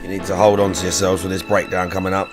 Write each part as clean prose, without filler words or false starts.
You need to hold on to yourselves for this breakdown coming up.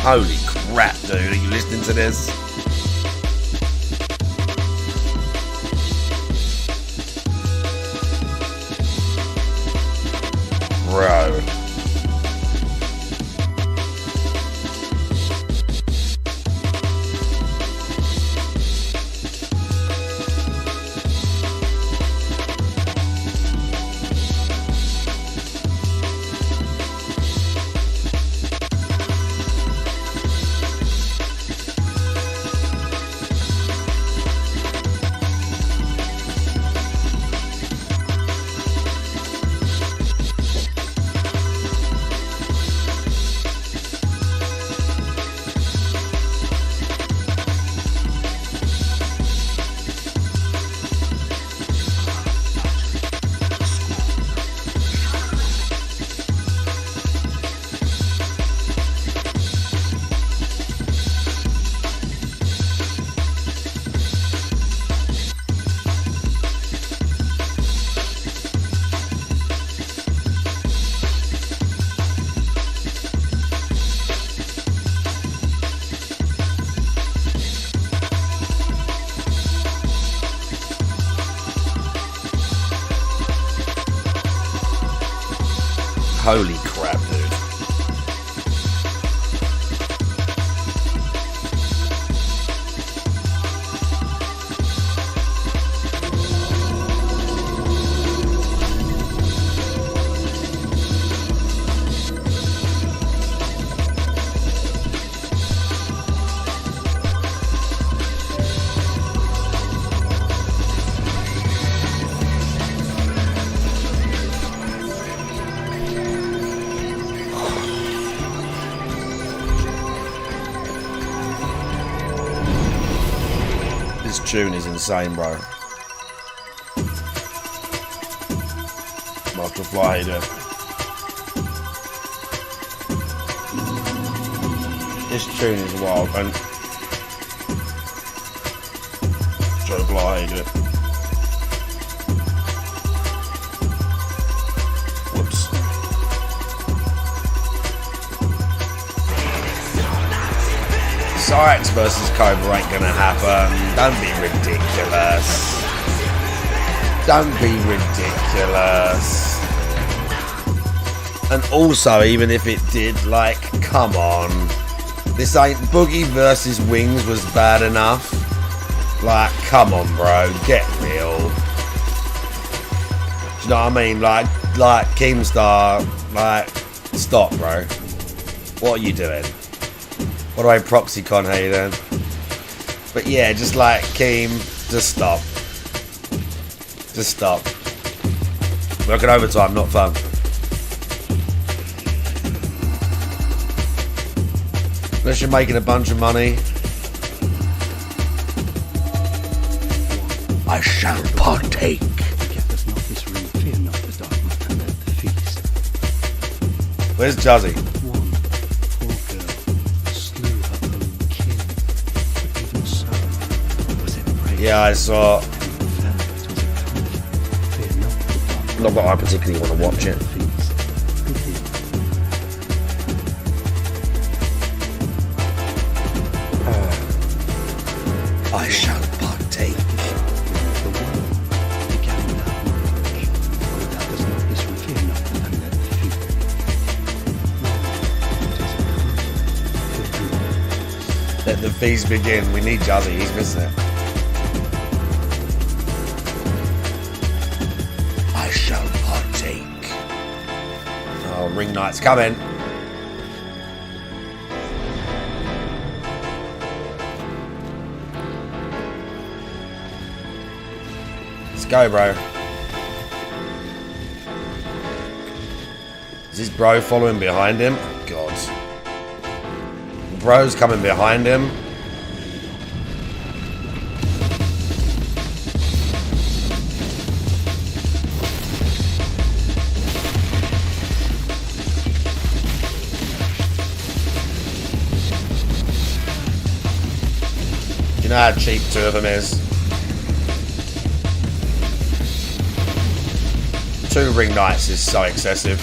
Holy crap, dude, are you listening to this? Bro. Holy crap, dude. This tune is insane, bro. Master Fly, dude. This tune is wild, man. Joe Bly, dude. Whoops. Cyrax versus Cobra ain't gonna happen. Don't be ridiculous. Don't be ridiculous. And also, even if it did, like, come on. This ain't Boogie versus Wings was bad enough. Like, come on, bro. Get real. Do you know what I mean? Like Keemstar, like, stop, bro. What are you doing? What do I proxy con here then? But yeah, just like Keem, just stop. Just stop. Working overtime, not fun. Unless you're making a bunch of money. I shall partake. Where's Juzzy? Yeah, I saw. Not that I particularly want to watch it. I shall partake. Let the feast begin. We need Juzzy. He's missing it. Ring Knight's coming. Let's go, bro. Is his bro following behind him? God. Bro's coming behind him. You know how cheap 2 of them is? 2 Ring Knights is so excessive.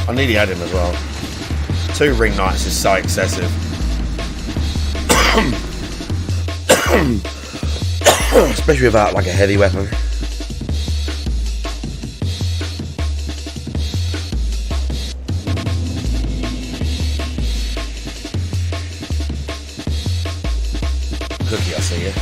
I nearly had him as well. 2 Ring Knights is so excessive. Especially without like a heavy weapon. Cookie, I see you.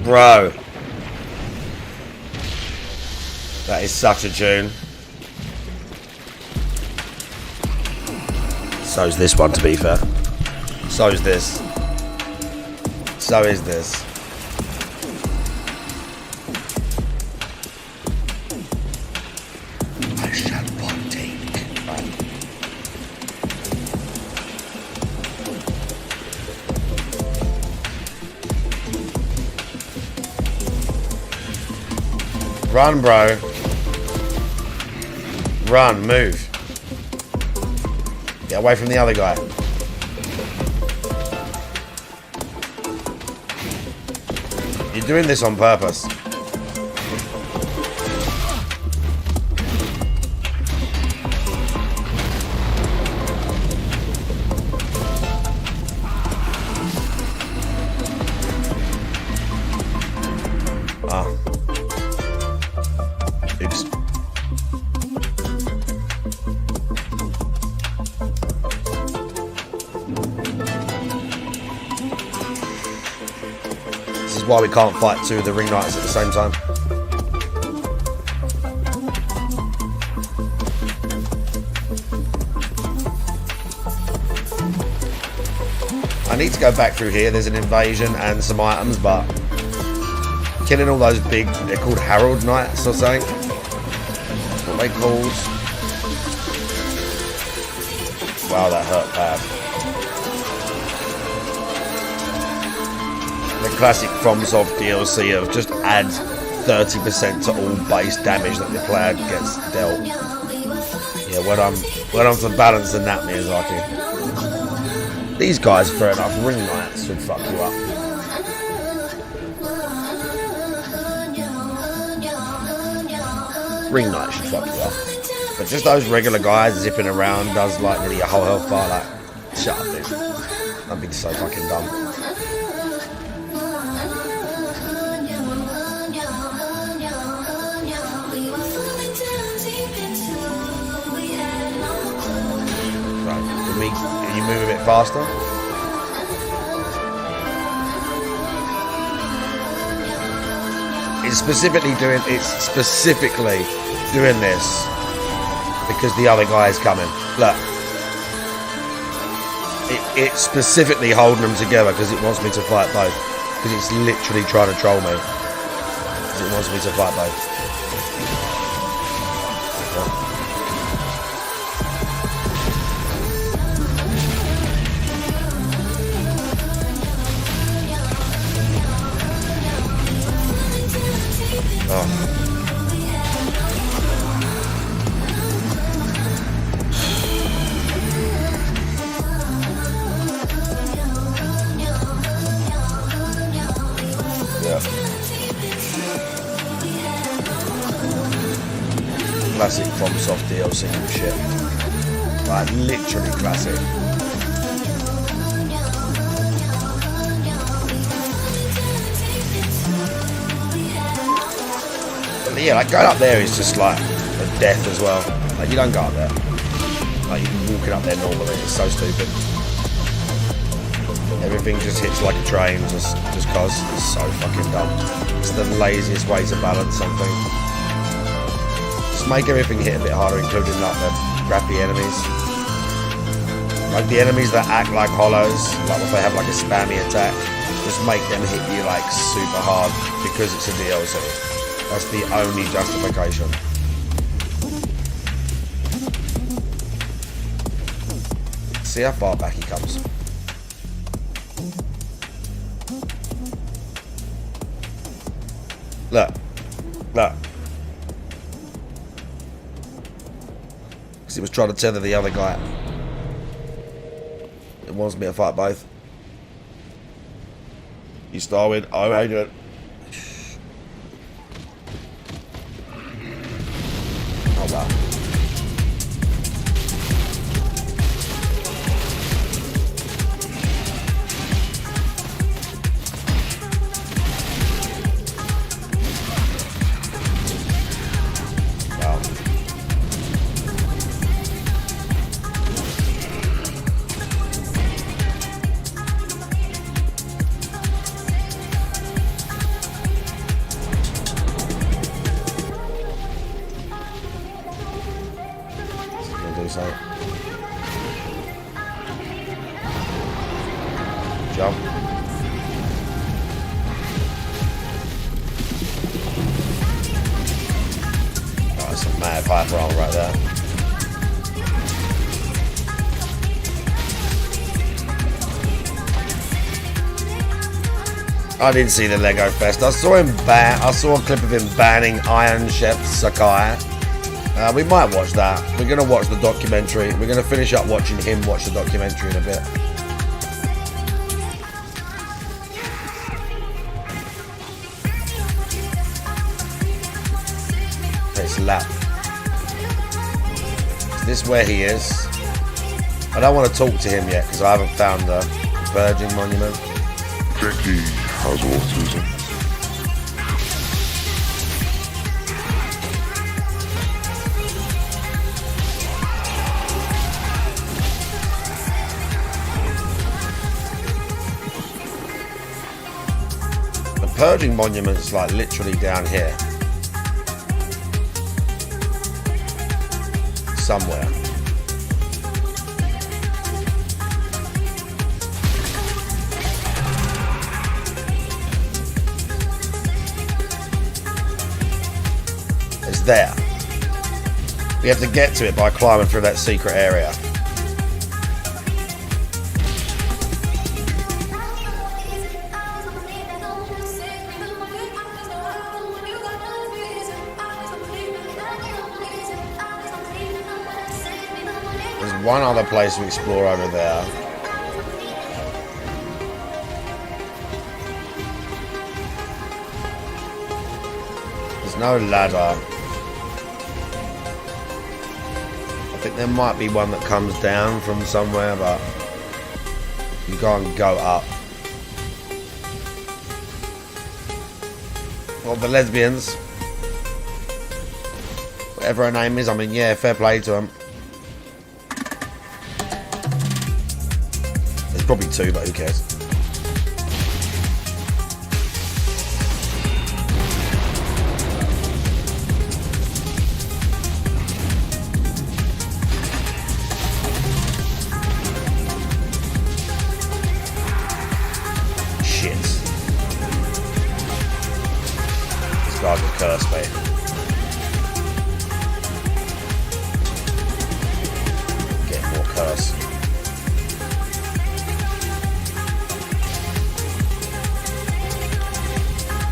Bro. That is such a tune. So's this one, to be fair. So is this. So is this. I shall partake. Run, bro. Run, move. Get away from the other guy. You're doing this on purpose. Ah. Oops. This is why we can't fight 2 of the Ring Knights at the same time. I need to go back through here. There's an invasion and some items, but killing all those big, they're called Herald Knights or something. That's what they called. Wow, that hurt bad. The classic FromSoft DLC of just add 30% to all base damage that the player gets dealt. Yeah, when I'm for balancing that, Miyazaki. These guys, fair enough, Ring Knights would fuck you up. Ring Knight should fuck you up. But just those regular guys zipping around does like nearly a whole health bar. Like, shut up, dude. I'd be so fucking dumb. Right, can you move a bit faster? It's specifically doing this because the other guy is coming. Look, it's specifically holding them together because it wants me to fight both. Because it's literally trying to troll me. Because it wants me to fight both. Oh. Yeah. Classic FromSoft DLC and shit. Like, literally classic. But yeah, like, going up there is just like a death as well. Like, you don't go up there. Like, you're walking up there normally. It's so stupid. Everything just hits like a train just cause. It's so fucking dumb. It's the laziest way to balance something. Just make everything hit a bit harder, including like the crappy enemies. Like the enemies that act like hollows, like if they have like a spammy attack, just make them hit you like super hard because it's a DLC. That's the only justification. See how far back he comes. Look. Look. Because he was trying to tether the other guy. It wants me to fight both. You start with, I'm Adrian. Oh wow. Jump. Oh, that's some mad hyper armor right there. I didn't see the Lego Fest. I saw him I saw a clip of him banning Iron Chef Sakai. We might watch that. We're going to watch the documentary. We're going to finish up watching him watch the documentary in a bit. It's lap. Is this where he is? I don't want to talk to him yet because I haven't found the Virgin Monument. Becky has autism. The Purging Monument's like literally down here. Somewhere. It's there. We have to get to it by climbing through that secret area. There's one other place to explore over there. There's no ladder. I think there might be one that comes down from somewhere, but you can't go up. Well, the lesbians, whatever her name is, I mean, yeah, fair play to them. There's probably two, but who cares? God will curse me. Get more curse.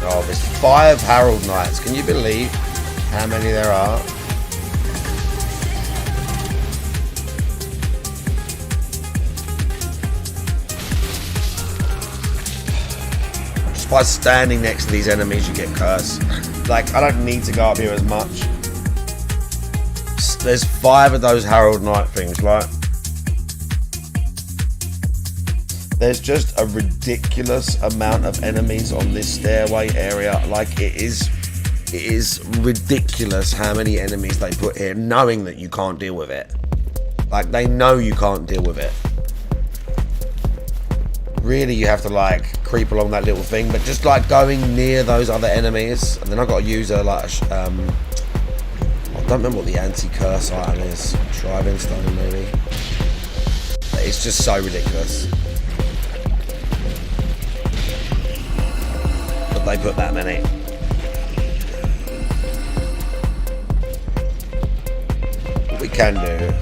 Oh, there's 5 Herald Knights. Can you believe how many there are? Just by standing next to these enemies, you get cursed. Like, I don't need to go up here as much. There's 5 of those Harold Knight things, like. There's just a ridiculous amount of enemies on this stairway area. Like, it is ridiculous how many enemies they put here, knowing that you can't deal with it. Like, they know you can't deal with it. Really, you have to, like, creep along that little thing, but just, like, going near those other enemies. And then I've got to use a, like, I don't remember what the anti-curse item is. Shriving Stone, maybe. But it's just so ridiculous. But they put that many. What we can do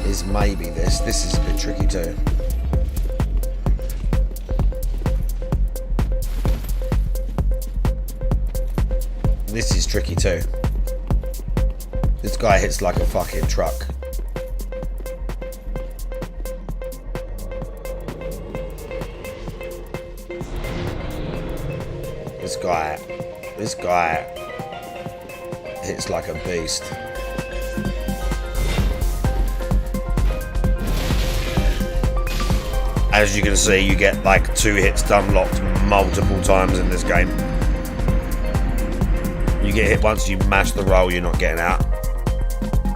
is maybe this. This is a bit tricky too. This is tricky too. This guy hits like a fucking truck. This guy hits like a beast. As you can see, you get like 2 hits unlocked multiple times in this game. You get hit once you mash the roll, you're not getting out.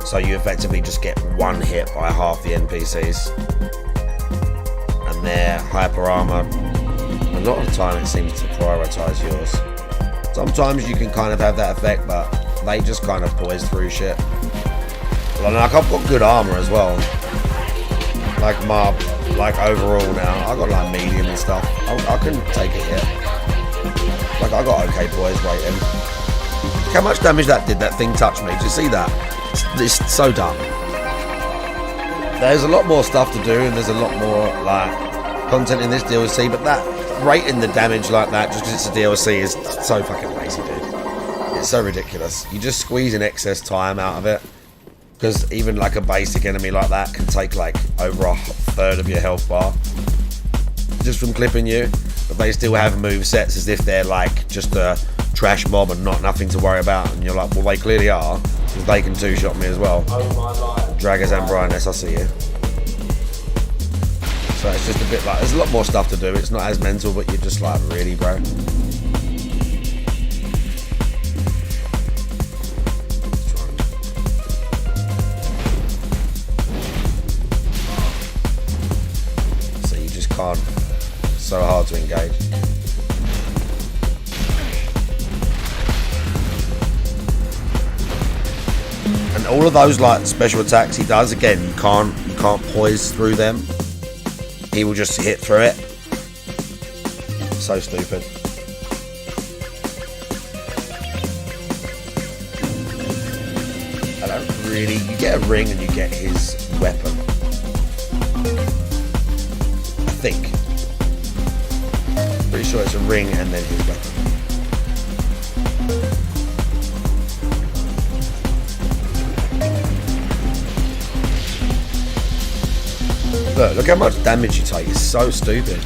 So you effectively just get 1 hit by half the NPCs. And their hyper armor, a lot of the time it seems to prioritize yours. Sometimes you can kind of have that effect, but they just kind of poise through shit. Like, I've got good armor as well. Like overall now, I got like medium and stuff. I couldn't take it yet. Like, I got okay poise rating. Look how much damage that did. That thing touched me. Did you see that? It's so dumb. There's a lot more stuff to do, and there's a lot more like content in this DLC, but that rating the damage like that just because it's a DLC is so fucking lazy, dude. It's so ridiculous. You just squeeze an excess time out of it, because even like a basic enemy like that can take like over a third of your health bar just from clipping you, but they still have move sets as if they're like just a trash mob and nothing to worry about, and you're like, well, they clearly are, because they can 2-shot me as well. Draggers and Brightness, I see you. So it's just a bit like, there's a lot more stuff to do. It's not as mental, but you're just like, really, bro? So you just can't. It's so hard to engage. And all of those like special attacks he does, again, you can't poise through them. He will just hit through it. So stupid. I don't really. You get a ring and you get his weapon. I think. Pretty sure it's a ring and then his weapon. Look how much damage you take. It's so stupid.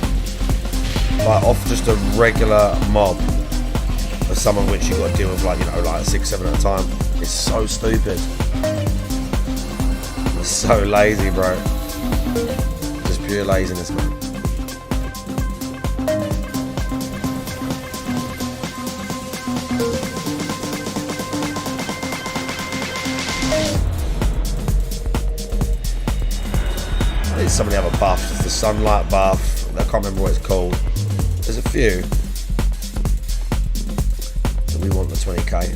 Like, off just a regular mob of some of which you've got to deal with, like, you know, like 6-7 at a time. It's so stupid. It's so lazy, bro. Just pure laziness, man. Some of the other buffs. It's the sunlight buff. I can't remember what it's called. There's a few. So we want the 20k.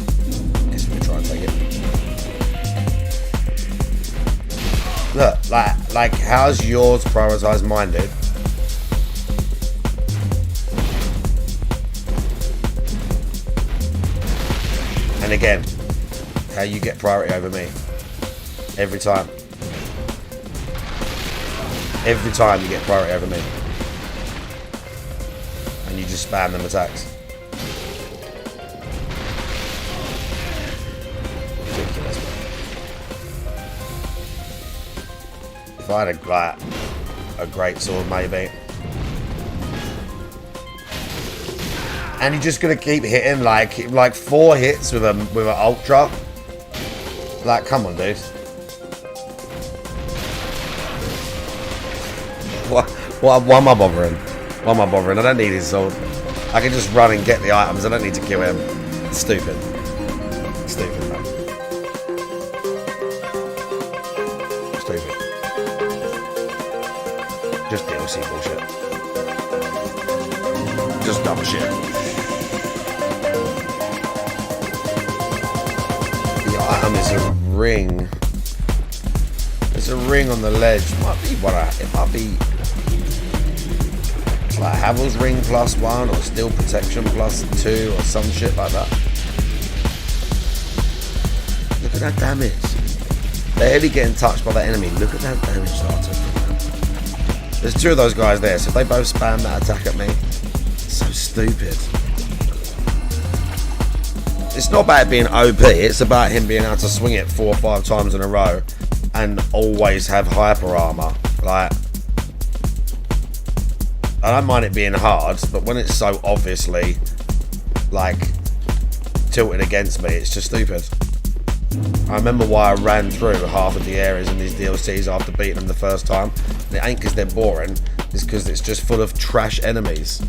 Guess we're gonna try and take it. Look, like how's yours prioritized mine, dude? And again, how you get priority over me. Every time. Every time you get priority over me. And you just spam them attacks. Ridiculous, man. If I had a great sword, maybe. And you're just gonna keep hitting like 4 hits with an ultra. Like, come on, dude. Why am I bothering? Why am I bothering? I don't need his sword. I can just run and get the items. I don't need to kill him. It's stupid. Stupid, man. Stupid. Just DLC bullshit. Just dumb shit. The item is a ring. There's a ring on the ledge. Might be what it might be. Like Havel's ring +1 or steel protection +2 or some shit like that. Look at that damage. Barely getting touched by the enemy. Look at that damage starter. There's 2 of those guys there, so if they both spam that attack at me, it's so stupid. It's not about it being OP, it's about him being able to swing it 4 or 5 times in a row and always have hyper armor. Like, I don't mind it being hard, but when it's so obviously like tilted against me, it's just stupid. I remember why I ran through half of the areas in these DLCs after beating them the first time. And it ain't because they're boring, it's because it's just full of trash enemies.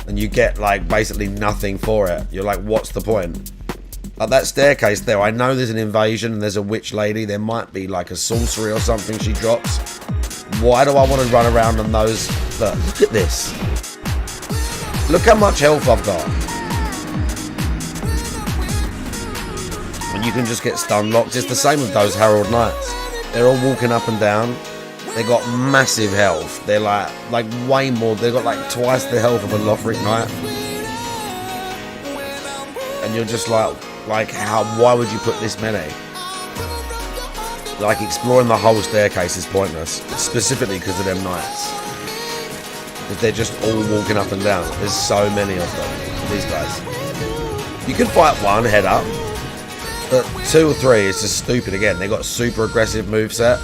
And you get like basically nothing for it. You're like, what's the point? Like that staircase there, I know there's an invasion and there's a witch lady. There might be like a sorcery or something she drops. Why do I want to run around on those? Look at this. Look how much health I've got. And you can just get stun locked. It's the same with those Herald Knights. They're all walking up and down. They got massive health. They're like way more. They've got like twice the health of a Lothric Knight. And you're just like how? Why would you put this many? Like, exploring the whole staircase is pointless, specifically because of them knights. Because they're just all walking up and down. There's so many of them, these guys. You can fight one head up, but 2 or 3 is just stupid again. They got super aggressive moveset.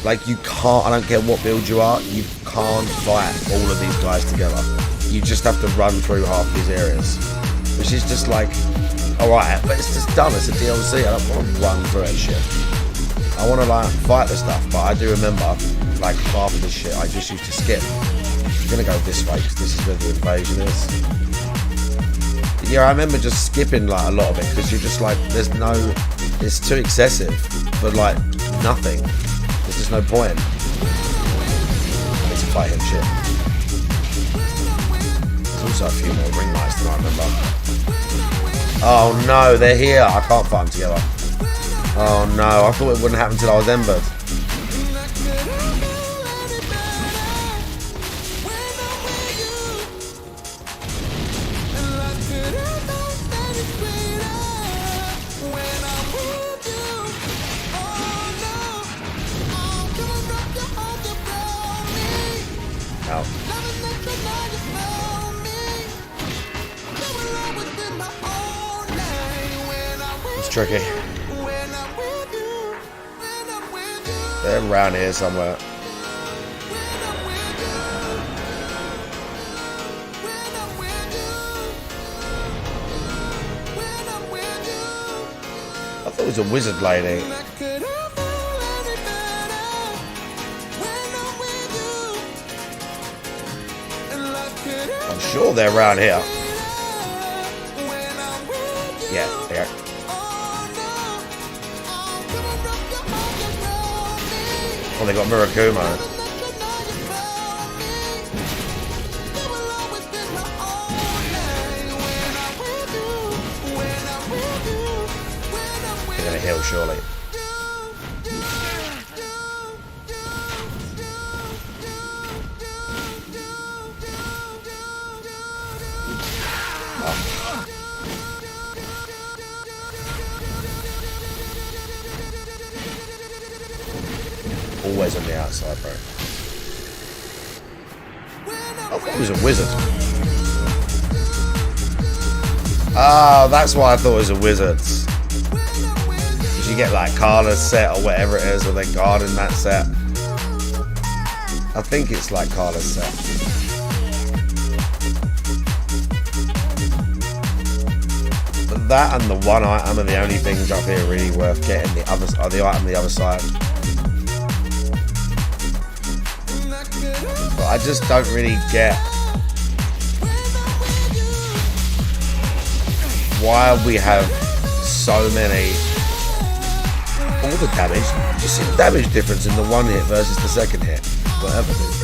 Like, you can't, I don't care what build you are, you can't fight all of these guys together. You just have to run through half these areas. Which is just like, alright, but it's just done, it's a DLC, I don't want to run through that shit. I want to like fight the stuff, but I do remember like half of this shit I just used to skip. I'm gonna go this way because this is where the invasion is. But yeah, I remember just skipping like a lot of it because you're just like, there's no, it's too excessive for like nothing. There's just no point. I need to fight him shit. There's also a few more ring lights than I remember. Oh no, they're here. I can't fight them together. Oh no, I thought it wouldn't happen until I was embered. Ow. It's tricky. They're around here somewhere. I thought it was a wizard lady. I'm sure they're around here. Yeah, there. Oh, they got Murakuma. They're gonna heal, surely. Oh. Always on the outside, bro. I thought he was a wizard. Ah, that's why I thought it was a wizard. Because you get like Carla's set or whatever it is, or they're guarding that set. I think it's like Carla's set. But that and the one item are the only things up here really worth getting. The others are the item on the other side. But I just don't really get why we have so many. All the damage. You see the damage difference in the one hit versus the second hit. Whatever, dude.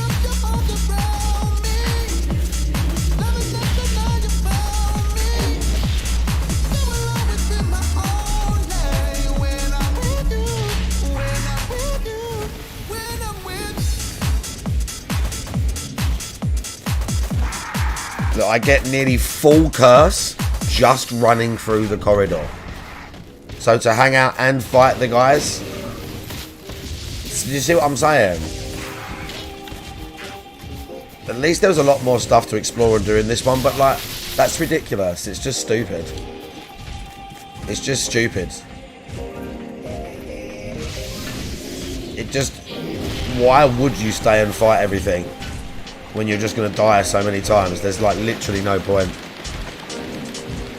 Look, I get nearly full curse just running through the corridor. So to hang out and fight the guys, do you see what I'm saying? At least there was a lot more stuff to explore and do in this one, but like, that's ridiculous. It's just stupid. It's just stupid. It just, why would you stay and fight everything when you're just going to die so many times? There's like literally no point.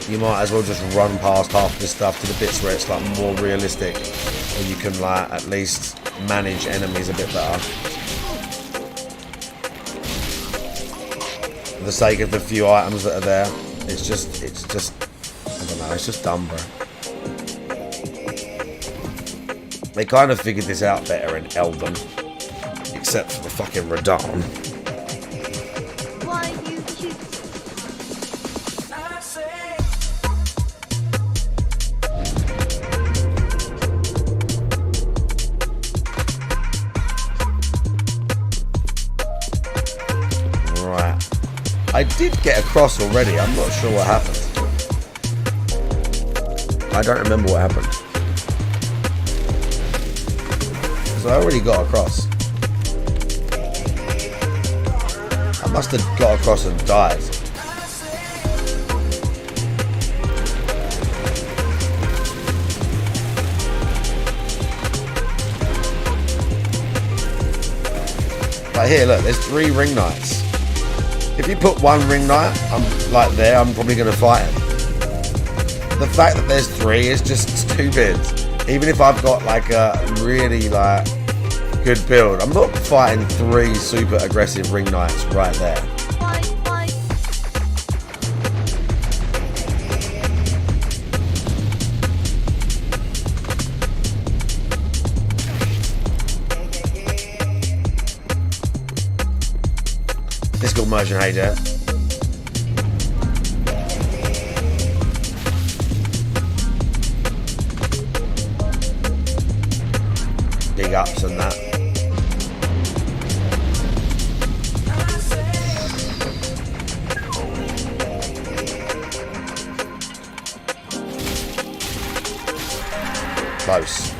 You might as well just run past half this stuff to the bits where it's like more realistic, and you can like at least manage enemies a bit better. For the sake of the few items that are there, it's just, I don't know, it's just dumb, bro. They kind of figured this out better in Elden, except for the fucking Radon. I did get across already. I'm not sure what happened. I don't remember what happened. Because I already got across. I must have got across and died. But here, look, there's 3 ring knights. If you put 1 ring knight, I'm like there, I'm probably going to fight him. The fact that there's 3 is just stupid. Even if I've got like a really like good build, I'm not fighting 3 super aggressive ring knights right there. Physical motion, hey Jet. Big ups and that. Close.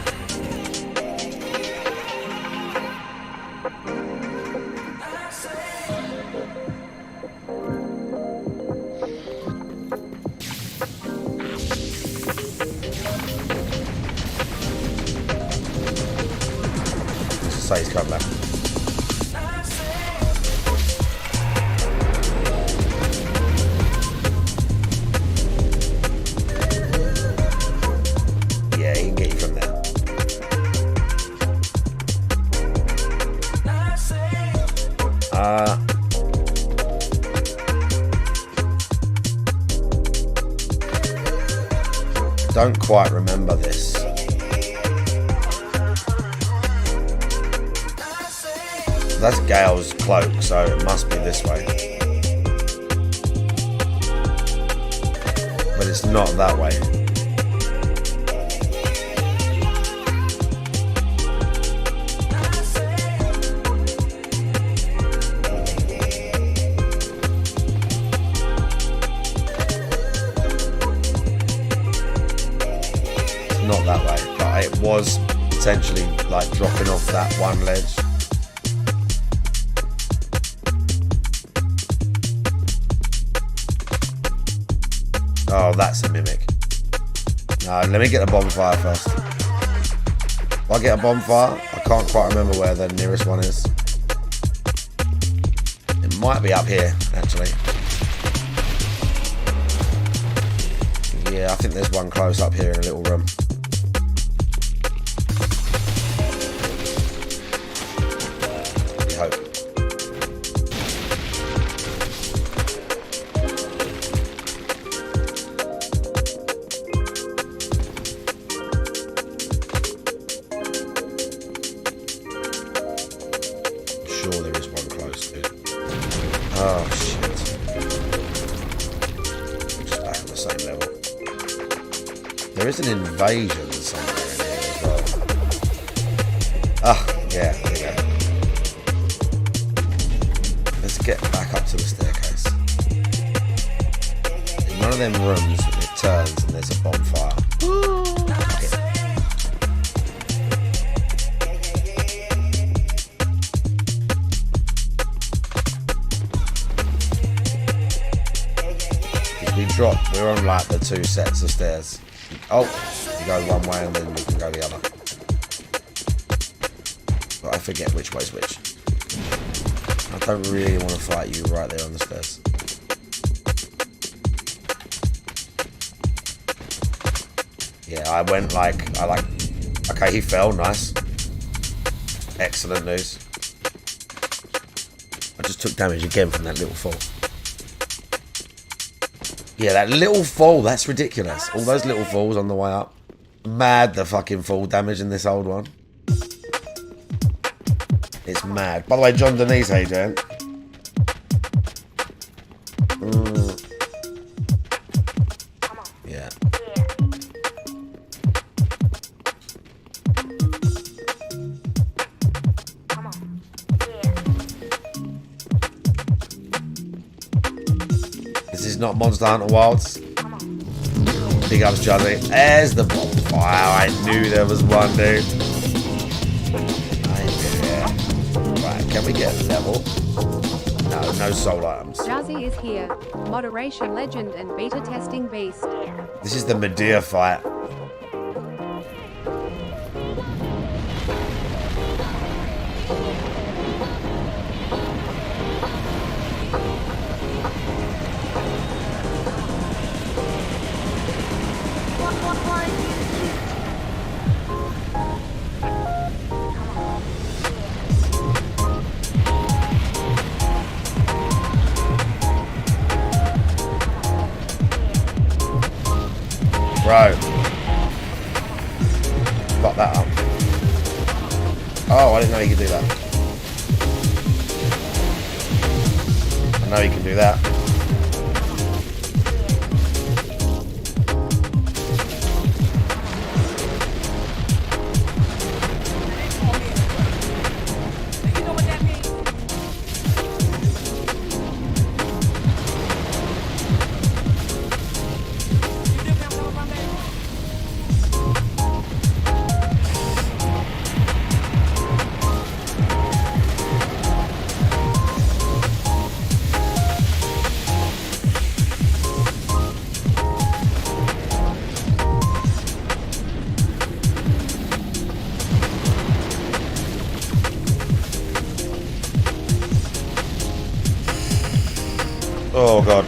Say he's come back. Yeah, he can get you from there. Don't quite remember this. That's Gale's cloak, so it must be this way. But it's not that way. It's not that way, but it was potentially like dropping off that one ledge. Oh, that's a mimic. No, let me get a bonfire first. If I get a bonfire, I can't quite remember where the nearest one is. It might be up here, actually. Yeah, I think there's one close up here in a little room. We hope. Sure there is one close, dude. Oh, shit. We're just back on the same level. There is an invasion somewhere in here as well. Ah, yeah, there you go. Let's get back up to the staircase. In one of them rooms, it turns and there's a bonfire. We drop, we're on like the 2 sets of stairs. Oh, you go one way and then we can go the other. But I forget which way's which. I don't really want to fight you right there on the stairs. Yeah, I went okay, he fell, nice. Excellent news. I just took damage again from that little fall. Yeah, that little fall, that's ridiculous. All those little falls on the way up. Mad the fucking fall damage in this old one. It's mad. By the way, John Denise, how you doing? Yeah. This is not Monster Hunter Wilds. Big ups, Johnny. There's the bonfire. I knew there was one, dude. Right, can we get a level? No, no soul items. Jazzy is here. Moderation legend and beta testing beast. This is the Medea fight. Bro. Fuck that up. Oh, I didn't know you could do that. I know you can do that. Oh god.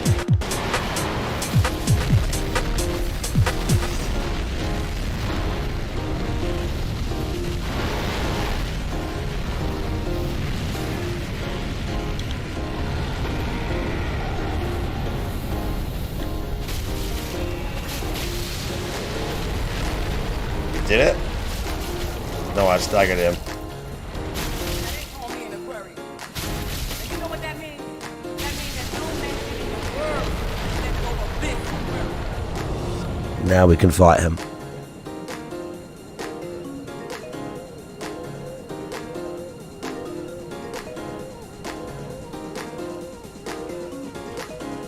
You did it? No, I staggered him. Now we can fight him.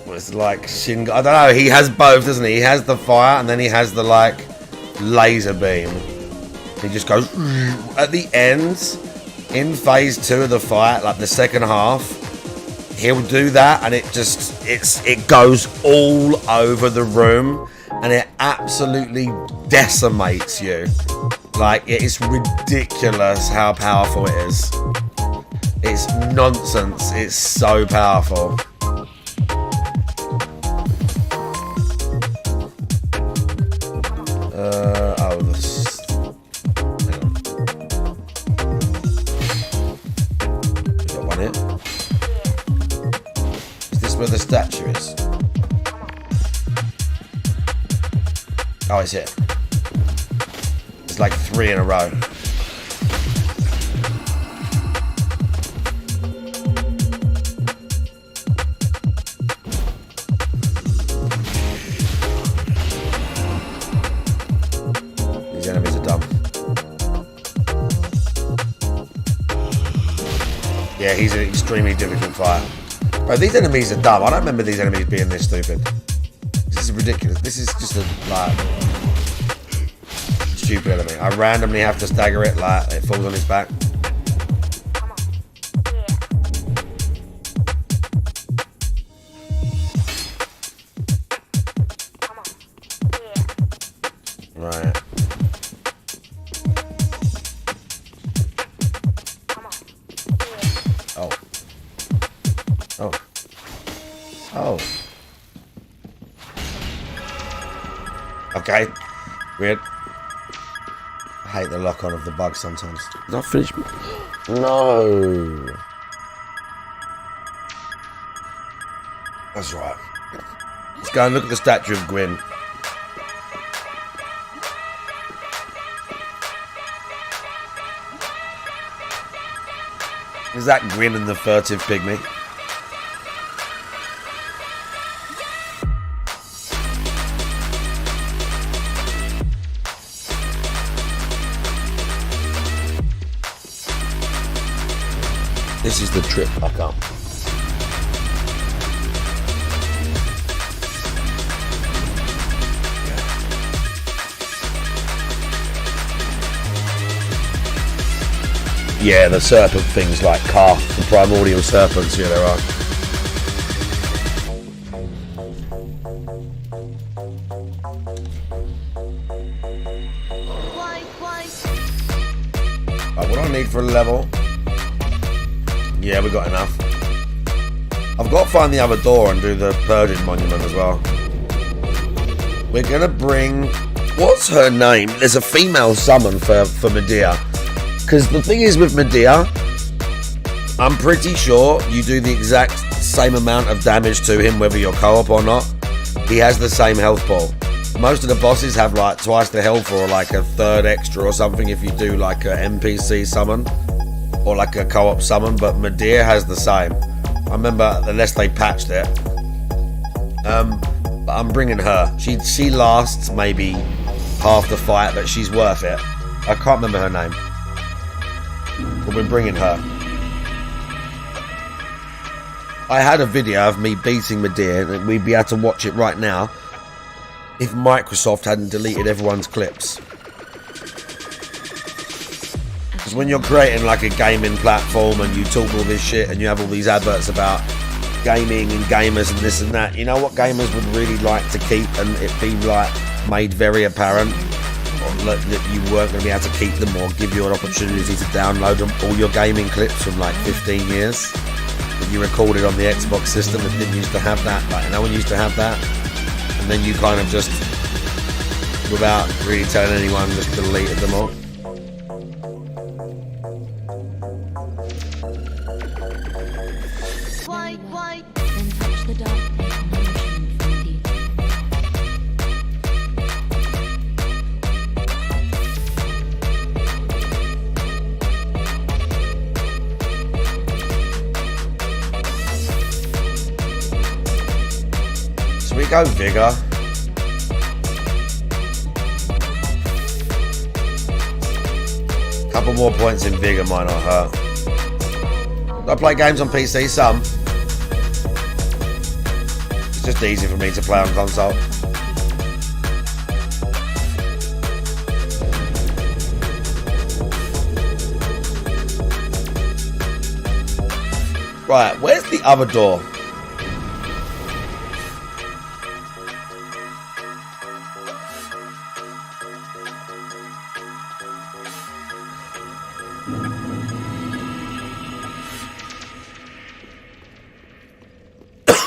Well, it's like Shin. I don't know. He has both, doesn't he? He has the fire, and then he has the like laser beam. He just goes at the end in phase 2 of the fight, like the second half. He'll do that, and it goes all over the room. And it absolutely decimates you. Like, it is ridiculous how powerful it is. It's nonsense. It's so powerful. statue is. Oh, it's here. It's like 3 in a row. These enemies are dumb. Yeah, he's an extremely difficult fight. Bro, these enemies are dumb. I don't remember these enemies being this stupid. This is ridiculous. This is just a, like, stupid enemy. I randomly have to stagger it, like, it falls on its back. Right. Oh. Oh. Oh. Okay. Weird. I hate the lock on of the bug sometimes. Did I finish? No. That's right. Let's go and look at the statue of Gwyn. Is that Gwyn and the furtive pygmy? This is the trip back up. Yeah, the serpent things like Ka, the primordial serpents, yeah, there are. Right, what do I need for a level? Yeah, we got enough. I've got to find the other door and do the Purging Monument as well. We're gonna bring... What's her name? There's a female summon for Medea. Because the thing is with Medea, I'm pretty sure you do the exact same amount of damage to him whether you're co-op or not. He has the same health pool. Most of the bosses have like twice the health or like a third extra or something if you do like a NPC summon. Or like a co-op summon, but Medea has the same. I remember, unless they patched it. But I'm bringing her. She lasts maybe half the fight, but she's worth it. I can't remember her name. But we're bringing her. I had a video of me beating Medea, and we'd be able to watch it right now if Microsoft hadn't deleted everyone's clips. Because when you're creating like a gaming platform and you talk all this shit and you have all these adverts about gaming and gamers and this and that, you know what gamers would really like to keep and it be like made very apparent or that you weren't going to be able to keep them or give you an opportunity to download them, all your gaming clips from like 15 years that you recorded on the Xbox system that didn't used to have that, like no one used to have that, and then you kind of just, without really telling anyone, just deleted them all. Then touch the dot icon on your screen for more details. So we go Vigor. Couple more points in Vigor might not hurt. I play games on PC, some. It's just easy for me to play on console. Right, where's the other door?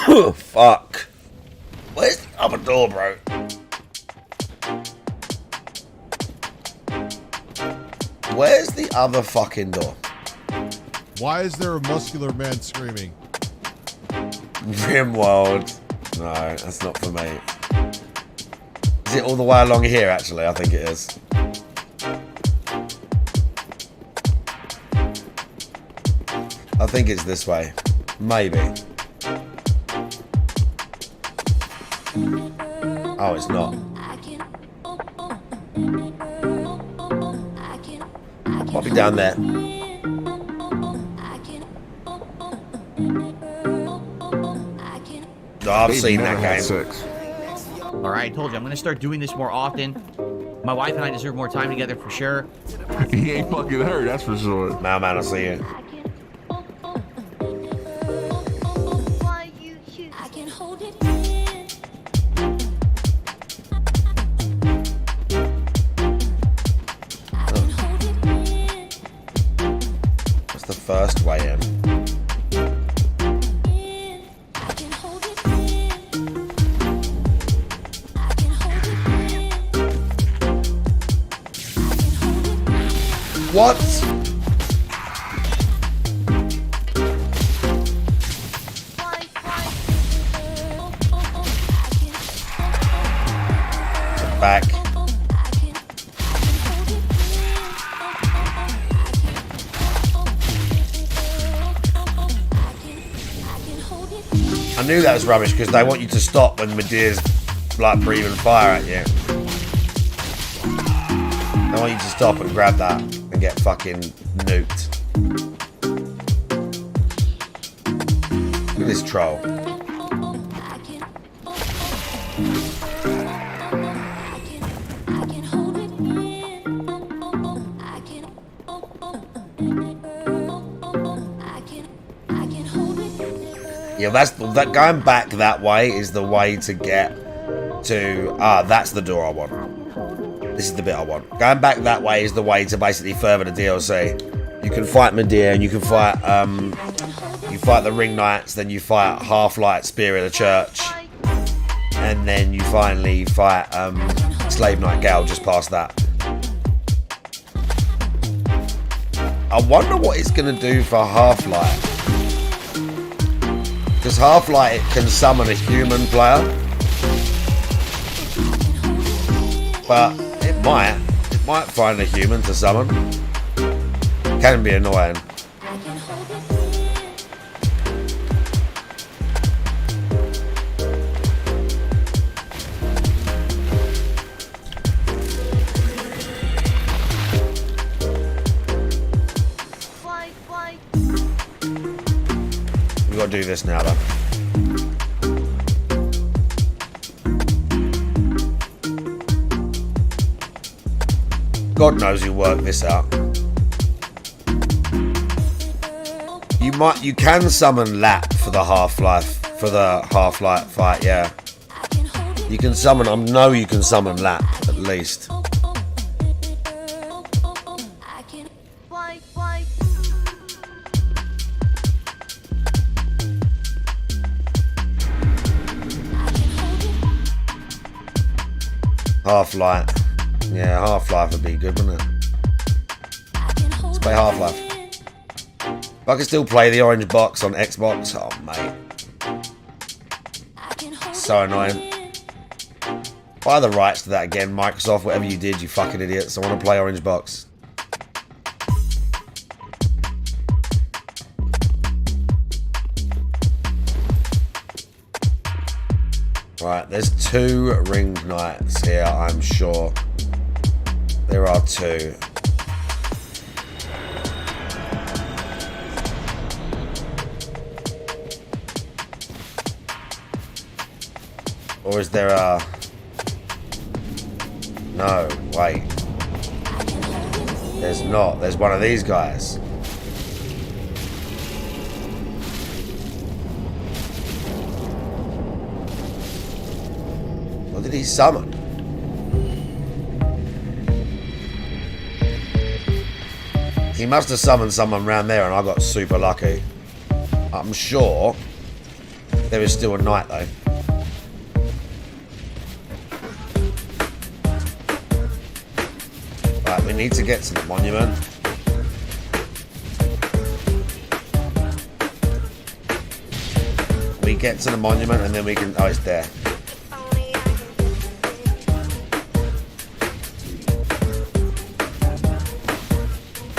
Oh, fuck. Where's the other door, bro? Where's the other fucking door? Why is there a muscular man screaming? Rimworld. No, that's not for me. Is it all the way along here, actually? I think it is. I think it's this way. Maybe. Oh, it's not. Might be down there. Oh, I've seen that game. Alright, I told you, I'm gonna start doing this more often. My wife and I deserve more time together for sure. He ain't fucking her, that's for sure. Man, I see you. I can hold it What's the first way in? What? Back. I knew that was rubbish because they want you to stop when Medea's like breathing fire at you. They want you to stop and grab that and get fucking nuked. Look at this troll. Yeah, that going back that way is the way to get to that's the door I want. This is the bit I want. Going back that way is the way to basically further the DLC. You can fight Medea and you can fight the Ring Knights, then you fight Half-Light Spear of the Church, and then you finally fight Slave Knight Gale just past that. I wonder what it's gonna do for Half-Light. Because Half-Light can summon a human player. But it might find a human to summon. Can be annoying. We gotta do this now though. God knows who worked this out. You can summon Lap for the Half-Life fight, yeah. You can summon, I know you can summon Lap, at least. Half-Life. Yeah, Half-Life would be good, wouldn't it? Let's play Half-Life. If I can still play the orange box on Xbox, oh mate. So annoying. Buy the rights to that again, Microsoft, whatever you did, you fucking idiots. I want to play orange box. Right, there's 2 Ring Knights here, I'm sure. There are 2. Or is there a... No, wait. There's not. There's one of these guys. What did he summon? He must have summoned someone round there and I got super lucky. I'm sure there is still a knight though. Right, we need to get to the monument. We get to the monument and then we can... Oh, it's there.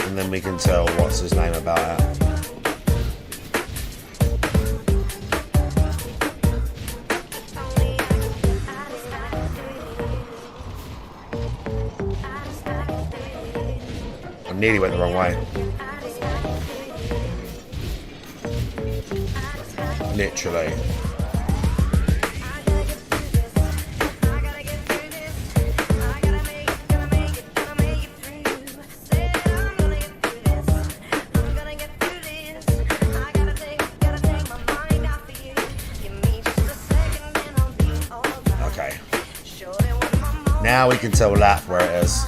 And then we can tell what's his name about it. I nearly went the wrong way. Literally. Okay. Now we can tell Lap where it is.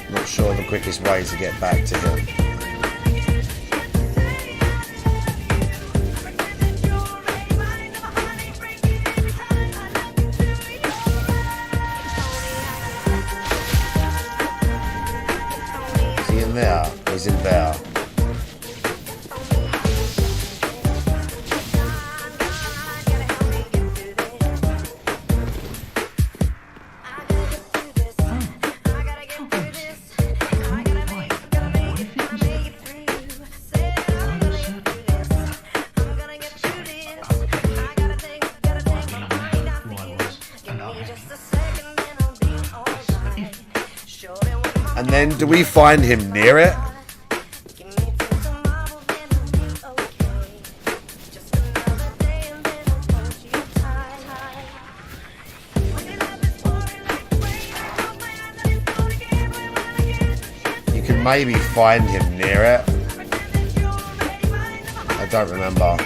Not sure the quickest way to get back to him. Is he in there? He's in there. And then do we find him near it? You can maybe find him near it. I don't remember.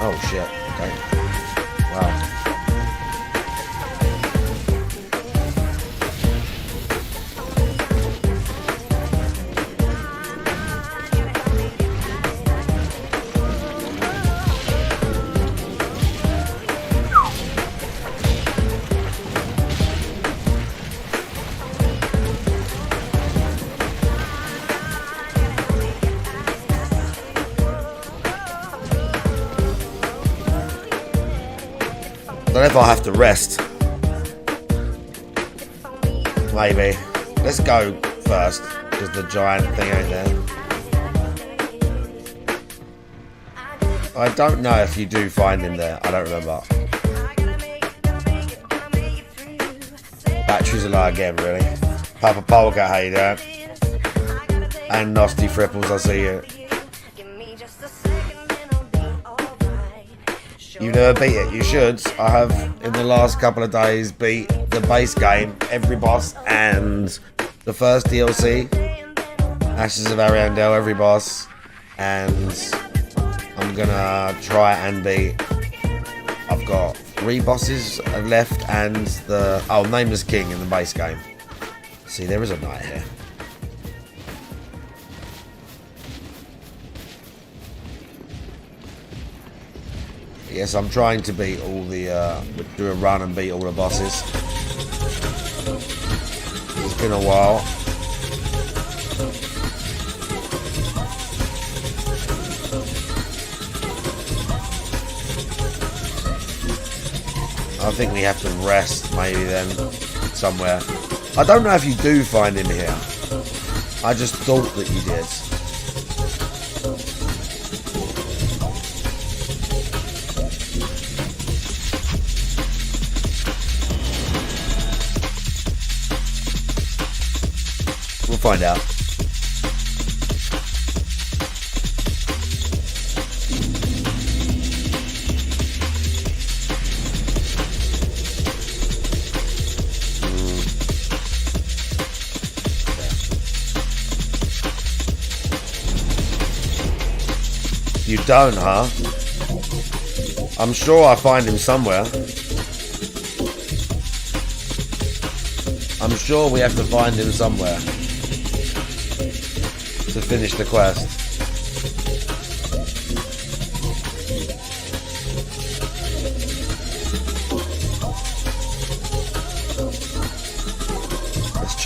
Oh shit, okay. Wow. I don't know if I'll have to rest. Maybe. Let's go first, because the giant thing ain't there. I don't know if you do find him there. I don't remember. Batteries are low again, really. Papa Polka, how you doing? And Nasty Fripples, I see you. You never beat it. You should. I have, in the last couple of days, beat the base game, every boss, and the first DLC, Ashes of Ariandel, every boss, and I'm gonna try and beat. I've got 3 bosses left, and the Nameless King in the base game. See, there is a knight here. Yes, I'm trying to beat all the, do a run and beat all the bosses. It's been a while. I think we have to rest maybe then, somewhere. I don't know if you do find him here. I just thought that you did. We'll find out. You don't, huh? I'm sure I find him somewhere. I'm sure we have to find him somewhere to finish the quest.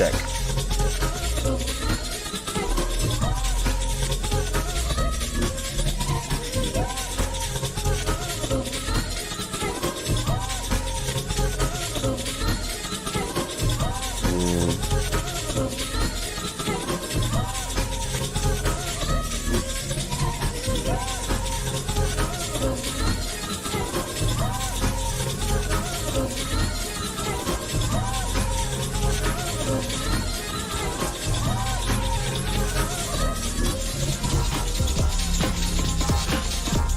check.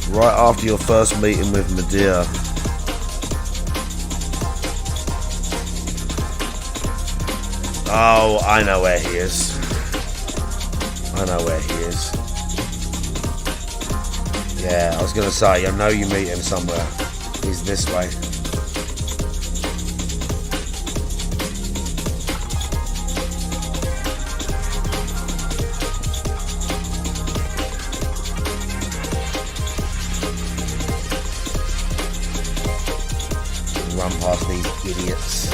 Right after your first meeting with Medea. Oh, I know where he is. I know where he is. Yeah, I was going to say, I know you meet him somewhere. He's this way. Run past these idiots.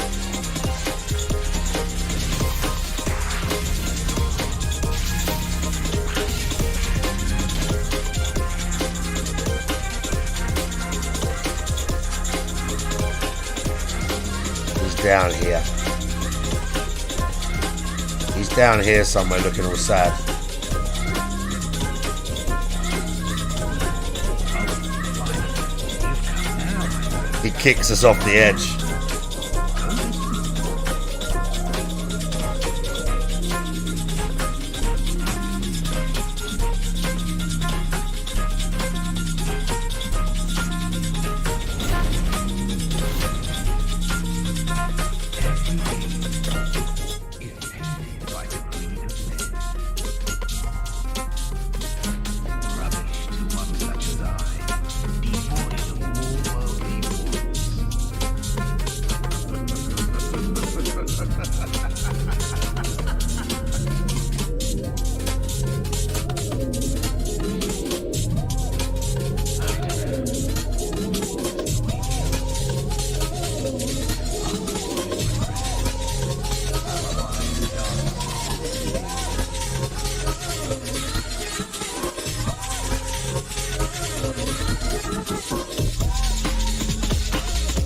He's down here. He's down here somewhere looking all sad. He kicks us off the edge.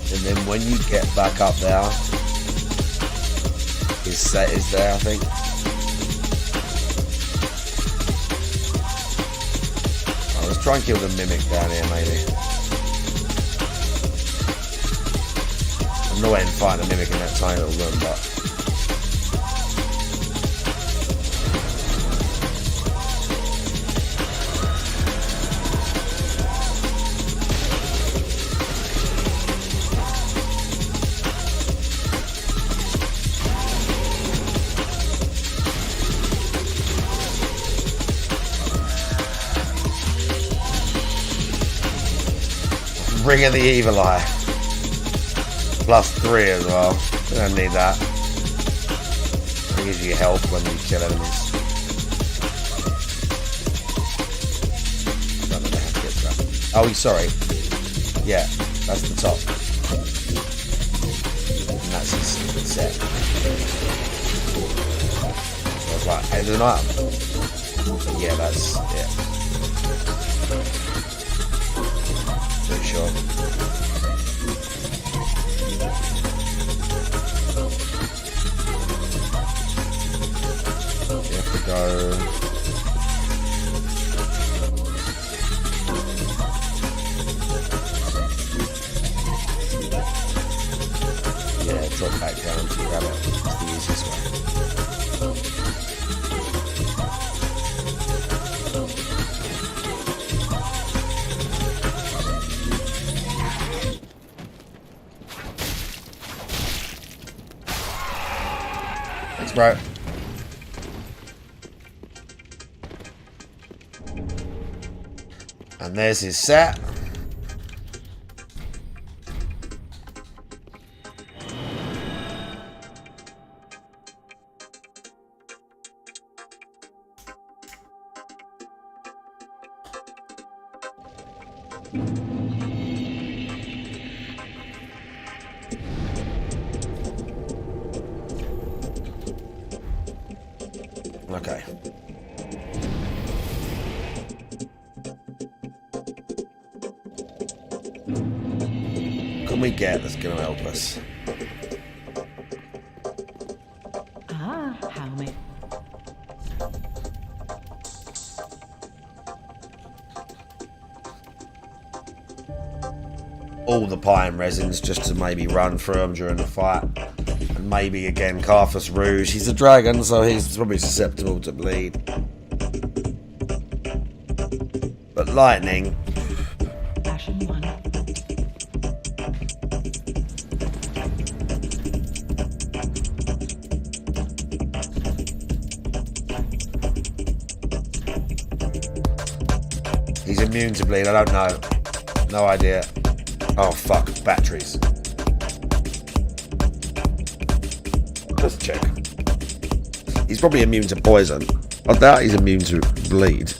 And then when you get back up there, his set is there, I think. Oh, let's try and kill the mimic down here, maybe. I'm not waiting to fight the mimic in that tiny little room, but Ring of the Evil Eye. +3 as well. You don't need that. It gives you health when you kill enemies. Don't know how to get to that. Oh, sorry. Yeah, that's the top. And that's his set. So I was like, end of the night. Yeah, that's it. Pretty sure. You have to go. Yeah, drop back down to grab it. It's the easiest way. Thanks, bro. And there's his set. Okay. What can we get that's going to help us? Ah, how may... All the pine resins just to maybe run through them during the fight. And maybe again Carthus Rouge. He's a dragon, so he's probably susceptible to bleed. But lightning. Fashion one. He's immune to bleed, I don't know. No idea. Oh fuck, batteries. Let's check. He's probably immune to poison. I doubt he's immune to bleed.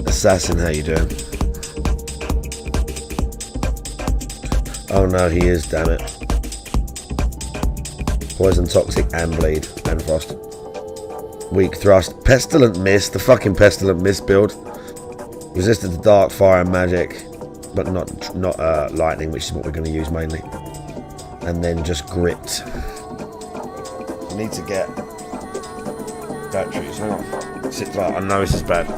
Assassin, how you doing? Oh no, he is, damn it. Poison, toxic, and bleed, and frost. Weak thrust. Pestilent Mist, the fucking Pestilent Mist build. Resisted to dark, fire, and magic, but not lightning, which is what we're going to use mainly. And then just grit. We need to get batteries. Hang on. Sit tight. I know this is bad.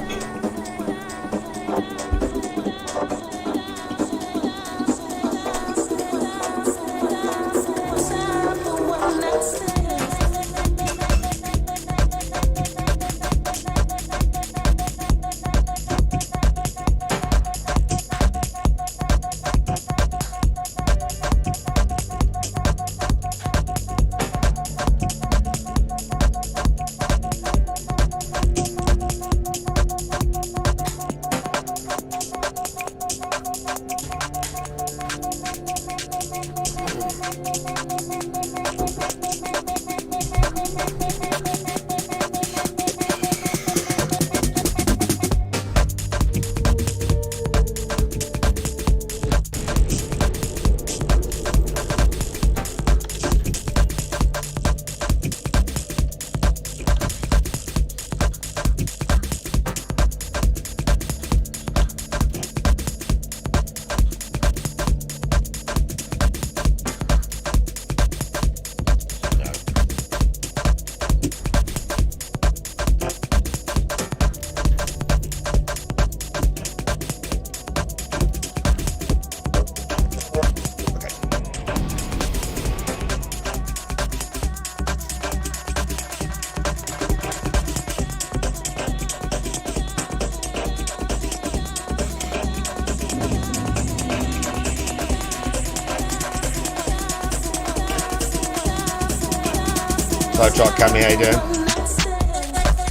Cammy, how you doing?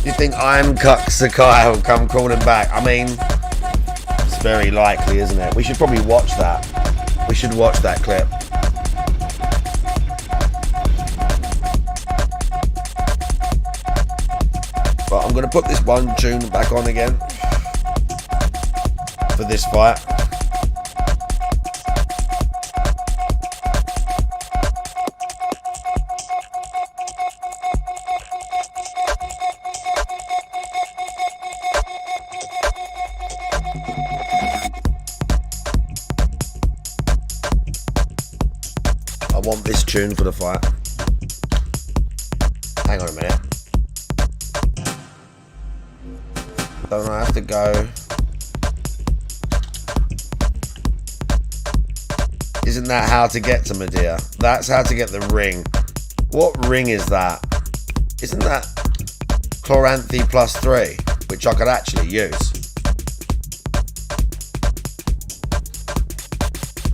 You think Iron Cuck Sakai will come crawling back? I mean, it's very likely, isn't it? We should probably watch that. We should watch that clip. But I'm going to put this one tune back on again for this fight. I want this tune for the fight. Hang on a minute. Don't I have to go? Isn't that how to get to Medea? That's how to get the ring. What ring is that? Isn't that Chloranthe +3, which I could actually use?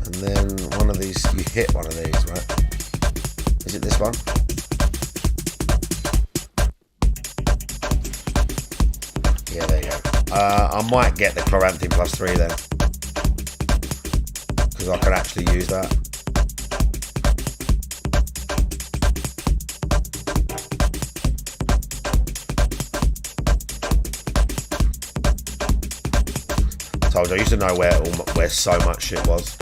And then one of these, you hit one of these, right? Is it this one? Yeah, there you go. I might get the Chloranthe +3 then, because I can actually use that. Told you, I used to know where so much shit was.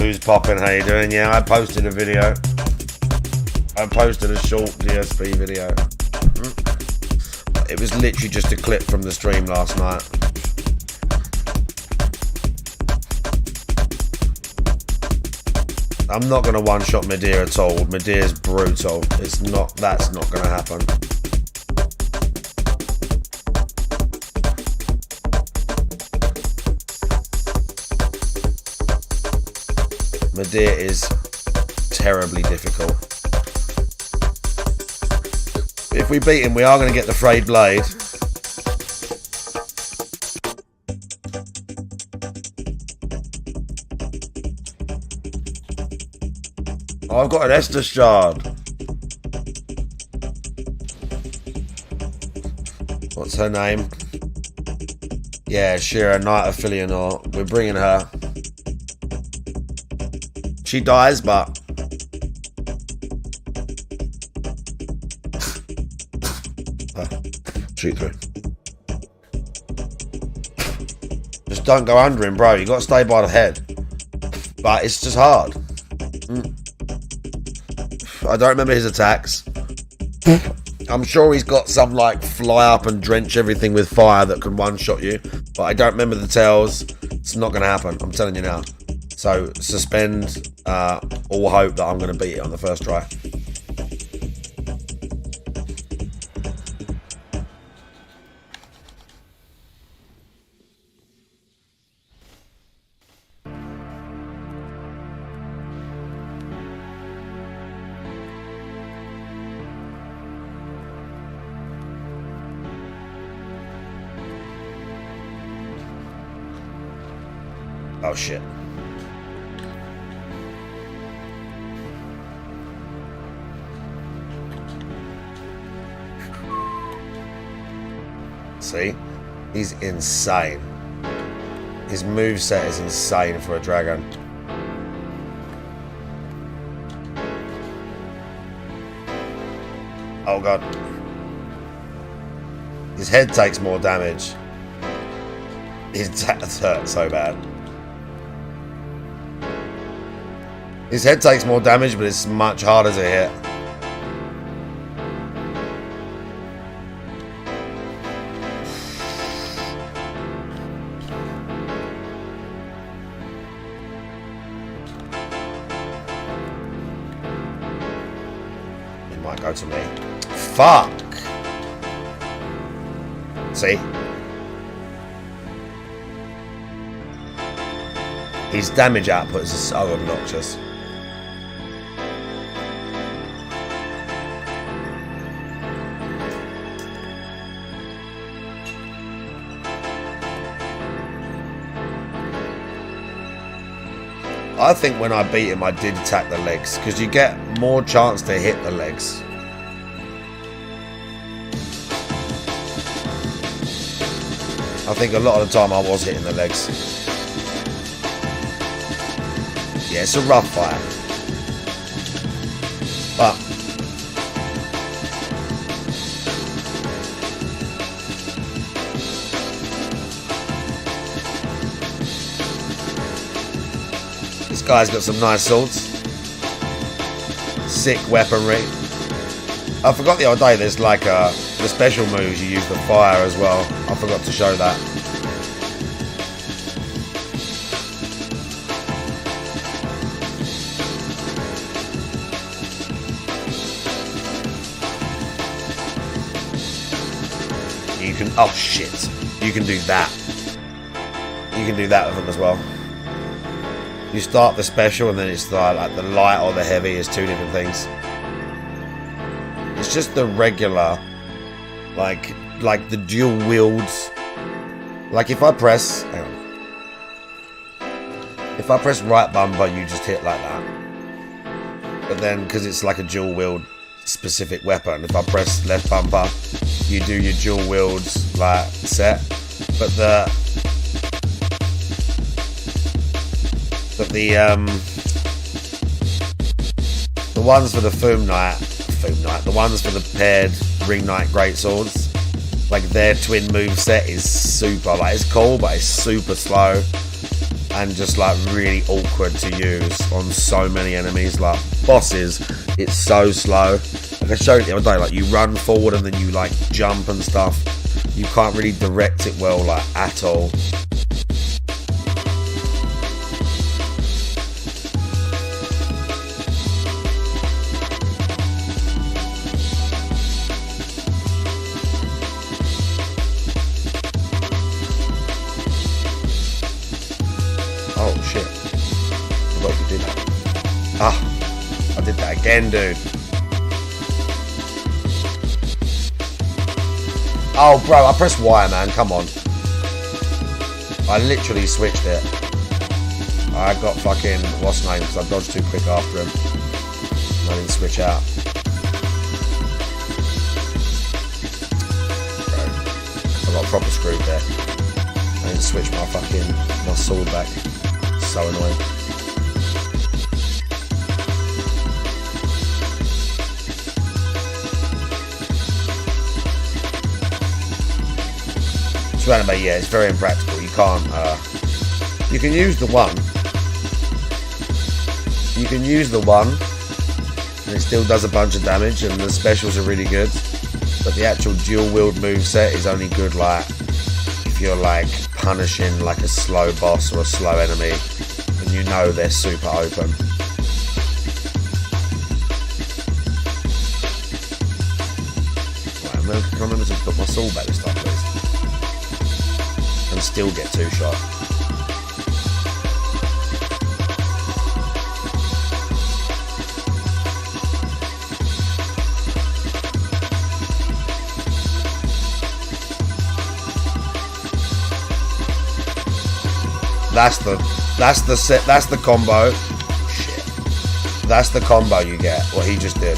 Who's popping? How you doing? Yeah, I posted a video. I posted a short DSP video. It was literally just a clip from the stream last night. I'm not going to one-shot Medea at all. Medea's brutal. It's not. That's not going to happen. Medea is terribly difficult. If we beat him, we are going to get the frayed blade. Oh, I've got an Estus shard. What's her name? Yeah, Shira, Knight of Filianor. We're bringing her. She dies, but... shoot through. Just don't go under him, bro. You got to stay by the head. But it's just hard. I don't remember his attacks. I'm sure he's got some like fly up and drench everything with fire that can one-shot you. But I don't remember the tells. It's not going to happen. I'm telling you now. So suspend all hope that I'm going to beat it on the first try. Oh shit. See? He's insane. His moveset is insane for a dragon. Oh god. His head takes more damage. His attacks hurt so bad. His head takes more damage, but it's much harder to hit. It might go to me. Fuck! See? His damage output is so obnoxious. I think when I beat him, I did attack the legs, because you get more chance to hit the legs. I think a lot of the time I was hitting the legs. Yeah, it's a rough fight. But this guy's got some nice swords. Sick weaponry. I forgot the other day there's like the special moves, you use the fire as well. I forgot to show that. You can, oh shit, you can do that. You can do that with them as well. You start the special and then it's like the light or the heavy is two different things. It's just the regular, like the dual wields. Like if I press, hang on. If I press right bumper, you just hit like that. But then, because it's like a dual wield specific weapon, if I press left bumper, you do your dual wields like set. But the ones for the Hmmmmm Knight, the ones for the paired Ring Knight Greatswords, like their twin move set is super, like it's cool, but it's super slow. and just like really awkward to use on so many enemies. Like bosses, it's so slow. Like I showed you the other day, like you run forward and then you like jump and stuff. You can't really direct it well, like at all. Oh shit. I forgot you did that. Ah, I did that again, dude. Oh, bro, I pressed Y, man. Come on. I literally switched it. I got fucking, what's his name? Because I dodged too quick after him. And I didn't switch out. Bro, I got proper screwed there. I didn't switch my sword back. So annoying. But yeah, it's very impractical. You can't. You can use the one. You can use the one, and it still does a bunch of damage, and the specials are really good. But the actual dual wield moveset is only good like if you're like punishing like a slow boss or a slow enemy, and you know they're super open. Right, can I remember to put my sword back this time, please? And still get 2 shot. That's the combo. Shit. That's the combo you get, what he just did.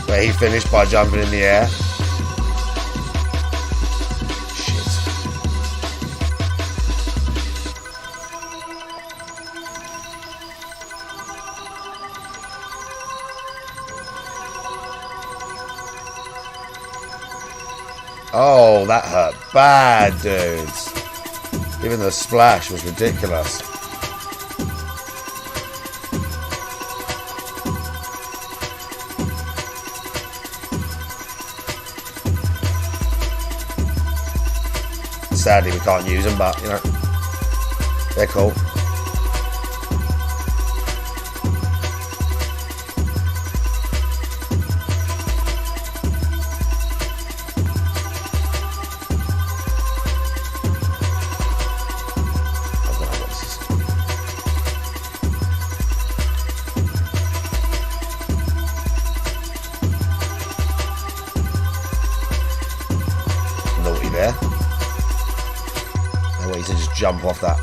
Where he finished by jumping in the air. Oh, that hurt bad, dudes. Even the splash was ridiculous. Sadly, we can't use them, but, you know, they're cool. There. I want you to just jump off that.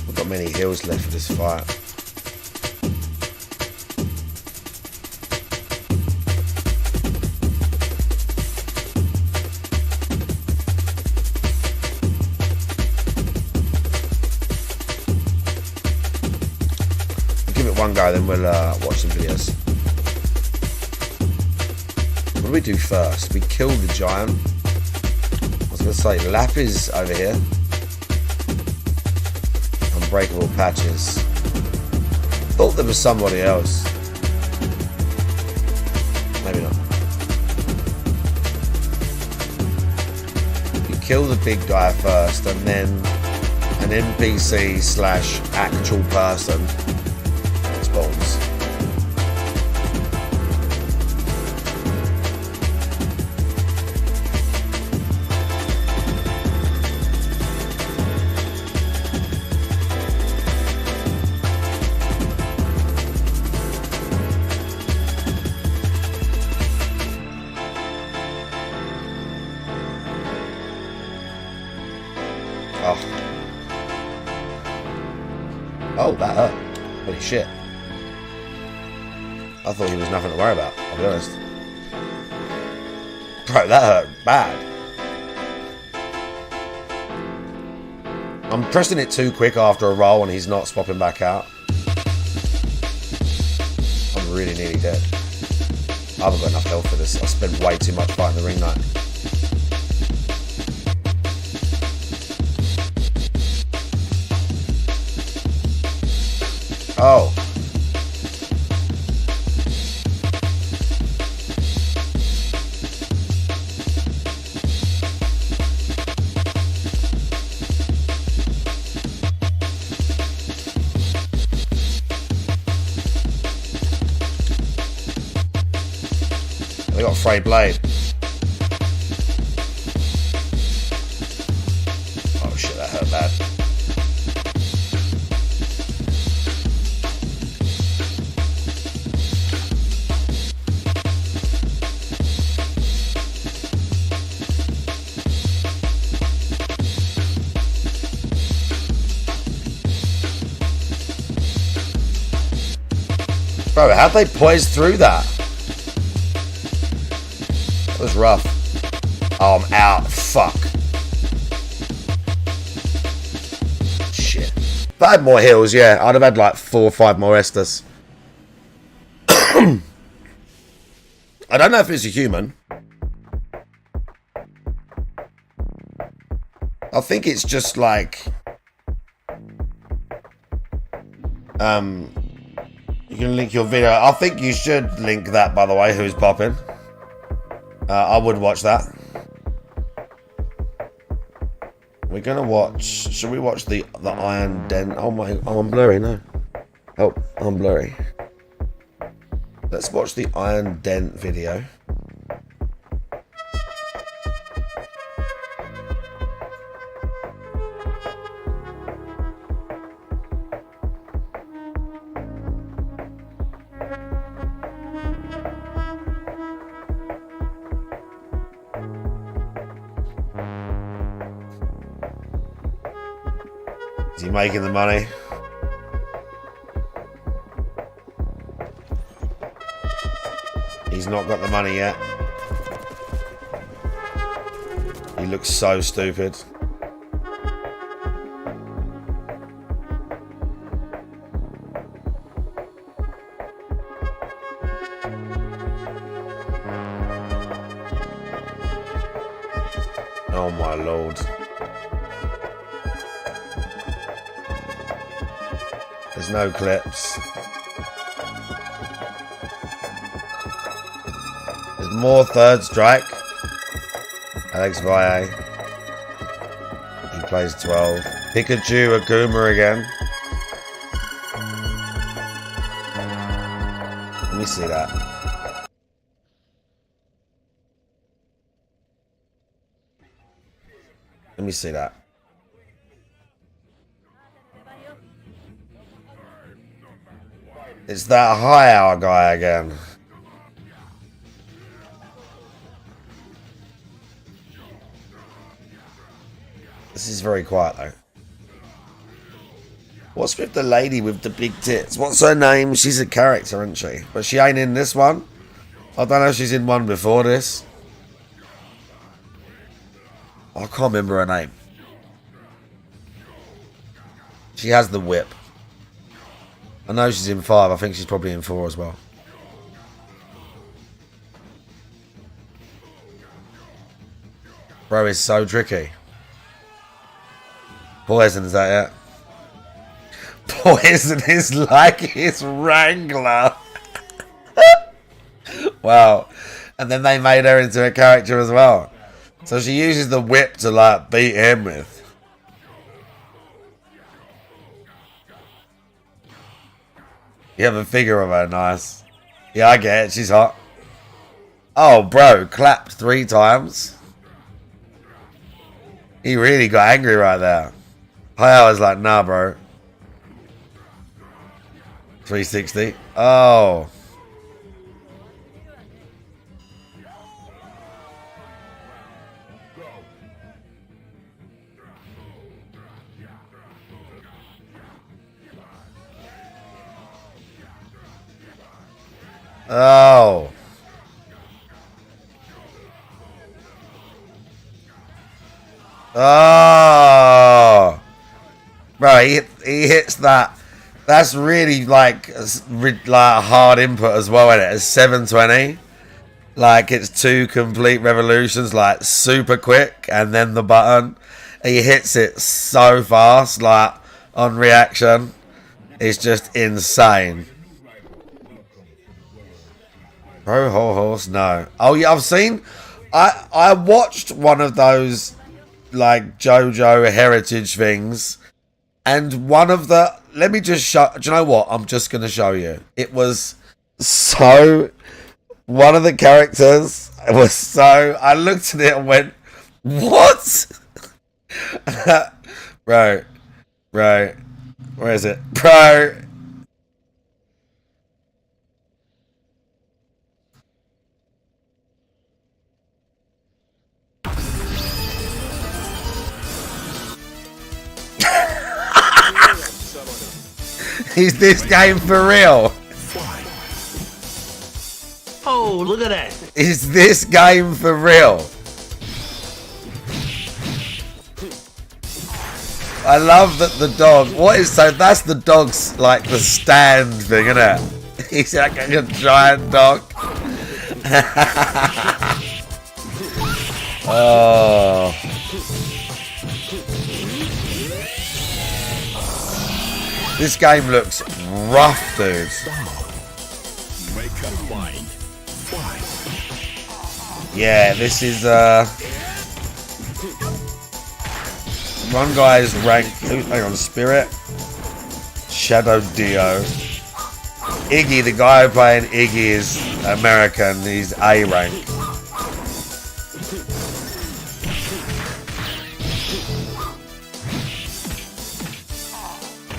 We've got many heals left for this fight. One go, then we'll watch some videos. What do we do first? We kill the giant. I was going to say, Lap is over here. Unbreakable patches. Thought there was somebody else. Maybe not. You kill the big guy first, and then an NPC / actual person spawns. Oh, that hurt. Holy shit. I thought he was nothing to worry about, I'll be honest. Bro, that hurt bad. I'm pressing it too quick after a roll and he's not swapping back out. I'm really nearly dead. I haven't got enough health for this. I spent way too much fighting the ring knight. Oh. They got a frayed blade. Oh shit, that hurt bad. Bro, how'd they poise through that? That was rough. Oh, I'm out. Fuck. Shit. If I had more heals, yeah, I'd have had like 4 or 5 more Estus. I don't know if it's a human. I think it's just like... You can link your video. I think you should link that, by the way, who's popping. I would watch that. We're gonna watch... Should we watch the Iron Den? Oh my... Oh, I'm blurry, no. Oh, I'm blurry. Let's watch the Iron Dent video. Is he making the money? He's not got the money yet. He looks so stupid. Oh my lord. There's no clips. There's more third strike. Alex Valle. He plays 12. Pikachu Aguma again. Let me see that. Let me see that. It's that high hour guy again. This is very quiet though. What's with the lady with the big tits? What's her name? She's a character, isn't she? But she ain't in this one. I don't know if she's in one before this. I can't remember her name. She has the whip. I know she's in 5. I think she's probably in 4 as well. Bro, it's so tricky. Poison, is that it? Poison is like his Wrangler. Wow. And then they made her into a character as well. So she uses the whip to like beat him with. You have a figure of her, nice. Yeah, I get it, she's hot. Oh, bro, clapped 3 times. He really got angry right there. I was like, nah, bro. 360. Oh. Oh. Oh. Bro, he hits that. That's really like hard input as well, isn't it? It's 720. Like it's 2 complete revolutions, like super quick, and then the button. He hits it so fast, like on reaction. It's just insane. Pro Horse, no. Oh yeah, I've seen. I watched one of those like JoJo heritage things, and one of the. Let me just show. Do you know what? I'm just gonna show you. It was so. One of the characters was so. I looked at it and went, "What?" Bro, where is it, bro? Is this game for real? Oh, look at that. Is this game for real? I love that the dog. What is so? That's the dog's like the stand thing, isn't it? He's like a giant dog. Oh. This game looks rough, dude. Yeah, this is one guy's rank. Hang on, Spirit, Shadow Dio, Iggy. The guy playing Iggy is American. He's A rank.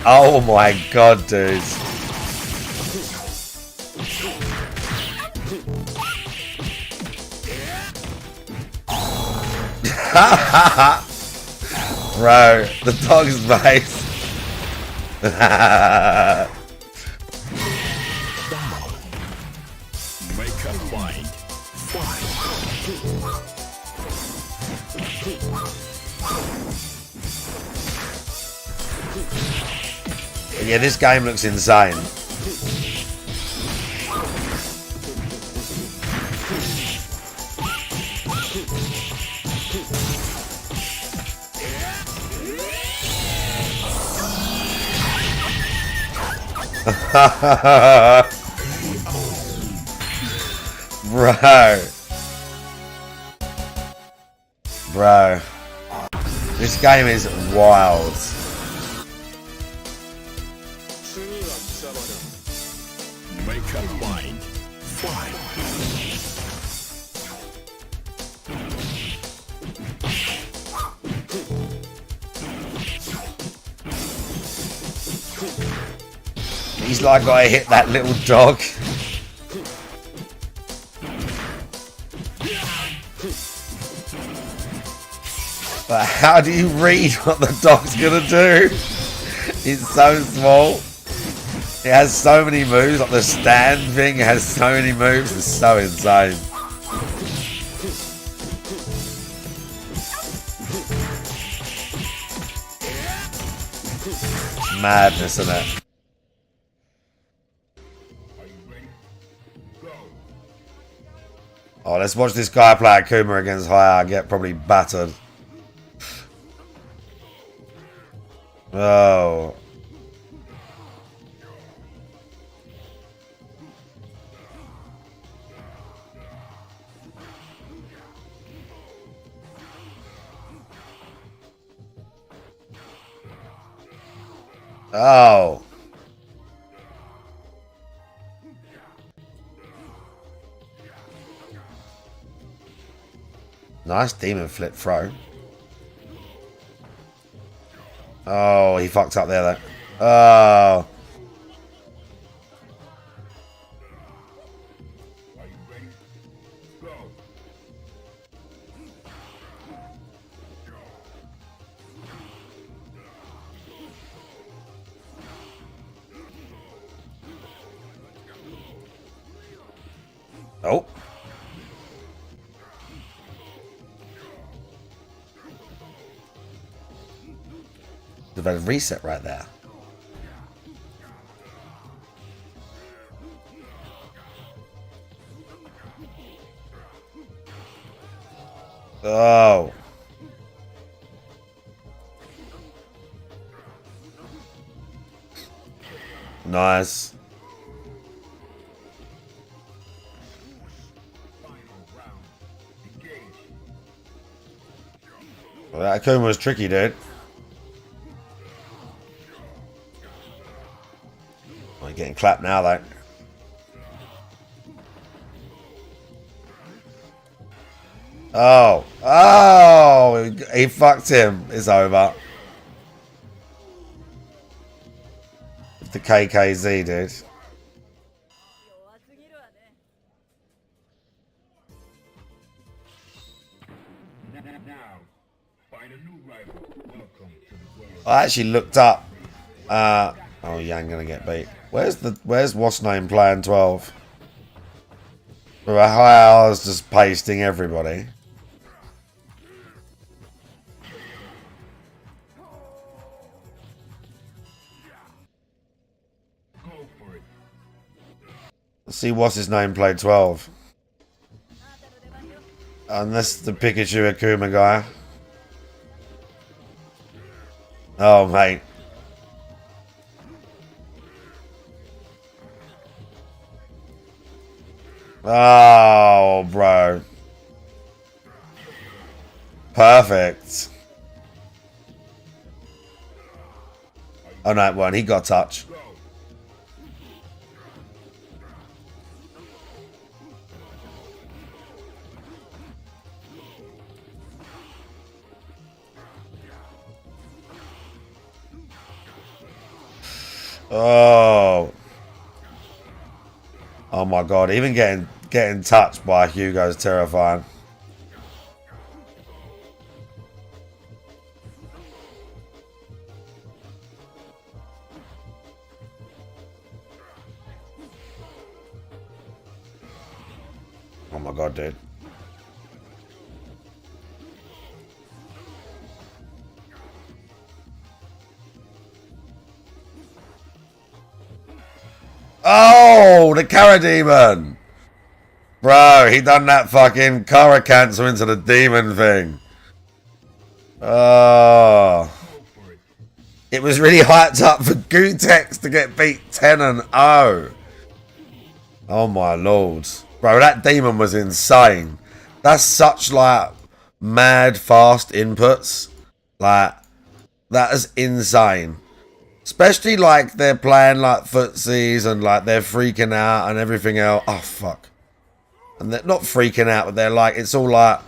Oh my god, dude. Bro, the dog's face. Yeah, this game looks insane. Bro, this game is wild. He's like, I hit that little dog. But how do you read what the dog's gonna do? It's so small. It has so many moves, like the stand thing has so many moves, it's so insane. It's madness, isn't it? Oh, let's watch this guy play Akuma against Haya get probably battered. Oh. Oh. Nice demon flip throw. Oh, he fucked up there though. Oh. Oh. There's a reset right there. Oh. Nice. Well, that Akuma was tricky, dude. Oh, you're getting clapped now, though. Oh. Oh! He fucked him. It's over. The KKZ, dude. I actually looked up. Oh, Yang gonna get beat. Where's what's name playing 12? How is just pasting everybody. Let's see what's his name played 12. Unless the Pikachu Akuma guy. Oh, mate. Oh, bro. Perfect. Oh, no, it won't. He got touch. Oh. Oh my god, even getting touched by Hugo's terrifying. Oh my god, dude. Oh, the Kara Demon! Bro, he done that fucking Kara cancel into the demon thing. Oh. It was really hyped up for Gutex to get beat 10-0. Oh my lord. Bro, that demon was insane. That's such like mad fast inputs. Like, that is insane. Especially like they're playing like footsies and like they're freaking out and everything else. Oh fuck. And they're not freaking out, but they're like, it's all like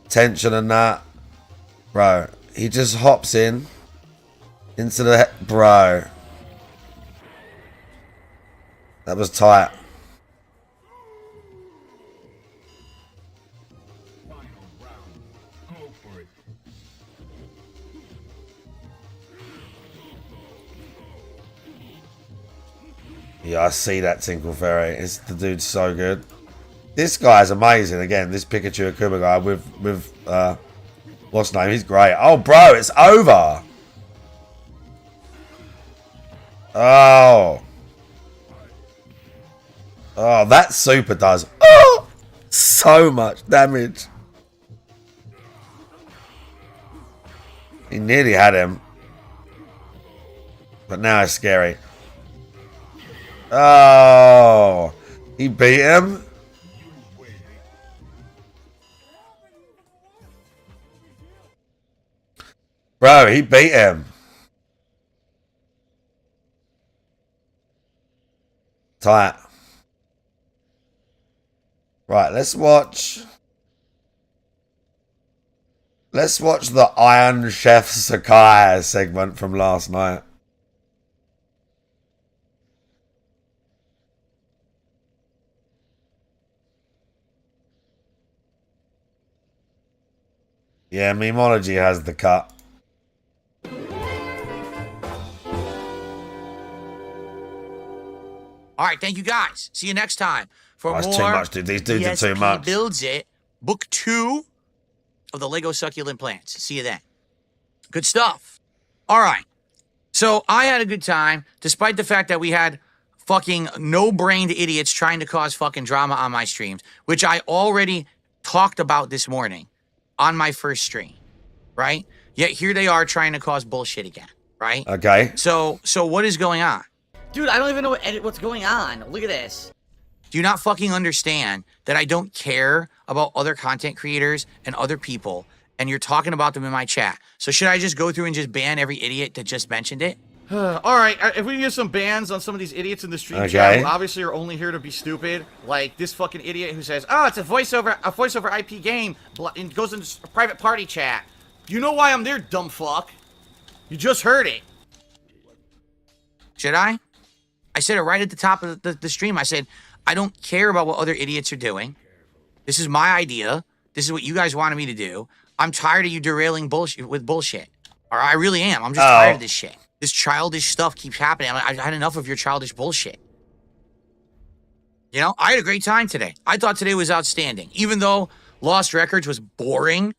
tension and that. Bro, he just hops in into the bro. That was tight. Yeah, I see that Tinkle Fairy. The dude's so good. This guy's amazing. Again, this Pikachu Akuma guy with what's his name? He's great. Oh, bro, it's over. Oh. Oh, that super does so much damage. He nearly had him. But now it's scary. Oh, he beat him? Bro, he beat him. Tight. Right, let's watch the Iron Chef Sakai segment from last night. Yeah, Memology has the cut. All right, thank you guys. See you next time for That's more. too much, dude. These dudes are too much. Builds It, book 2 of the Lego Succulent Plants. See you then. Good stuff. All right. So I had a good time, despite the fact that we had fucking no-brained idiots trying to cause fucking drama on my streams, which I already talked about this morning. on my first stream, right? Yet here they are trying to cause bullshit again, right? Okay. So what is going on? Dude, I don't even know what's going on. Look at this. Do you not fucking understand that I don't care about other content creators and other people, and you're talking about them in my chat? So should I just go through and just ban every idiot that just mentioned it? All right, if we can get some bans on some of these idiots in the stream Okay. chat, who obviously are only here to be stupid, like this fucking idiot who says, "Oh, it's a voice over IP game," and goes into a private party chat. You know why I'm there, dumb fuck? You just heard it. Should I? I said it right at the top of the stream. I said, I don't care about what other idiots are doing. This is my idea. This is what you guys wanted me to do. I'm tired of you derailing bullshit with bullshit. Or I really am. I'm just tired of this shit. This childish stuff keeps happening. I've had enough of your childish bullshit. You know, I had a great time today. I thought today was outstanding. Even though Lost Records was boring,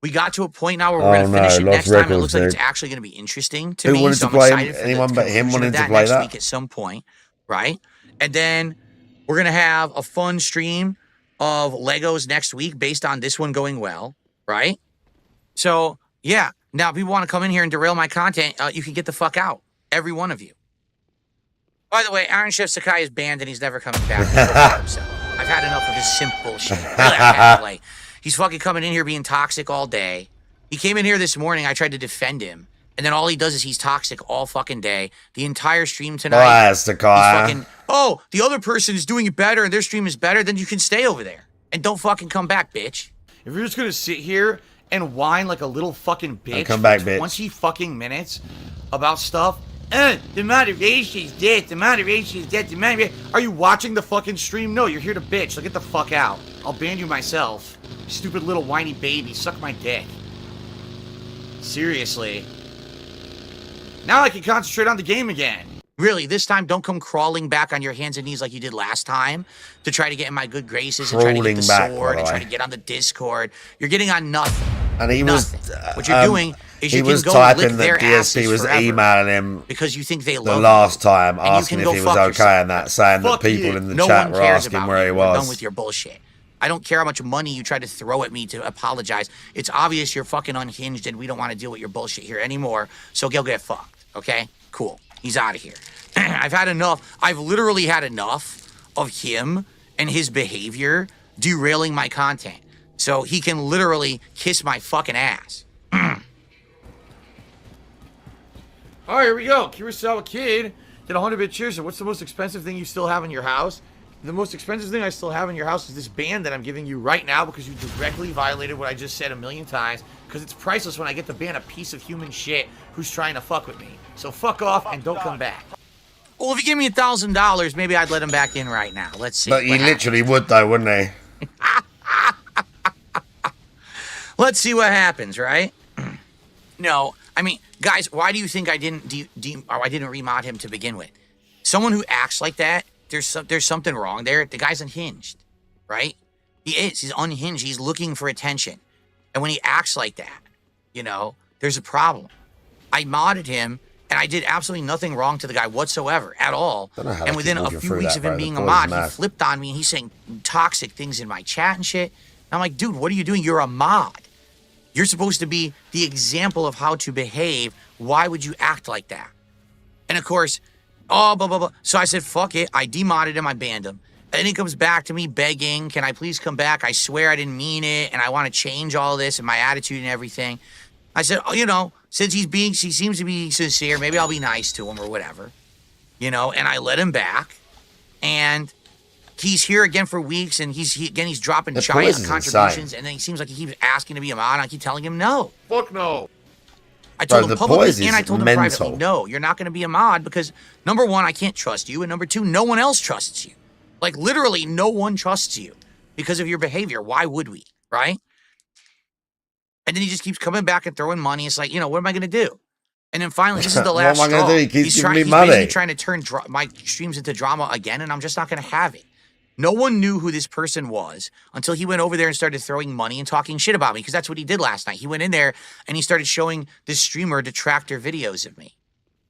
we got to a point now where we're going to finish it Lost next time. It Records, looks like it's dude. actually going to be interesting to Who me. wanted So to I'm play excited for anyone the but him conclusion wanted of to that play next that? week at some point, right? And then we're going to have a fun stream of Legos next week based on this one going well, right? So, yeah. Now, if people want to come in here and derail my content, you can get the fuck out. Every one of you. By the way, Iron Chef Sakai is banned and he's never coming back. I've had enough of his simp bullshit. Really, I've had to, like, he's fucking coming in here being toxic all day. He came in here this morning. I tried to defend him. And then all he does is he's toxic all fucking day. The entire stream tonight. Why, Sakai? He's fucking, oh, the other person is doing it better and their stream is better, then you can stay over there. And don't fucking come back, bitch. If you're just gonna sit here and whine like a little fucking bitch come back, for bitch. 20 fucking minutes about stuff, the moderation's dead, the moderation's dead, the moderation. Are you watching the fucking stream? No, you're here to bitch. So get the fuck out. I'll ban you myself. You stupid little whiny baby. Suck my dick. Seriously. Now I can concentrate on the game again. Really, this time don't come crawling back on your hands and knees like you did last time to try to get in my good graces and try to get the Crawling back, sword by and the try way. to get on the Discord. You're getting on nothing. And he was, Nothing. What you're doing is you he can was go typing lick their that DSP asses was forever emailing him because you think they the love last you. time, And you asking can if go he was fuck okay yourself. and that, saying that Fuck people you. in the No chat one were cares asking about where you. he We're done was. with your bullshit. I don't care how much money you try to throw at me to apologize. It's obvious you're fucking unhinged and we don't want to deal with your bullshit here anymore. So go get fucked. Okay? Cool. He's out of here. I've had enough. I've literally had enough of him and his behavior derailing my content. So he can literally kiss my fucking ass. All right, here we go. Kurosawa Kid did 100-bit cheers. So what's the most expensive thing you still have in your house? The most expensive thing I still have in your house is this band that I'm giving you right now because you directly violated what I just said a million times. Because it's priceless when I get to ban a piece of human shit who's trying to fuck with me. So fuck off and don't come back. Well, if you give me $1,000, maybe I'd let him back in right now. Let's see. But you what happens. literally would though, wouldn't he? Let's see what happens, right? No, I mean, guys, why do you think I didn't I didn't remod him to begin with? Someone who acts like that, there's something wrong there. The guy's unhinged, right? He is. He's unhinged. He's looking for attention. And when he acts like that, you know, there's a problem. I modded him, and I did absolutely nothing wrong to the guy whatsoever, at all. Don't know how And to within keep a walking few through weeks that, of him bro. The being a boy's mod, he mad. flipped on me, and he's saying toxic things in my chat and shit. And I'm like, dude, what are you doing? You're a mod. You're supposed to be the example of how to behave. Why would you act like that? And of course, oh, blah, blah, blah. So I said, fuck it. I demodded him. I banned him. And then he comes back to me begging, can I please come back? I swear I didn't mean it. And I want to change all this and my attitude and everything. I said, oh, you know, since he seems to be sincere, maybe I'll be nice to him or whatever. You know, and I let him back. And he's here again for weeks. And he's dropping The giant police is contributions. insane. And then he seems like he keeps asking to be a mod. I keep telling him no. Fuck no. I told Bro, him the publicly boys and I is told him mental. privately, no, you're not going to be a mod because, number one, I can't trust you. And number two, no one else trusts you. Like, literally, no one trusts you because of your behavior. Why would we, right? And then he just keeps coming back and throwing money. It's like, you know, what am I going to do? And then finally, this is the What last am I gonna straw. do? He keeps giving me he's money. basically trying to turn my streams into drama again, and I'm just not going to have it. No one knew who this person was until he went over there and started throwing money and talking shit about me, because that's what he did last night. He went in there and he started showing this streamer detractor videos of me.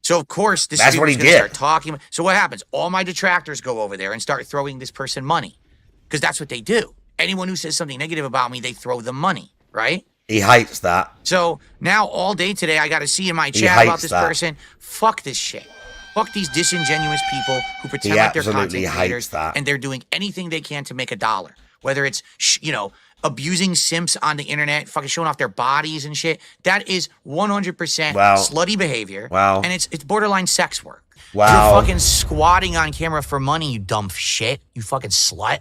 So, of course, this That's what streamer's he going to did. start talking. So what happens? All my detractors go over there and start throwing this person money, because that's what they do. Anyone who says something negative about me, they throw them money, right? He hates that. So now all day today, I got to see in my He chat hates about this that. person. Fuck this shit. Fuck these disingenuous people who pretend He like they're absolutely content hates creators that. and they're doing anything they can to make a dollar. Whether it's, you know, abusing simps on the internet, fucking showing off their bodies and shit. That is 100% Wow. slutty behavior. Wow. And it's borderline sex work. Wow. You're fucking squatting on camera for money, you dumb shit. You fucking slut.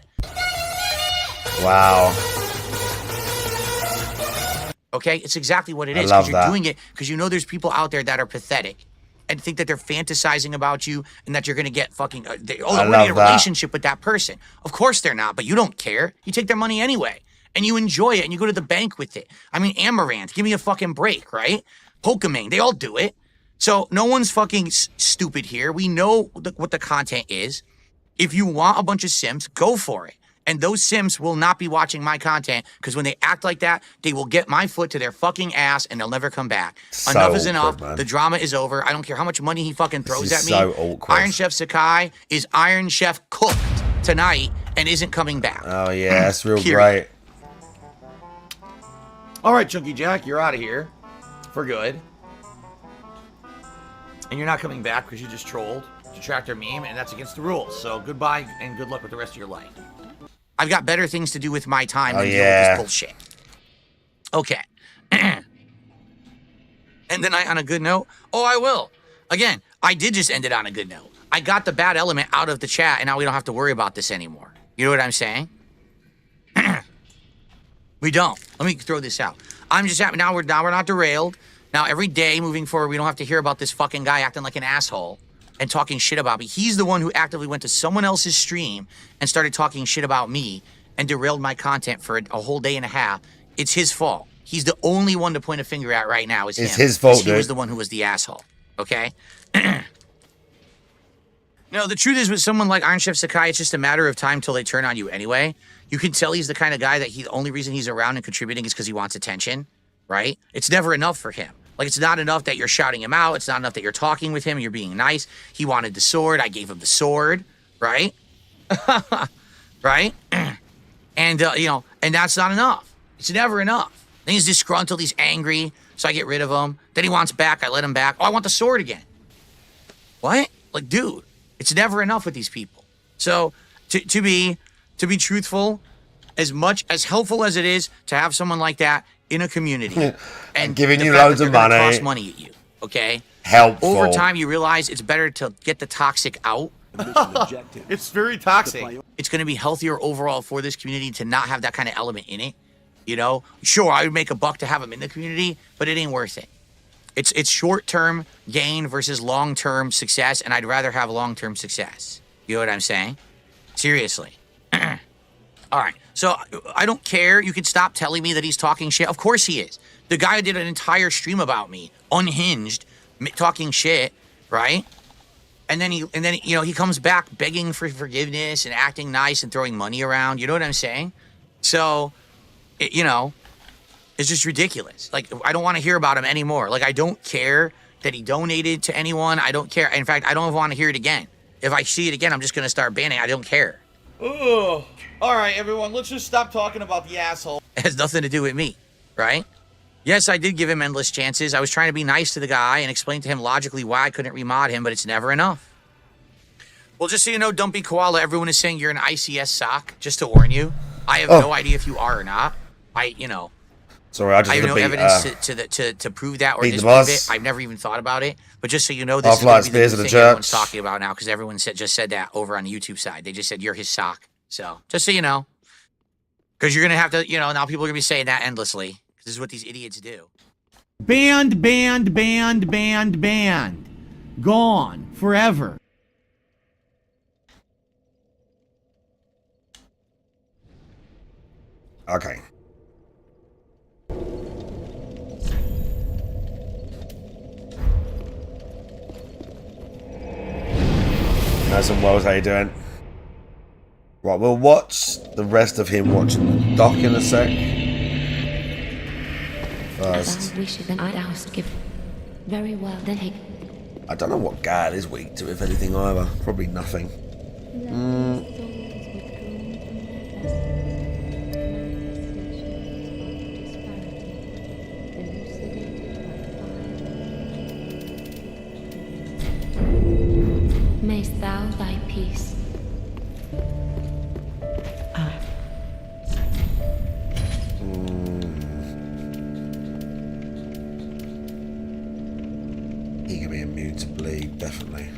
Wow. Okay? It's exactly what it I is. love Because you're that. doing it because you know there's people out there that are pathetic and think that they're fantasizing about you and that you're going to get fucking, I we're love going to get a that. relationship with that person. Of course they're not, but you don't care. You take their money anyway and you enjoy it and you go to the bank with it. I mean, Amaranth, give me a fucking break, right? Pokemon, they all do it. So no one's fucking stupid here. We know what the content is. If you want a bunch of Sims, go for it. And those Sims will not be watching my content because when they act like that, they will get my foot to their fucking ass and they'll never come back. So Enough is awkward, enough. man. The drama is over. I don't care how much money he fucking throws This at is me. so awkward. Iron Chef Sakai is Iron Chef cooked tonight and isn't coming back. Oh, yeah, that's real Period. great. All right, Chunky Jack, you're out of here for good. And you're not coming back because you just trolled Detractor Meme, and that's against the rules. So goodbye and good luck with the rest of your life. I've got better things to do with my time Oh, than deal yeah. with this bullshit. Okay. And then on a good note, I will. Again, I did just end it on a good note. I got the bad element out of the chat, and now we don't have to worry about this anymore. You know what I'm saying? We don't. Let me throw this out. I'm just happy now we're not derailed. Now every day moving forward, we don't have to hear about this fucking guy acting like an asshole and talking shit about me. He's the one who actively went to someone else's stream and started talking shit about me and derailed my content for a whole day and a half. It's his fault. He's the only one to point a finger at right now. Is It's him, his fault, 'cause He was dude. the one who was the asshole. Okay. No, the truth is with someone like Iron Chef Sakai, it's just a matter of time till they turn on you anyway. You can tell he's the kind of guy that the only reason he's around and contributing is because he wants attention, right? It's never enough for him. Like, it's not enough that you're shouting him out. It's not enough that you're talking with him and you're being nice. He wanted the sword. I gave him the sword, right? Right? And, and that's not enough. It's never enough. Then he's disgruntled. He's angry. So I get rid of him. Then he wants back. I let him back. Oh, I want the sword again. What? Like, dude, it's never enough with these people. So to be truthful, as much as helpful as it is to have someone like that in a community and giving the you fact loads that of they're gonna money. toss money at you, okay? Helpful. Over time, you realize it's better to get the toxic out. It's very toxic. It's going to be healthier overall for this community to not have that kind of element in it. You know, sure, I would make a buck to have them in the community, but it ain't worth it. It's short-term gain versus long-term success, and I'd rather have long-term success. You know what I'm saying? Seriously. All right. So I don't care. You can stop telling me that he's talking shit. Of course he is. The guy did an entire stream about me, unhinged, talking shit, right? And then he comes back begging for forgiveness and acting nice and throwing money around. You know what I'm saying? So, it's just ridiculous. Like, I don't want to hear about him anymore. Like, I don't care that he donated to anyone. I don't care. In fact, I don't want to hear it again. If I see it again, I'm just going to start banning. I don't care. Ugh. All right, everyone, let's just stop talking about the asshole. It has nothing to do with me, right? Yes, I did give him endless chances. I was trying to be nice to the guy and explain to him logically why I couldn't remod him, but it's never enough. Well, just so you know, Dumpy Koala, everyone is saying you're an ICS sock, just to warn you. I have no idea if you are or not. Sorry, I just I have had no to beat, evidence to prove that or beat the disprove boss. it. I've never even thought about it. But just so you know, this is Half-Life going to be the Spears new of the thing everyone's Church. talking about now because everyone just said that over on the YouTube side. They just said you're his sock. So just so you know. Because you're going to have to, now people are going to be saying that endlessly. Because this is what these idiots do. Banned. Gone. Forever. Okay. Nice and Wells, how you doing? Right, we'll watch the rest of him watching the doc in a sec. First, Thou wishest and I'd oust give. Very well, then hey. I don't know what Gad is weak to, if anything, either. Probably nothing. thou thy peace. He can be immune to bleed, definitely.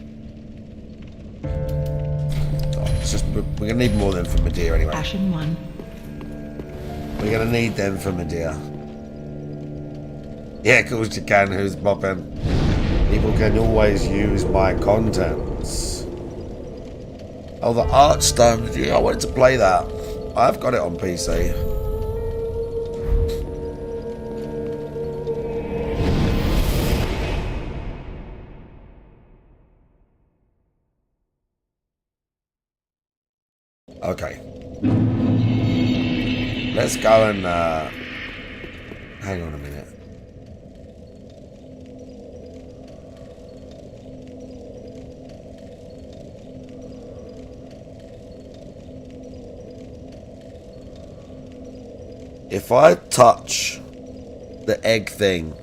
Oh, it's just, we're gonna need more than for Medea anyway. Ashen 1. We're gonna need them for Medea. Yeah, of course you can. Who's bopping? People can always use my contents. Oh, the art stone. Yeah, I wanted to play that. I've got it on PC. Okay. Let's go and hang on a minute. If I touch the egg thing,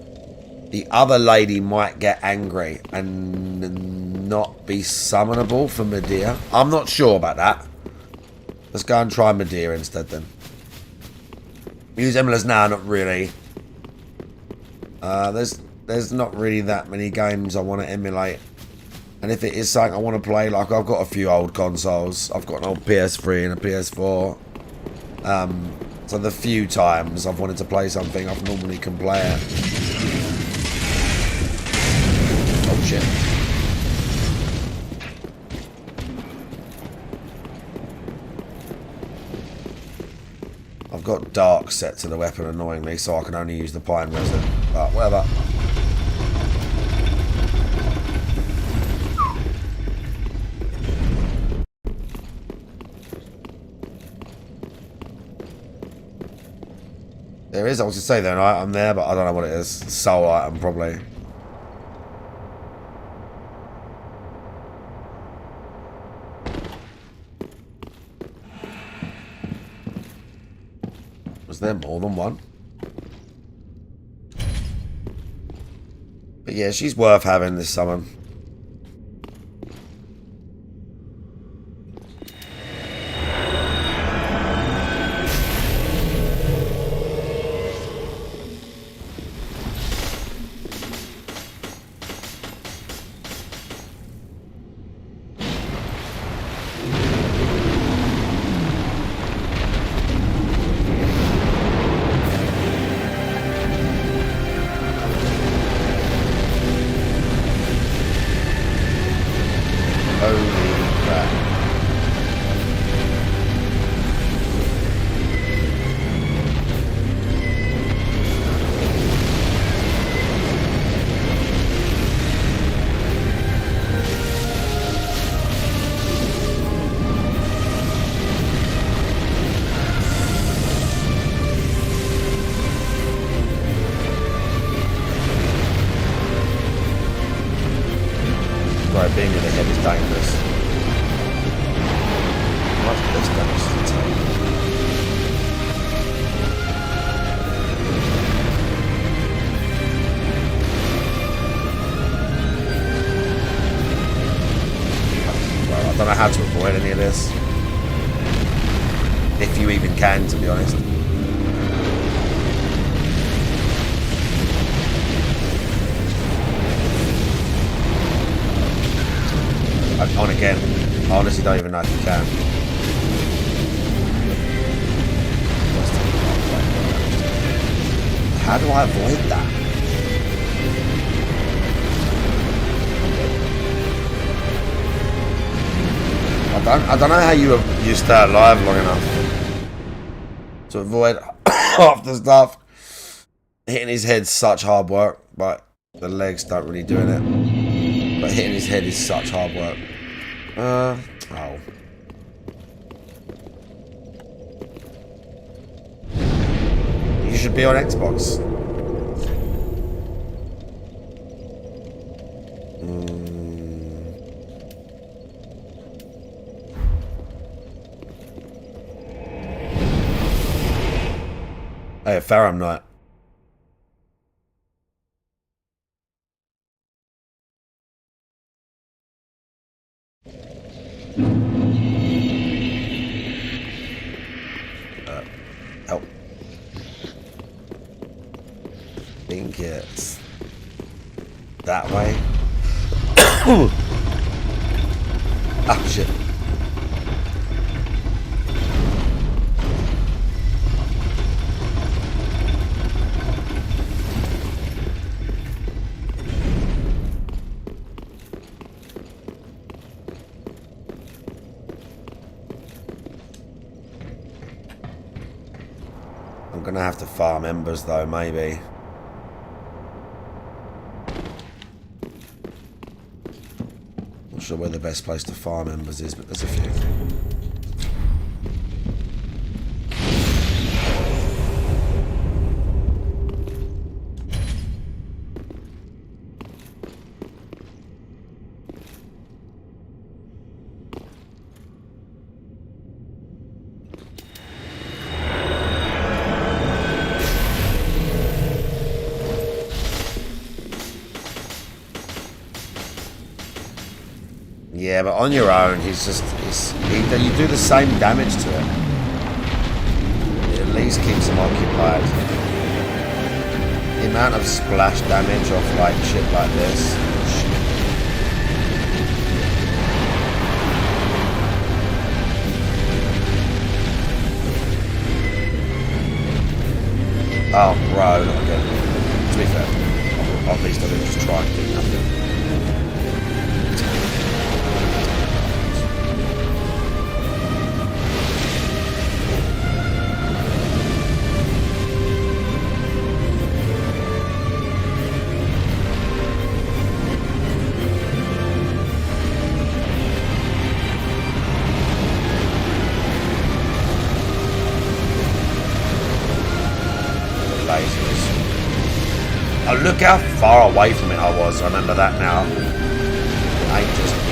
the other lady might get angry and not be summonable for Medea. I'm not sure about that. Let's go and try Medea instead then. Use emulators now, not really. There's not really that many games I want to emulate. And if it is something I want to play, like I've got a few old consoles. I've got an old PS3 and a PS4. So the few times I've wanted to play something, I've normally can play it. Oh shit. I've got dark set to the weapon annoyingly, so I can only use the pine resin. But whatever. There is, I was to say there, an item there, but I don't know what it is. Soul item, probably. Was there more than one? But yeah, she's worth having this summon. Right, being in the head is dangerous. Much less damage to the tail. Well, I don't know how to avoid any of this. If you even can, to be honest. On again. I honestly don't even know if you can. How do I avoid that? I don't know how you stay alive long enough to avoid half the stuff. Hitting his head's such hard work, but the legs don't really doing it. But hitting his head is such hard work. Oh. You should be on Xbox. Hey, Farum Knight. think it's that way. Oh shit. I'm gonna have to farm embers though, maybe. Not sure where the best place to farm embers is, but there's a few. Yeah, but on your own, you do the same damage to him. It at least keeps him occupied. The amount of splash damage off like shit like this. Oh, bro, not again. To be fair, at least I didn't just try and do nothing. Oh, look how far away from it I was. I remember that now. You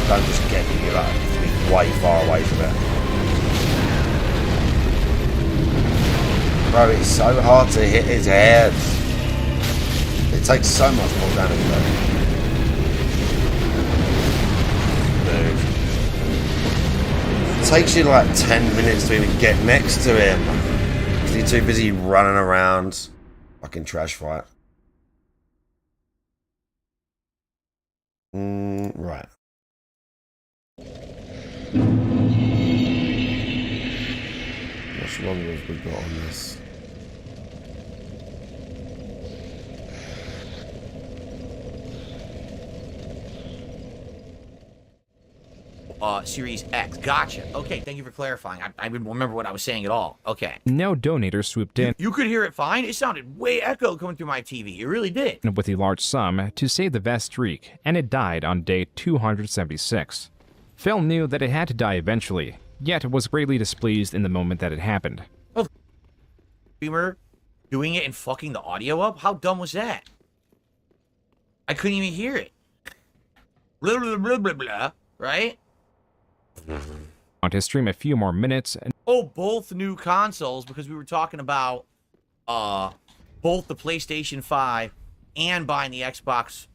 don't just get you like, you have to be way far away from it. Bro, it's so hard to hit his head. It takes so much more damage though. Dude. It takes you like 10 minutes to even get next to him. Because you're too busy running around. Fucking trash fight. Right. How much longer have we got on this? Series X. Gotcha. Okay, thank you for clarifying. I didn't remember what I was saying at all. Okay. No donator swooped in You could hear it fine? It sounded way echo coming through my TV. It really did. with a large sum to save the vest streak, and it died on day 276. Phil knew that it had to die eventually, yet was greatly displeased in the moment that it happened. Streamer doing it and fucking the audio up? How dumb was that? I couldn't even hear it. Blah, blah, blah, blah, blah. Right? Want to stream a few more minutes, and Oh, both new consoles, because we were talking about both the PlayStation 5 and buying the Xbox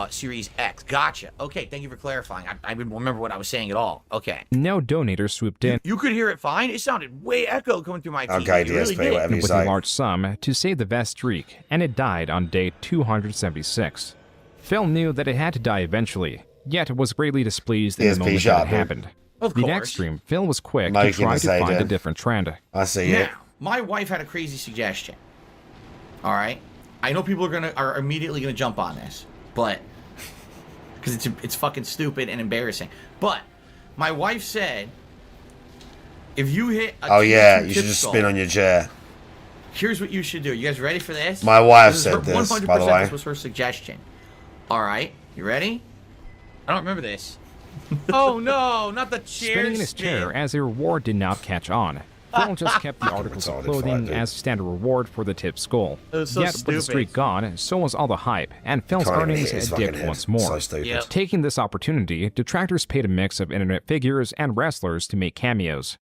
Series X. Gotcha. Okay, thank you for clarifying. I didn't remember what I was saying at all. Okay. no donator swooped in You could hear it fine? It sounded way echo coming through my TV. Okay, It really DSP, did. whatever you with a say. large sum to save the vest streak, and it died on day 276. Phil knew that it had to die eventually, yet was greatly displeased in the DSP moment that shot, it dude. happened. Of The course. next stream, Phil was quick to Making try a to find a Satan. different trend. I see it. Now, my wife had a crazy suggestion. All right, I know people are immediately gonna jump on this, but because it's fucking stupid and embarrassing. But my wife said, if you hit a Oh yeah, Q2 you should tip just skull, spin on your chair. here's what you should do. You guys ready for this? My wife is said her- this, 100% by the way. This was her suggestion. All right, you ready? I don't remember this. Oh no, not the chair. Spinning in his chair as a reward did not catch on. Phil just kept the articles of Retarded clothing fight, dude. as standard reward for the tip skull. It was so Yet with the stupid. streak gone, so was all the hype, and Phil's Can't even earnings hit his fucking dipped head. once more. So stupid. Yep. Taking this opportunity, detractors paid a mix of internet figures and wrestlers to make cameos.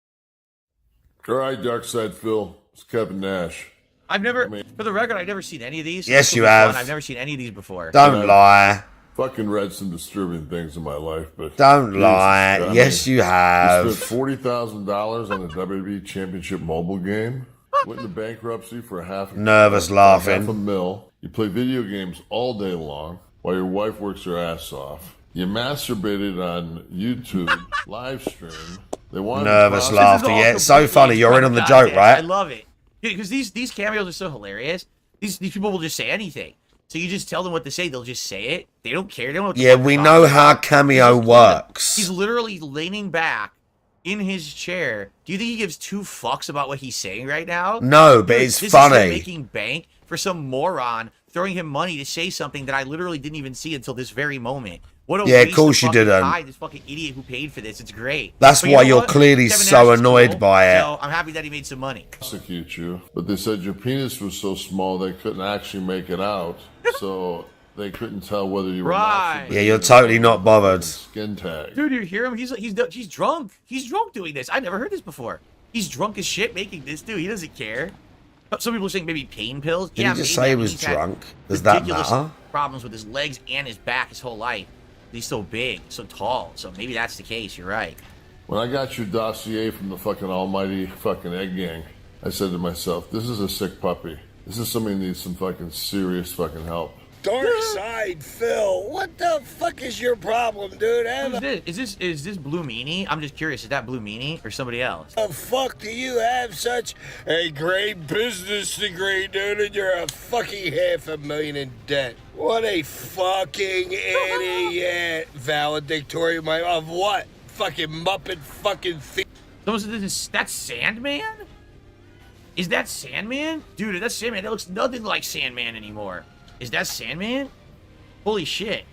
All right, Darkside Phil. It's Kevin Nash. I've never, for the record, I've never seen any of these. Yes, This you will be fun. have. I've never seen any of these before. Don't lie. Fucking read some disturbing things in my life, but Don't Jesus, lie. I Yes, mean, you I have. spent $40,000 on a WWE Championship mobile game. went into bankruptcy for Nervous half a laughing. mil. You play video games all day long while your wife works her ass off. You masturbated on YouTube live stream. They wanted Nervous to laughter. Yeah, it's so funny. You're in on the joke, right? I love it. Because these cameos are so hilarious. These people will just say anything. So you just tell them what to say, they'll just say it. They don't care. They don't know what the Yeah, fuck we they're know talking how about. Cameo works. He's literally leaning back in his chair. Do you think he gives two fucks about what he's saying right now? No, but it's this funny. Is him making bank for some moron throwing him money to say something that I literally didn't even see until this very moment. What a Yeah, of waste course you fucking didn't. time, this fucking idiot who paid for this. It's great. That's But why know you're what? clearly Kevin so Nash is annoyed cool, by it. So I'm happy that he made some money. prosecute you, but they said your penis was so small they couldn't actually make it out, so they couldn't tell whether you were Right. masturbating Yeah, you're or totally not bothered. Skin tag. Dude, you hear him? He's drunk. He's drunk doing this. I never heard this before. He's drunk as shit making this, dude. He doesn't care. Some people are saying maybe pain pills. Did he just say he was drunk? Does that matter? Problems with his legs and his back his whole life. He's so big, so tall. So maybe that's the case. You're right. When I got your dossier from the fucking almighty fucking egg gang, I said to myself, this is a sick puppy. This is somebody who needs some fucking serious fucking help. Dark side, Phil. What the fuck is your problem, dude? Is this Blue Meanie? I'm just curious. Is that Blue Meanie or somebody else? The fuck do you have such a great business degree, dude, and you're a fucking $500,000 in debt? What a fucking idiot. Valedictorian of what? Fucking Muppet fucking thief. That's Sandman? Is that Sandman? Dude, that's Sandman. That looks nothing like Sandman anymore. Is that Sandman? Holy shit.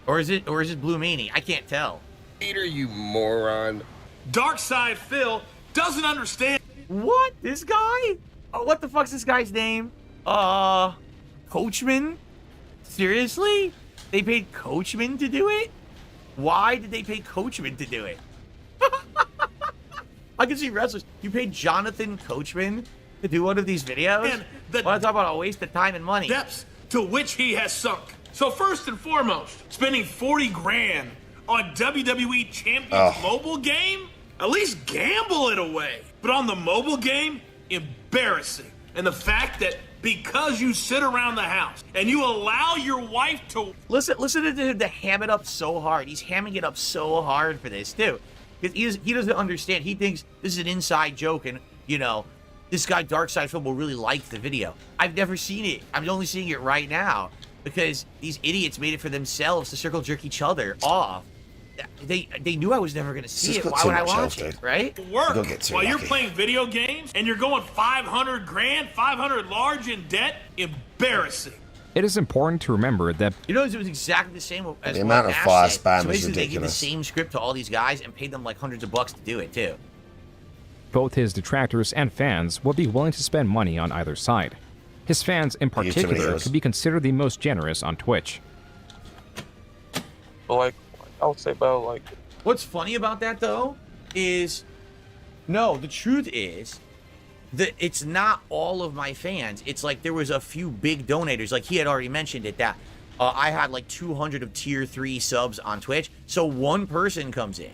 Or is it Blue Meanie? I can't tell. Peter, you moron. Darkside Phil doesn't understand. What? This guy? Oh, what the fuck's this guy's name? Coachman? Seriously? They paid Coachman to do it? Why did they pay Coachman to do it? I can see wrestlers. You paid Jonathan Coachman to do one of these videos? And the Want to talk about a waste of time and money? depths to which he has sunk. So first and foremost, spending 40 grand on WWE Champions mobile game? At least gamble it away. But on the mobile game, embarrassing. And the fact that because you sit around the house and you allow your wife to... Listen to him to ham it up so hard. He's hamming it up so hard for this, too. Because he doesn't understand. He thinks this is an inside joke and, you know, this guy Darkside Film will really like the video. I've never seen it. I'm only seeing it right now because these idiots made it for themselves to circle jerk each other off. They knew I was never going to see it. Why would I watch it, right? work while you're playing video games and you're going 500 grand, 500 large in debt? Embarrassing. It is important to remember that You know, it was exactly the same as The what amount of Ash fire said. spam So is basically, they gave the ridiculous. same script to all these guys and paid them like hundreds of bucks to do it, too. both his detractors and fans will be willing to spend money on either side. His fans, in particular, videos. could be considered the most generous on Twitch. Like, I would say about like What's funny about that, though, is... No, the truth is that it's not all of my fans. It's like there was a few big donators. Like he had already mentioned it, that I had like 200 of tier 3 subs on Twitch. So one person comes in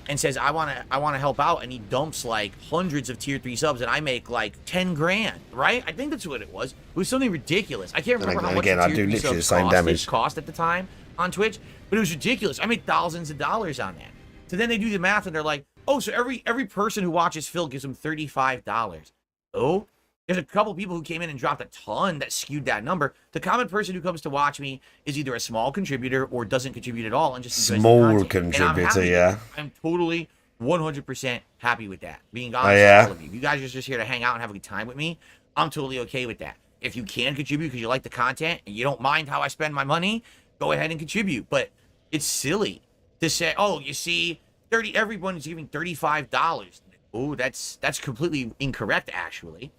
and says, I want to help out, and he dumps like hundreds of tier 3 subs, and I make like 10 grand, right? I think that's what it was. It was something ridiculous. I can't remember how much again, the I tier do 3 literally the subs same damage. cost at the time on Twitch, but it was ridiculous. I made thousands of dollars on that. So then they do the math, and they're like, oh, so every person who watches Phil gives him $35. Oh, there's a couple people who came in and dropped a ton that skewed that number. The common person who comes to watch me is either a small contributor or doesn't contribute at all and just enjoys the Small content. And I'm contributor, happy. yeah. I'm totally 100% happy with that. Being honest yeah? with all of you. If you guys are just here to hang out and have a good time with me, I'm totally okay with that. If you can contribute because you like the content and you don't mind how I spend my money, go ahead and contribute. But it's silly to say, oh, you see, everyone's giving $35. Oh, that's completely incorrect, actually.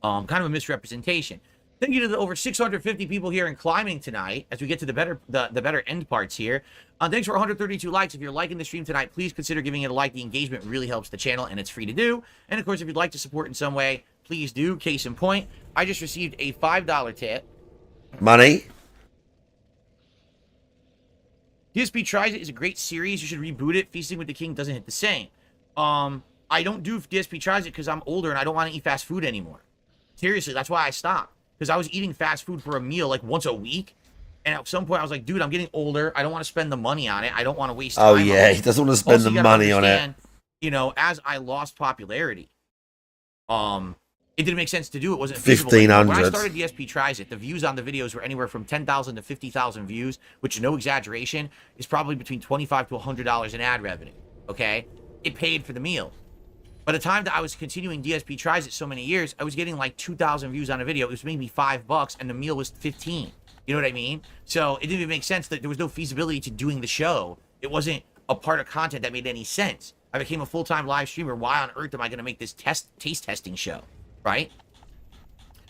Kind of a misrepresentation. Thank you to the over 650 people here in climbing tonight as we get to the better end parts here. Thanks for 132 likes. If you're liking the stream tonight, please consider giving it a like. The engagement really helps the channel, and it's free to do. And, of course, if you'd like to support in some way, please do. Case in point, I just received a $5 tip. Money? DSP Tries It is a great series. You should reboot it. Feasting with the King doesn't hit the same. I don't do DSP Tries It because I'm older and I don't want to eat fast food anymore. Seriously, that's why I stopped. Because I was eating fast food for a meal like once a week. And at some point I was like, dude, I'm getting older. I don't want to spend the money on it. I don't want to waste time. Oh, yeah, he doesn't want to spend the money on it. You know, as I lost popularity, it didn't make sense to do. It wasn't feasible. 1,500. When I started DSP Tries It, the views on the videos were anywhere from 10,000 to 50,000 views, which, no exaggeration, is probably between $25 to $100 in ad revenue, okay? It paid for the meal. By the time that I was continuing DSP Tries It so many years, I was getting like 2,000 views on a video. It was maybe $5, and the meal was 15. You know what I mean? So it didn't even make sense that there was no feasibility to doing the show. It wasn't a part of content that made any sense. I became a full-time live streamer. Why on earth am I going to make this taste testing show, right?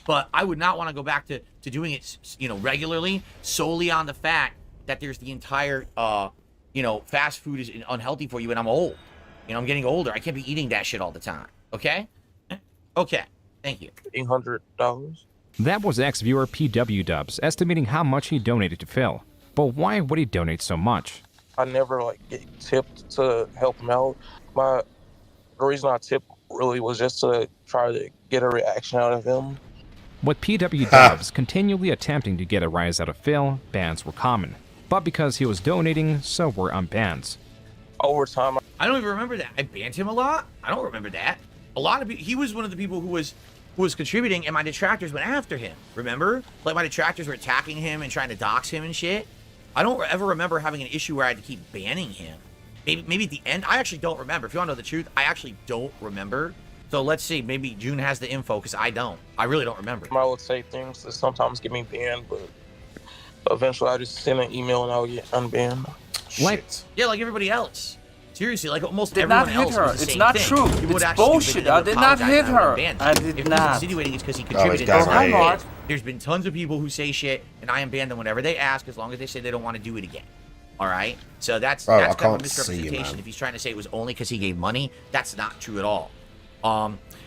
But I would not want to go back to doing it, you know, regularly, solely on the fact that there's the entire, you know, fast food is unhealthy for you, and I'm old. You know, I'm getting older. I can't be eating that shit all the time. Okay? Okay. Thank you. $800. That was ex-viewer PW Dubs estimating how much he donated to Phil. But why would he donate so much? I never like get tipped to help him out. The reason I tipped really was just to try to get a reaction out of him. With PW Dubs continually attempting to get a rise out of Phil, bans were common. But because he was donating, so were unbans. Over time, I don't even remember that. I banned him a lot. I don't remember that. A lot of people. He was one of the people who was contributing, and my detractors went after him. Remember? Like, my detractors were attacking him and trying to dox him and shit. I don't ever remember having an issue where I had to keep banning him. Maybe at the end. I actually don't remember. If you want to know the truth, I actually don't remember. So let's see. Maybe June has the info, because I don't. I really don't remember. I would say things that sometimes get me banned, but eventually I just send an email and I'll get unbanned. Shit. Yeah, like everybody else. Seriously, like almost Did everyone not hit else her. was the It's same not thing. true. People would It's actually bullshit. I did not hit her. I did if not. He's insinuating it's because he contributed. guys are I'm not. There's been tons of people who say shit, and I unban them whenever they ask, as long as they say they don't want to do it again. All right? So that's Bro, kind I of a can't see you, misrepresentation. man. If he's trying to say it was only because he gave money, that's not true at all.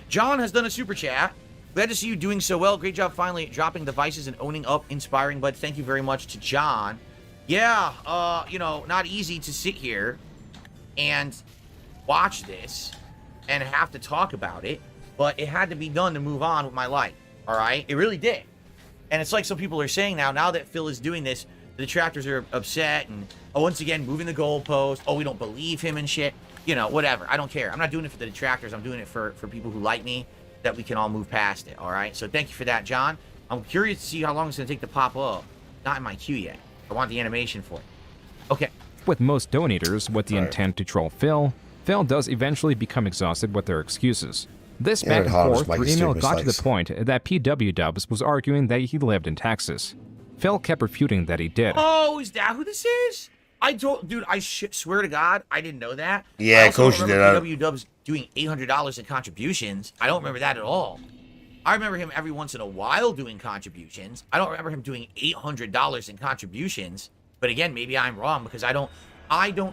John has done a super chat. Glad to see you doing so well. Great job finally dropping the vices and owning up. Inspiring, bud. Thank you very much to John. Yeah, you know, not easy to sit here and watch this and have to talk about it, but it had to be done to move on with my life. All right? It really did. And it's like some people are saying now that Phil is doing this, the detractors are upset and, once again, moving the goalpost. Oh, we don't believe him and shit. You know, whatever. I don't care. I'm not doing it for the detractors. I'm doing it for people who like me, that we can all move past it. All right? So thank you for that, John. I'm curious to see how long it's going to take to pop up. Not in my queue yet. I want the animation for it. Okay. With most donators with the intent to troll Phil does eventually become exhausted with their excuses. This back and forth through email got to the point that PW Dubs was arguing that he lived in Texas. Phil kept refuting that he did. Oh, is that who this is? Dude, I swear to God, I didn't know that. Yeah, of course you did. PW Dubs doing $800 in contributions. I don't remember that at all. I remember him every once in a while doing contributions. I don't remember him doing $800 in contributions. But again, maybe I'm wrong, because I don't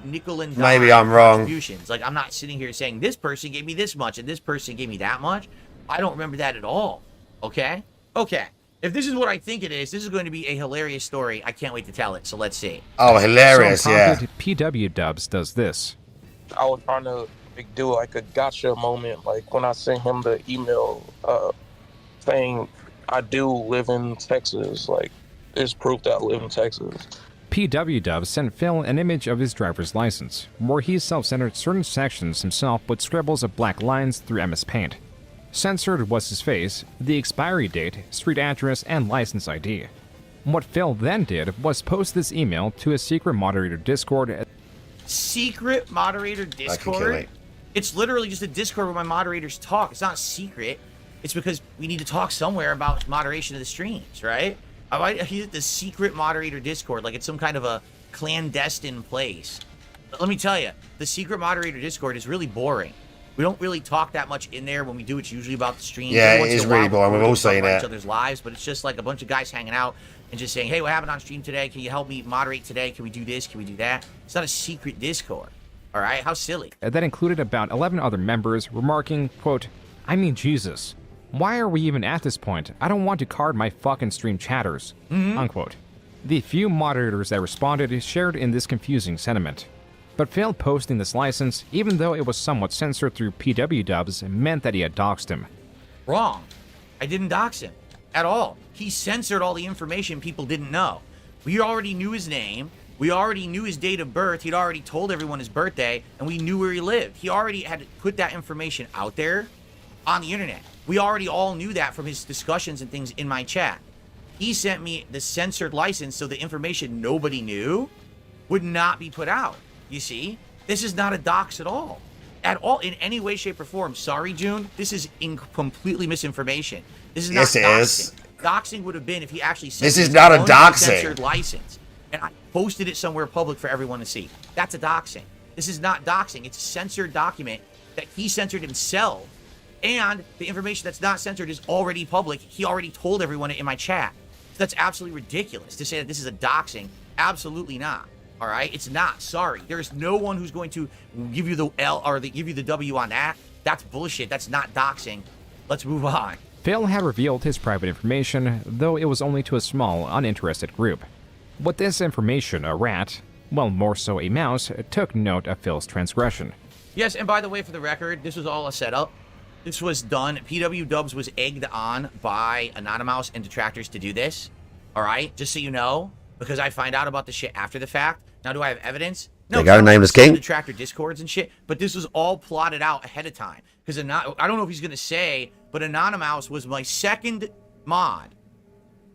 nickel and dime Maybe I'm wrong. contributions. Like, I'm not sitting here saying this person gave me this much and this person gave me that much. I don't remember that at all. Okay? Okay. If this is what I think it is, this is going to be a hilarious story. I can't wait to tell it. So let's see. Oh, hilarious, yeah. PW Dubs does this. I was trying to do like a gotcha moment, like when I sent him the email saying I do live in Texas. Like, there's proof that I live in Texas. PW Dubs sent Phil an image of his driver's license, where he self-centered certain sections himself with scribbles of black lines through MS Paint. Censored was his face, the expiry date, street address, and license ID. What Phil then did was post this email to his secret moderator Discord. Secret moderator Discord? It's literally just a Discord where my moderators talk. It's not secret. It's because we need to talk somewhere about moderation of the streams, right? He's at the secret moderator Discord, like it's some kind of a clandestine place. But let me tell you, the secret moderator Discord is really boring. We don't really talk that much in there. When we do, it's usually about the stream. Yeah, it is really boring. We've all seen it. Each other's lives, but it's just like a bunch of guys hanging out and just saying, hey, what happened on stream today? Can you help me moderate today? Can we do this? Can we do that? It's not a secret Discord. All right? How silly. That included about 11 other members remarking, quote, I mean, Jesus, why are we even at this point? I don't want to card my fucking stream chatters, unquote. The few moderators that responded shared in this confusing sentiment. But Phil posting this license, even though it was somewhat censored through PW dubs, meant that he had doxed him. Wrong. I didn't dox him at all. He censored all the information people didn't know. We already knew his name. We already knew his date of birth. He'd already told everyone his birthday, and we knew where he lived. He already had put that information out there on the internet. We already all knew that from his discussions and things in my chat. He sent me the censored license so the information nobody knew would not be put out. You see? This is not a dox at all. At all, in any way, shape, or form. Sorry, June. This is completely misinformation. This is not Yes, it doxing. is. Doxing would have been if he actually sent This is his not a own doxing. censored license and I posted it somewhere public for everyone to see. That's a doxing. This is not doxing. It's a censored document that he censored himself, and the information that's not censored is already public. He already told everyone it in my chat. So that's absolutely ridiculous to say that this is a doxing. Absolutely not. All right, it's not. Sorry, there's no one who's going to give you the L or give you the W on that. That's bullshit. That's not doxing. Let's move on. Phil had revealed his private information, though it was only to a small, uninterested group. With this information, a rat, well, more so a mouse, took note of Phil's transgression. Yes, and by the way, for the record, this was all a setup. This was done. PW Dubs was egged on by Anonymous and detractors to do this. All right, just so you know, because I find out about the shit after the fact. Now, do I have evidence? No, There you go, nameless king. Detractor discords and shit, but this was all plotted out ahead of time. Because I don't know if he's gonna say, but Anonymous was my second mod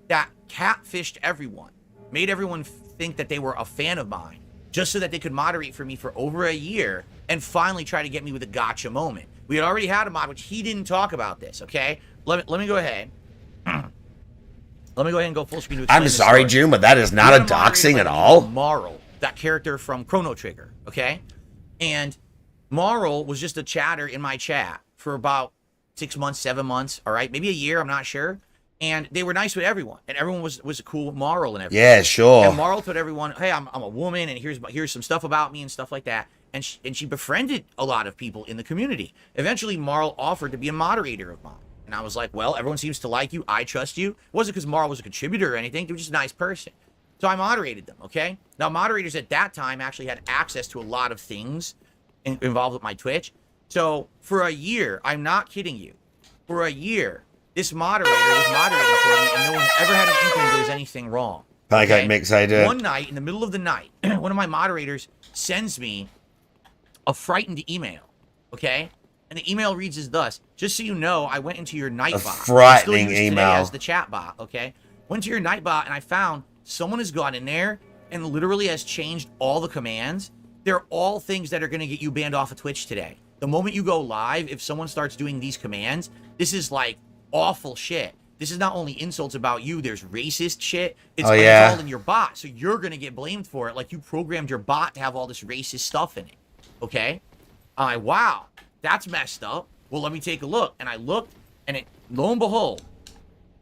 that catfished everyone, made everyone think that they were a fan of mine, just so that they could moderate for me for over a year and finally try to get me with a gotcha moment. We had already had a mod, which he didn't talk about this. Okay, let me go ahead. Let me go ahead and go full screen to explain I'm this sorry, story. June, but that is not a doxing at all. Marl, that character from Chrono Trigger, okay? And Marl was just a chatter in my chat for about 6 months, 7 months, all right? Maybe a year, I'm not sure. And they were nice with everyone. And everyone was cool with Marl and everything. Yeah, sure. And Marl told everyone, hey, I'm a woman, and here's some stuff about me and stuff like that. And she befriended a lot of people in the community. Eventually, Marl offered to be a moderator of mine. And I was like, well, everyone seems to like you. I trust you. It wasn't because Marl was a contributor or anything. They were just a nice person. So I moderated them, okay? Now, moderators at that time actually had access to a lot of things involved with my Twitch. So for a year, I'm not kidding you, for a year, this moderator was moderating for me, and no one ever had an inkling there was anything wrong. Pancake mix, I did. One night, in the middle of the night, one of my moderators sends me a frightened email, okay? And the email reads as thus: just so you know, I went into your Nightbot. Frightening still used email. today as the chat bot, okay? Went to your Nightbot, and I found someone has gone in there and literally has changed all the commands. They're all things that are going to get you banned off of Twitch today. The moment you go live, if someone starts doing these commands, this is like awful shit. This is not only insults about you, there's racist shit. It's all in your bot, so you're going to get blamed for it. Like you programmed your bot to have all this racist stuff in it, okay? I'm like, wow, that's messed up. Well, let me take a look. And I looked, and lo and behold,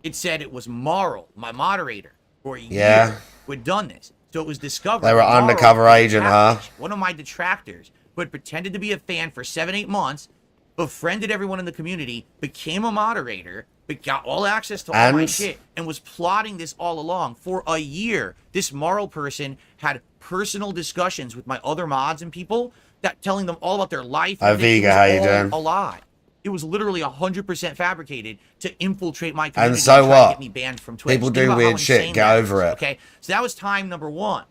it said it was Marl, my moderator, for a year who had done this. So it was discovered. They were undercover agent, huh? One of my detractors who had pretended to be a fan for 7-8 months, befriended everyone in the community, became a moderator, but got all access to all my shit, and was plotting this all along for a year. This Marl person had personal discussions with my other mods and people, that telling them all about their life. Aviga, how you doing? A lie. It was literally 100% fabricated to infiltrate my community And so try to what? get me banned from Twitch. People Think do about how weird shit. insane Get that over is, it. Okay, so that was time number one.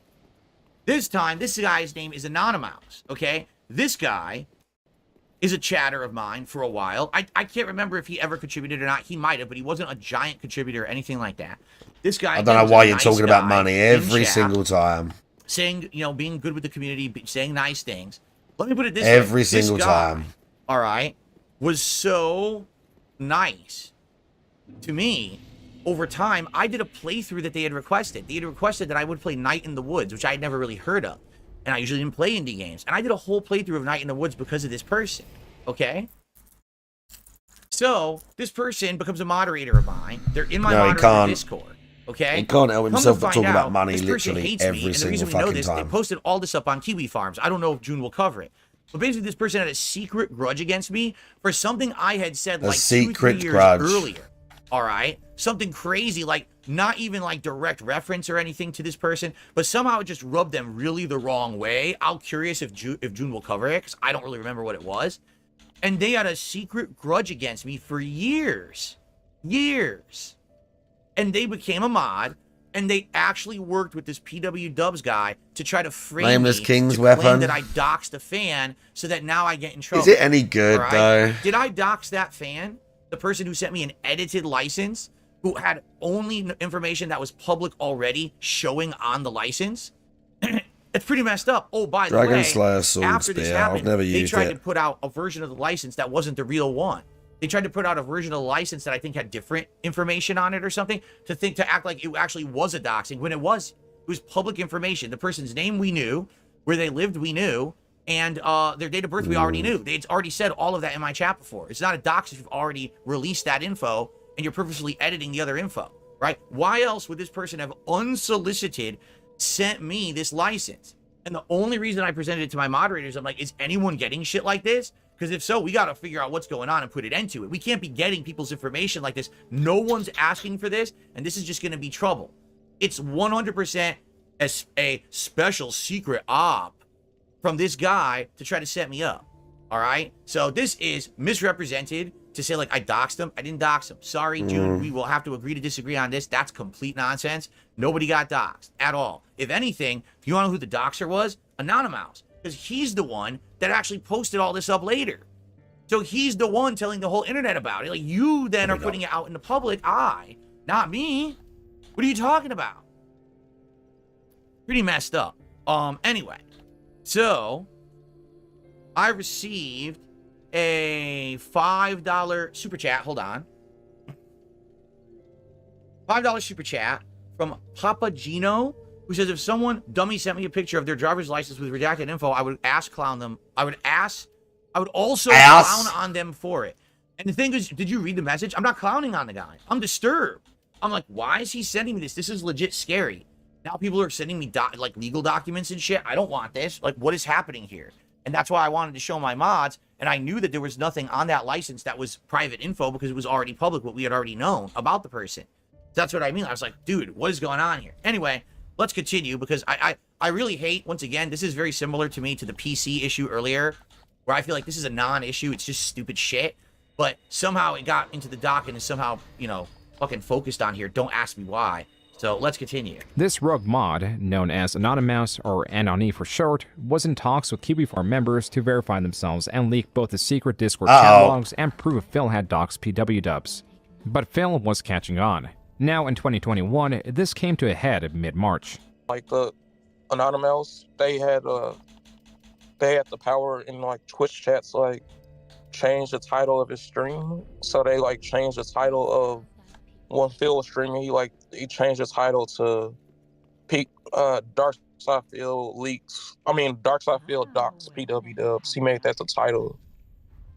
This time, this guy's name is Anonymous. Okay, this guy is a chatter of mine for a while. I can't remember if he ever contributed or not. He might have, but he wasn't a giant contributor or anything like that. This guy. I don't know why you're talking about money every single time. Saying, being good with the community, saying nice things. Let me put it this way. Every single time. All right, was so nice to me. Over time, I did a playthrough that they had requested. They had requested that I would play Night in the Woods, which I had never really heard of. And I usually didn't play indie games. And I did a whole playthrough of Night in the Woods because of this person. Okay? So, this person becomes a moderator of mine. They're in my moderator Discord. Okay? He can't help himself but talk about money this person literally hates every me, and the single reason we know fucking this, time. they posted all this up on Kiwi Farms. I don't know if June will cover it. But basically, this person had a secret grudge against me for something I had said like 2-3 years earlier. All right? Something crazy, like not even like direct reference or anything to this person, but somehow it just rubbed them really the wrong way. I'm curious if June will cover it, because I don't really remember what it was. And they had a secret grudge against me for years. Years. And they became a mod, and they actually worked with this PW Dubs guy to try to frame Nameless me King's to weapon. claim that I doxed a fan so that now I get in trouble. Is it any good, though? Did I dox that fan? The person who sent me an edited license, who had only information that was public already showing on the license? It's pretty messed up. Oh, by the way, Dragon Slayer Sword after this Spear. happened, I've never they used tried it. to put out a version of the license that wasn't the real one. They tried to put out a version of the license that I think had different information on it or something to act like it actually was a doxing when it was public information. The person's name we knew, where they lived we knew, and their date of birth we already knew. They'd already said all of that in my chat before. It's not a dox if you've already released that info and you're purposely editing the other info, right? Why else would this person have unsolicited sent me this license? And the only reason I presented it to my moderators, I'm like, is anyone getting shit like this? Because if so, we got to figure out what's going on and put an end to it. We can't be getting people's information like this. No one's asking for this, and this is just going to be trouble. It's 100% a special secret op from this guy to try to set me up. All right? So this is misrepresented to say, like, I doxed him. I didn't dox him. Sorry, June. We will have to agree to disagree on this. That's complete nonsense. Nobody got doxed at all. If anything, if you want to know who the doxer was, Anonymous. Because he's the one that actually posted all this up later. So he's the one telling the whole internet about it. Like, you then are putting it out in the public eye, not me. What are you talking about? Pretty messed up. Anyway, so I received a $5 super chat. Hold on. $5 super chat from Papa Gino, who says, if someone dummy sent me a picture of their driver's license with redacted info, I would clown them. I would also clown on them for it. And the thing is, did you read the message? I'm not clowning on the guy. I'm disturbed. I'm like, why is he sending me this? This is legit scary. Now people are sending me like legal documents and shit. I don't want this. Like, what is happening here? And that's why I wanted to show my mods. And I knew that there was nothing on that license that was private info because it was already public, what we had already known about the person. That's what I mean. I was like, dude, what is going on here? Anyway, let's continue because I really hate, once again, this is very similar to me to the PC issue earlier, where I feel like this is a non-issue. It's just stupid shit. But somehow it got into the dock and is somehow, you know, fucking focused on here. Don't ask me why. So let's continue. This rogue mod, known as Anonymous or Anony for short, was in talks with Kiwi Farm members to verify themselves and leak both the secret Discord chat logs and prove Phil had doxed PW Dubs. But Phil was catching on. Now in 2021, this came to a head mid-March. Like the Anonymous, they had the power in like Twitch chats, like change the title of his stream. So they like changed the title of when Phil was streaming. He changed the title to Dark Side Phil leaks. I mean, Dark Side Phil docs PW Dubs. He made that the title.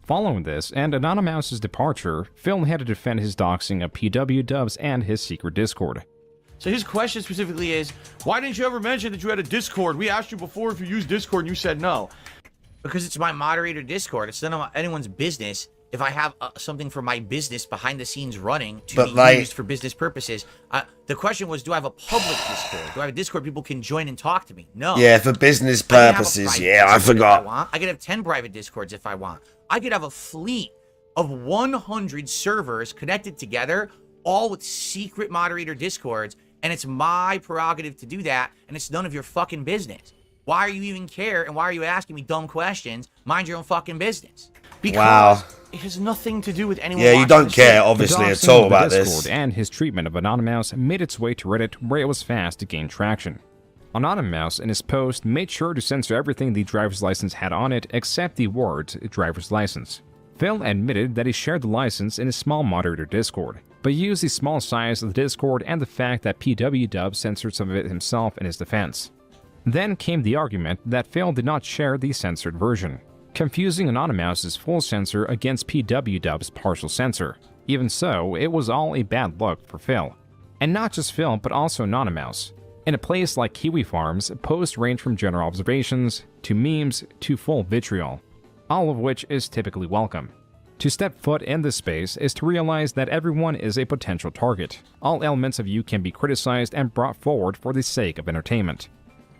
Following this and Anonymous's departure, Phil had to defend his doxing of PW Dubs and his secret Discord. So his question specifically is, why didn't you ever mention that you had a Discord? We asked you before if you used Discord and you said no. Because it's my moderator Discord. It's none of anyone's business if I have something for my business behind the scenes running to be used for business purposes. The question was, do I have a public Discord? Do I have a Discord people can join and talk to me? No. Yeah, for business purposes. Yeah, I forgot. I could have 10 private Discords if I want. I could have a fleet of 100 servers connected together, all with secret moderator Discords, and it's my prerogative to do that, and it's none of your fucking business. Why are you even care, and why are you asking me dumb questions? Mind your own fucking business. Because it has nothing to do with anyone. Yeah, you don't care, obviously, at all about this. And his treatment of Anonymous made its way to Reddit, where it was fast to gain traction. Anonymous, in his post, made sure to censor everything the driver's license had on it except the words driver's license. Phil admitted that he shared the license in his small moderator Discord, but used the small size of the Discord and the fact that PW Dub censored some of it himself in his defense. Then came the argument that Phil did not share the censored version, confusing Anonymous's full censor against PW Dub's partial censor. Even so, it was all a bad look for Phil. And not just Phil, but also Anonymous. In a place like Kiwi Farms, posts range from general observations, to memes, to full vitriol, all of which is typically welcome. To step foot in this space is to realize that everyone is a potential target. All elements of you can be criticized and brought forward for the sake of entertainment.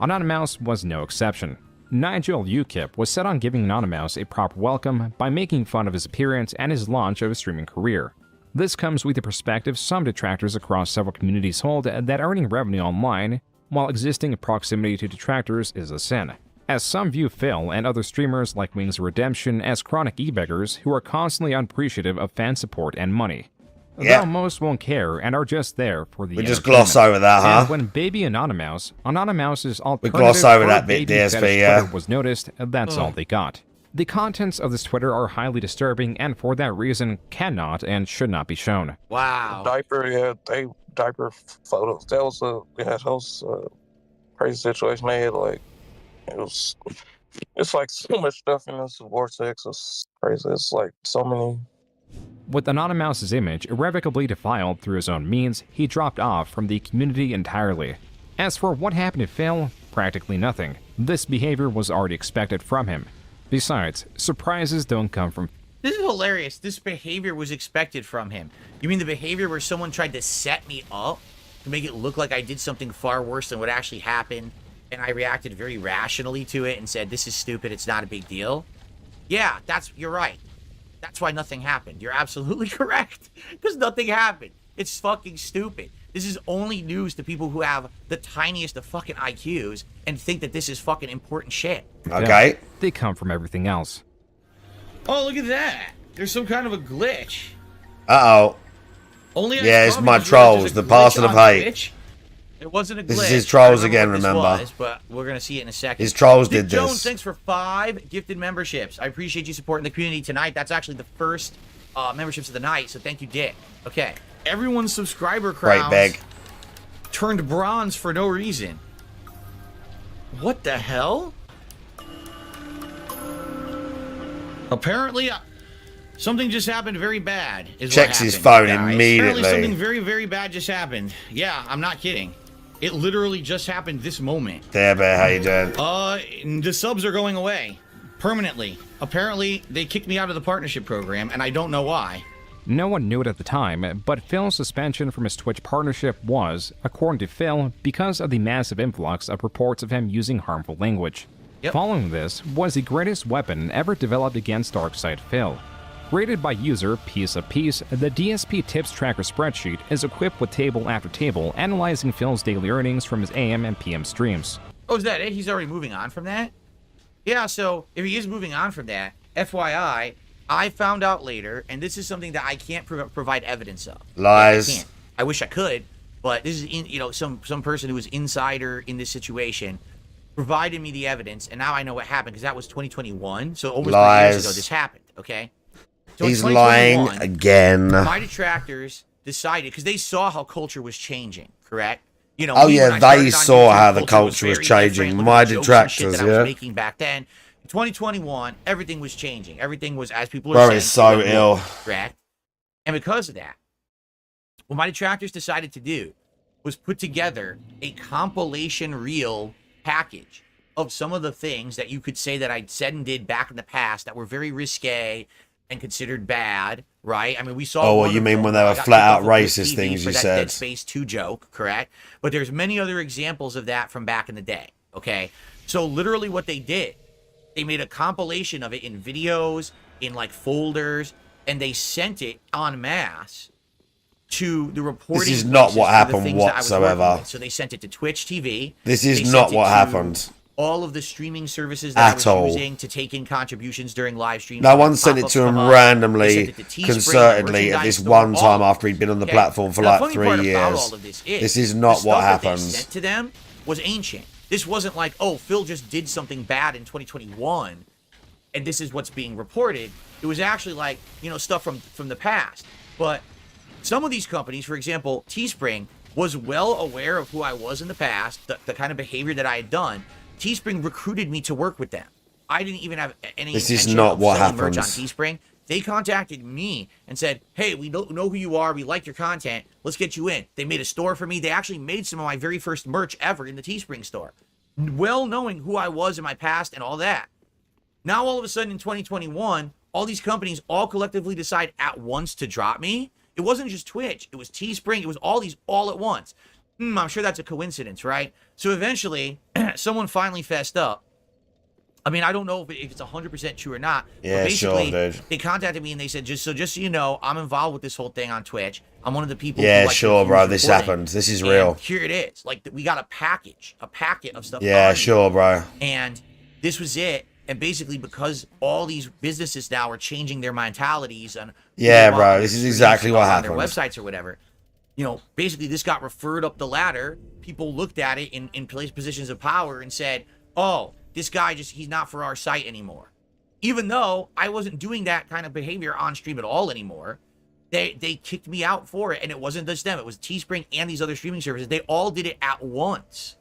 Anonymous was no exception. Nigel UKIP was set on giving Anonymous a proper welcome by making fun of his appearance and his launch of his streaming career. This comes with the perspective some detractors across several communities hold that earning revenue online while existing in proximity to detractors is a sin, as some view Phil and other streamers like Wings of Redemption as chronic e-beggars who are constantly unappreciative of fan support and money. Yeah. Though most won't care and are just there for the We just gloss over that, huh? And when Baby Anonymous's alternative gloss over for that bit, baby DSP, fetish yeah. Twitter was noticed, that's all they got. The contents of this Twitter are highly disturbing and for that reason cannot and should not be shown. Wow. Diaper photos. That was a crazy situation they had. Like, it's like so much stuff in this vortex. It's crazy. It's like so many. With Anonymous's image irrevocably defiled through his own means, he dropped off from the community entirely. As for what happened to Phil, practically nothing. This behavior was already expected from him. Besides, surprises don't come from... This is hilarious. This behavior was expected from him. You mean the behavior where someone tried to set me up to make it look like I did something far worse than what actually happened, and I reacted very rationally to it and said, this is stupid, it's not a big deal? Yeah, you're right. That's why nothing happened. You're absolutely correct. Because nothing happened. It's fucking stupid. This is only news to people who have the tiniest of fucking IQs and think that this is fucking important shit. Okay. Yeah, they come from everything else. Oh, look at that. There's some kind of a glitch. Uh-oh. Only yeah, it's my trolls, the parcel of hate. Twitch. It wasn't a glitch. This is his trolls again, what this remember? was, but we're going to see it in a second. His trolls Dick did Jones, this. thanks for 5 gifted memberships. I appreciate you supporting the community tonight. That's actually the first memberships of the night, so thank you, Dick. Okay. Everyone's subscriber crowns Beg. turned bronze for no reason. What the hell? Apparently, something just happened very bad. Checks his phone immediately. Apparently something very, very bad just happened. Yeah, I'm not kidding. It literally just happened this moment. There, Bear, how you doing? The subs are going away. Permanently. Apparently, they kicked me out of the partnership program, and I don't know why. No one knew it at the time, but Phil's suspension from his Twitch partnership was, according to Phil, because of the massive influx of reports of him using harmful language. Yep. Following this was the greatest weapon ever developed against Darkside Phil. Rated by user Piece of Peace, the DSP Tips Tracker spreadsheet is equipped with table after table analyzing Phil's daily earnings from his AM and PM streams. Oh, is that it? He's already moving on from that? Yeah, so if he is moving on from that, FYI, I found out later, and this is something that I can't provide evidence of. Lies. I can't. I wish I could, but this is some person who was insider in this situation provided me the evidence, and now I know what happened because that was 2021. So almost 3 years ago, this happened. Okay. So he's lying again. My detractors decided because they saw how culture was changing. Correct. You know. Oh yeah, they saw how the culture was changing. My detractors, I yeah. was making back then. 2021, everything was changing. Everything was, as people are Bro, saying, it's so ill. Correct. And because of that, what my detractors decided to do was put together a compilation reel package of some of the things that you could say that I said and did back in the past that were very risque and considered bad, right? I mean, we saw. Oh, well, you mean when they were flat out racist things you said? Dead Space 2 joke, correct? But there's many other examples of that from back in the day, okay? So literally what they did, they made a compilation of it in videos, in like folders, and they sent it en masse to the reporting. This is not what happened whatsoever. So they sent it to Twitch TV. This is not what happened. All of the streaming services that I was using to take in contributions during live streams. No one sent it to him randomly, concertedly, at this one time after he'd been on the platform for like 3 years. This is not what happened. Sent to them was ancient. This wasn't like, oh, Phil just did something bad in 2021, and this is what's being reported. It was actually like, you know, stuff from the past. But some of these companies, for example, Teespring, was well aware of who I was in the past, the kind of behavior that I had done. Teespring recruited me to work with them. I didn't even have any intention of selling merch on Teespring. They contacted me and said, hey, we know who you are. We like your content. Let's get you in. They made a store for me. They actually made some of my very first merch ever in the Teespring store. Well knowing who I was in my past and all that. Now, all of a sudden in 2021, all these companies all collectively decide at once to drop me. It wasn't just Twitch. It was Teespring. It was all these all at once. I'm sure that's a coincidence, right? So eventually, someone finally fessed up. I mean, I don't know if it's 100% true or not. Yeah, but basically, sure, dude. they contacted me and they said, just so you know, I'm involved with this whole thing on Twitch. I'm one of the people. Yeah, who, like, sure, bro. refuse This reporting. happened. This is And real. here it is. Like, we got a packet of stuff. Yeah, on sure, you. bro. And this was it. And basically, because all these businesses now are changing their mentalities on, Yeah, bro. This is exactly what on happened. their websites or whatever. You know, basically, this got referred up the ladder. People looked at it in positions of power and said, "Oh, this guy he's not for our site anymore." Even though I wasn't doing that kind of behavior on stream at all anymore, they kicked me out for it. And it wasn't just them. It was Teespring and these other streaming services. They all did it at once.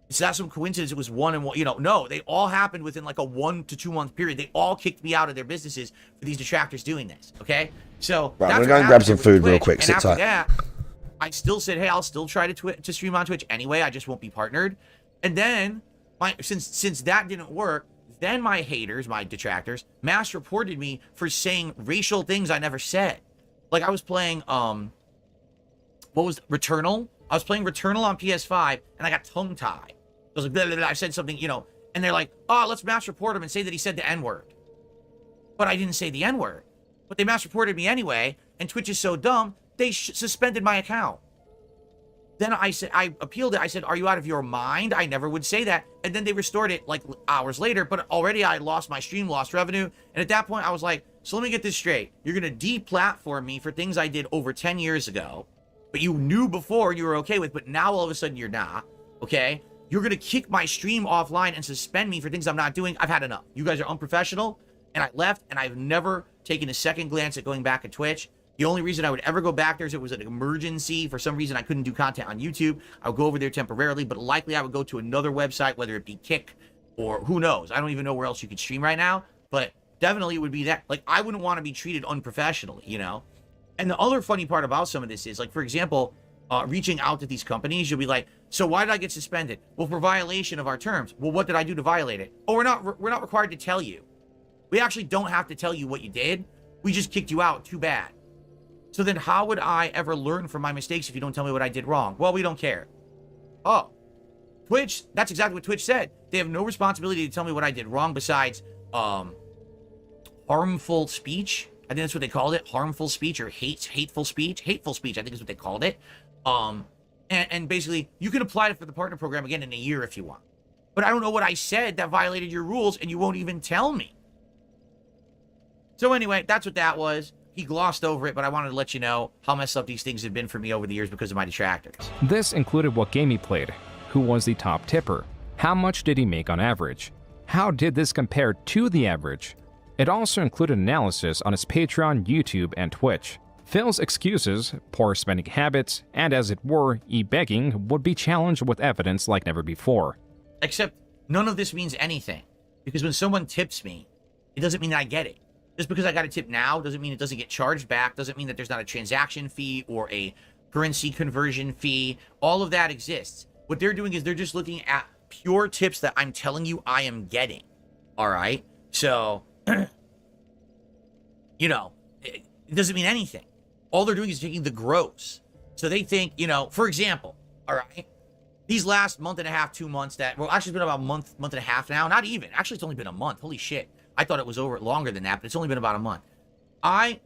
It's not some coincidence. It was one and one. You know, no, they all happened within like a 1 to 2 month period. They all kicked me out of their businesses for these detractors doing this. Okay, so Right, I'm that's gonna go what and grab happened some with food real Twitch. quick. And Sit after tight. that, I still said, hey, I'll still try to stream on Twitch anyway. I just won't be partnered. And then since that didn't work, then my haters, my detractors, mass reported me for saying racial things I never said. Like I was playing what was Returnal? I was playing Returnal on PS5 and I got tongue tied. I was like, blah, blah, blah. I said something, you know, and they're like, oh, let's mass report him and say that he said the N-word. But I didn't say the N-word. But they mass reported me anyway, and Twitch is so dumb, they suspended my account. Then I appealed it. I said, are you out of your mind? I never would say that. And then they restored it like hours later, but already I lost my stream, lost revenue. And at that point I was like, so let me get this straight. You're going to de-platform me for things I did over 10 years ago, but you knew before you were okay with, but now all of a sudden you're not, okay? You're going to kick my stream offline and suspend me for things I'm not doing. I've had enough. You guys are unprofessional. And I left, and I've never taken a second glance at going back at Twitch. The only reason I would ever go back there is it was an emergency. For some reason, I couldn't do content on YouTube. I would go over there temporarily, but likely I would go to another website, whether it be Kick or who knows. I don't even know where else you could stream right now, but definitely it would be that. Like, I wouldn't want to be treated unprofessionally, you know? And the other funny part about some of this is, like, for example, reaching out to these companies, you'll be like, so why did I get suspended? Well, for violation of our terms. Well, what did I do to violate it? Oh, we're not required to tell you. We actually don't have to tell you what you did. We just kicked you out. Too bad. So then how would I ever learn from my mistakes if you don't tell me what I did wrong? Well, we don't care. Oh, Twitch, that's exactly what Twitch said. They have no responsibility to tell me what I did wrong besides harmful speech. I think that's what they called it. Harmful speech or hateful speech. Hateful speech, I think is what they called it. And basically, you can apply it for the partner program again in a year if you want. But I don't know what I said that violated your rules, and you won't even tell me. So anyway, that's what that was. He glossed over it, but I wanted to let you know how messed up these things have been for me over the years because of my detractors. This included what game he played, who was the top tipper, how much did he make on average, how did this compare to the average. It also included analysis on his Patreon, YouTube, and Twitch. Phil's excuses, poor spending habits, and as it were, e-begging would be challenged with evidence like never before. Except none of this means anything, because when someone tips me, it doesn't mean that I get it. Just because I got a tip now doesn't mean it doesn't get charged back, doesn't mean that there's not a transaction fee or a currency conversion fee. All of that exists. What they're doing is they're just looking at pure tips that I'm telling you I am getting. All right? So, you know, it doesn't mean anything. All they're doing is taking the gross. So they think, you know, for example, all right, these last month and a half, 2 months that, well, actually it's been about a month and a half now. Not even. Actually, it's only been a month. Holy shit. I thought it was over longer than that, but it's only been about a month. I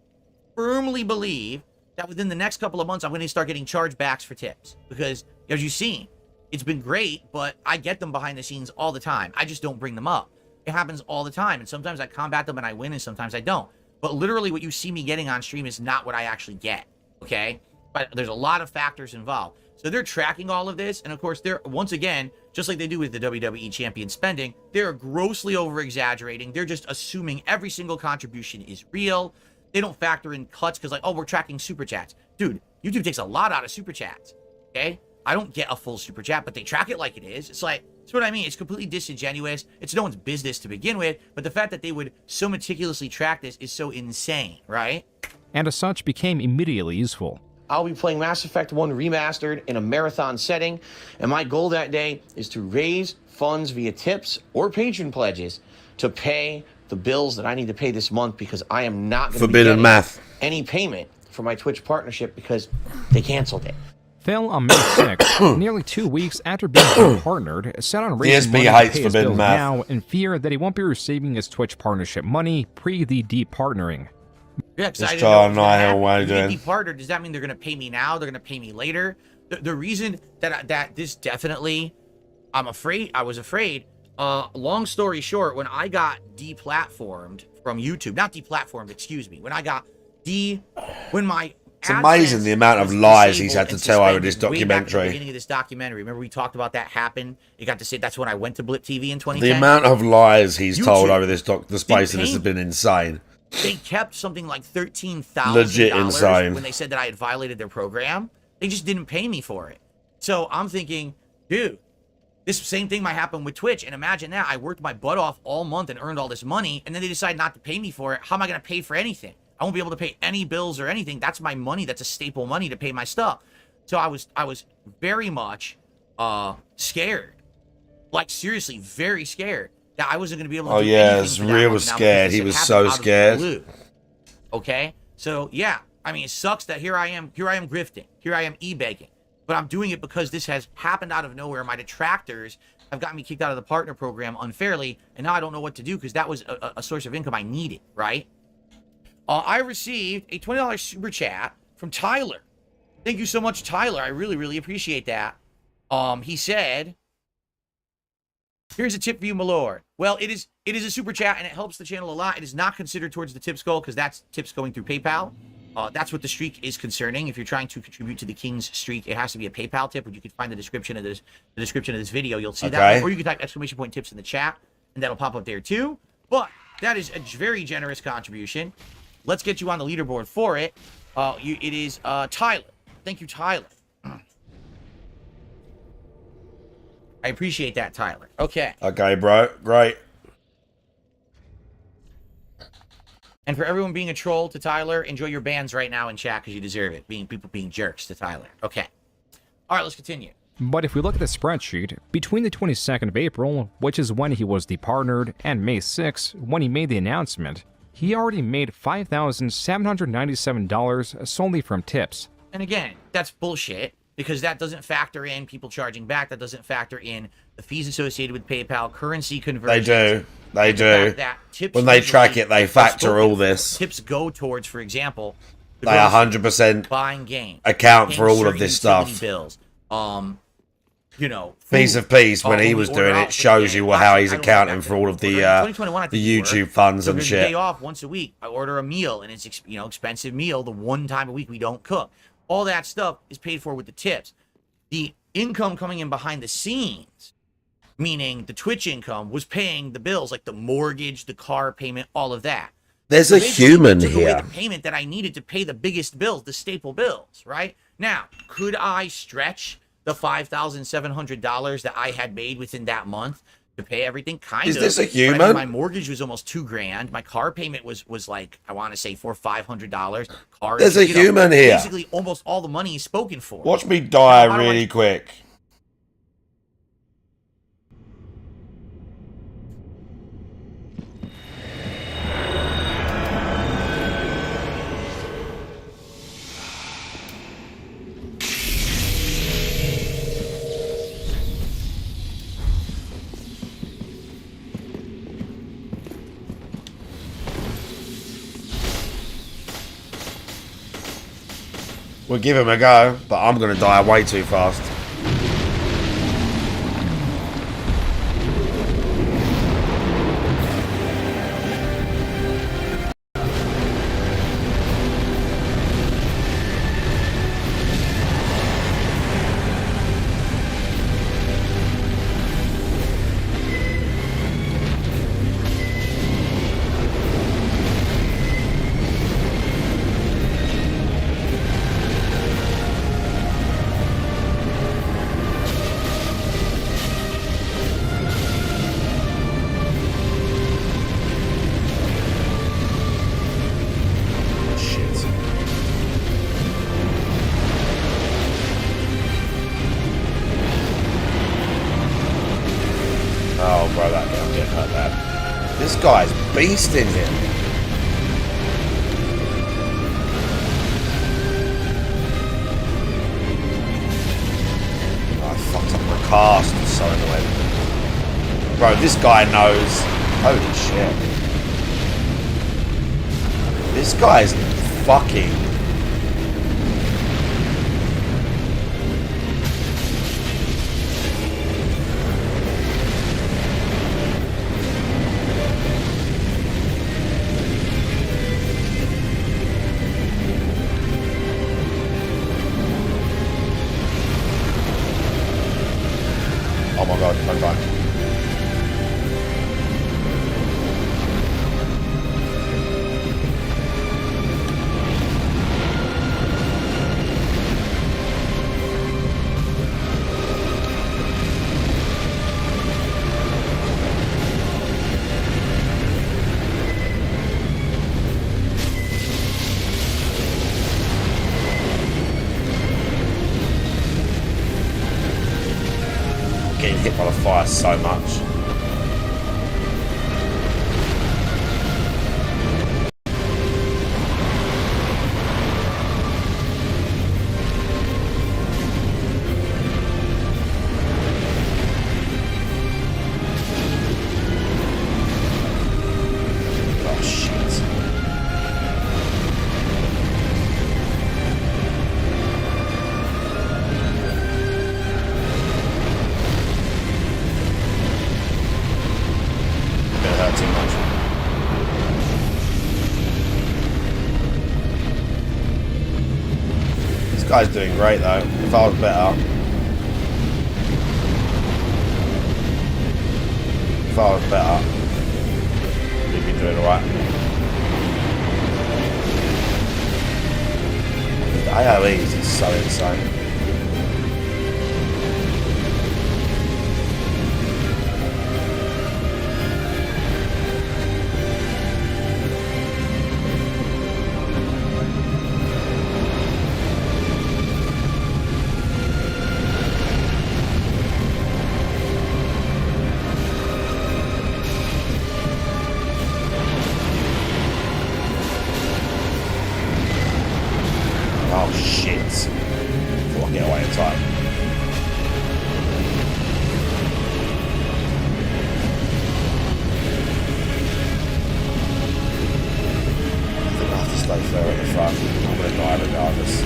firmly believe that within the next couple of months, I'm going to start getting chargebacks for tips. Because, as you've seen, it's been great, but I get them behind the scenes all the time. I just don't bring them up. It happens all the time, and sometimes I combat them and I win, and sometimes I don't. But literally what you see me getting on stream is not what I actually get, okay? But there's a lot of factors involved. So they're tracking all of this, and of course, they're, once again, just like they do with the WWE champion spending, they're grossly over-exaggerating. They're just assuming every single contribution is real. They don't factor in cuts because, like, oh, we're tracking super chats. Dude, YouTube takes a lot out of super chats, okay? I don't get a full super chat, but they track it like it is. It's like, that's what I mean. It's completely disingenuous. It's no one's business to begin with, but the fact that they would so meticulously track this is so insane, right? And as such, became immediately useful. I'll be playing Mass Effect 1 Remastered in a marathon setting, and my goal that day is to raise funds via tips or patron pledges to pay the bills that I need to pay this month because I am not going to be Forbidden getting math. any payment for my Twitch partnership because they canceled it. Phil, on May 6th, nearly 2 weeks after being partnered, set on raising money to hates pay his forbidden bills math. now in fear that he won't be receiving his Twitch partnership money pre the departnering. Yeah, because I Just didn't know trying what was to know gonna how happen. we're If they doing. departed, does that mean they're going to pay me now? They're going to pay me later? The reason that this definitely, I was afraid. Long story short, when I got deplatformed from YouTube, not deplatformed, excuse me, when my It's amazing the amount of lies he's had to tell over this way back at the documentary. beginning of this documentary, remember we talked about that happen? It got to say that's when I went to Blip TV in 2010. The amount of lies he's told YouTube over this the space of this has been insane. They kept something like $13,000 Legit insane. when they said that I had violated their program. They just didn't pay me for it. So I'm thinking, dude, this same thing might happen with Twitch. And imagine that. I worked my butt off all month and earned all this money, and then they decide not to pay me for it. How am I going to pay for anything? I won't be able to pay any bills or anything. That's my money. That's a staple money to pay my stuff. So I was very much scared. Like, seriously, very scared that I wasn't going to be able to do anything it's for that real month now scared. because He it was happened so out of the scared. blue. Okay? So, yeah. I mean, it sucks that here I am grifting. Here I am e-begging. But I'm doing it because this has happened out of nowhere. My detractors have gotten me kicked out of the partner program unfairly, and now I don't know what to do because that was a source of income I needed, right? I received a $20 super chat from Tyler. Thank you so much, Tyler. I really, really appreciate that. He said, here's a tip for you, my lord. Well, it is a super chat, and it helps the channel a lot. It is not considered towards the tips goal because that's tips going through PayPal. That's what the streak is concerning. If you're trying to contribute to the King's streak, it has to be a PayPal tip, which you can find the description of this video. You'll see that, or you can type exclamation point tips in the chat, and that'll pop up there too. But that is a very generous contribution. Let's get you on the leaderboard for it. It is Tyler. Thank you, Tyler. I appreciate that, Tyler. Okay. Okay, bro. Great. And for everyone being a troll to Tyler, enjoy your bans right now in chat because you deserve it. People being jerks to Tyler. Okay. All right, let's continue. But if we look at the spreadsheet, between the 22nd of April, which is when he was departnered, and May 6th, when he made the announcement, he already made $5,797 solely from tips. And again, that's bullshit because that doesn't factor in people charging back. That doesn't factor in the fees associated with PayPal, currency conversion. They do. When they track it, they factor all this. Tips go towards, for example, they 100% buying game, account for all of this stuff. Bills. Piece of peace when he was doing it shows you how he's accounting for all of the YouTube funds and shit. Day off once a week. I order a meal and it's expensive meal. The one time a week we don't cook. All that stuff is paid for with the tips. The income coming in behind the scenes, meaning the Twitch income, was paying the bills like the mortgage, the car payment, all of that. There's a human here. The payment that I needed to pay the biggest bills, the staple bills, right? Now, could I stretch the $5,700 that I had made within that month to pay everything? Kind of. Is this a human? I mean, my mortgage was almost $2,000. My car payment was like, I want to say $400 or $500. There's a human here. Basically, almost all the money is spoken for. Watch me die really quick. We'll give him a go, but I'm going to die way too fast. Oh, bro, that can't get like that. This guy's beast in here. Oh, I fucked up my cast. I'm so annoyed. Bro, this guy knows. Holy shit. This guy's fucking. Oh my god, don't die. Getting hit by the fire so much. Oh shit. Too much. This guy's doing great though. If I was better. If I was better. He'd be doing alright. The AoEs is so insane. Oh shit. Thought I'd get away in time. I think I have to stay fair at the front. I'm gonna die regardless.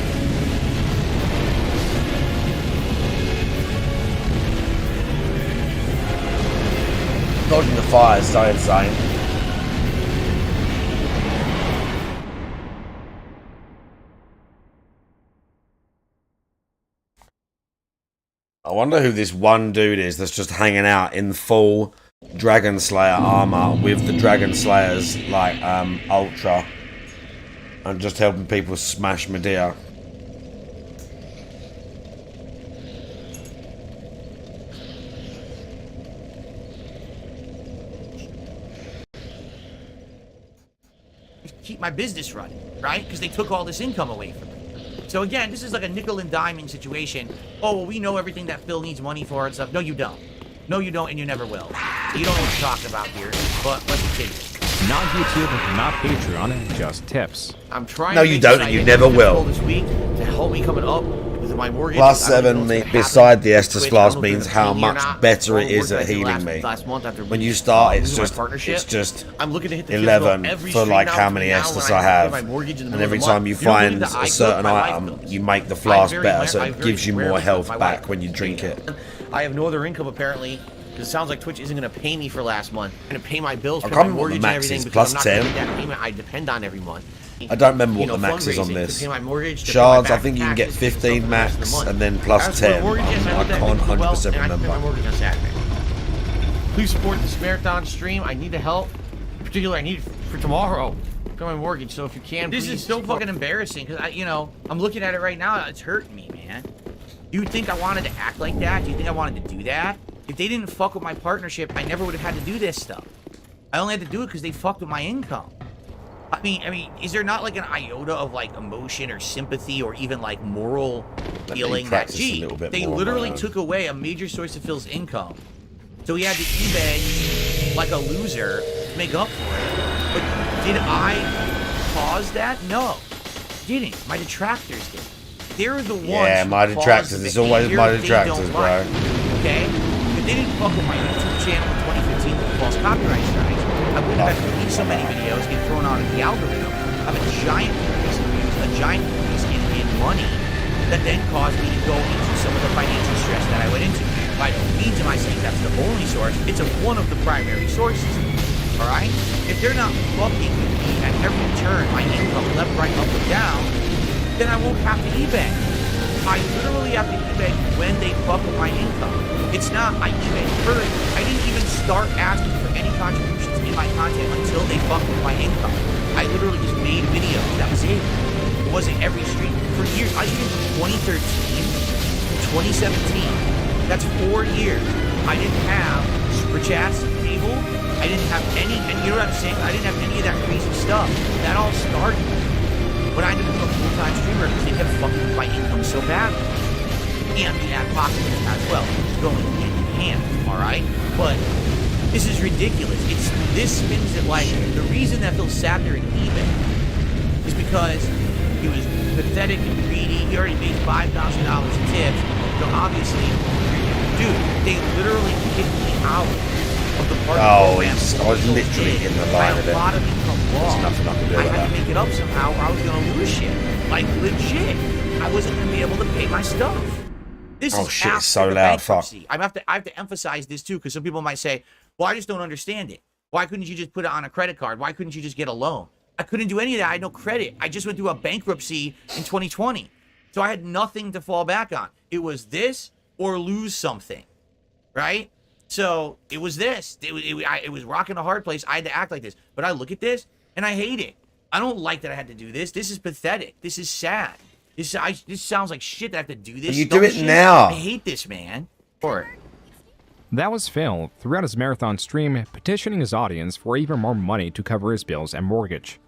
Dodging the fire is so insane. I wonder who this one dude is that's just hanging out in full Dragon Slayer armor with the Dragon Slayer's like ultra and just helping people smash Medea. Keep my business running, right? Because they took all this income away from me. So again, this is like a nickel and diming situation. Oh, well, we know everything that Phil needs money for and stuff. No, you don't. No, you don't, and you never will. You don't know what you're talking about here, but let's continue. Not YouTube, not Patreon, just tips. I'm trying No, to you make don't, this and you idea never will. this week to help me coming up with my mortgage. Plus I don't know 7 what's gonna beside happen. the Estus Twitch, Flask I don't know if means it's how gonna be or much not. better All it the is work at I did healing me. last month after When you start, it's losing my just partnership, I'm looking to hit the 11 every for stream like now how many between now Estus when I have to pay have, my mortgage in the and middle every of the time month. you You don't find need to a iCook certain my life item, bills. you make the I flask very better, much- so I it very gives you rarely more cook health my back life when you drink it. I have no other income apparently, because it sounds like Twitch isn't going to pay me for last month. I'm going to pay my bills, I pay can't my remember what the mortgage and max everything is, because plus I'm not going to 10. get that payment I depend on every month. I don't remember what You know, the max is on fundraising this. to pay my mortgage, to pay Shards, my I think you can get taxes, to 15 cover the rest of the max month. and then plus As for the 10. mortgage, yes, I looked at can't it well, 100% and I can pay my remember. mortgage on Saturday. Please support this marathon stream. I need the help. Particularly, I need it for tomorrow. Pay my mortgage. So if you can, this is so fucking embarrassing because I'm looking at it right now. It's hurting me, man. You think I wanted to act like that? Do you think I wanted to do that? If they didn't fuck with my partnership, I never would have had to do this stuff. I only had to do it because they fucked with my income. I mean, is there not like an iota of like emotion or sympathy or even like moral feeling that, practice a gee, little bit they more on literally my own. took away a major source of Phil's income. So he had to eBay like a loser to make up for it. But did I cause that? No, didn't. My detractors did. They're the ones. Yeah, my detractors. It's always my detractors, bro. Okay? If they didn't fuck with my YouTube channel in 2015 with false copyright strikes, I wouldn't have released so many videos, get thrown out of the algorithm. I have a giant increase in views, a giant increase in money that then caused me to go into some of the financial stress that I went into. By no means am I saying that's the only source. It's one of the primary sources. All right? If they're not fucking with me at every turn, my income left, right, up, or down, then I won't have to eBay. I literally have to eBay when they fuck with my income. It's not I eBay first. I didn't even start asking for any contributions in my content until they fucked with my income. I literally just made videos. That was it. It wasn't every stream. For years, I streamed from 2013 to 2017. That's 4 years. I didn't have super chats, cable. I didn't have any, and you know what I'm saying? I didn't have any of that crazy stuff. That all started when I became a full-time streamer because they kept fucking with my income so bad. And the adpocalypse as well, going hand in hand, all right? But this is ridiculous. This spins it like the reason that Phil sat there in eBay is because he was pathetic and greedy. He already made $5,000 in tips. So obviously, dude, they literally kicked me out of the part of the program. I was literally in the line of it. A lot of income lost. There's nothing I can do I with had that. to make it up somehow, or I was gonna lose shit. Like legit, I wasn't gonna be able to pay my stuff. This is shit, it's so after the loud. Fuck. bankruptcy. I have to emphasize this too, because some people might say, "Well, I just don't understand it. Why couldn't you just put it on a credit card? Why couldn't you just get a loan?" I couldn't do any of that. I had no credit. I just went through a bankruptcy in 2020, so I had nothing to fall back on. It was this or lose something, right? So it was this. It was rocking a hard place. I had to act like this, but I look at this and I hate it. I don't like that I had to do this. This is pathetic. This is sad. This sounds like shit that I have to do this. But you do it now. I hate this, man. Or That was Phil, throughout his marathon stream, petitioning his audience for even more money to cover his bills and mortgage.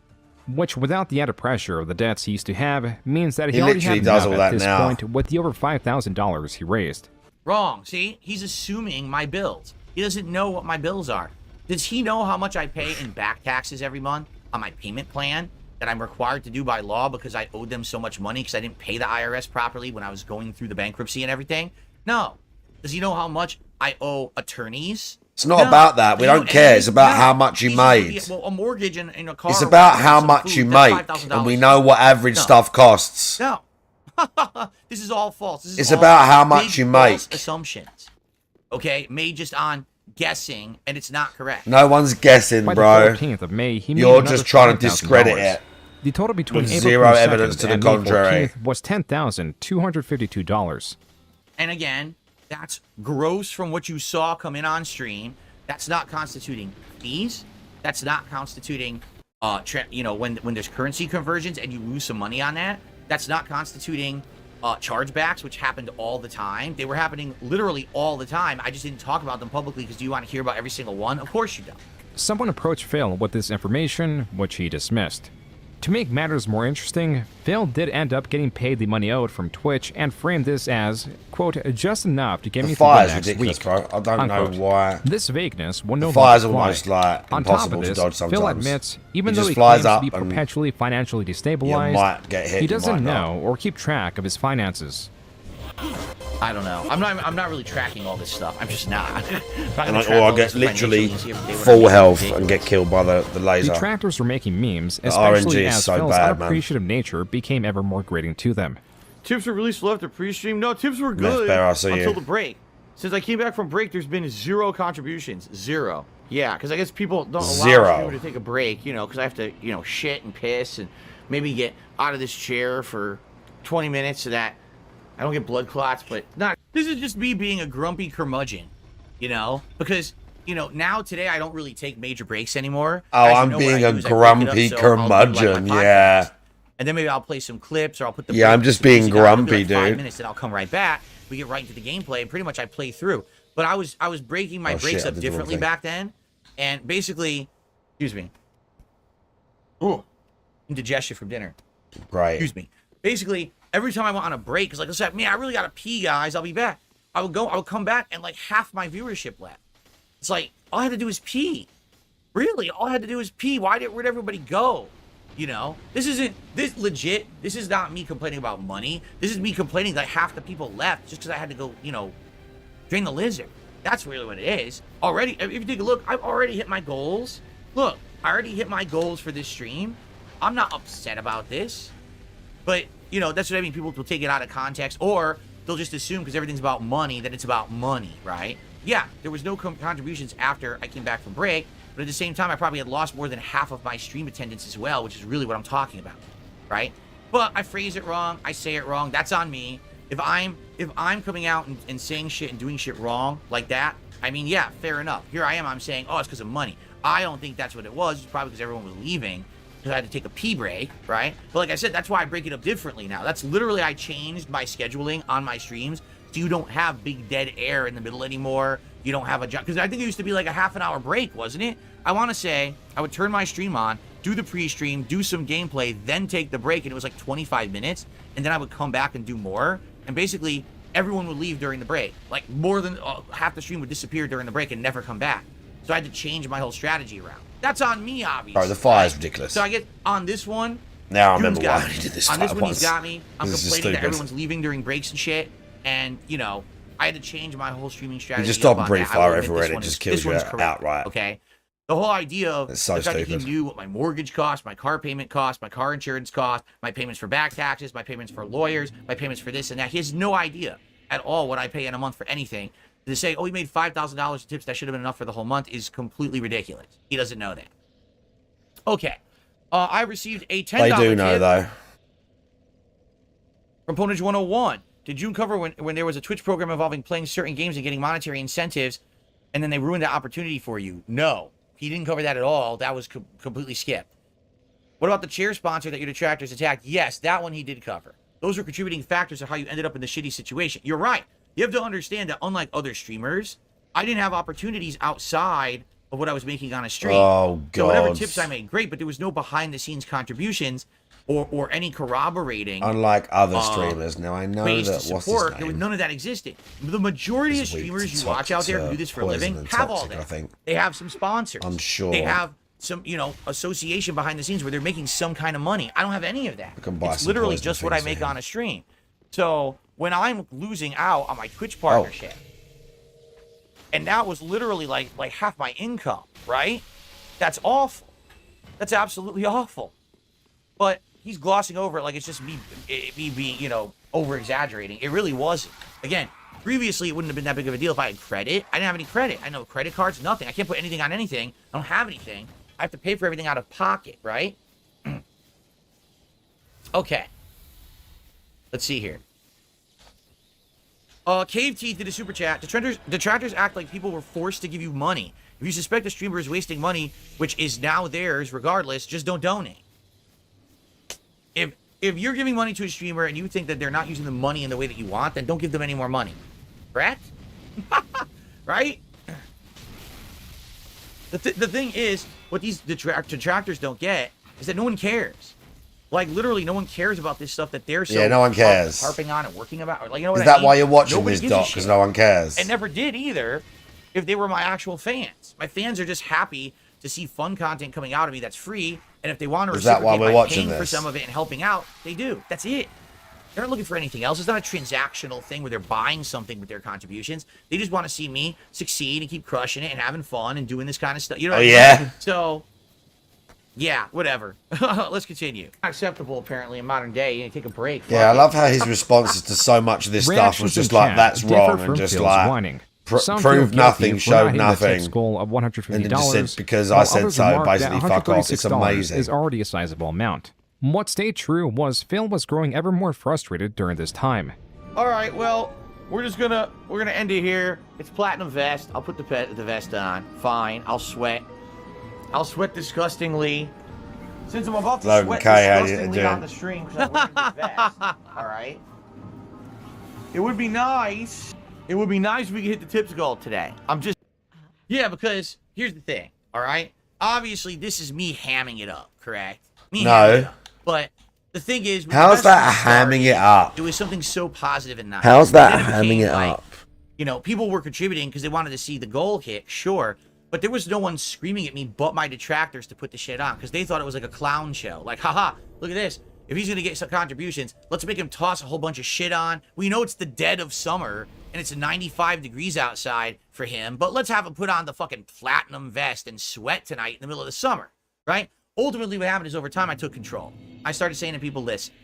Which, without the added pressure of the debts he used to have, means that he already literally had does enough all at that this now. point with the over $5,000 he raised. wrong. See, he's assuming my bills. He doesn't know what my bills are. Does he know how much I pay in back taxes every month on my payment plan that I'm required to do by law because I owed them so much money because I didn't pay the IRS properly when I was going through the bankruptcy and everything? No. Does he know how much I owe attorneys? It's not about that. We don't care. It's about how much you made. Well, a mortgage and a car. It's about how much you make. And we know what average stuff costs. No. This is all false. This is It's all about how much big you make. false assumptions. Okay? Made just on guessing, and it's not correct. No one's guessing, By bro. the 14th of May, he made You're another just trying to $5,000. discredit it. The total between With April zero 22nd evidence to the and May contrary. 14th was $10,252. And again, that's gross from what you saw come in on stream. That's not constituting fees. That's not constituting, when there's currency conversions and you lose some money on that. That's not constituting chargebacks, which happened all the time. They were happening literally all the time. I just didn't talk about them publicly because do you want to hear about every single one? Of course you don't. Someone approached Phil with this information, which he dismissed. To make matters more interesting, Phil did end up getting paid the money owed from Twitch and framed this as, quote, just enough to get me through the fire's next ridiculous, week. bro. I don't unquote. know why. This vagueness will no The fire's longer almost apply. like On top impossible of to this, dodge Phil sometimes. admits, even He though just he flies claims to up be and perpetually financially destabilized, might get hit, he you doesn't might know not. or keep track of his finances. I don't know. I'm not really tracking all this stuff. I'm just not. I'm not And gonna like, track or I all get this literally financially and see every day what I full make. health and Ridiculous. get killed by the laser. Detractors were making memes, The especially RNG is as so Phil's bad, man. unappreciative nature became ever more grating to them. Tips were released after pre-stream. No, tips were Meth good Bear, I see until you. the break. Since I came back from break, there's been 0 contributions. 0. Yeah, because I guess people don't allow Zero. a streamer to take a break, because I have to, shit and piss and maybe get out of this chair for 20 minutes so that I don't get blood clots, but not. This is just me being a grumpy curmudgeon, because, now today I don't really take major breaks anymore. Oh, As you I'm know, what being I a do is I break it up, grumpy so I'll do, like, my curmudgeon, podcast, yeah. And then maybe I'll play some clips or I'll put the Yeah, I'm break- just some being music on. It'll be grumpy, like 5 dude. minutes, and I'll come right back. We get right into the gameplay, and pretty much I play through. But I was breaking my Oh, breaks shit, I up did the wrong differently thing. back then, and basically, excuse me. Ooh, indigestion from dinner. Right. Excuse me. Basically, every time I went on a break, it's like, let's say, man, I really gotta pee, guys. I'll be back. I would come back, and like half my viewership left. It's like all I had to do was pee. Really, all I had to do was pee. Where'd everybody go? You know, this is not me complaining about money. This is me complaining that half the people left just because I had to go, you know, drain the lizard. That's really what it is. Already, if you take a look, I've already hit my goals. Look, I already hit my goals for this stream. I'm not upset about this. But, you know, that's what I mean. People will take it out of context, or they'll just assume because everything's about money that it's about money, right? Yeah, there was no contributions after I came back from break, but at the same time, I probably had lost more than half of my stream attendance as well, which is really what I'm talking about, right? But I phrase it wrong, I say it wrong, that's on me. If I'm coming out and saying shit and doing shit wrong like that, I mean, yeah, fair enough. Here I am, I'm saying, oh, it's because of money. I don't think that's what it was. It's probably because everyone was leaving, because I had to take a pee break, right? But like I said, that's why I break it up differently now. That's literally, I changed my scheduling on my streams so you don't have big dead air in the middle anymore. You don't have a job. Because I think it used to be like a half an hour break, wasn't it? I want to say I would turn my stream on, do the pre-stream, do some gameplay, then take the break, and it was like 25 minutes, and then I would come back and do more. And basically, everyone would leave during the break. Like, more than half the stream would disappear during the break and never come back. So I had to change my whole strategy around. That's on me, obviously. Bro, the fire's ridiculous. So I get on this one. Now I remember why he did this. On this one, he's got me. I'm This is complaining that stupid. everyone's leaving during breaks and shit. And, you know, I had to change my whole streaming strategy. You just stop up and on breathe that. I will fire admit everywhere this and it one just is- kills this you one's correct, outright. Okay? The whole idea of It's so the fact that he stupid. knew what my mortgage cost, my car payment cost, my car insurance cost, my payments for back taxes, my payments for lawyers, my payments for this and that. He has no idea at all what I pay in a month for anything. To say, oh, he made $5,000 in tips, that should have been enough for the whole month, is completely ridiculous. He doesn't know that. Okay. I received a $10 They do know, tip though. from Ponage 101. Did you cover when there was a Twitch program involving playing certain games and getting monetary incentives, and then they ruined the opportunity for you? No. He didn't cover that at all. That was completely skipped. What about the chair sponsor that your detractors attacked? Yes, that one he did cover. Those are contributing factors of how you ended up in the shitty situation. You're right. You have to understand that unlike other streamers, I didn't have opportunities outside of what I was making on a stream. Oh, So whatever God. tips I made, great, but there was no behind-the-scenes contributions or any corroborating. Unlike other streamers. Now, I know ways that, to what's support, his there was name? none of that existed. The majority of streamers you watch out there who do this for a living Poison and have all Toxic, that. I think. They have some sponsors. I'm sure. They have some, you know, association behind the scenes where they're making some kind of money. I don't have any of that. I can buy It's some literally poison just what I things make for him. on a stream. So when I'm losing out on my Twitch partnership, and that was literally like half my income, right? That's awful. That's absolutely awful. But he's glossing over it like it's just me being, you know, over exaggerating. It really wasn't. Again, previously it wouldn't have been that big of a deal if I had credit. I didn't have any credit. I know credit cards, nothing. I can't put anything on anything. I don't have anything. I have to pay for everything out of pocket, right? Okay. Let's see here. Cave Teeth did a super chat. Detractors act like people were forced to give you money. If you suspect a streamer is wasting money, which is now theirs regardless, just don't donate. If you're giving money to a streamer and you think that they're not using the money in the way that you want, then don't give them any more money. Correct? Right? The thing is, what these detractors don't get is that no one cares. Like, literally, no one cares about this stuff that they're so Yeah, no one cares. harping on and working about. Like, you know what Is I that mean? why you're watching Nobody this, gives a Doc? shit. Because no one cares. And never did either if they were my actual fans. My fans are just happy to see fun content coming out of me that's free, and if they want to Is that why reciprocate we're by watching paying for this? some of it and helping out, they do. That's it. They're not looking for anything else. It's not a transactional thing where they're buying something with their contributions. They just want to see me succeed and keep crushing it and having fun and doing this kind of stuff. You know what I mean? yeah? So, yeah, whatever. Let's continue. Not acceptable, apparently, in modern day. You take a break. Yeah, I Fuck it. love how his responses to so much of this stuff Reactions was just in like, chat that's differ wrong, from and just Phil's like, whining. Some feel prove guilty nothing, for not showed hitting the tips nothing. goal of $150, And then just said, because I while said others so, remark that basically, fuck off. It's $136 amazing. is already a sizable amount. What stayed true was Phil was growing ever more frustrated during this time. All right, well, we're gonna end it here. It's platinum vest. I'll put the vest on. Fine. I'll sweat. I'll sweat disgustingly. Since I'm about to Logan sweat K, how you disgustingly doing? on the stream because I'm wearing the vest. All right. It would be nice. It would be nice if we could hit the tips goal today. Yeah, because here's the thing. All right. Obviously, this is me hamming it up. Correct. Me No. hamming it up. But the thing is, when How's the that message started, hamming it up? It was something so positive and nice. How's that And then hamming became it like, up? You know, people were contributing because they wanted to see the goal hit, sure. But there was no one screaming at me but my detractors to put the shit on because they thought it was like a clown show. Like, haha, look at this. If he's going to get some contributions, let's make him toss a whole bunch of shit on. We know it's the dead of summer and it's 95 degrees outside for him, but let's have him put on the fucking platinum vest and sweat tonight in the middle of the summer, right? Ultimately, what happened is over time, I took control. I started saying to people, listen,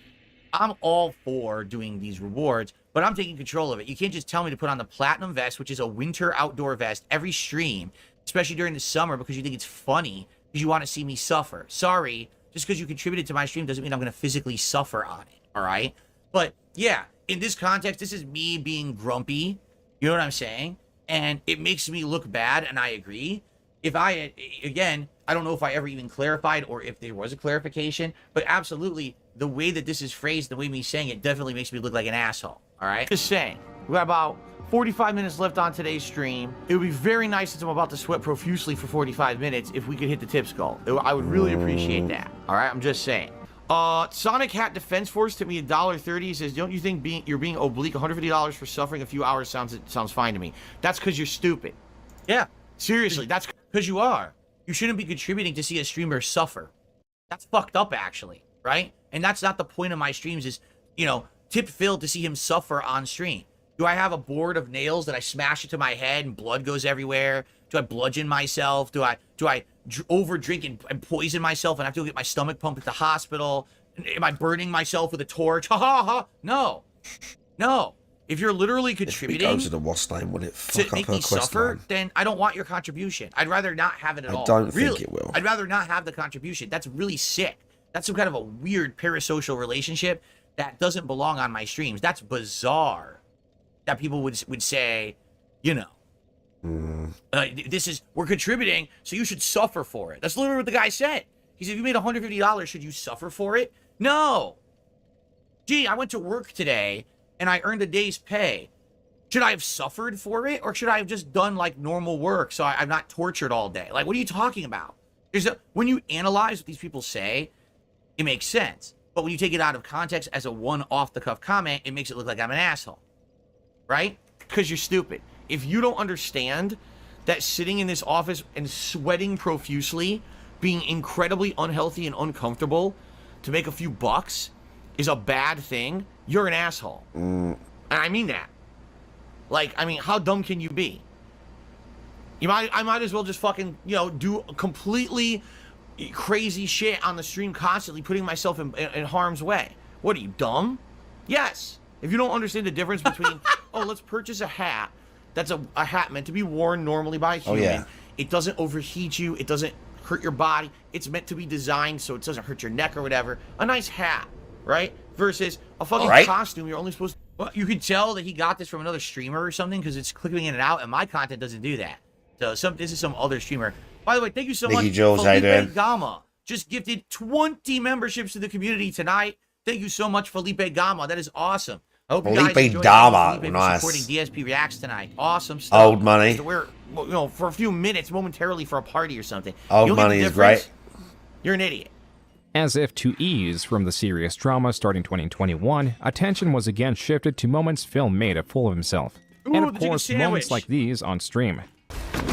I'm all for doing these rewards, but I'm taking control of it. You can't just tell me to put on the platinum vest, which is a winter outdoor vest, every stream, especially during the summer, because you think it's funny, because you want to see me suffer. Sorry, just because you contributed to my stream doesn't mean I'm going to physically suffer on it, all right? But yeah, in this context, this is me being grumpy, you know what I'm saying? And it makes me look bad, and I agree. If I, again, I don't know if I ever even clarified or if there was a clarification, but absolutely, the way that this is phrased, the way me saying it definitely makes me look like an asshole, all right? Just saying, we got about 45 minutes left on today's stream. It would be very nice, since I'm about to sweat profusely for 45 minutes, if we could hit the tips goal. I would really appreciate that, all right? I'm just saying. Sonic Hat Defense Force took me $1.30. He says, don't you think you're being oblique? $150 for suffering a few hours sounds fine to me. That's because you're stupid. Yeah. Seriously, that's because you are. You shouldn't be contributing to see a streamer suffer. That's fucked up, actually, right? And that's not the point of my streams is, you know, tip Phil to see him suffer on stream. Do I have a board of nails that I smash into my head and blood goes everywhere? Do I bludgeon myself? Do I over drink and poison myself and have to go get my stomach pumped at the hospital? Am I burning myself with a torch? Ha ha ha! No, no. If you're literally contributing if we go to the wasp name, will it fuck to up make her me quest suffer, line? then I don't want your contribution. I'd rather not have it at all. I don't really. think it will. I'd rather not have the contribution. That's really sick. That's some kind of a weird parasocial relationship that doesn't belong on my streams. That's bizarre. That people would say, you know, we're contributing, so you should suffer for it. That's literally what the guy said. He said, if you made $150, should you suffer for it? No. Gee, I went to work today and I earned a day's pay. Should I have suffered for it, or should I have just done like normal work so I'm not tortured all day? Like, what are you talking about? When you analyze what these people say, it makes sense. But when you take it out of context as a one off-the-cuff comment, it makes it look like I'm an asshole. Right? because you're stupid. If you don't understand that sitting in this office and sweating profusely, being incredibly unhealthy and uncomfortable to make a few bucks is a bad thing, you're an asshole. And I mean that. Like, I mean, how dumb can you be? I might as well just fucking, do completely crazy shit on the stream constantly, putting myself in harm's way. What are you, dumb? Yes. If you don't understand the difference between, oh, let's purchase a hat. That's a hat meant to be worn normally by a human. Oh, yeah. It doesn't overheat you. It doesn't hurt your body. It's meant to be designed so it doesn't hurt your neck or whatever. A nice hat, right? Versus a fucking costume you're only supposed to... Well, you could tell that he got this from another streamer or something because it's clicking in and out, and my content doesn't do that. So this is some other streamer. By the way, thank you so much. Jules, how you doing? Felipe Gama just gifted 20 memberships to the community tonight. Thank you so much, Felipe Gama. That is awesome. I hope you guys enjoyed Felipe nice. supporting DSP Reacts tonight. Awesome stuff. Old money. So we're, for a few minutes, momentarily for a party or something. Old money is great. You're an idiot. As if to ease from the serious drama starting 2021, attention was again shifted to moments Phil made a fool of himself. Ooh, and of the chicken course, sandwich. moments like these on stream.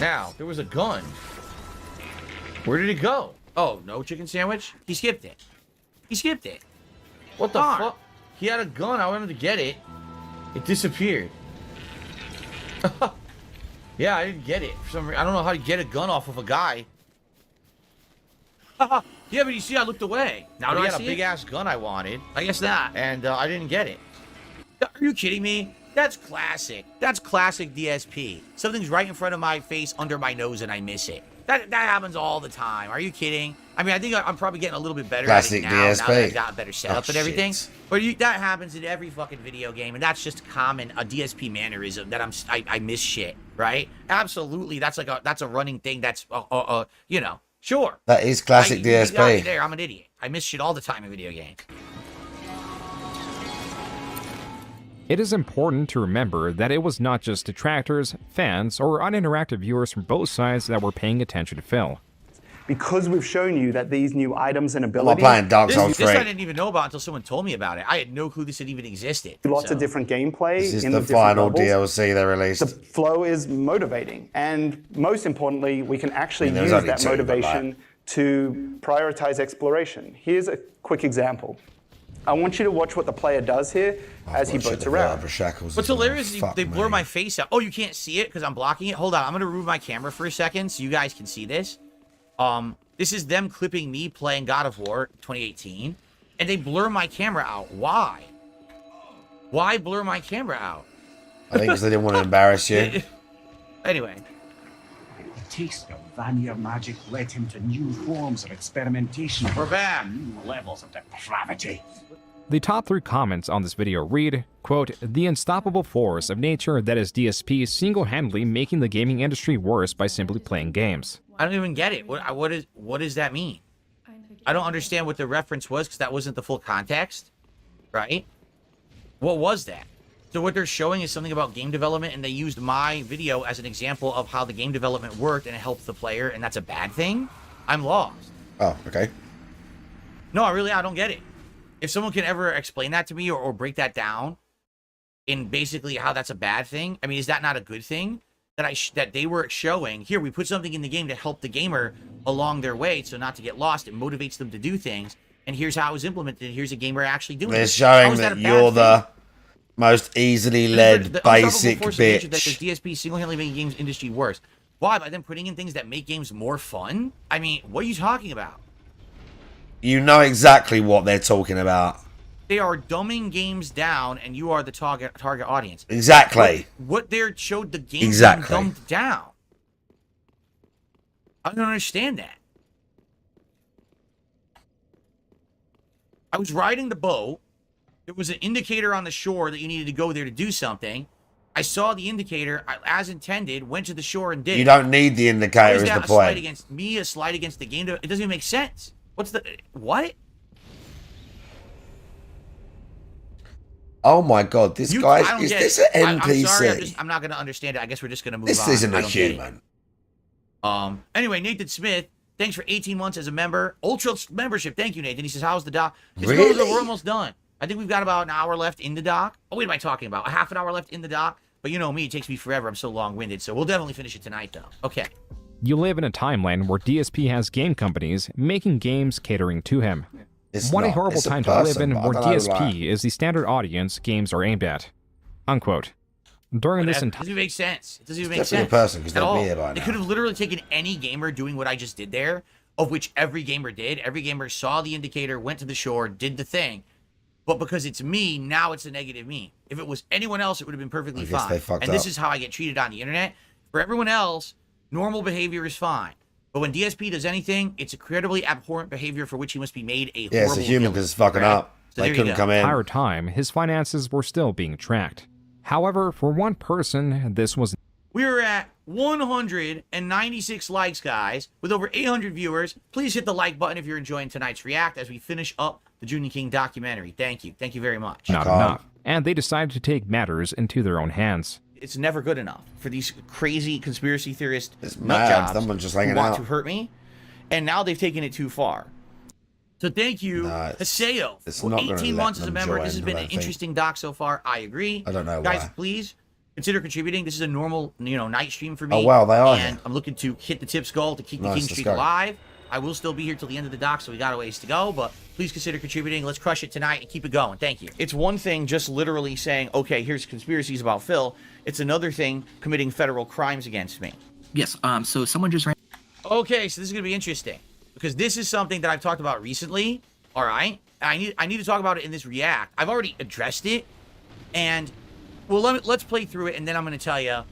Now, there was a gun. Where did it go? Oh, no chicken sandwich? He skipped it. He skipped it. What the fuck? He had a gun. I wanted to get it. It disappeared. Yeah, I didn't get it. For some reason, I don't know how to get a gun off of a guy. Yeah, but you see, I looked away. Now do he I had see a big-ass gun I wanted. I guess not. And I didn't get it. Are you kidding me? That's classic. That's classic DSP. Something's right in front of my face, under my nose, and I miss it. That happens all the time. Are you kidding? I mean, I think I'm probably getting a little bit better Classic at it now. DSP. Now that I've got a better setup and everything. Shit. But that happens in every fucking video game, and that's just common, a DSP mannerism that I miss shit, right? Absolutely. That's a running thing. That's sure. That is classic DSP. You got me there. I'm an idiot. I miss shit all the time in video games. It is important to remember that it was not just detractors, fans, or uninteractive viewers from both sides that were paying attention to Phil. because we've shown you that these new items and I'm abilities. not playing Dark Souls This 3. I didn't even know about until someone told me about it. I had no clue this had even existed. Lots of different gameplay. This is in the different final levels. DLC they released. The flow is motivating, and most importantly, we can actually there's use only that two, but motivation to prioritize exploration. Here's a quick example. I want you to watch what the player does here as he boats around. What's hilarious is they blur my face out. Oh, you can't see it because I'm blocking it? Hold on, I'm going to remove my camera for a second so you guys can see this. This is them clipping me playing God of War 2018, and they blur my camera out. Why? Why blur my camera out? I think because they didn't want to embarrass you. Anyway. The taste of Vanir magic led him to new forms of experimentation. We're back. New levels of depravity. The top 3 comments on this video read, quote, "The unstoppable force of nature that is DSP single-handedly making the gaming industry worse by simply playing games." I don't even get it. What does that mean? I don't understand what the reference was because that wasn't the full context, right? What was that? So what they're showing is something about game development, and they used my video as an example of how the game development worked, and it helped the player, and that's a bad thing? I'm lost. Oh, okay. No, I don't get it. If someone can ever explain that to me or break that down in basically how that's a bad thing, I mean, is that not a good thing? That they were showing, here, we put something in the game to help the gamer along their way, so not to get lost. It motivates them to do things, and here's how it was implemented. Here's a gamer actually doing it. They're showing that you're the most easily led basic bitch. That the DSP single-handedly making games industry worse. Why? By them putting in things that make games more fun? I mean, what are you talking about? You know exactly what they're talking about. They are dumbing games down, and you are the target audience. Exactly. What they showed the game Exactly. being dumbed down. I don't understand that. I was riding the boat. There was an indicator on the shore that you needed to go there to do something. I saw the indicator as intended, went to the shore and did it. You don't need the indicator Is as that the a slight point. against me, a slight against the game? It doesn't even make sense. What's the... What? Oh my god, this guy I don't is get this it. an NPC? I'm sorry, I'm not going to understand it. I guess we're just going to move on. This isn't I a don't get it. human. Anyway, Nathan Smith, thanks for 18 months as a member. Ultra membership. Thank you, Nathan. He says, how's the doc? It's Really? good. We're almost done. I think we've got about an hour left in the doc. Oh, what am I talking about? A half an hour left in the doc? But you know me, it takes me forever. I'm so long-winded. So we'll definitely finish it tonight, though. Okay. You live in a timeline where DSP has game companies making games catering to him. What a horrible time to live in where DSP is the standard audience games are aimed at. Unquote. During this It entire... doesn't even make sense. It doesn't even make definitely sense. a person, 'cause at they'll be all. here by They now. could have literally taken any gamer doing what I just did there, of which every gamer did. Every gamer saw the indicator, went to the shore, did the thing. But because it's me, now it's a negative meme. If it was anyone else, it would have been perfectly I guess fine. they fucked And this up. is how I get treated on the internet. For everyone else, normal behavior is fine. But when DSP does anything, it's incredibly abhorrent behavior for which he must be made a Yeah, it's a horrible human villain. because it's fucking Right? up. So They there you couldn't go. come in. entire time, his finances were still being tracked. However, for one person, this was... We are at 196 likes, guys, with over 800 viewers. Please hit the like button if you're enjoying tonight's react as we finish up the Junior King documentary. Thank you. Thank you very much. not enough. And they decided to take matters into their own hands. It's never good enough for these crazy conspiracy theorists It's nut mad. jobs Someone's just who hanging want out. to hurt me. And now they've taken it too far. So thank you, Haseo, it's for not gonna 18 let months as a them member. join, This has I been don't an think. interesting doc so far. I agree. I don't know Guys, why. please consider contributing. This is a normal, night stream for me. Oh, wow, they are And here. I'm looking to hit the tips goal to keep the Nice, King let's streak go. alive. I will still be here till the end of the doc, so we got a ways to go. But please consider contributing. Let's crush it tonight and keep it going. Thank you. It's one thing just literally saying, okay, here's conspiracies about Phil. It's another thing committing federal crimes against me. Yes, so someone just ran... Okay, so this is going to be interesting because this is something that I've talked about recently, all right? I need to talk about it in this react. I've already addressed it, and well, let's play through it, and then I'm going to tell you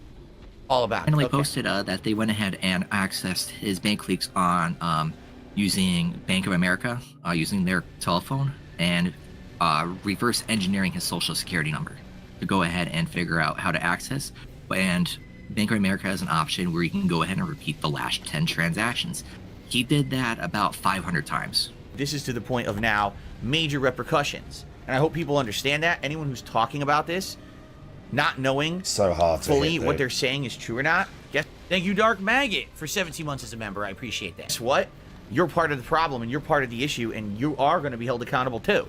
all about it. Finally Okay. posted that they went ahead and accessed his bank leaks on using Bank of America, using their telephone, and reverse engineering his social security number to go ahead and figure out how to access. And Bank of America has an option where you can go ahead and repeat the last 10 transactions. He did that about 500 times. This is to the point of now major repercussions, and I hope people understand that. Anyone who's talking about this, not knowing So hard to fully hit, what dude. they're saying is true or not. Thank you, Dark Maggot, for 17 months as a member. I appreciate that. Guess what? you're part of the problem and you're part of the issue, and you are going to be held accountable too.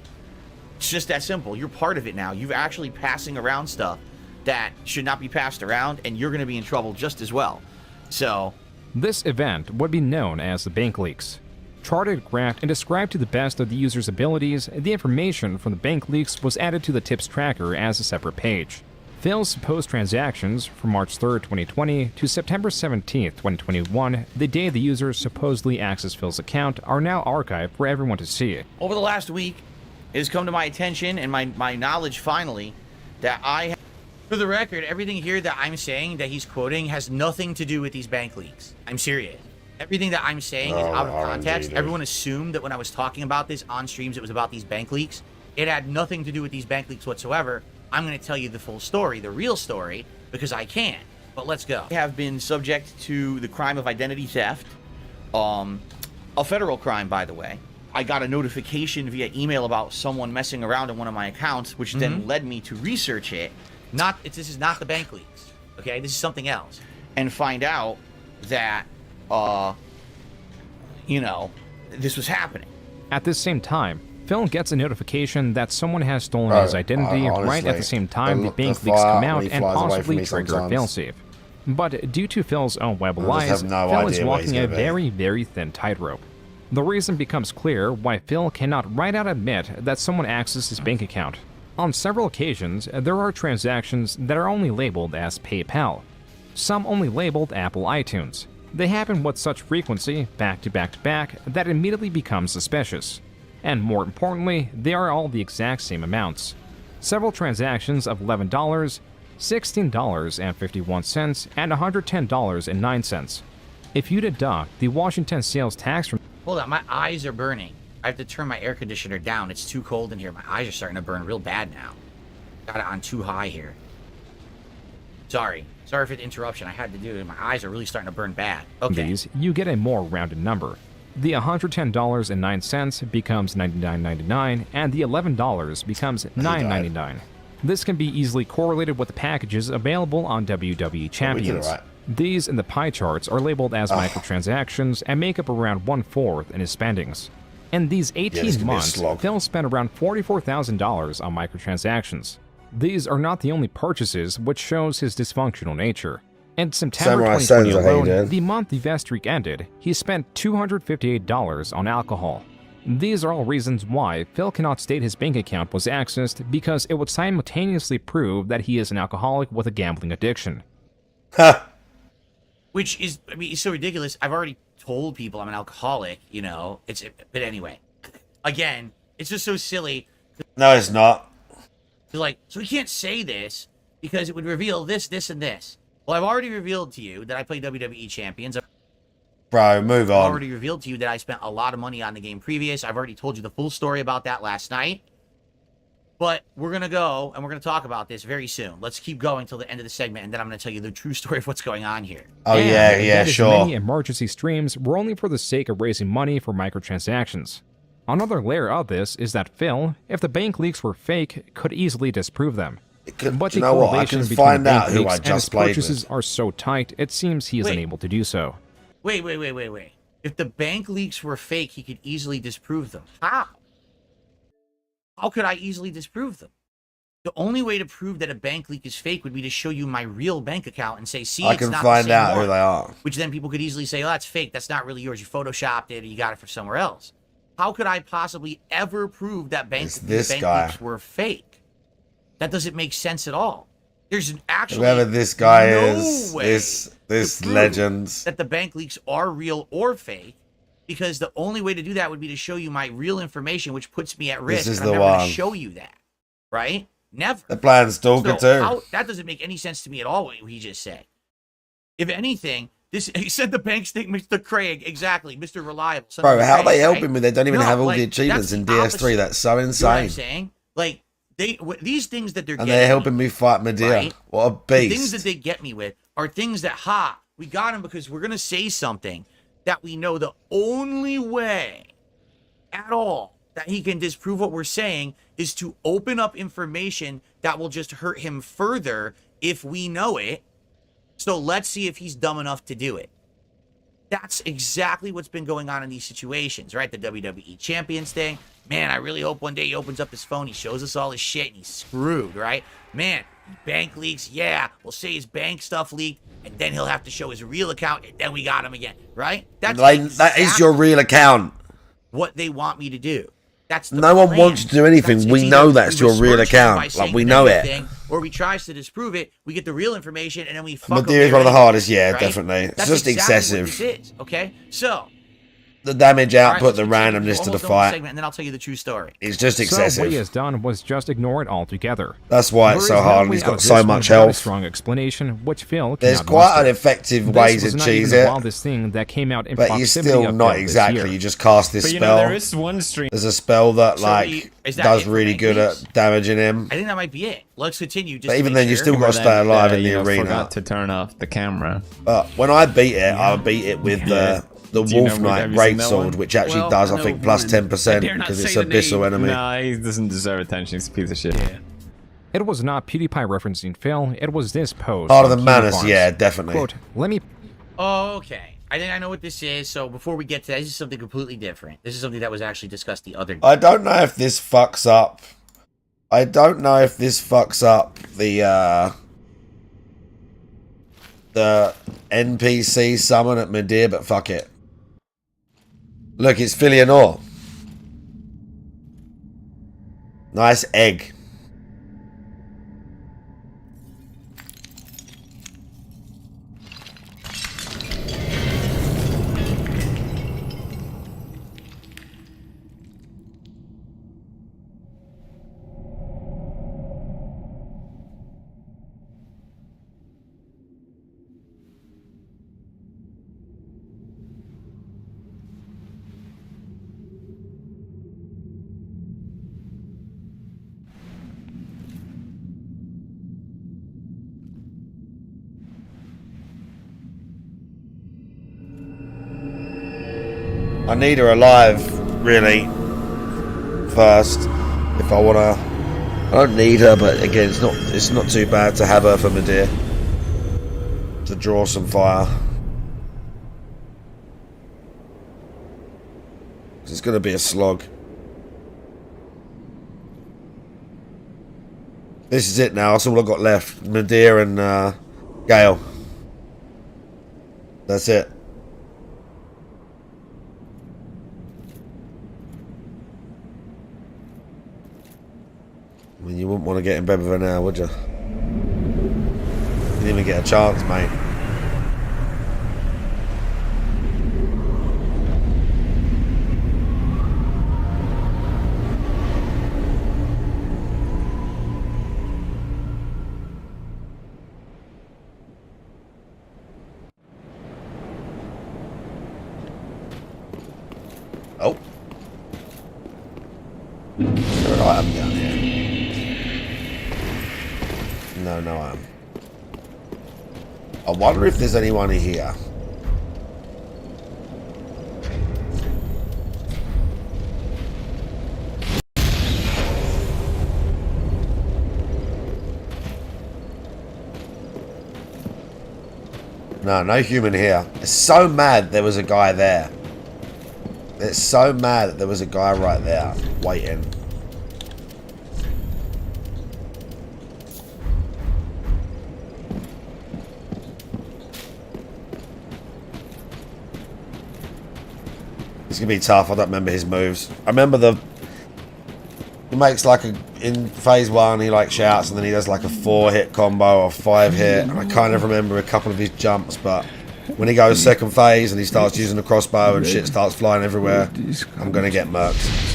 It's just that simple. You're part of it now. You're actually passing around stuff that should not be passed around, and you're going to be in trouble just as well. So, this event would be known as the bank leaks. Charted, graphed, and described to the best of the user's abilities, the information from the bank leaks was added to the tips tracker as a separate page. Phil's supposed transactions from March 3rd, 2020 to September 17th, 2021, the day the user supposedly accessed Phil's account, are now archived for everyone to see. over the last week, it has come to my attention and my knowledge finally that for the record, everything here that I'm saying that he's quoting has nothing to do with these bank leaks. I'm serious. Everything that I'm saying is out of context. Everyone assumed that when I was talking about this on streams, it was about these bank leaks. It had nothing to do with these bank leaks whatsoever. I'm going to tell you the full story, the real story, because I can. But let's go. I have been subject to the crime of identity theft, a federal crime, by the way. I got a notification via email about someone messing around in one of my accounts, which then led me to research it. This is not the bank leaks, okay? This is something else. And find out that, this was happening. At this same time, Phil gets a notification that someone has stolen his identity right at the same time the bank leaks come out and possibly trigger a failsafe. But due to Phil's own web lies, Phil is walking a very, very thin tightrope. The reason becomes clear why Phil cannot right out admit that someone accessed his bank account. On several occasions, there are transactions that are only labeled as PayPal. Some only labeled Apple iTunes. They happen with such frequency, back to back to back, that it immediately becomes suspicious. And more importantly, they are all the exact same amounts. Several transactions of $11, $16.51, and $110.09. If you deduct the Washington sales tax from... Hold on, my eyes are burning. I have to turn my air conditioner down. It's too cold in here. My eyes are starting to burn real bad now. Got it on too high here. Sorry for the interruption. I had to do it. My eyes are really starting to burn bad. Okay. These, you get a more rounded number. The $110.09 becomes $99.99, and the $11 becomes $9.99. This can be easily correlated with the packages available on WWE Champions. These in the pie charts are labeled as microtransactions and make up around 1/4 in his spendings. In these 18 months, Phil spent around $44,000 on microtransactions. These are not the only purchases, which shows his dysfunctional nature. In September 2020 alone, the month the vet streak ended, he spent $258 on alcohol. These are all reasons why Phil cannot state his bank account was accessed, because it would simultaneously prove that he is an alcoholic with a gambling addiction. Which is, it's so ridiculous. I've already told people I'm an alcoholic, but anyway. Again, it's just so silly. No, it's not. They're like, so we can't say this because it would reveal this, this, and this. Well, I've already revealed to you that I play WWE Champions. Bro, move on. I've already revealed to you that I spent a lot of money on the game previous. I've already told you the full story about that last night. But we're going to go, and we're going to talk about this very soon. Let's keep going till the end of the segment, and then I'm going to tell you the true story of what's going on here. Oh, yeah, sure. Many emergency streams were only for the sake of raising money for microtransactions. Another layer of this is that Phil, if the bank leaks were fake, could easily disprove them. But the correlation between the bank leaks and his purchases are so tight, it seems he is unable to do so. Wait. If the bank leaks were fake, he could easily disprove them. How? How could I easily disprove them? The only way to prove that a bank leak is fake would be to show you my real bank account and say, see, I can find out who they are. Which then people could easily say, oh, that's fake. That's not really yours. You photoshopped it or you got it from somewhere else. How could I possibly ever prove that bank leaks were fake? That doesn't make sense at all. There's actually whoever this guy is, this legend, that the bank leaks are real or fake. Because the only way to do that would be to show you my real information, which puts me at risk. This is and I'm the never one. going to show you that, right? Never. The plan's stalker too. That doesn't make any sense to me at all, what he just said. If anything, he said the bank statement, Mr. Craig, exactly, Mr. Reliable. Bro, how are they helping me? They don't even have all the achievements in DS3. That's so insane. You know what I'm saying? Like, these things that they're and getting they're helping me fight Medea. Right? What a beast. The things that they get me with are things that, we got him because we're going to say something that we know the only way at all that he can disprove what we're saying is to open up information that will just hurt him further if we know it. So let's see if he's dumb enough to do it. That's exactly what's been going on in these situations, right? The WWE Champions thing. Man, I really hope one day he opens up his phone, he shows us all his shit, and he's screwed, right? Man, bank leaks, yeah. We'll say his bank stuff leaked, and then he'll have to show his real account, and then we got him again, right? That's that is your real account. what they want me to do. That's the no one plan. wants to do anything. It's We either know that's we your real besmirch him by account. Like, saying we the know negative it. thing, or we tries to disprove it. We get the real information, and then we fuck Madeira is over one of the it, hardest, yeah, right? definitely. It's That's just exactly excessive. What this is, okay? So, The damage all right, output, let's the continue. randomness to the Almost done with fight. segment, and then I'll tell you the true story. It's just So excessive. what he has done was just ignore it altogether. That's why it's There so is no hard, and way he's out got of so this much without a health. strong explanation, which Phil There's cannot quite an muster. effective This way was to not cheese even the it, wildest thing that came out in but proximity he's still of not Phil this exactly. year. You just cast this But you spell. know, there is one stream. There's a spell that, So like, is that does it for really bank good leaks? at damaging him. I think that might be it. Let's continue. Just But to even make then, you sure. still got to stay alive in the arena. Forgot to turn off the camera. But when I beat it, I beat it with the Do you Wolf know- Knight have you seen that Greatsword, one? which actually Well, does, I no think, plus one. 10% I dare not because it's say the Abyssal name. enemy. Nah, he doesn't deserve attention. He's a piece of shit. Yeah. It was not PewDiePie referencing Phil, it was this post. Heart of on the Human Manus, Farms. yeah, definitely. Quote, let me Oh, okay. I think I know what this is. So before we get to that, this is something completely different. This is something that was actually discussed the other day. I don't know if this fucks up. I don't know if this fucks up the NPC summon at Madeira, but fuck it. Look, it's Philionor. Nice egg. I need her alive, really, first, if I wanna. I don't need her, but again, it's not too bad to have her for Madeira to draw some fire. It's gonna be a slog. This is it now. That's all I've got left. Madeira and Gale. That's it. I mean, you wouldn't want to get in bed with her now, would you? You didn't even get a chance, mate. Oh. Is there an item down here? No item. I wonder if there's anyone here. No human here. It's so mad there was a guy there. It's so mad that there was a guy right there waiting. It's gonna be tough. I don't remember his moves. I remember he makes like in phase 1 he like shouts and then he does like a 4-hit combo or 5-hit. And I kind of remember a couple of his jumps, but when he goes second phase and he starts using the crossbow and shit starts flying everywhere, I'm gonna get murked.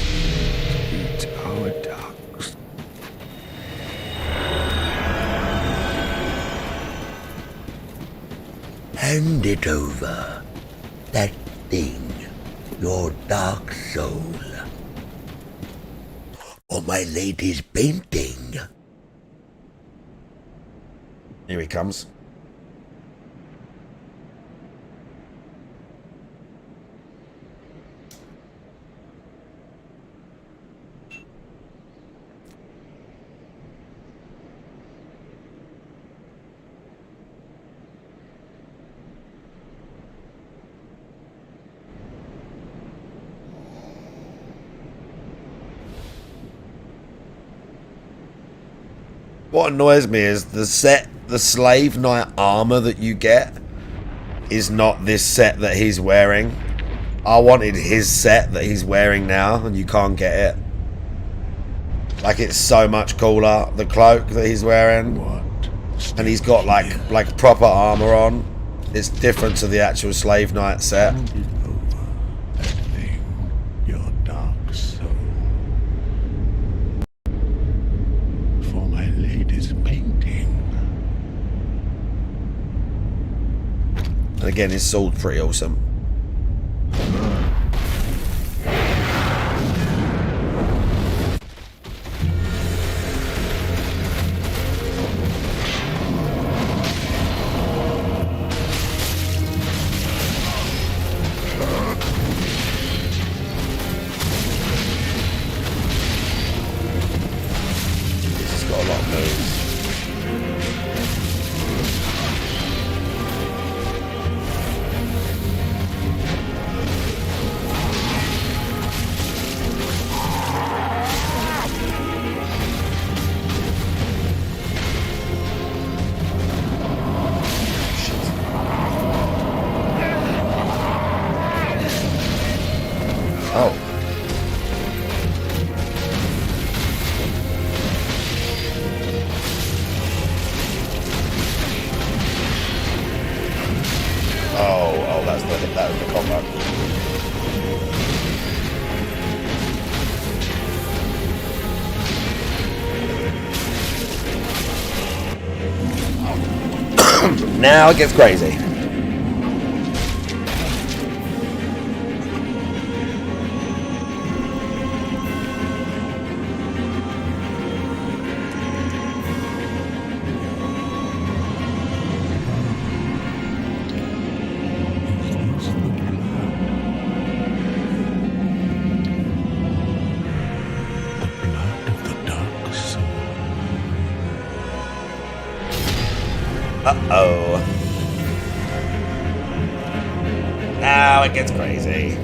Hand it over. That thing. Your dark soul. Or my lady's painting. Here he comes. What annoys me is the slave knight armor that you get is not this set that he's wearing. I wanted his set that he's wearing now, and you can't get it. Like, it's so much cooler, the cloak that he's wearing. And he's got like proper armor on. It's different to the actual slave knight set. Your dark soul. For my lady's painting. And again, his sword's pretty awesome. That was the combo. Now it gets crazy. Uh-oh. Now it gets crazy.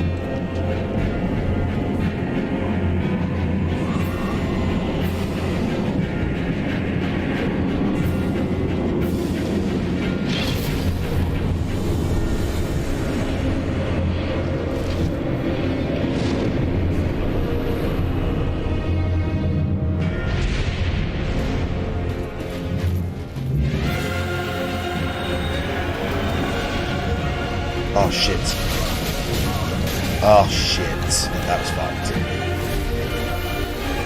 Oh shit. Oh shit. That was fucked.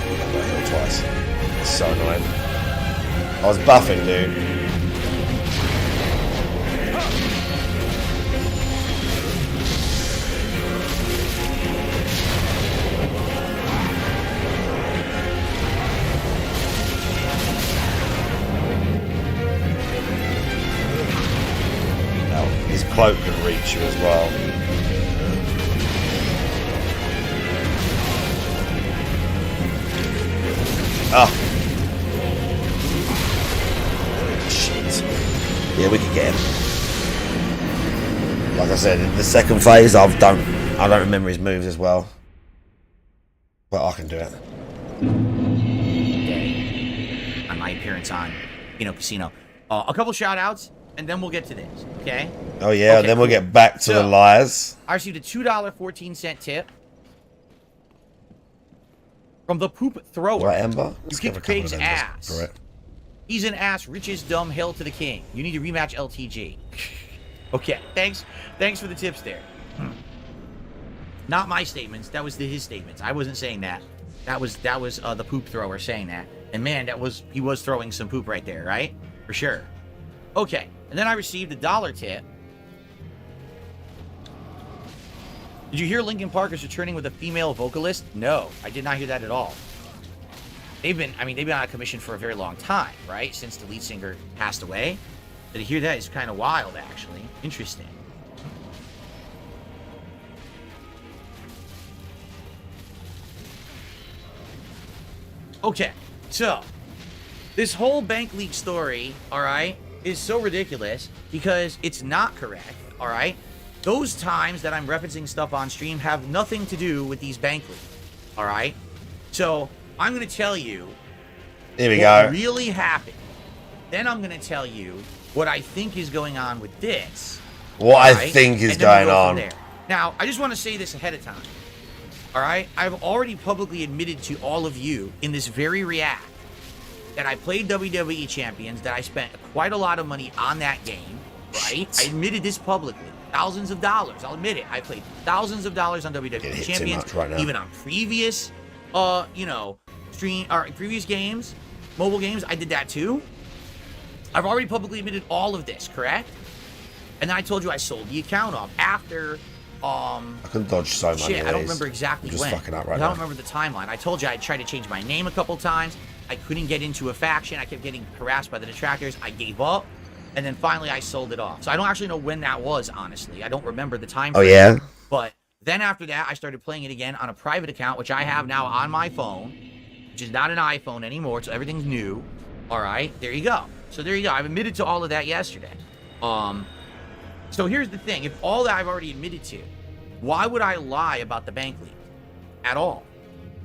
I got hit twice. It's so annoying. I was buffing, dude. His cloak can reach you as well. Ah. Shit. Yeah, we can get him. Like I said, in the second phase, I don't remember his moves as well. But I can do it. Day on my appearance on, Casino. A couple shout outs. And then we'll get to this, okay? Oh, yeah, okay, then we'll get back to the liars. I received a $2.14 tip from the Poop Thrower. Right, Ember? You kicked Craig's ass. Correct. He's an ass, rich as dumb, hell to the king. You need to rematch LTG. Okay, thanks for the tips there. Not my statements. That was his statements. I wasn't saying that. That was the Poop Thrower saying that. And man, he was throwing some poop right there, right? For sure. Okay, and then I received a $1 tip. Did you hear Linkin Park is returning with a female vocalist? No, I did not hear that at all. They've been on a commission for a very long time, right? Since the lead singer passed away. But to hear that is kind of wild, actually. Interesting. Okay, so this whole bank leak story, all right, is so ridiculous because it's not correct, all right? Those times that I'm referencing stuff on stream have nothing to do with these bank leaks, all right? So I'm going to tell you Here we what go. really happened. Then I'm going to tell you what I think is going on with this. What all I right? think is And then we'll going go from on. there. Now, I just want to say this ahead of time. All right? I've already publicly admitted to all of you in this very react that I played WWE Champions, that I spent quite a lot of money on that game, right? I admitted this publicly. Thousands of dollars. I'll admit it. I played thousands of dollars on WWE Champions, right now. even on previous, previous games, mobile games. I did that too. I've already publicly admitted all of this, correct? And then I told you I sold the account off after. I can dodge so much. Shit, I don't remember exactly I'm just when. fucking up right I don't now. remember the timeline. I told you I tried to change my name a couple times. I couldn't get into a faction. I kept getting harassed by the detractors. I gave up. And then finally I sold it off. So I don't actually know when that was, honestly. I don't remember the time frame. Oh, yeah? But then after that, I started playing it again on a private account, which I have now on my phone, which is not an iPhone anymore, so everything's new. All right, there you go. So there you go. I've admitted to all of that yesterday. So here's the thing. If all that I've already admitted to, why would I lie about the bank leak at all?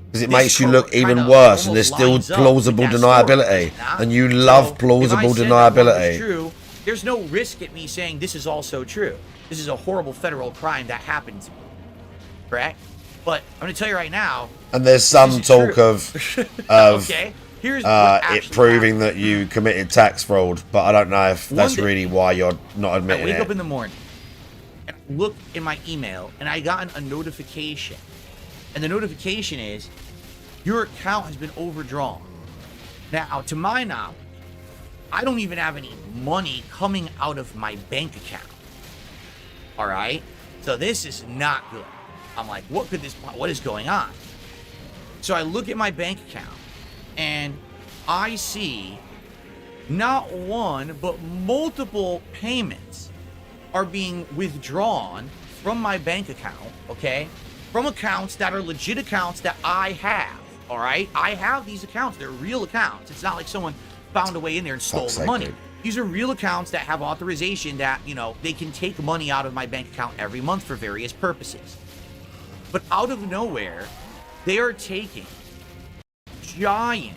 Because it makes you look even worse, and there's still plausible deniability. And you love plausible deniability. True, there's no risk at me saying this is also true. This is a horrible federal crime that happened to me. Correct? But I'm going to tell you right now. And there's some talk of okay. Here's it proving that you committed tax fraud, but I don't know if that's really why you're not admitting I wake it. up in the morning and I look in my email and I got a notification. And the notification is, your account has been overdrawn. Now, to my knowledge, I don't even have any money coming out of my bank account. All right? So this is not good. I'm like, what is going on? So I look at my bank account and I see not one, but multiple payments are being withdrawn from my bank account, okay? From accounts that are legit accounts that I have, all right? I have these accounts. They're real accounts. It's not like someone found a way in there and stole the money. These are real accounts that have authorization that, they can take money out of my bank account every month for various purposes. But out of nowhere, they are taking giant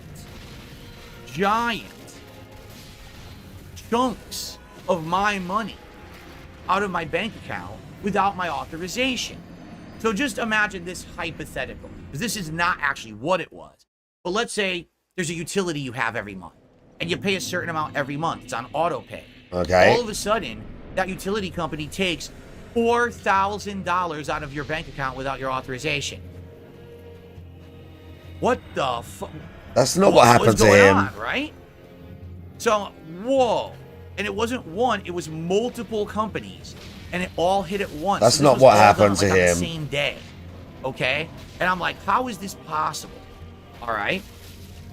chunks of my money out of my bank account without my authorization. So just imagine this hypothetical, because this is not actually what it was. But let's say there's a utility you have every month, and you pay a certain amount every month. It's on auto pay. Okay. All of a sudden, that utility company takes $4,000 out of your bank account without your authorization. What the fuck? That's not what happened to him. On, right? So, whoa. And it wasn't one, it was multiple companies. And it all hit at once. That's So not was what all happened done, to like, him. On the same day. Okay? And I'm like, how is this possible? All right?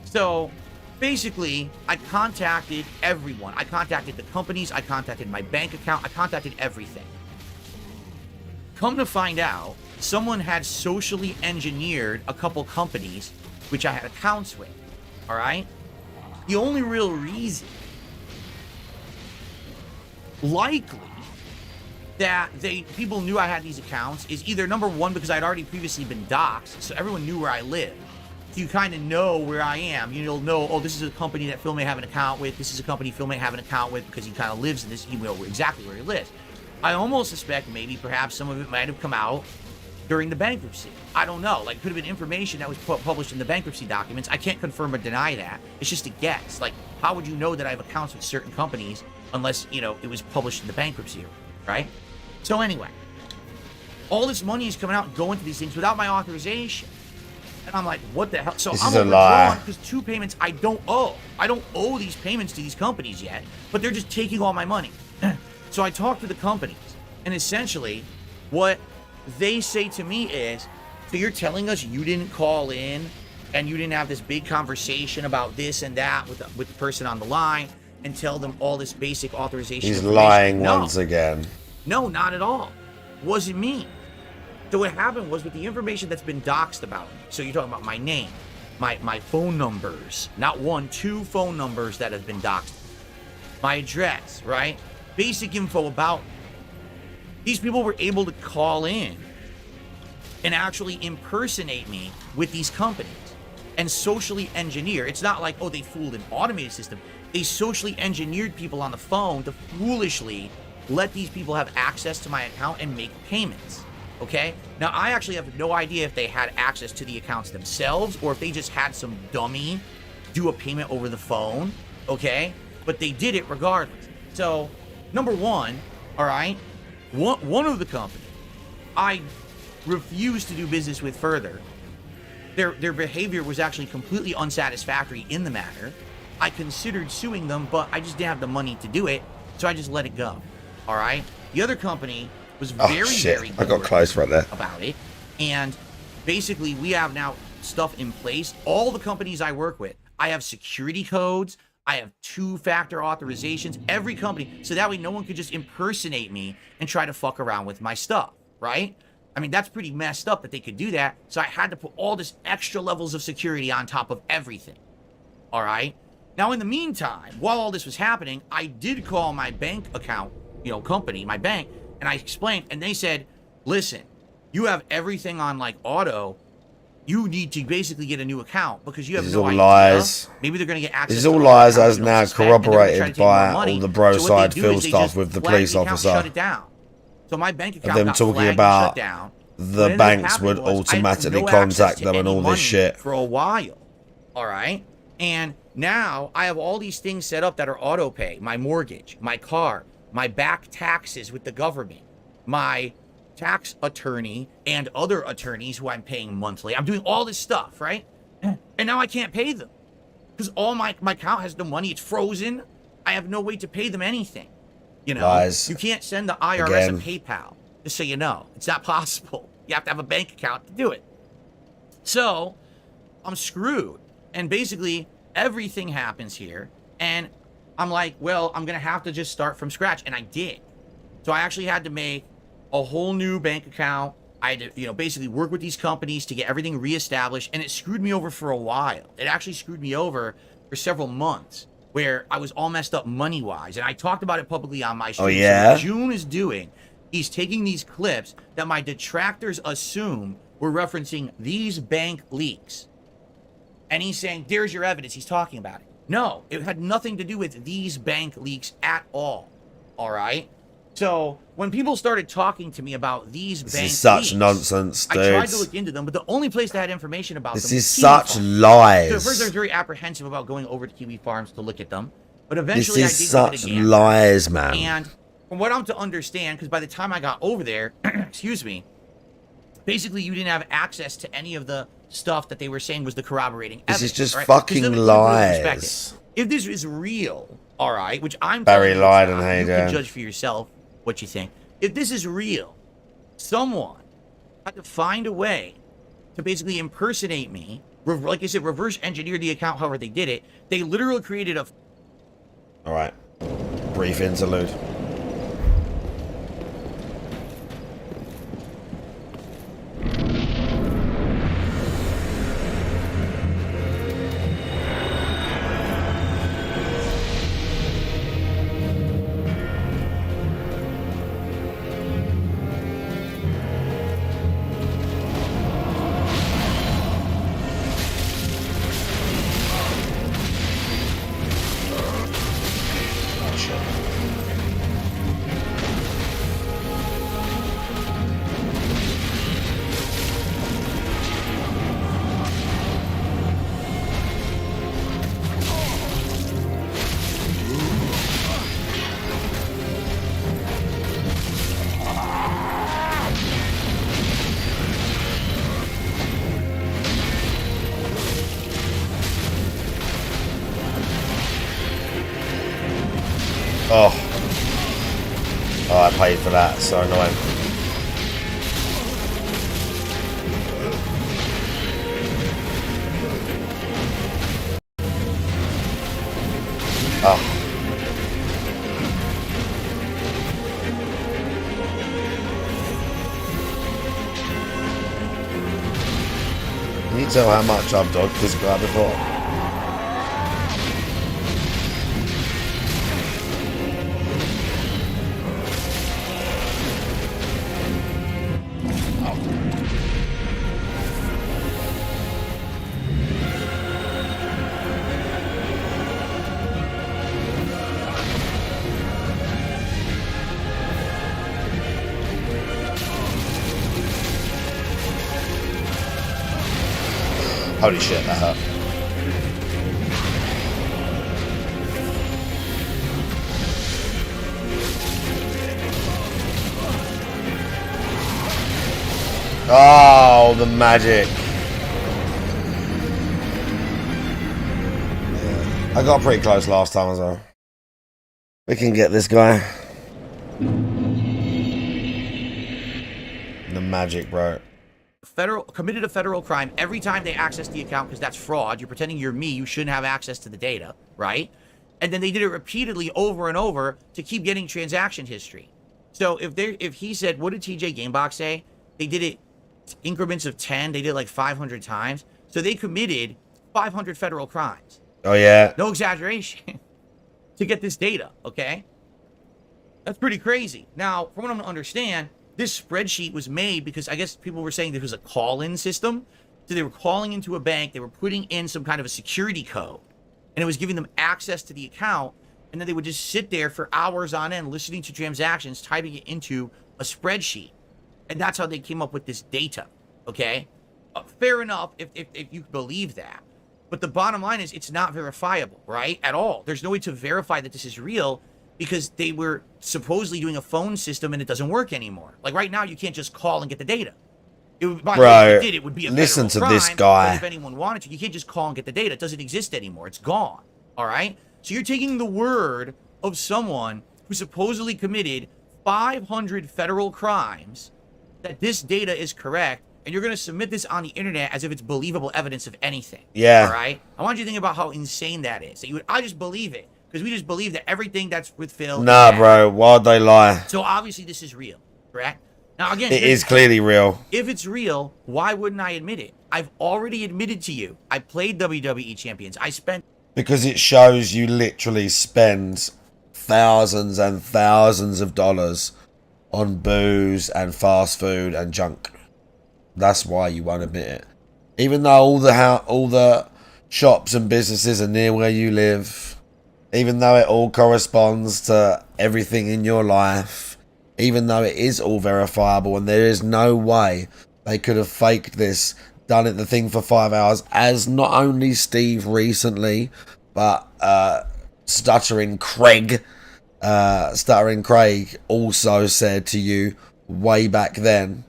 So, basically, I contacted everyone. I contacted the companies. I contacted my bank account. I contacted everything. Come to find out, someone had socially engineered a couple companies which I had accounts with. All right? The only real reason, likely, that people knew I had these accounts is either, number one, because I'd already previously been doxxed, so everyone knew where I lived. So you kind of know where I am. You'll know, oh, this is a company that Phil may have an account with. This is a company Phil may have an account with because he kind of lives in this. You know exactly where he lives. I almost suspect maybe perhaps some of it might have come out during the bankruptcy. I don't know. Like, could have been information that was published in the bankruptcy documents. I can't confirm or deny that. It's just a guess. Like, how would you know that I have accounts with certain companies unless, it was published in the bankruptcy, right? So anyway, all this money is coming out and going to these things without my authorization. And I'm like, what the hell? So This I'm is a overdrawn lie. because 2 payments I don't owe. I don't owe these payments to these companies yet, but they're just taking all my money. So I talked to the companies, and essentially what they say to me is, so you're telling us you didn't call in and you didn't have this big conversation about this and that with the person on the line and tell them all this basic authorization He's information? lying No. once again. No, not at all. Wasn't me. So what happened was with the information that's been doxed about me, so you're talking about my name, my phone numbers, not 1, 2 phone numbers that have been doxed, my address, right? Basic info about me. These people were able to call in and actually impersonate me with these companies. and socially engineer. It's not like, oh, they fooled an automated system. They socially engineered people on the phone to foolishly let these people have access to my account and make payments. Okay? Now, I actually have no idea if they had access to the accounts themselves or if they just had some dummy do a payment over the phone. Okay? But they did it regardless. So, number one, all right, one of the company I refused to do business with further. Their behavior was actually completely unsatisfactory in the matter. I considered suing them, but I just didn't have the money to do it, so I just let it go. All right? The other company was very I got close right there about it, and basically we have now stuff in place. All the companies I work with, I have security codes, I have 2-factor authorizations, every company, so that way no one could just impersonate me and try to fuck around with my stuff, right? I mean, that's pretty messed up that they could do that, so I had to put all this extra levels of security on top of everything, all right? Now, in the meantime, while all this was happening, I did call my bank account, company, my bank, and I explained, and they said, listen, you have everything on, like, auto. You need to basically get a new account because you have no idea. Lies. Maybe they're going to get access This is to all the lies account as you don't now suspect, corroborated by money. all the bro So what side they do Phil is they stuff just with the flag police the account, officer. shut it down. So my bank account Of them got talking flagged and about shut down. the What ended up banks happening would was I had automatically no access contact to them and any all this money shit. for a while. All right? And now I have all these things set up that are auto pay, my mortgage, my car, my back taxes with the government, my tax attorney and other attorneys who I'm paying monthly. I'm doing all this stuff, right? And now I can't pay them because all my account has no money. It's frozen. I have no way to pay them anything. Lies. You can't send the IRS Again. a PayPal, just so you know. It's not possible. You have to have a bank account to do it. So I'm screwed. And basically everything happens here. And I'm like, well, I'm going to have to just start from scratch. And I did. So I actually had to make a whole new bank account. I had to, basically work with these companies to get everything reestablished. And it screwed me over for a while. It actually screwed me over for several months where I was all messed up money-wise. And I talked about it publicly on my stream. Oh, yeah? So what June is doing, he's taking these clips that my detractors assume were referencing these bank leaks. And he's saying, there's your evidence. He's talking about it. No, it had nothing to do with these bank leaks at all. All right? So when people started talking to me about these bank leaks, This is such nonsense, dude. I tried to look into them, but the only place that had information about them This was is Kiwi such Farms. lies. So at first I was very apprehensive about going over to Kiwi Farms to look at them, but This eventually I is did give such it a gander. lies, man. And from what I'm to understand, because by the time I got over there, excuse me, basically you didn't have access to any of the stuff that they were saying was the corroborating This evidence. is just right? 'Cause fucking let me put it in lies. perspective. If this is real, all right, which I'm Barry telling you, lied it's and not, hey, you Dan. can judge for yourself what you think. If this is real, someone had to find a way to basically impersonate me, like I said, reverse engineer the account however they did it. They literally created a... All right. Brief interlude. Oh. Oh, I paid for that. So annoying. Oh. Can you tell how much I've dodged this guy before? Holy shit, that hurt. Oh, the magic. I got pretty close last time as well. We can get this guy. The magic, bro. Committed a federal crime every time they access the account, because that's fraud. You're pretending you're me. You shouldn't have access to the data, right? And then they did it repeatedly over and over to keep getting transaction history. So if he said, what did TJ Gamebox say? They did it increments of 10. They did it like 500 times. So they committed 500 federal crimes. Oh, yeah. No exaggeration. To get this data, okay? That's pretty crazy. Now, from what I'm to understand, this spreadsheet was made because I guess people were saying there was a call-in system. So they were calling into a bank. They were putting in some kind of a security code. And it was giving them access to the account. And then they would just sit there for hours on end listening to transactions, typing it into a spreadsheet. And that's how they came up with this data, okay? Fair enough if you believe that. But the bottom line is it's not verifiable, right? At all. There's no way to verify that this is real because they were supposedly doing a phone system and it doesn't work anymore. Like right now, you can't just call and get the data. It would, by the way, if it did, it would be a listen to federal this crime, guy. but if anyone wanted to, you can't just call and get the data. It doesn't exist anymore. It's gone, all right? So you're taking the word of someone who supposedly committed 500 federal crimes that this data is correct, and you're going to submit this on the internet as if it's believable evidence of anything. Yeah. All right? I want you to think about how insane that is. That I just believe it, because we just believe that everything that's with Phil Nah, bro. Why'd they lie? So obviously this is real, correct? Now, again, It is clearly real. If it's real, why wouldn't I admit it? I've already admitted to you. I played WWE Champions. I spent... Because it shows you literally spend thousands and thousands of dollars on booze and fast food and junk. That's why you won't admit it. Even though all the shops and businesses are near where you live, even though it all corresponds to everything in your life, even though it is all verifiable and there is no way they could have faked this, done it the thing for 5 hours, as not only Steve recently, but Stuttering Craig also said to you way back then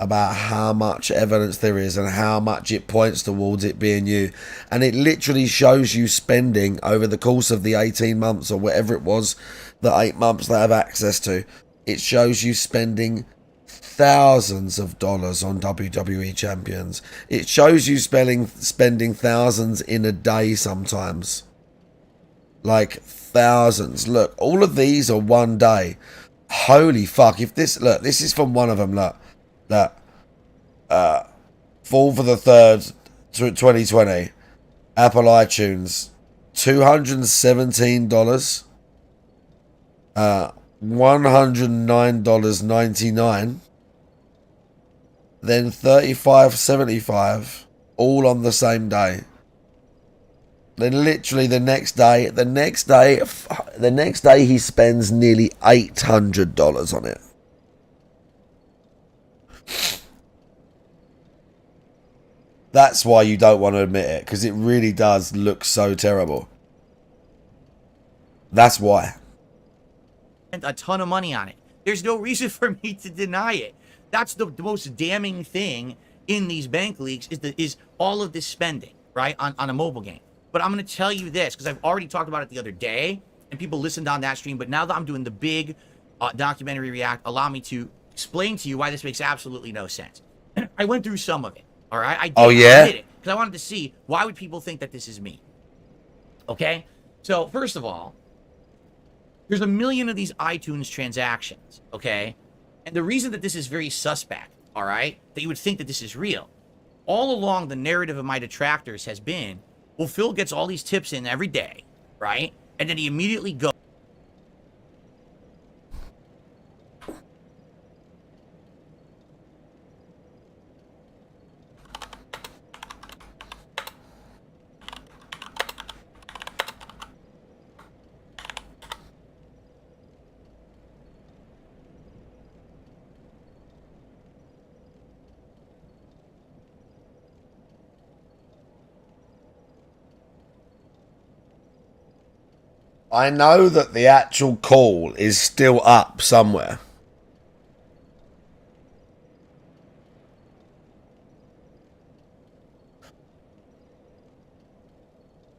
about how much evidence there is and how much it points towards it being you. And it literally shows you spending over the course of the 18 months or whatever it was, the 8 months they have access to. It shows you spending thousands of dollars on WWE champions. It shows you spending thousands in a day sometimes. Like thousands. Look, all of these are one day. Holy fuck. If this, look, this is from one of them, look. That fall for the 3rd 2020 Apple iTunes $217 $109.99 then $35.75 all on the same day. Then literally the next day he spends nearly $800 on it. That's why you don't want to admit it, because it really does look so terrible. That's why. A ton of money on it. There's no reason for me to deny it. That's the most damning thing in these bank leaks is all of this spending, right, on a mobile game. But I'm going to tell you this, because I've already talked about it the other day, and people listened on that stream, but now that I'm doing the big documentary react, allow me to explain to you why this makes absolutely no sense. I went through some of it, all right? I did it, because I wanted to see, why would people think that this is me? Okay? So, first of all, there's 1 million of these iTunes transactions, okay? And the reason that this is very suspect, all right, that you would think that this is real, all along the narrative of my detractors has been, well, Phil gets all these tips in every day, right? And then he immediately goes. I know that the actual call is still up somewhere.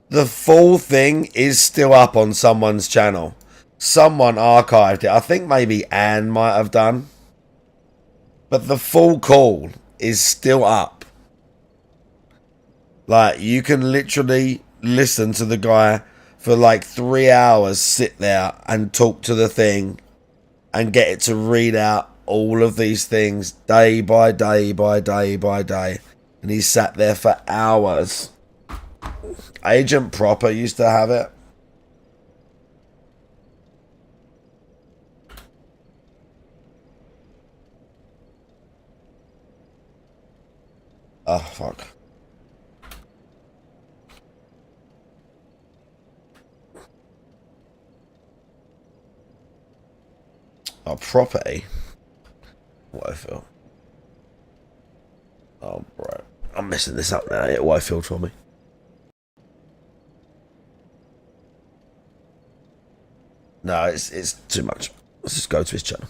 The full thing is still up on someone's channel. Someone archived it. I think maybe Anne might have done. But the full call is still up. Like, you can literally listen to the guy for like 3 hours, sit there and talk to the thing and get it to read out all of these things day by day by day by day. And he sat there for hours. Agent Proper used to have it. Oh, fuck. Oh, property. What I feel. Oh, bro. I'm messing this up now. What I feel for me. No, it's too much. Let's just go to his channel.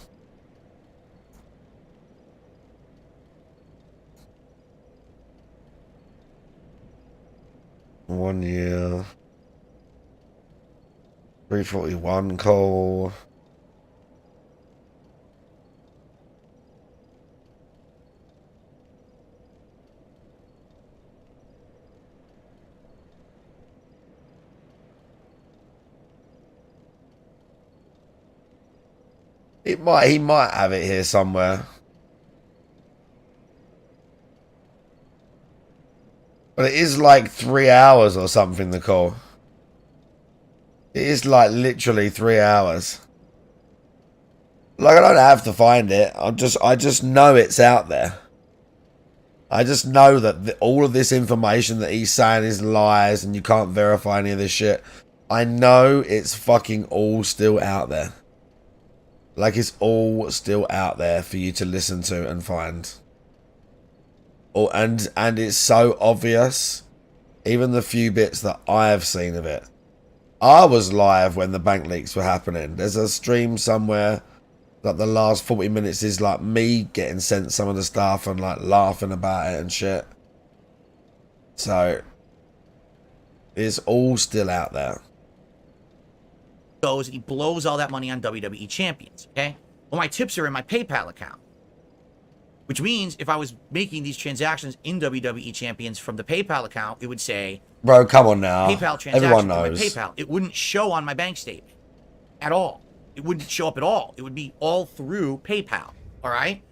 One year. 341 call. He might have it here somewhere. But it is like 3 hours or something, the call. It is like literally 3 hours. Like, I don't have to find it. I just know it's out there. I just know that all of this information that he's saying is lies and you can't verify any of this shit. I know it's fucking all still out there. Like, it's all still out there for you to listen to and find. Oh, and it's so obvious. Even the few bits that I have seen of it. I was live when the bank leaks were happening. There's a stream somewhere. Like, the last 40 minutes is like me getting sent some of the stuff and like laughing about it and shit. So, it's all still out there. Goes and he blows all that money on WWE champions, okay? Well, my tips are in my PayPal account. Which means if I was making these transactions in WWE champions from the PayPal account, it would say... Bro, come on now. PayPal transaction Everyone from my knows. PayPal. It wouldn't show on my bank statement. At all. It wouldn't show up at all. It would be all through PayPal, all right?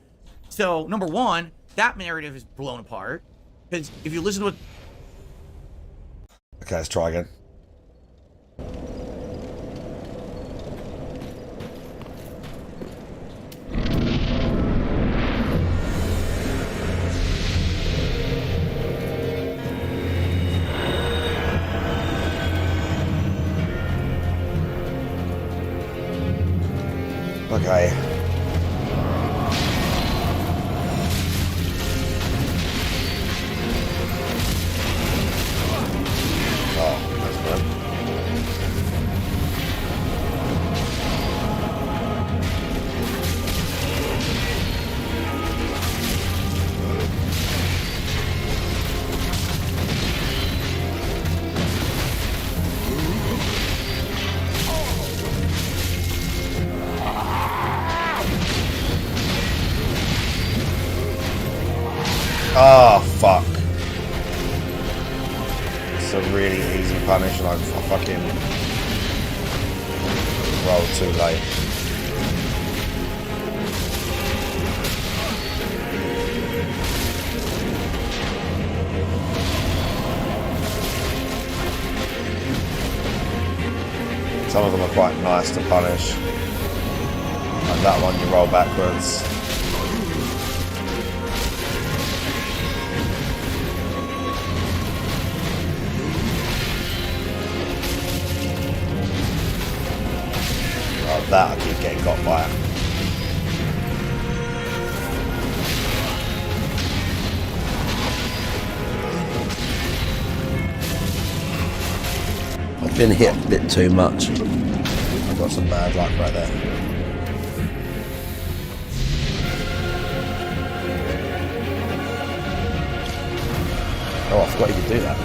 So, number one, that narrative is blown apart. Because if you listen to what... Okay, let's try again. Okay. Oh, that's good. Oh, fuck. It's a really easy punish and I fucking rolled too late. Some of them are quite nice to punish. And that one you roll backwards. That I keep getting got by it. I've been hit a bit too much. I've got some bad luck right there. Oh, I forgot you could do that.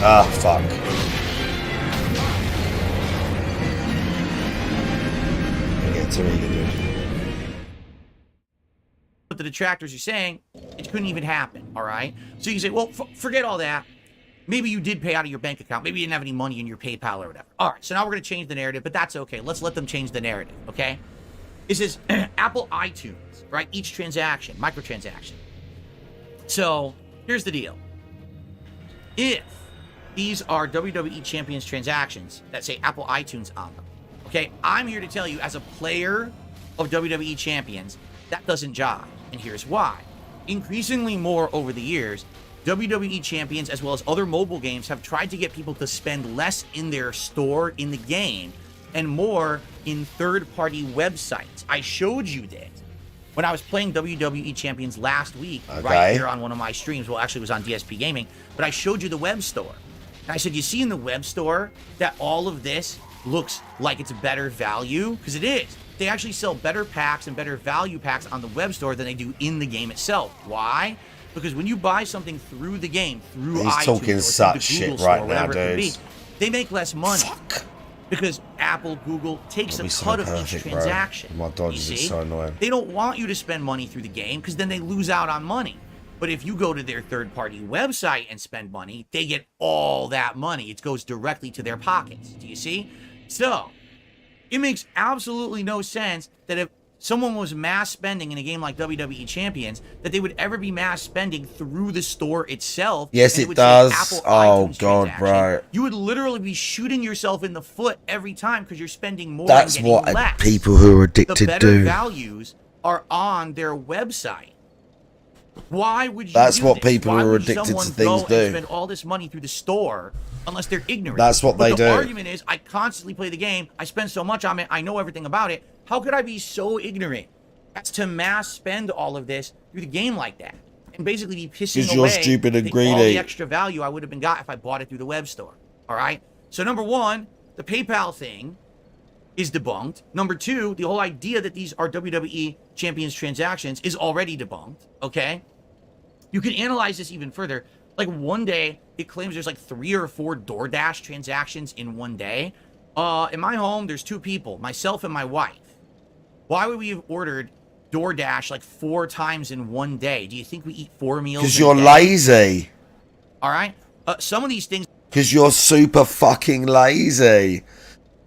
Ah, fuck. Get too eager, dude. What the detractors are saying, it couldn't even happen, all right? So you can say, well, forget all that. Maybe you did pay out of your bank account. Maybe you didn't have any money in your PayPal or whatever. All right, so now we're going to change the narrative, but that's okay. Let's let them change the narrative, okay? It says Apple iTunes, right? Each transaction, microtransaction. So here's the deal. If these are WWE Champions transactions that say Apple iTunes on them, okay, I'm here to tell you as a player of WWE Champions, that doesn't jive. And here's why. Increasingly more over the years, WWE Champions as well as other mobile games have tried to get people to spend less in their store in the game and more in third-party websites. I showed you this when I was playing WWE Champions last week, right here on one of my streams. Well, actually it was on DSP Gaming, but I showed you the web store. And I said, you see in the web store that all of this looks like it's better value? Because it is. They actually sell better packs and better value packs on the web store than they do in the game itself. Why? Because when you buy something through the game, through He's iTunes talking or such through the Google shit store, right now, whatever it could be, dudes. they make less money. Fuck. Because Apple, Google takes a That'd be so cut of each perfect, bro. transaction. My dodges you are see? so annoying. They don't want you to spend money through the game because then they lose out on money. But if you go to their third-party website and spend money, they get all that money. It goes directly to their pockets. Do you see? So, it makes absolutely no sense that if someone was mass spending in a game like WWE Champions, that they would ever be mass spending through the store itself. Yes, and it would say does. Apple Oh, iTunes God, transaction. bro. You would literally be shooting yourself in the foot every time because you're spending more That's and getting what less. people who are The addicted better do. values are on their website. Why would you That's do what this? people Why who are would addicted to someone things go do. and spend all this money through the store unless they're ignorant? That's what But they the do. argument is, I constantly play the game. I spend so much on it. I know everything about it. How could I be so ignorant as to mass spend all of this through the game like that? And basically be pissing 'Cause you're away stupid and all greedy. the extra value I would have been got if I bought it through the web store. All right? So number one, the PayPal thing is debunked. Number two, the whole idea that these are WWE Champions transactions is already debunked, okay? You can analyze this even further. Like one day, it claims there's like 3 or 4 DoorDash transactions in one day. In my home, there's 2 people, myself and my wife. Why would we have ordered DoorDash like 4 times in one day? Do you think we eat 4 meals? Because in a you're day? lazy. All right? Some of these things... Because you're super fucking lazy.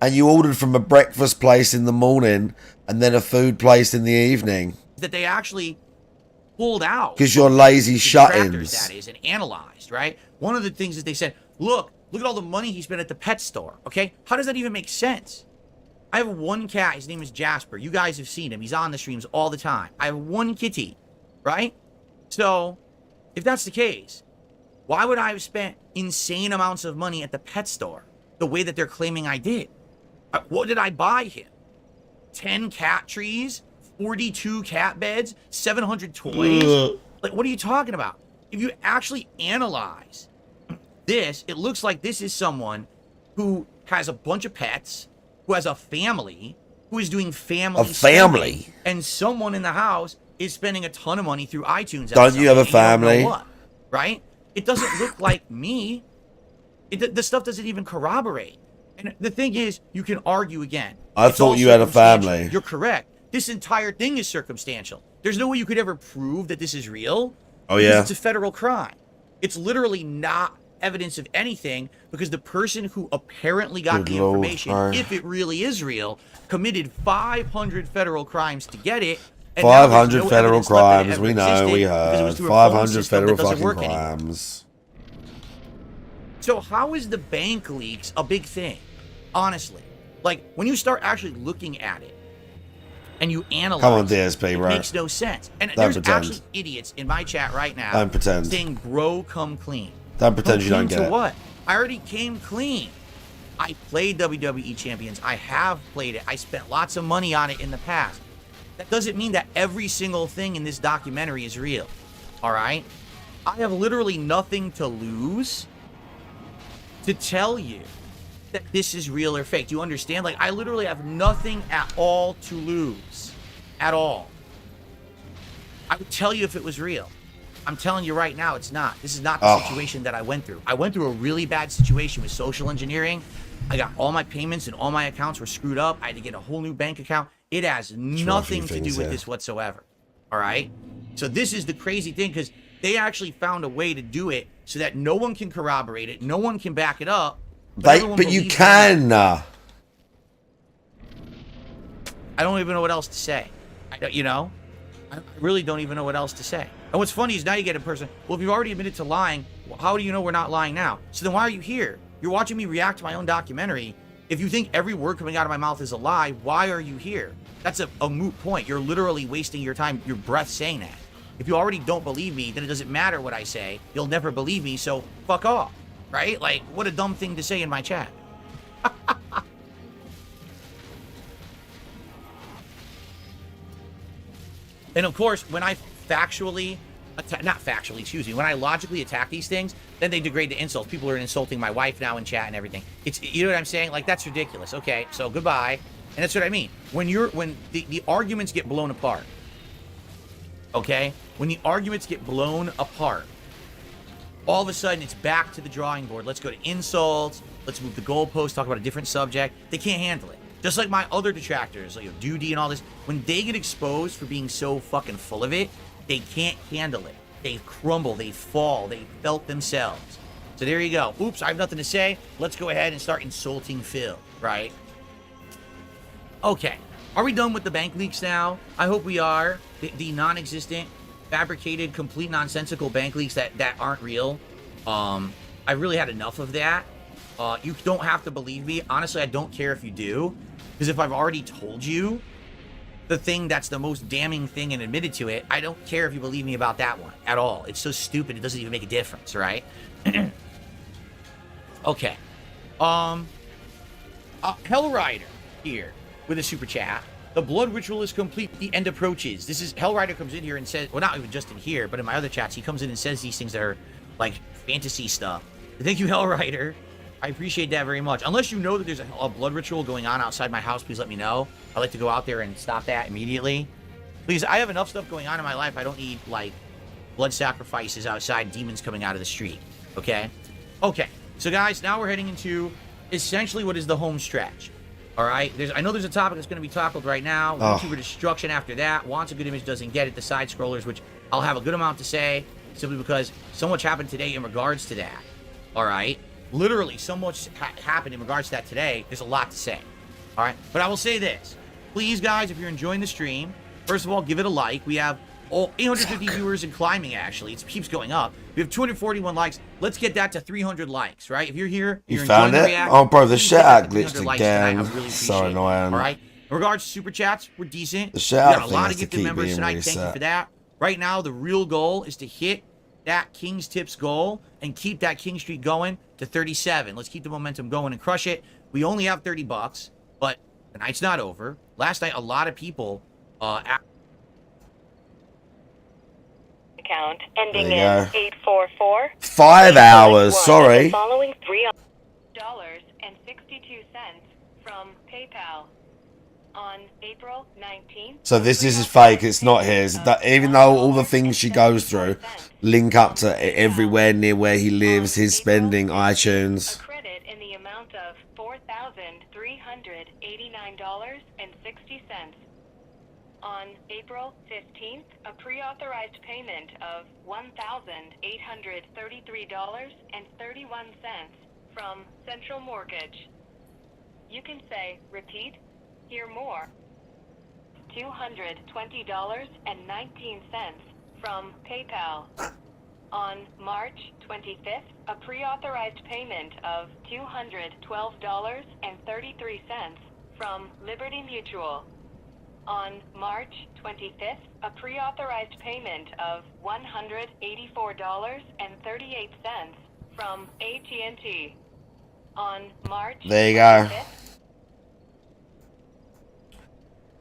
And you ordered from a breakfast place in the morning and then a food place in the evening. that they actually pulled out. Because you're lazy detractors, shut-ins. that is, and analyzed, right? One of the things is they said, look at all the money he spent at the pet store, okay? How does that even make sense? I have one cat. His name is Jasper. You guys have seen him. He's on the streams all the time. I have one kitty, right? So, if that's the case, why would I have spent insane amounts of money at the pet store the way that they're claiming I did? What did I buy him? 10 cat trees? 42 cat beds? 700 toys? Ugh. Like, what are you talking about? If you actually analyze this, it looks like this is someone who has a bunch of pets, who has a family, who is doing family spending, and someone in the house is spending a ton of money through iTunes. Don't you have a family? What, right? It doesn't look like me. The stuff doesn't even corroborate. And the thing is, you can argue again. I It's thought all you had a circumstantial. family. You're correct. This entire thing is circumstantial. There's no way you could ever prove that this is real. Oh, because yeah. It's a federal crime. It's literally not evidence of anything because the person who apparently got Good the Lord, information, right. if it really is real, committed 500 federal crimes to get it. And now there's 500 no federal evidence left that it crimes. ever We know, existed we because it was heard. through a phone 500 system federal that doesn't fucking work anymore. crimes. So how is the bank leaks a big thing? Honestly. Like, when you start actually looking at it, and you analyze. Come on, DSP, it bro. makes no sense. And Don't there's pretend. actually idiots in my chat right now Don't pretend. saying, bro, come clean. Don't pretend you don't get to it. What? I already came clean. I played WWE Champions. I have played it. I spent lots of money on it in the past. That doesn't mean that every single thing in this documentary is real. All right? I have literally nothing to lose to tell you that this is real or fake. Do you understand? Like, I literally have nothing at all to lose. At all. I would tell you if it was real. I'm telling you right now, it's not. This is not the situation that I went through. I went through a really bad situation with social engineering. I got all my payments and all my accounts were screwed up. I had to get a whole new bank account. It has nothing to do with this whatsoever. All right? So this is the crazy thing, because they actually found a way to do it so that no one can corroborate it. No one can back it up. But you can. I don't even know what else to say. You know? I really don't even know what else to say. And what's funny is now you get a person, well, if you've already admitted to lying, well, how do you know we're not lying now? So then why are you here? You're watching me react to my own documentary. If you think every word coming out of my mouth is a lie, why are you here? That's a moot point. You're literally wasting your time, your breath saying that. If you already don't believe me, then it doesn't matter what I say. You'll never believe me, so fuck off. Right? Like, what a dumb thing to say in my chat. And of course, when I factually, when I logically attack these things, then they degrade to insults. People are insulting my wife now in chat and everything. You know what I'm saying? Like, that's ridiculous. Okay, so goodbye. And that's what I mean. When the arguments get blown apart, okay? When the arguments get blown apart, all of a sudden it's back to the drawing board. Let's go to insults. Let's move the goalpost, talk about a different subject. They can't handle it. Just like my other detractors, like Duty and all this, when they get exposed for being so fucking full of it, they can't handle it. They crumble, they fall, they felt themselves. So there you go. Oops, I have nothing to say. Let's go ahead and start insulting Phil, right? Okay, are we done with the bank leaks now? I hope we are. The non-existent, fabricated, complete nonsensical bank leaks that aren't real. I really had enough of that. You don't have to believe me. Honestly, I don't care if you do. Because if I've already told you the thing that's the most damning thing and admitted to it, I don't care if you believe me about that one at all. It's so stupid, it doesn't even make a difference, right? Okay. Hellrider here with a super chat. The blood ritual is complete. The end approaches. This is Hellrider comes in here and says, well, not even just in here, but in my other chats, he comes in and says these things that are like fantasy stuff. Thank you, Hellrider. I appreciate that very much. Unless you know that there's a blood ritual going on outside my house, please let me know. I'd like to go out there and stop that immediately. Please, I have enough stuff going on in my life. I don't need, like, blood sacrifices outside, demons coming out of the street. Okay? Okay. So, guys, now we're heading into essentially what is the home stretch. All right? I know there's a topic that's going to be tackled right now. YouTuber destruction after that. Wants a good image, doesn't get it. The side scrollers, which I'll have a good amount to say, simply because so much happened today in regards to that. All right? Literally, so much happened in regards to that today. There's a lot to say. All right? But I will say this. Please, guys, if you're enjoying the stream, first of all, give it a like. We have 850 viewers and climbing, actually. It keeps going up. We have 241 likes. Let's get that to 300 likes, right? If you're here, you found it? Oh, bro, the shout-out glitched again. Really so annoying. All right? In regards to super chats, we're decent. The shout-out we got a lot of gifted members tonight. Thank you for that. Right now, the real goal is to hit that King's Tips goal and keep that King Streak going to 37. Let's keep the momentum going and crush it. We only have $30, but the night's not over. Last night, a lot of people account ending in 844. 5 hours, sorry. Following $3.62 from PayPal on April 19th. So this is fake, it's not his. That, even though all the things she goes through link up to everywhere near where he lives, his spending, iTunes. A credit in the amount of $4,389.60. On April 15th, a pre-authorized payment of $1,833.31 from Central Mortgage. You can say repeat, hear more. $220.19 from PayPal. On March 25th, a pre-authorized payment of $212.33 from Liberty Mutual. On March 25th, a pre-authorized payment of $184.38 from AT&T. On March There you go. 25th,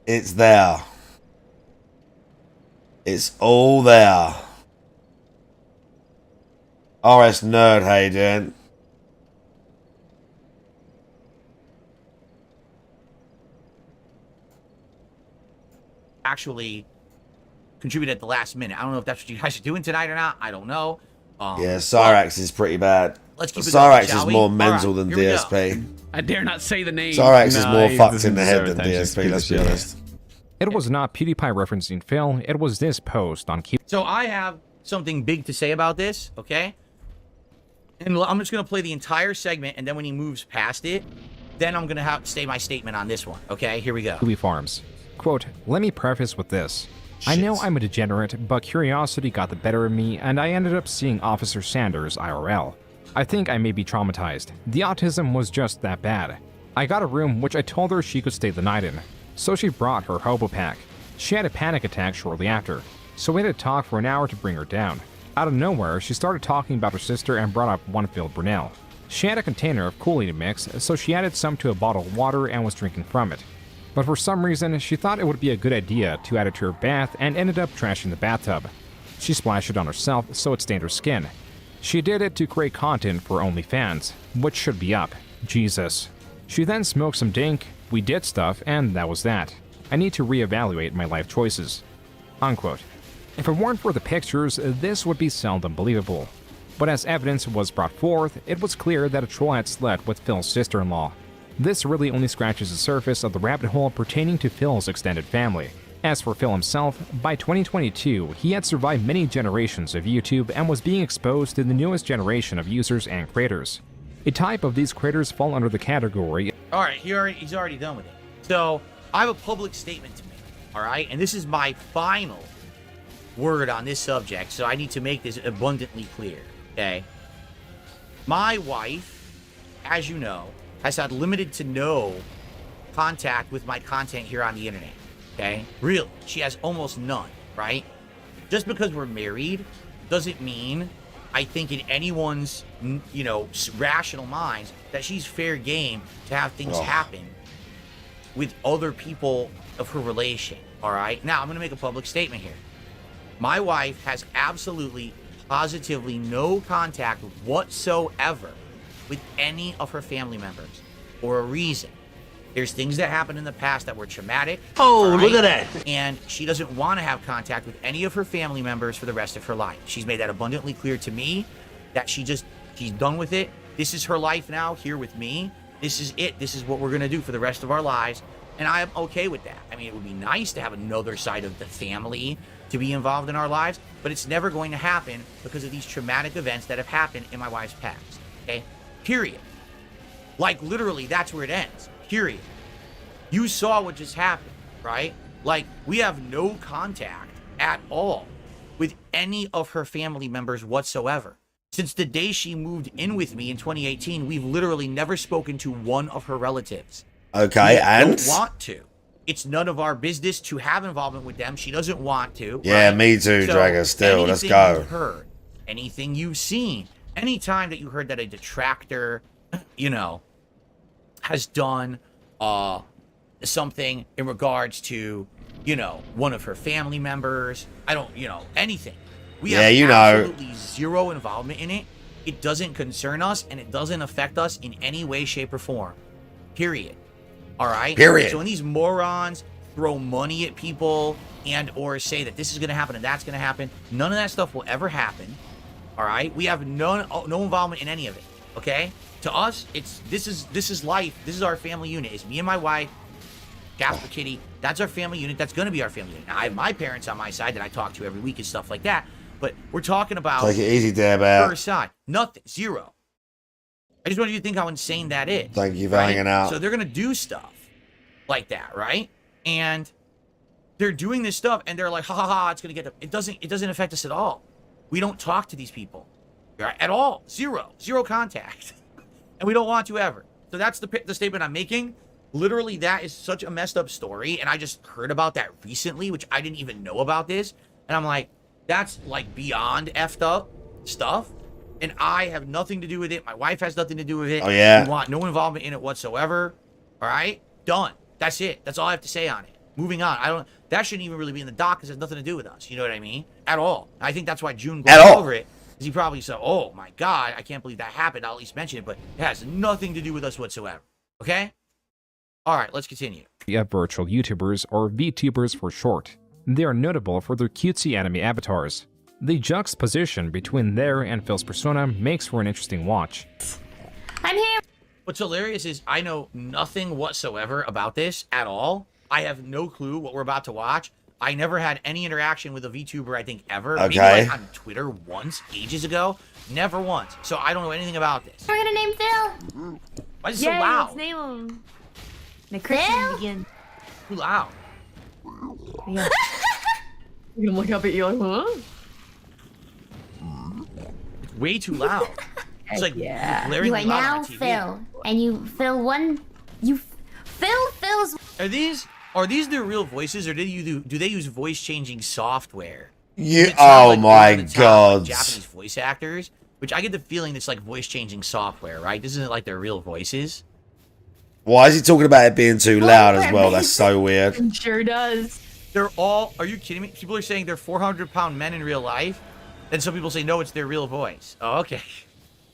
It's there. It's all there. RS Nerd, how you doing? Actually contributed at the last minute. I don't know if that's what you guys are doing tonight or not. I don't know. Yeah, Cyrax is pretty bad. Let's keep it Cyrax going, is shall we? more All mental right, than here we go. DSP. I dare not say the name. Cyrax is more he fucked doesn't in the head deserve than attention. DSP, let's be Yeah. honest. It was not PewDiePie referencing Phil, it was this post on Q. So I have something big to say about this, okay? And I'm just going to play the entire segment, and then when he moves past it, then I'm going to have to say my statement on this one, okay? Here we go. Kiwi Farms. Quote, let me preface with this. I know I'm a degenerate, but curiosity got the better of me, and I ended up seeing Officer Sanders IRL. I think I may be traumatized. The autism was just that bad. I got a room which I told her she could stay the night in, so she brought her hobo pack. She had a panic attack shortly after, so we had to talk for an hour to bring her down. Out of nowhere, she started talking about her sister and brought up one Phil Brunel. She had a container of Kool-Aid mix, so she added some to a bottle of water and was drinking from it. But for some reason, she thought it would be a good idea to add it to her bath and ended up trashing the bathtub. She splashed it on herself so it stained her skin. She did it to create content for OnlyFans, which should be up. Jesus. She then smoked some dink, we did stuff, and that was that. I need to reevaluate my life choices. Unquote. If it weren't for the pictures, this would be seldom believable. But as evidence was brought forth, it was clear that a troll had slept with Phil's sister-in-law. This really only scratches the surface of the rabbit hole pertaining to Phil's extended family. As for Phil himself, by 2022, he had survived many generations of YouTube and was being exposed to the newest generation of users and creators. A type of these creators fall under the category. All right, he's already done with it. So I have a public statement to make, all right? And this is my final word on this subject, so I need to make this abundantly clear, okay? My wife, as you know, has had limited to no contact with my content here on the internet, okay? Really, she has almost none, right? Just because we're married doesn't mean I think in anyone's, you know, rational minds that she's fair game to have things happen with other people of her relation, all right? Now, I'm going to make a public statement here. My wife has absolutely, positively no contact whatsoever with any of her family members for a reason. There's things that happened in the past that were traumatic. Oh, look at that. And she doesn't want to have contact with any of her family members for the rest of her life. She's made that abundantly clear to me that she's done with it. This is her life now here with me. This is it. This is what we're going to do for the rest of our lives. And I am okay with that. I mean, it would be nice to have another side of the family to be involved in our lives, but it's never going to happen because of these traumatic events that have happened in my wife's past. Okay? Period. Like, literally, that's where it ends. Period. You saw what just happened, right? Like, we have no contact at all with any of her family members whatsoever. Since the day she moved in with me in 2018, we've literally never spoken to one of her relatives. Okay, and? Don't want to. It's none of our business to have involvement with them. She doesn't want to. Yeah, right? me too, So Dragger, still, let's anything go. you've heard, anything you've seen, any time that you heard that a detractor, you know, has done something in regards to, you know, one of her family members, I don't, you know, anything. We have absolutely zero involvement in it. It doesn't concern us, and it doesn't affect us in any way, shape, or form. Period. All right? Period. So when these morons throw money at people and or say that this is going to happen and that's going to happen, none of that stuff will ever happen. All right? We have no involvement in any of it. Okay? To us, this is life. This is our family unit. It's me and my wife, Jasper Kitty. That's our family unit. That's going to be our family unit. Now, I have my parents on my side that I talk to every week and stuff like that. But we're talking about Take it easy, Dab. her side. Nothing. Zero. I just want you to think how insane that is. Thank you for hanging out. So they're going to do stuff like that, right? And they're doing this stuff, and they're like, ha ha ha, it's going to get them. It doesn't affect us at all. We don't talk to these people right? At all. Zero contact. And we don't want to ever. So that's the statement I'm making. Literally, that is such a messed up story, and I just heard about that recently, which I didn't even know about this, and I'm like, that's like beyond effed up stuff, and I have nothing to do with it. My wife has nothing to do with it. Oh, yeah. We want no involvement in it whatsoever. All right? Done. That's it. That's all I have to say on it. Moving on. That shouldn't even really be in the doc because it has nothing to do with us. You know what I mean? At all. I think that's why June goes over it. Because he probably said, oh my God, I can't believe that happened. I'll at least mention it, but it has nothing to do with us whatsoever. Okay? All right, let's continue. Virtual YouTubers, or VTubers for short. They are notable for their cutesy anime avatars. The juxtaposition between their and Phil's persona makes for an interesting watch. I'm here. What's hilarious is I know nothing whatsoever about this at all. I have no clue what we're about to watch. I never had any interaction with a VTuber, I think, ever. Okay. Maybe like on Twitter once, ages ago. Never once. So I don't know anything about this. We're gonna name Phil. Why is it so loud? Let's name him. The Christian begin. Too loud. Yeah. You're gonna look up at you like, huh? It's way too loud. It's like blaring You are loud now on TV. Phil, and you Phil one. You Phil's. Are these their real voices, or do they use voice changing software? You, Does it sound oh like my over-the-top, God. like Japanese voice actors, which I get the feeling it's like voice changing software, right? This isn't like their real voices. Why is he talking about it being too loud as well? That's so weird. It sure does. They're all. Are you kidding me? People are saying they're 400-pound men in real life, and some people say no, it's their real voice. Oh, okay.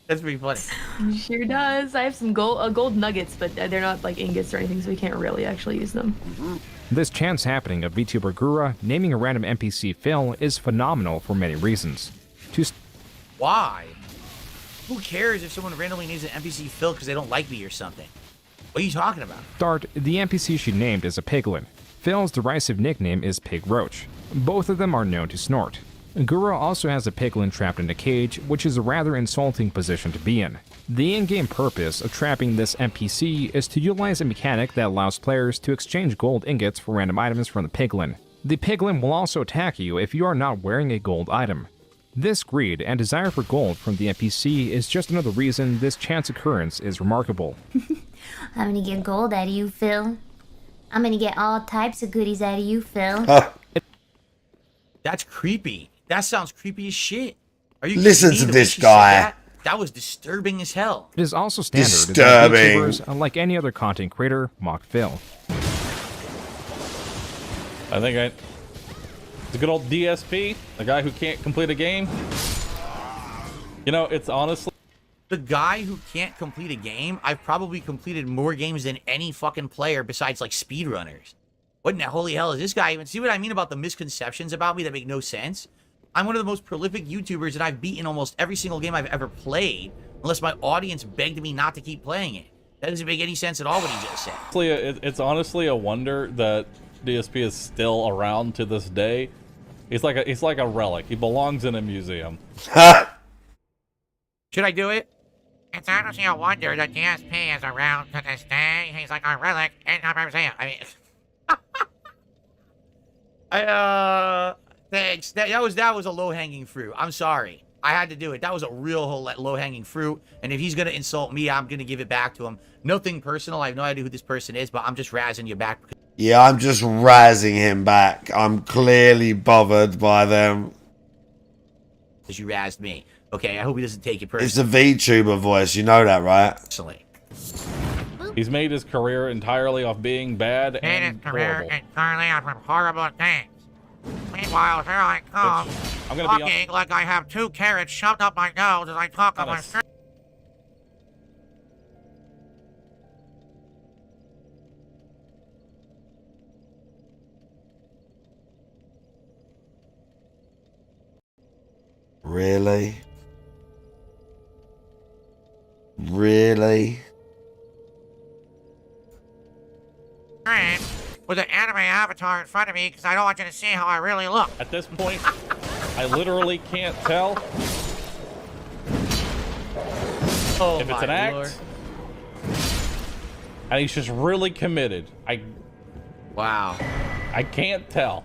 That's pretty funny. It sure does. I have some gold nuggets, but they're not like ingots or anything, so we can't really actually use them. This chance happening of VTuber Gura naming a random NPC Phil is phenomenal for many reasons. Why? Who cares if someone randomly names an NPC Phil because they don't like me or something? What are you talking about? Start, the NPC she named is a piglin. Phil's derisive nickname is Pig Roach. Both of them are known to snort. Gura also has a piglin trapped in a cage, which is a rather insulting position to be in. The in-game purpose of trapping this NPC is to utilize a mechanic that allows players to exchange gold ingots for random items from the piglin. The piglin will also attack you if you are not wearing a gold item. This greed and desire for gold from the NPC is just another reason this chance occurrence is remarkable. I'm gonna get gold out of you, Phil. I'm gonna get all types of goodies out of you, Phil. That's creepy. That sounds creepy as shit. Are you Listen kidding me? to The way this she said guy. that was disturbing as hell. It is also standard that Disturbing. VTubers, unlike any other content creator, mock Phil. I think the good old DSP, the guy who can't complete a game. You know, it's honestly The guy who can't complete a game, I've probably completed more games than any fucking player besides like speedrunners. What in the holy hell is this guy even? See what I mean about the misconceptions about me that make no sense? I'm one of the most prolific YouTubers and I've beaten almost every single game I've ever played, unless my audience begged me not to keep playing it. That doesn't make any sense at all what he just said. it's honestly a wonder that DSP is still around to this day. He's like a relic. He belongs in a museum. Should I do it? It's honestly a wonder that DSP is around to this day. He's like a relic in a museum. I mean, Thanks. That was a low-hanging fruit. I'm sorry. I had to do it. That was a real low-hanging fruit. And if he's gonna insult me, I'm gonna give it back to him. Nothing personal. I have no idea who this person is, but I'm just razzing you back. Yeah, I'm just razzing him back. I'm clearly bothered by them. Because you razzed me. Okay, I hope he doesn't take it personally. It's a VTuber voice, you know that, right? He's made his career entirely off being bad made his and career horrible. entirely out of horrible things. Meanwhile, here I come, I'm gonna be talking like I have 2 carrots shoved up my nose as I talk on my street. Really? Really? With an anime avatar in front of me because I don't want you to see how I really look. At this point, I literally can't tell if it's an act. Lord. And he's just really committed. Wow. I can't tell.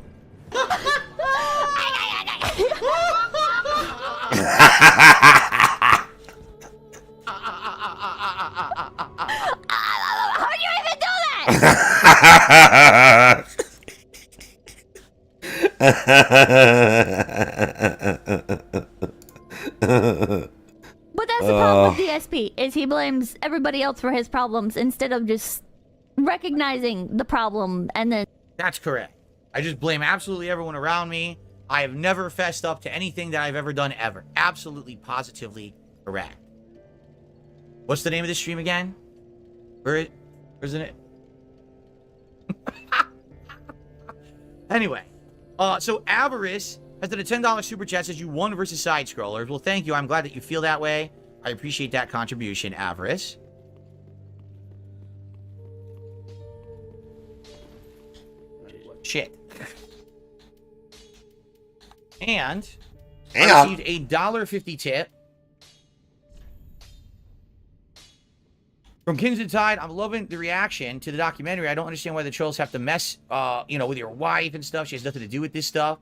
How'd you even do that? that? But that's the problem with DSP, is he blames everybody else for his problems instead of just recognizing the problem and then... That's correct. I just blame absolutely everyone around me. I have never fessed up to anything that I've ever done ever. Absolutely, positively correct. What's the name of this stream again? Where isn't it? Anyway, so Avarice has done a $10 super chat, says you won versus side scrollers. Well, thank you. I'm glad that you feel that way. I appreciate that contribution, Avarice. Shit. And I received a $1.50 tip from Kings and Tide. I'm loving the reaction to the documentary. I don't understand why the trolls have to mess, with your wife and stuff. She has nothing to do with this stuff.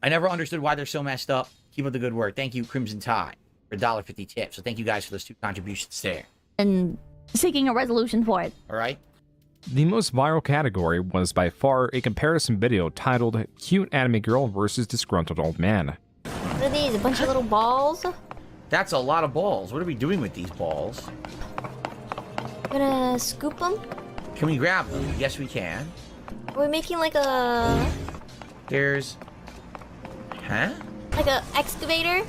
I never understood why they're so messed up. Keep up the good work. Thank you, Crimson Tide, for $1.50 tip. So thank you guys for those 2 contributions there. And seeking a resolution for it. All right. The most viral category was by far a comparison video titled Cute Anime Girl versus Disgruntled Old Man. What are these? A bunch of little balls? That's a lot of balls. What are we doing with these balls? Gonna scoop them? Can we grab them? Yes, we can. Are we making like a... There's... Huh? Like a excavator?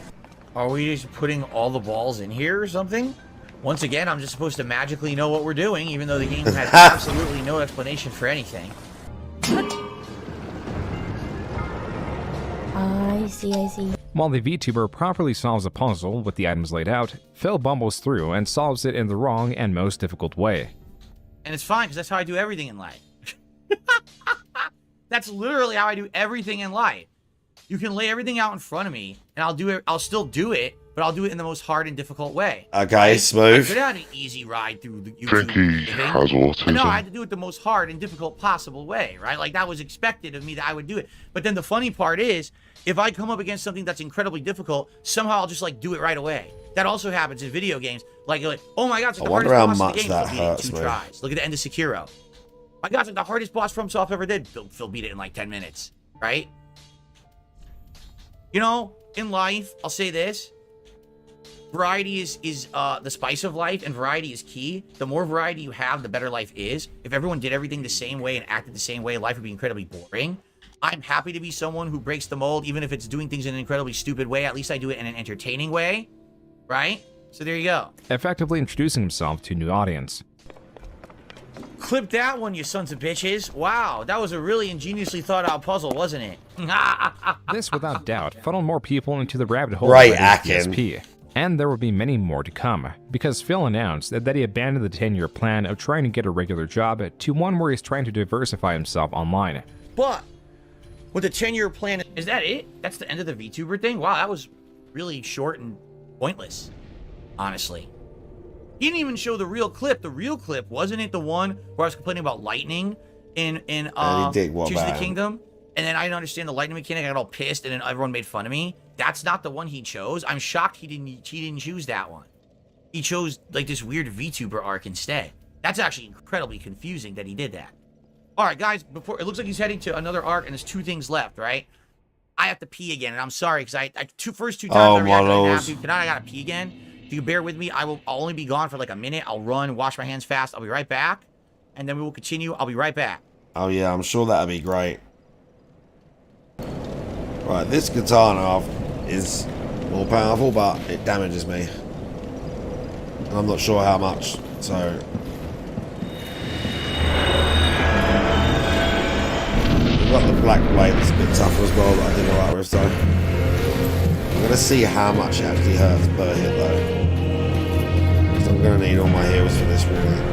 Are we just putting all the balls in here or something? Once again, I'm just supposed to magically know what we're doing, even though the game has absolutely no explanation for anything. I see. While the VTuber properly solves a puzzle with the items laid out, Phil bumbles through and solves it in the wrong and most difficult way. And it's fine, because that's how I do everything in life. That's literally how I do everything in life. You can lay everything out in front of me, and I'll do it. I'll still do it, but I'll do it in the most hard and difficult way. Okay, smooth. I could have had an easy ride through the YouTube thing. No, I had to do it the most hard and difficult possible way, right? Like, that was expected of me that I would do it. But then the funny part is, if I come up against something that's incredibly difficult, somehow I'll just, like, do it right away. That also happens in video games. Like, oh my god, it's like the hardest boss in the game. Phil beat it in 2 tries. Look at the end of Sekiro. My god, it's like the hardest boss FromSoft ever did. Phil beat it in, like, 10 minutes, right? You know, in life, I'll say this. Variety is the spice of life, and variety is key. The more variety you have, the better life is. If everyone did everything the same way and acted the same way, life would be incredibly boring. I'm happy to be someone who breaks the mold, even if it's doing things in an incredibly stupid way. At least I do it in an entertaining way, right? So there you go. Effectively introducing himself to a new audience. Clip that one, you sons of bitches. Wow, that was a really ingeniously thought out puzzle, wasn't it? This, without doubt, funneled more people into the rabbit hole right, of DSP. And there will be many more to come, because Phil announced that he abandoned the 10-year plan of trying to get a regular job to one where he's trying to diversify himself online. But with the 10-year plan, is that it? That's the end of the VTuber thing? Wow, that was really short and pointless, honestly. He didn't even show the real clip. The real clip, wasn't it the one where I was complaining about lightning in Tears of the Kingdom? And then I didn't understand the lightning mechanic. I got all pissed, and then everyone made fun of me. That's not the one he chose. I'm shocked he didn't choose that one. He chose like this weird VTuber arc instead. That's actually incredibly confusing that he did that. All right, guys. Before it looks like he's heading to another arc, and there's 2 things left, right? I have to pee again, and I'm sorry because first 2 times I reacted, I didn't have to. Tonight I gotta pee again. If you bear with me, I'll only be gone for like a minute. I'll run, wash my hands fast. I'll be right back, and then we will continue. I'll be right back. Oh yeah, I'm sure that'd be great. Right, this katana is more powerful, but it damages me. And I'm not sure how much, so... We've got the black blade that's a bit tougher as well, that I did alright with, so... I'm gonna see how much it actually hurts per hit, though. Because I'm gonna need all my heals for this, really.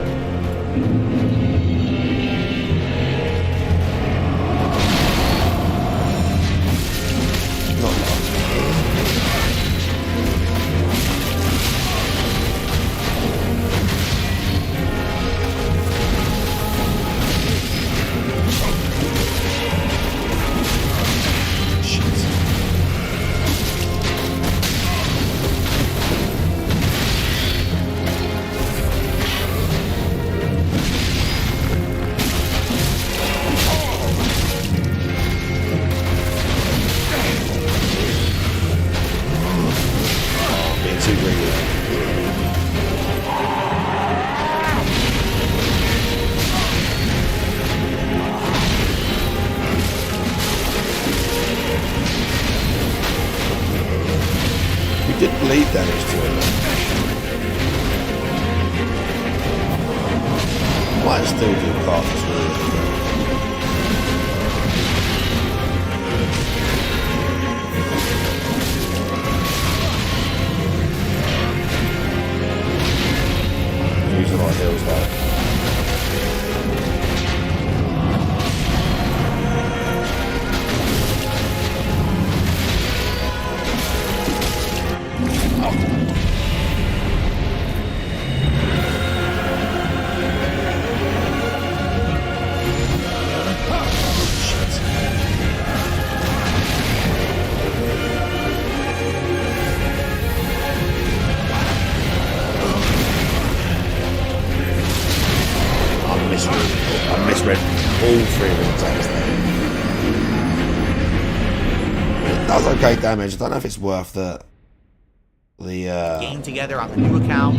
did bleed damage to him. Might still do Carter's really. Using a lot of heals though. I misread all three of the attacks there. It does okay damage. I don't know if it's worth the game together on the new account.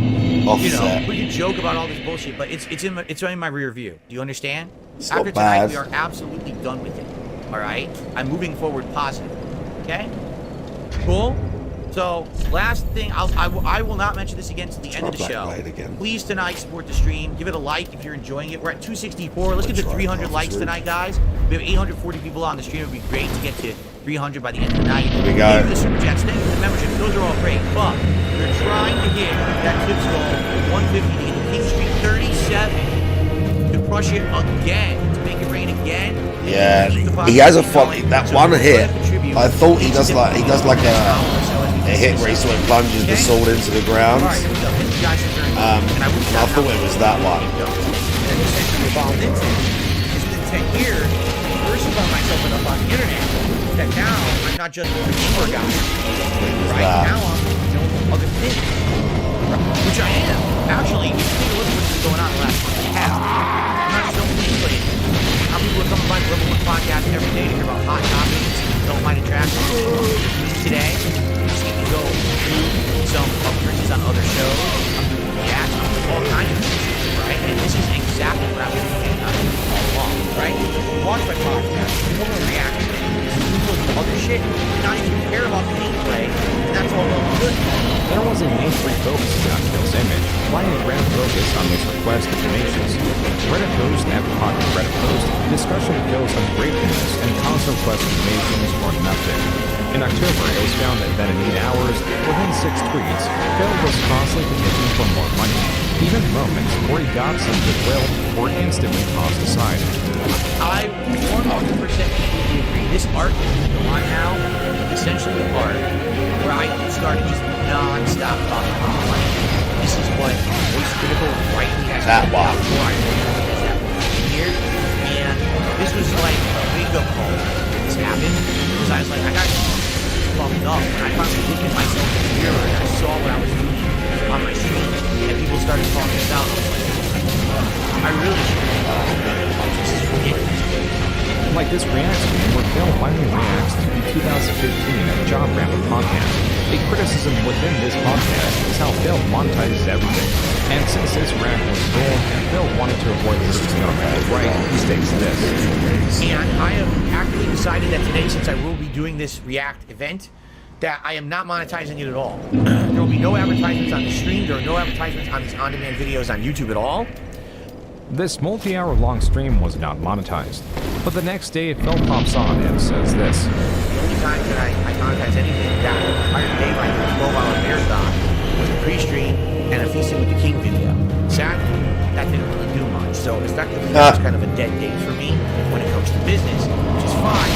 offset. You know, we can joke about all this bullshit, but it's in my rear view. Do you understand? It's After not tonight, bad. we are absolutely done with it. All right, I'm moving forward positive. Okay, cool. So last thing, I will not mention this again until the end of the show. Please tonight support the stream. Give it a like if you're enjoying it. We're at 264. Let's get to 300 likes tonight, guys. We have 840 people on the stream. It would be great to get to 300 by the end of the night. Here we go. Thank you for the super chats. Thank you for the membership. Those are all great. But we're trying to hit that tips goal 150 to get to King Street 37 to crush it again, to make it rain again. Yeah, he has a that one hit. I thought he does like a hit where he sort of plunges the sword into the ground. And I thought it was that one. Evolved into is within 10 years, diversifying myself enough on the internet that now I'm not just a gamer guy. Right now I'm doing other things, which I am. Actually, if you take a look at what's been going on the last month and a half, I'm not just doing gameplay. How people are coming by the Level 1 podcast every day to hear about hot topics, don't mind attractions. Today, I'm just going to go through some appearances on other shows. I'm doing reactions, all kinds of shit, right? And this is exactly what I've been doing all along, right? Watch my podcast, people will react to it. People do other shit, not even care about the gameplay, and that's all well and good. There was a mainstream focus on Phil's image, why a grand focus on his request informations. Reddit post after popular Reddit post, discussion of Phil's ungratefulness and constant request informations or nothing. In October, it was found that in 8 hours, within 6 tweets, Phil was constantly petitioning for more money. Even moments where he got some goodwill were instantly tossed aside. I 100% agree. This art that go on now, essentially art, where I started just non-stop talking about money. This is what most critical rightly has that been about for years. And this was like a wake-up call when this happened. Because I was like, I got fucked up. And I finally looked at myself in the mirror and I saw what I was doing on my stream. And people started calling this out. I was like, I really should have this is ridiculous. Like this reaction where Phil finally reacts to the 2015 Job Ramble podcast. A criticism within this podcast is how Phil monetizes everything. And since this rant was cool, Phil wanted to avoid this right, he states this. And I have actively decided that today, since I will be doing this React event, that I am not monetizing it at all. There will be no advertisements on the stream. There are no advertisements on these on-demand videos on YouTube at all. This multi-hour long stream was not monetized. But the next day, Phil pops on and says this. The only time that I monetize anything that entire day by doing a 12-hour marathon was the pre-stream and a Feasting with the King video. Sadly, that didn't really do much. So effectively, that's kind of a dead date for me when it comes to business, which is fine.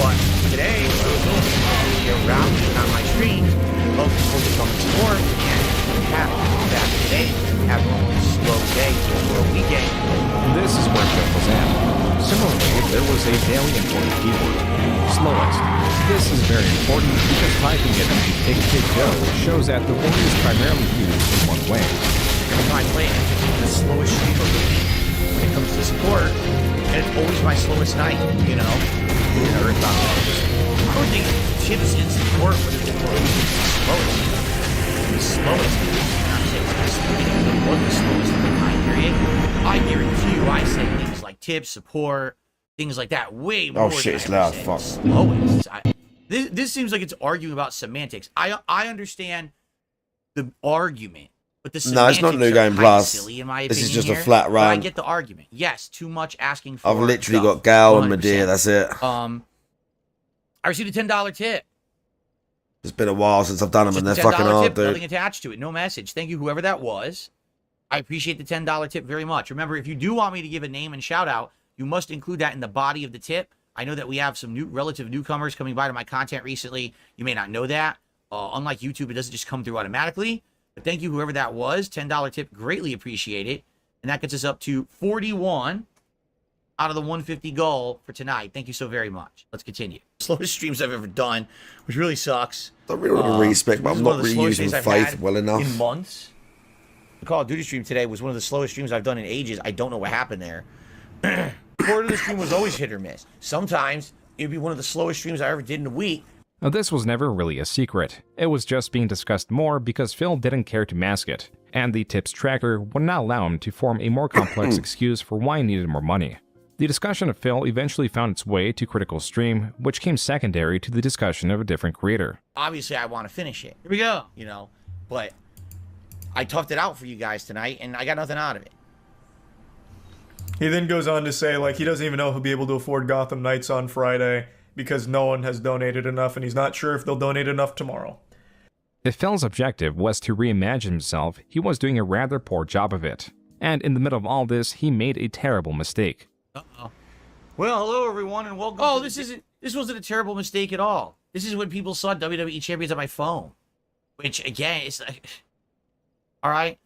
But today, what I was doing was video rallying on my streams of people to come and support and have back today, have a slow day or a weekend. This is where Phil was at. Similarly, there was a daily important keyword, slowest. This is very important because typing it into Take-Take-Go shows that the word is primarily used in one way. Every time I play it, it's the slowest stream of the week when it comes to support, and it's always my slowest night, you know? I don't think chips in support would have been the slowest. The slowest. I'm saying it was the slowest in the time period. I guarantee you, I say things like tips, support, things like that way more. Oh shit, it's loud. Fuck. Slowest. This seems like it's arguing about semantics. I understand the argument, but the No, it's not New Game Plus. Silly, in my This is opinion just a here, flat but I run. get the argument. Yes, too much asking for. I've literally stuff. got Gal and 100%. Medea. That's it. I received a $10 tip. It's been a while since I've done them, and they're Just a $10 fucking hard, tip, dude. nothing attached to it. No message. Thank you, whoever that was. I appreciate the $10 tip very much. Remember, if you do want me to give a name and shout out, you must include that in the body of the tip. I know that we have some relative newcomers coming by to my content recently. You may not know that. Unlike YouTube, it doesn't just come through automatically. But thank you, whoever that was. $10 tip, greatly appreciate it. And that gets us up to 41 out of the 150 goal for tonight. Thank you so very much. Let's continue. Slowest streams I've ever done, which really sucks. I really want to respect, but I'm not really using Faith well enough. In months. The Call of Duty stream today was one of the slowest streams I've done in ages. I don't know what happened there. Part of the stream was always hit or miss. Sometimes it would be one of the slowest streams I ever did in a week. Now, this was never really a secret. It was just being discussed more because Phil didn't care to mask it, and the tips tracker would not allow him to form a more complex excuse for why he needed more money. The discussion of Phil eventually found its way to Critical Stream, which came secondary to the discussion of a different creator. Obviously, I want to finish it. Here we go. You know, but I toughed it out for you guys tonight, and I got nothing out of it. He then goes on to say, like, he doesn't even know if he'll be able to afford Gotham Knights on Friday because no one has donated enough, and he's not sure if they'll donate enough tomorrow. If Phil's objective was to reimagine himself, he was doing a rather poor job of it. And in the middle of all this, he made a terrible mistake. Uh-oh. Well, hello everyone, and welcome. Oh, this wasn't a terrible mistake at all. This is when people saw WWE Champions on my phone, which again, it's like, all right.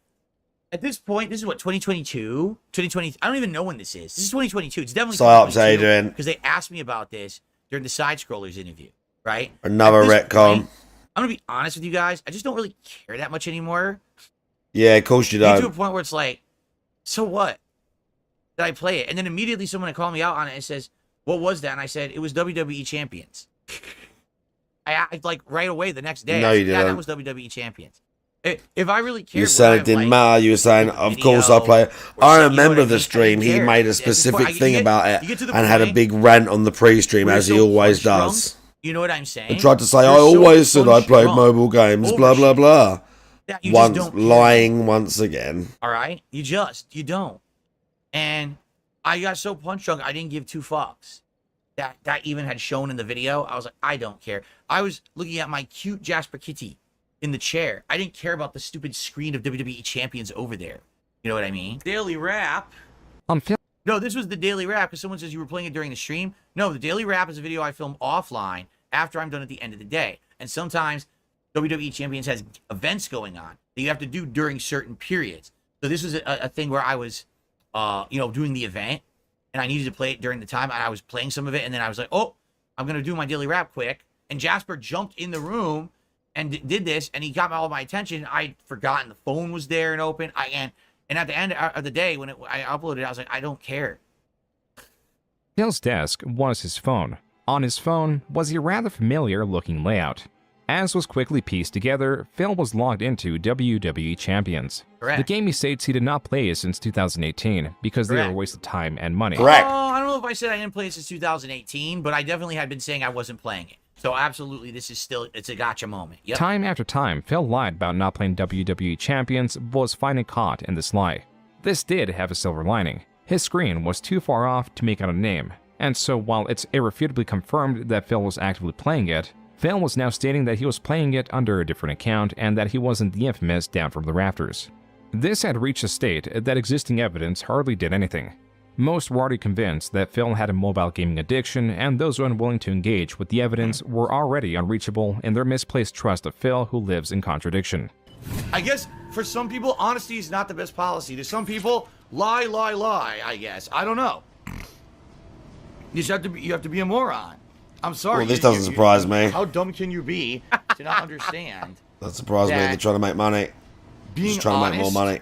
At this point, this is what 2022, 2020. I don't even know when this is. This is 2022. It's definitely. Psyops, how you doing? Because they asked me about this during the Side Scrollers interview, right? Another retcon. I'm gonna be honest with you guys. I just don't really care that much anymore. Yeah, of course you You get to a don't. point where it's like, so what? Did I play it? And then immediately someone would call me out on it and says, what was that? And I said, it was WWE Champions. I like right away the next day. No, I said, you yeah, that didn't. was WWE Champions. If I really cared, You said it didn't matter. You were saying, of course I play it. I remember the stream. He made a specific thing about it and had a big rant on the pre-stream, as he always does. You know what I'm saying? He tried to say, I always said I played mobile games, blah, blah, blah. You just don't care. Lying once again. All right? You don't. And I got so punch drunk, I didn't give two fucks. That even had shown in the video. I was like, I don't care. I was looking at my cute Jasper Kitty in the chair. I didn't care about the stupid screen of WWE Champions over there. You know what I mean? Daily Wrap. No, this was the Daily Wrap because someone says you were playing it during the stream. No, the Daily Wrap is a video I film offline after I'm done at the end of the day. And sometimes WWE Champions has events going on that you have to do during certain periods. So this was a thing where I was, doing the event and I needed to play it during the time. And I was playing some of it. And then I was like, oh, I'm going to do my Daily Wrap quick. And Jasper jumped in the room and did this. And he got all my attention. I'd forgotten the phone was there and open. And at the end of the day, when I uploaded it, I was like, I don't care. Phil's desk was his phone. On his phone was a rather familiar-looking layout. As was quickly pieced together, Phil was logged into WWE Champions. Correct. The game he states he did not play since 2018 because they were a waste of time and money. I don't know if I said I didn't play it since 2018, but I definitely had been saying I wasn't playing it. So absolutely, it's a gotcha moment. Yep. Time after time, Phil lied about not playing WWE Champions, but was finally caught in this lie. This did have a silver lining. His screen was too far off to make out a name, and so while it's irrefutably confirmed that Phil was actively playing it, Phil was now stating that he was playing it under a different account and that he wasn't the infamous Down from the Rafters. This had reached a state that existing evidence hardly did anything. Most were already convinced that Phil had a mobile gaming addiction, and those unwilling to engage with the evidence were already unreachable in their misplaced trust of Phil, who lives in contradiction. I guess for some people, honesty is not the best policy. To some people, lie, I guess. I don't know. You have to be a moron. I'm sorry. Well, this doesn't surprise me. How dumb can you be to not understand? That surprised me. They're trying to make money. Being Just trying to make more money.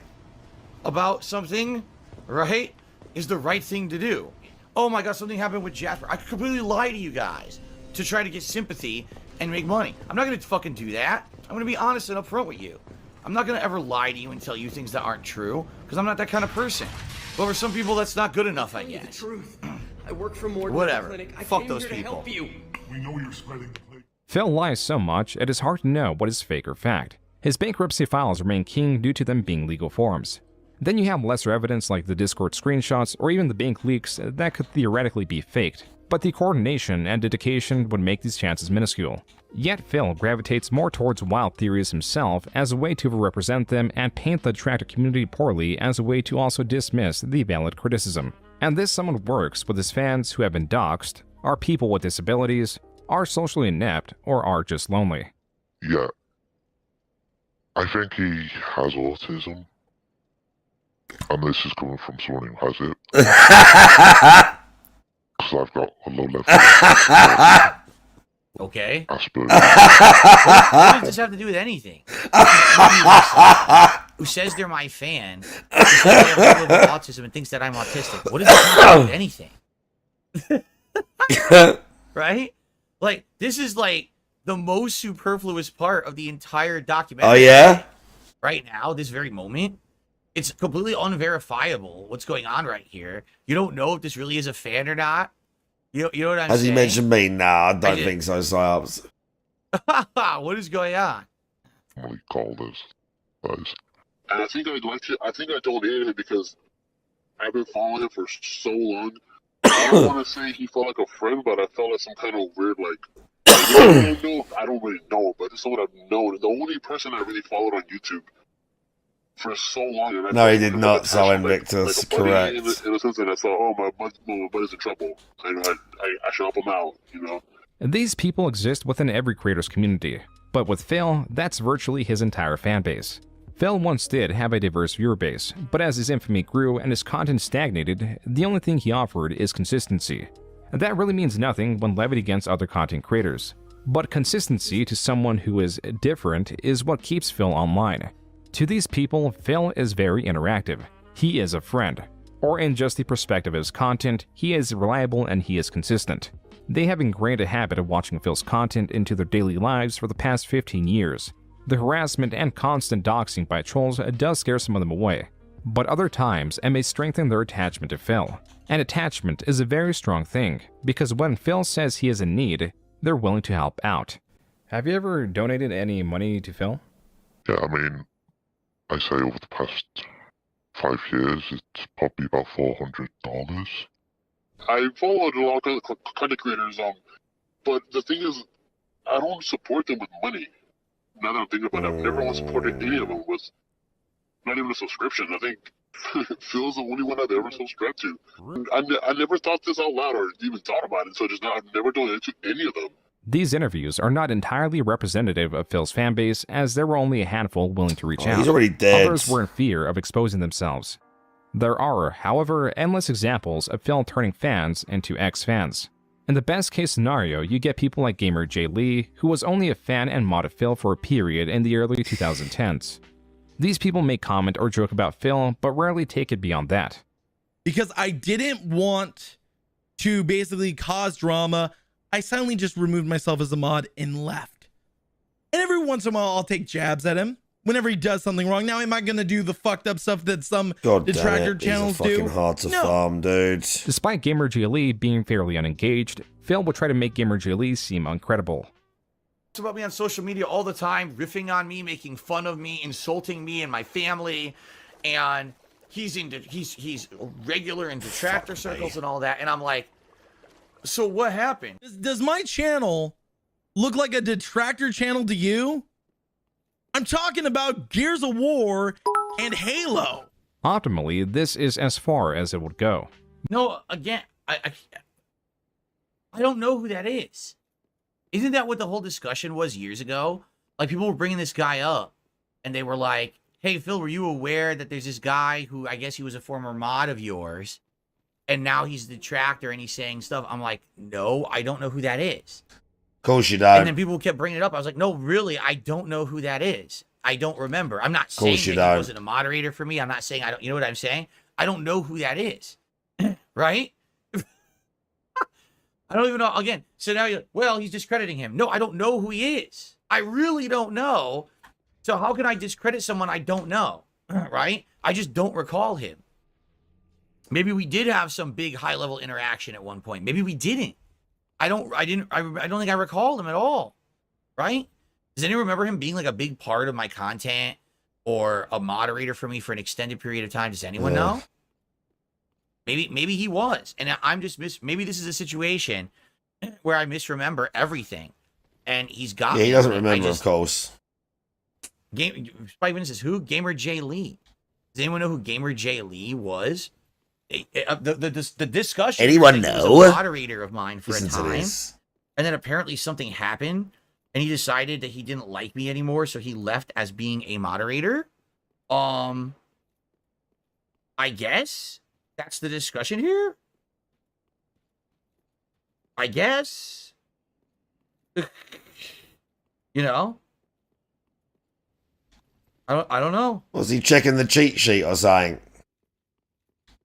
About something, right, is the right thing to do. Oh my God, something happened with Jasper. I could completely lie to you guys to try to get sympathy and make money. I'm not going to fucking do that. I'm going to be honest and upfront with you. I'm not going to ever lie to you and tell you things that aren't true because I'm not that kind of person. But for some people, that's not good enough, I guess. The truth. I work for more. Whatever. Clinic. I Fuck came those here to people. help you. We know you're spreading the plague. Phil lies so much, it is hard to know what is fake or fact. His bankruptcy files remain king due to them being legal forms. Then you have lesser evidence like the Discord screenshots or even the bank leaks that could theoretically be faked, but the coordination and dedication would make these chances minuscule. Yet Phil gravitates more towards wild theories himself as a way to overrepresent them and paint the detractor community poorly as a way to also dismiss the valid criticism. And this somewhat works with his fans who have been doxxed, are people with disabilities, are socially inept, or are just lonely. Yeah. I think he has autism. And this is coming from someone who has it. Because I've got a low level. Okay. Asperger's. What does this have to do with anything? Who says they're my fan, who says they have low level autism and thinks that I'm autistic. What does this have to do with anything? Right? Like, this is like the most superfluous part of the entire documentary. Oh, yeah? Right now, this very moment. It's completely unverifiable what's going on right here. You don't know if this really is a fan or not. You know what I'm saying? Has he mentioned me? Nah, I don't think so, Psyops. What is going on? What do you call this, guys? And I think I'd like to. I think I donated it because I've been following him for so long. I don't want to say he felt like a friend, but I felt like some kind of weird, I don't really know, but it's someone I've known. The only person I really followed on YouTube for so long. And No, he did not, so Invictus, correct. In a sense that I thought, oh, my buddy's in trouble. I should help him out, you know? These people exist within every creator's community, but with Phil, that's virtually his entire fanbase. Phil once did have a diverse viewer base, but as his infamy grew and his content stagnated, the only thing he offered is consistency. That really means nothing when levied against other content creators. But consistency to someone who is different is what keeps Phil online. To these people, Phil is very interactive. He is a friend. Or in just the perspective of his content, he is reliable and he is consistent. They have ingrained a habit of watching Phil's content into their daily lives for the past 15 years. The harassment and constant doxing by trolls does scare some of them away, but other times it may strengthen their attachment to Phil. And attachment is a very strong thing, because when Phil says he is in need, they're willing to help out. Have you ever donated any money to Phil? Yeah, I mean, I say over the past 5 years, it's probably about $400. I followed a lot of content creators, but the thing is, I don't support them with money. Now that I'm thinking about it, I've never once supported any of them with not even a subscription. I think Phil's the only one I've ever subscribed to. I never thought this out loud or even thought about it, so just now I've never donated to any of them. These interviews are not entirely representative of Phil's fanbase, as there were only a handful willing to reach out. He's already dead. Others were in fear of exposing themselves. There are, however, endless examples of Phil turning fans into ex-fans. In the best case scenario, you get people like gamer Jay Lee, who was only a fan and mod of Phil for a period in the early 2010s. These people may comment or joke about Phil, but rarely take it beyond that. Because I didn't want to basically cause drama, I silently just removed myself as a mod and left. And every once in a while, I'll take jabs at him whenever he does something wrong. Now, am I going to do the fucked up stuff that some detractor channels do? Fucking hard to farm, dude. Despite Gamer J. Lee being fairly unengaged, Phil would try to make Gamer J. Lee seem uncredible. It's about me on social media all the time, riffing on me, making fun of me, insulting me and my family, and he's regular in detractor circles and all that, and I'm like, so what happened? Does my channel look like a detractor channel to you? I'm talking about Gears of War and Halo. Optimally, this is as far as it would go. No, again, I don't know who that is. Isn't that what the whole discussion was years ago? Like, people were bringing this guy up, and they were like, hey, Phil, were you aware that there's this guy who, I guess he was a former mod of yours, and now he's the detractor and he's saying stuff? I'm like, no, I don't know who that is. Of course you don't. And then people kept bringing it up. I was like, no, really, I don't know who that is. I don't remember. I'm not saying that he wasn't a moderator for me. I'm not saying I don't. You know what I'm saying? I don't know who that is. Right? I don't even know. Again, so now you're like, well, he's discrediting him. No, I don't know who he is. I really don't know. So how can I discredit someone I don't know? Right? I just don't recall him. Maybe we did have some big high-level interaction at one point. Maybe we didn't. I don't think I recall him at all. right? Does anyone remember him being like a big part of my content or a moderator for me for an extended period of time? Does anyone know? Maybe he was, and I'm just maybe this is a situation where I misremember everything, and he's got. Yeah, he doesn't remember, of course. Spike says, who? Gamer J Lee. Does anyone know who Gamer J Lee was? The discussion. Anyone was know? a moderator of mine for Listen a to time, this. and then apparently something happened, and he decided that he didn't like me anymore, so he left as being a moderator. I guess that's the discussion here. I guess. You know. I don't know. Was he checking the cheat sheet or something?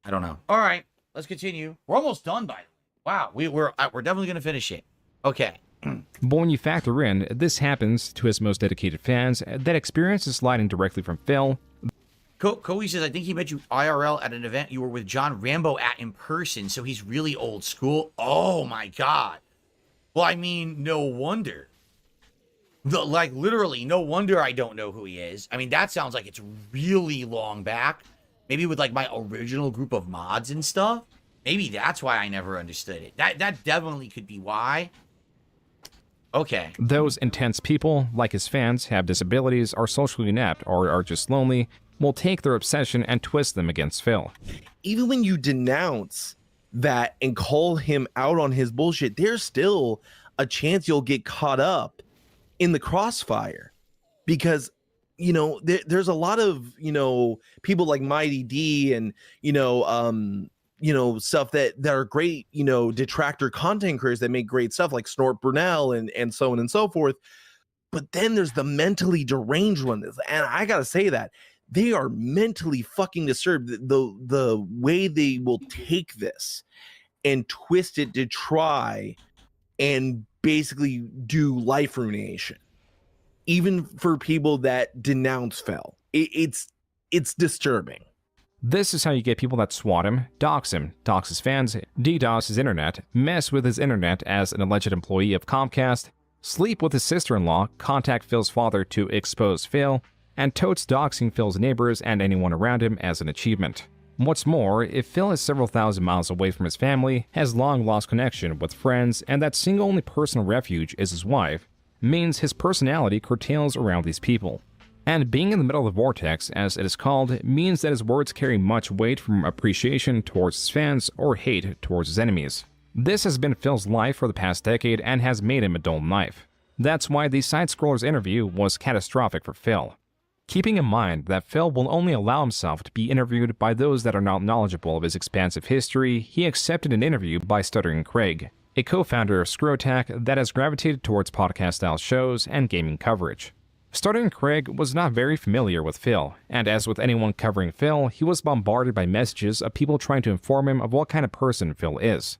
I don't know. All right, let's continue. We're almost done by the way. Wow, we're definitely gonna finish it. Okay. But when you factor in, this happens to his most dedicated fans, that experience is sliding directly from Phil. Koei says, I think he met you IRL at an event you were with John Rambo at in person, so he's really old school. Oh my god. Well, I mean, no wonder. Like, literally, no wonder I don't know who he is. I mean, that sounds like it's really long back. Maybe with, like, my original group of mods and stuff. Maybe that's why I never understood it. That definitely could be why. Okay. Those intense people, like his fans, have disabilities, are socially inept, or are just lonely, will take their obsession and twist them against Phil. Even when you denounce that and call him out on his bullshit, there's still a chance you'll get caught up in the crossfire, because there's a lot of people like Mighty D and stuff that are great detractor content creators that make great stuff like Snort Brunel and so on and so forth. But then there's the mentally deranged ones, and I gotta say that they are mentally fucking disturbed. The way they will take this and twist it to try and basically do life ruination, even for people that denounce Phil. It's disturbing. This is how you get people that swat him, dox his fans, DDoS his internet, mess with his internet as an alleged employee of Comcast, sleep with his sister-in-law, contact Phil's father to expose Phil, and totes doxing Phil's neighbors and anyone around him as an achievement. What's more, if Phil is several thousand miles away from his family, has long lost connection with friends, and that single only personal refuge is his wife, means his personality curtails around these people. And being in the middle of the vortex, as it is called, means that his words carry much weight from appreciation towards his fans or hate towards his enemies. This has been Phil's life for the past decade and has made him a dull knife. That's why the Side-Scroller's interview was catastrophic for Phil. Keeping in mind that Phil will only allow himself to be interviewed by those that are not knowledgeable of his expansive history, he accepted an interview by Stuttering Craig, a co-founder of Scrotac that has gravitated towards podcast-style shows and gaming coverage. Stuttering Craig was not very familiar with Phil, and as with anyone covering Phil, he was bombarded by messages of people trying to inform him of what kind of person Phil is.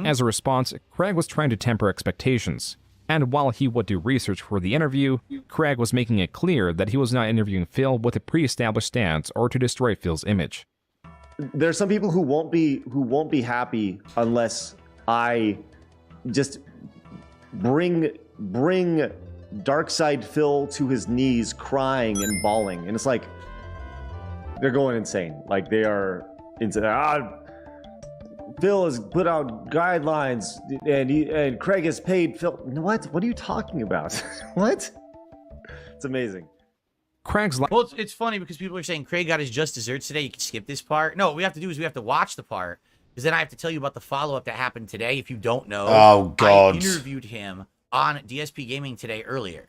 As a response, Craig was trying to temper expectations. And while he would do research for the interview, Craig was making it clear that he was not interviewing Phil with a pre-established stance or to destroy Phil's image. There are some people who won't be happy unless I just bring Darkside Phil to his knees, crying and bawling, and it's like they're going insane. Like they are insane. Phil has put out guidelines, and Craig has paid Phil. What? What are you talking about? What? It's amazing. Craig's well, it's funny because people are saying Craig got his just desserts today. You can skip this part. No, what we have to do is we have to watch the part, because then I have to tell you about the follow-up that happened today. If you don't know, oh god, I interviewed him on DSP Gaming today earlier.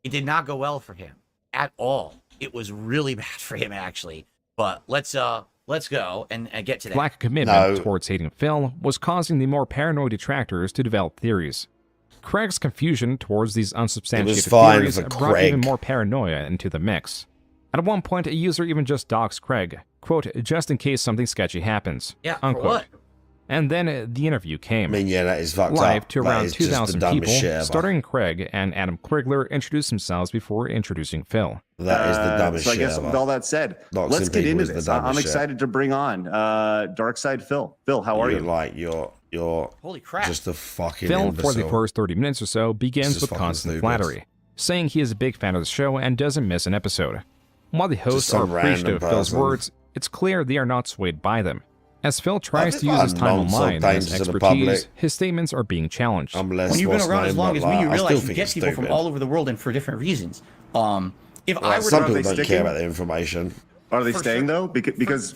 It did not go well for him at all. It was really bad for him actually. But let's go and get to that. Lack of commitment towards hating Phil was causing the more paranoid detractors to develop theories. Craig's confusion towards these unsubstantiated theories brought even more paranoia into the mix. At one point, a user even just doxed Craig, quote, just in case something sketchy happens, unquote. For what? And then the interview came. I mean, yeah, that is fucked live up. to around 2,000 people, starting Craig and Adam Krigler introduced themselves before introducing Phil. That is the dumbest shit. So I guess with all that said, let's get into this. I'm excited to bring on Darkside Phil. Phil, how are you? Like you're holy crap, just a fucking Phil imbecile. for the first 30 minutes or so begins with constant flattery. saying he is a big fan of the show and doesn't miss an episode. While the hosts are some appreciative of random Phil's person. words, it's clear they are not swayed by them. As Phil tries to think use his I'm time not so online and his dangerous to the public. expertise, his statements are being challenged. Unless When you've been what's around as name, long but, as like, me, you I still realize you think get it's people from stupid. all over the world and for different reasons. If Well, I were some to people don't care about the information. Are they For staying though? Because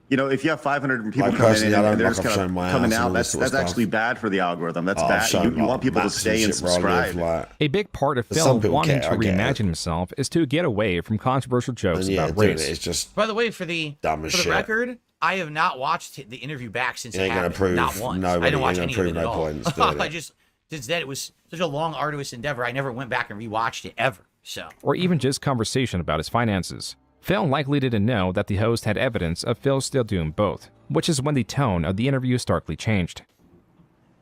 you know, if you have 500 people Like, coming in personally, I don't and they're like just I've kind shown my of coming ass and out, all this that's sort of actually stuff. bad for the algorithm. That's I've bad. shown, You like, want people to maps stay and shit where I live, subscribe. like- A big part of But Phil some people wanting care, to I get it. reimagine himself is to get away from controversial jokes And yeah, about doing race. it is just By the way, for the dumb as for the shit. record, I have not watched the interview back since You it ain't gonna happened. prove Not once. nobody, I didn't watch you ain't any gonna of it prove at no all. points doing I it. just since then it was such a long, arduous endeavor. I never went back and rewatched it ever. So Or even just conversation about his finances. Phil likely didn't know that the host had evidence of Phil still doing both, which is when the tone of the interview starkly changed.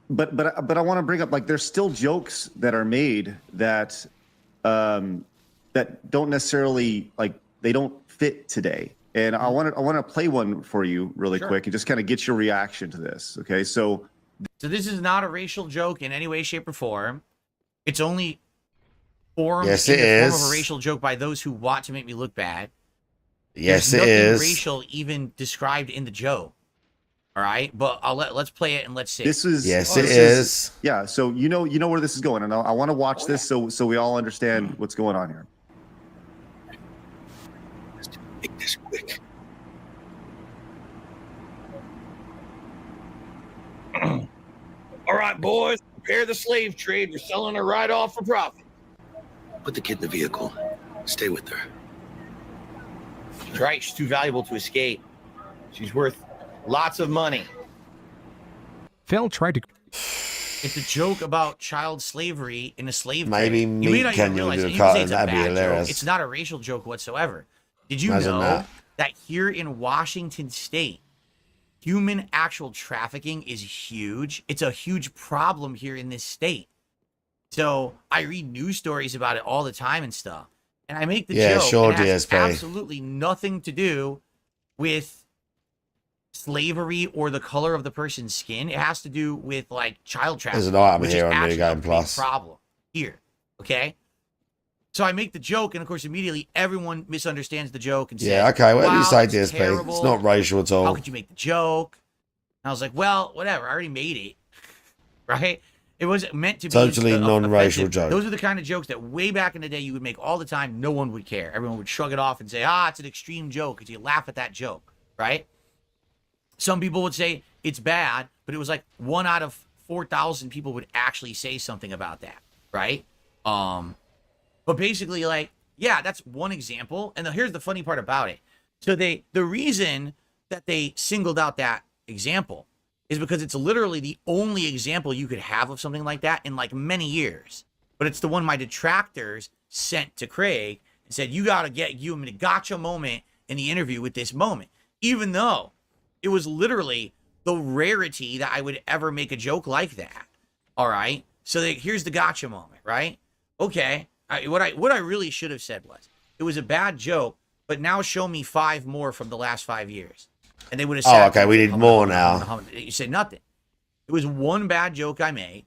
But I want to bring up, like, there's still jokes that are made that that don't necessarily, like, they don't fit today. And I want to play one for you really Sure. quick and just kind of get your reaction to this. Okay, so this is not a racial joke in any way, shape, or form. It's only formed Yes, in it the form of is. a racial joke by those who want to make me look bad. Yes, There's it nothing is. racial even described in the joke. All right, but let's play it and let's see. this is Yes, this it is. Yeah, so you know where this is going, and I want to watch this so we all understand what's going on here. Make this quick. All right, boys, prepare the slave trade. We're selling her right off for profit. Put the kid in the vehicle. Stay with her. That's right. She's too valuable to escape. She's worth lots of money. Phil tried to... It's a joke about child slavery in a slave Maybe trade. me You may not even Kenyon realize do it. a You can cut say and it's a that'd be bad hilarious. joke. It's not a racial joke whatsoever. Did you Imagine know that. that here in Washington State, human actual trafficking is huge? It's a huge problem here in this state. So I read news stories about it all the time and stuff. And I make the Yeah, joke. sure, and it has DSP. absolutely nothing to do with slavery or the color of the person's skin. It has to do with like child trafficking. There's an item which here is on New actually Game a big Plus. problem here. Okay. So I make the joke, and of course, immediately everyone misunderstands the joke and says, Yeah, okay, whatever you "Wow, say, that's DSP. terrible. It's not racial at all. How could you make the joke?" And I was like, "Well, whatever. I already made it, right? It wasn't meant to be Totally non-racial offensive. joke. Those are the kind of jokes that way back in the day you would make all the time. No one would care. Everyone would shrug it off and say, "Ah, it's an extreme joke," because you laugh at that joke, right? Some people would say it's bad, but it was like 1 out of 4,000 people would actually say something about that, right? But basically, like, yeah, that's one example. And here's the funny part about it. So the reason that they singled out that example is because it's literally the only example you could have of something like that in like many years. But it's the one my detractors sent to Craig and said, you got to get you in a gotcha moment in the interview with this moment, even though it was literally the rarity that I would ever make a joke like that. All right. So here's the gotcha moment, right? Okay. What I really should have said was, it was a bad joke, but now show me 5 more from the last 5 years. And they would have said, Oh, okay, we need more now. You said nothing. It was one bad joke I made,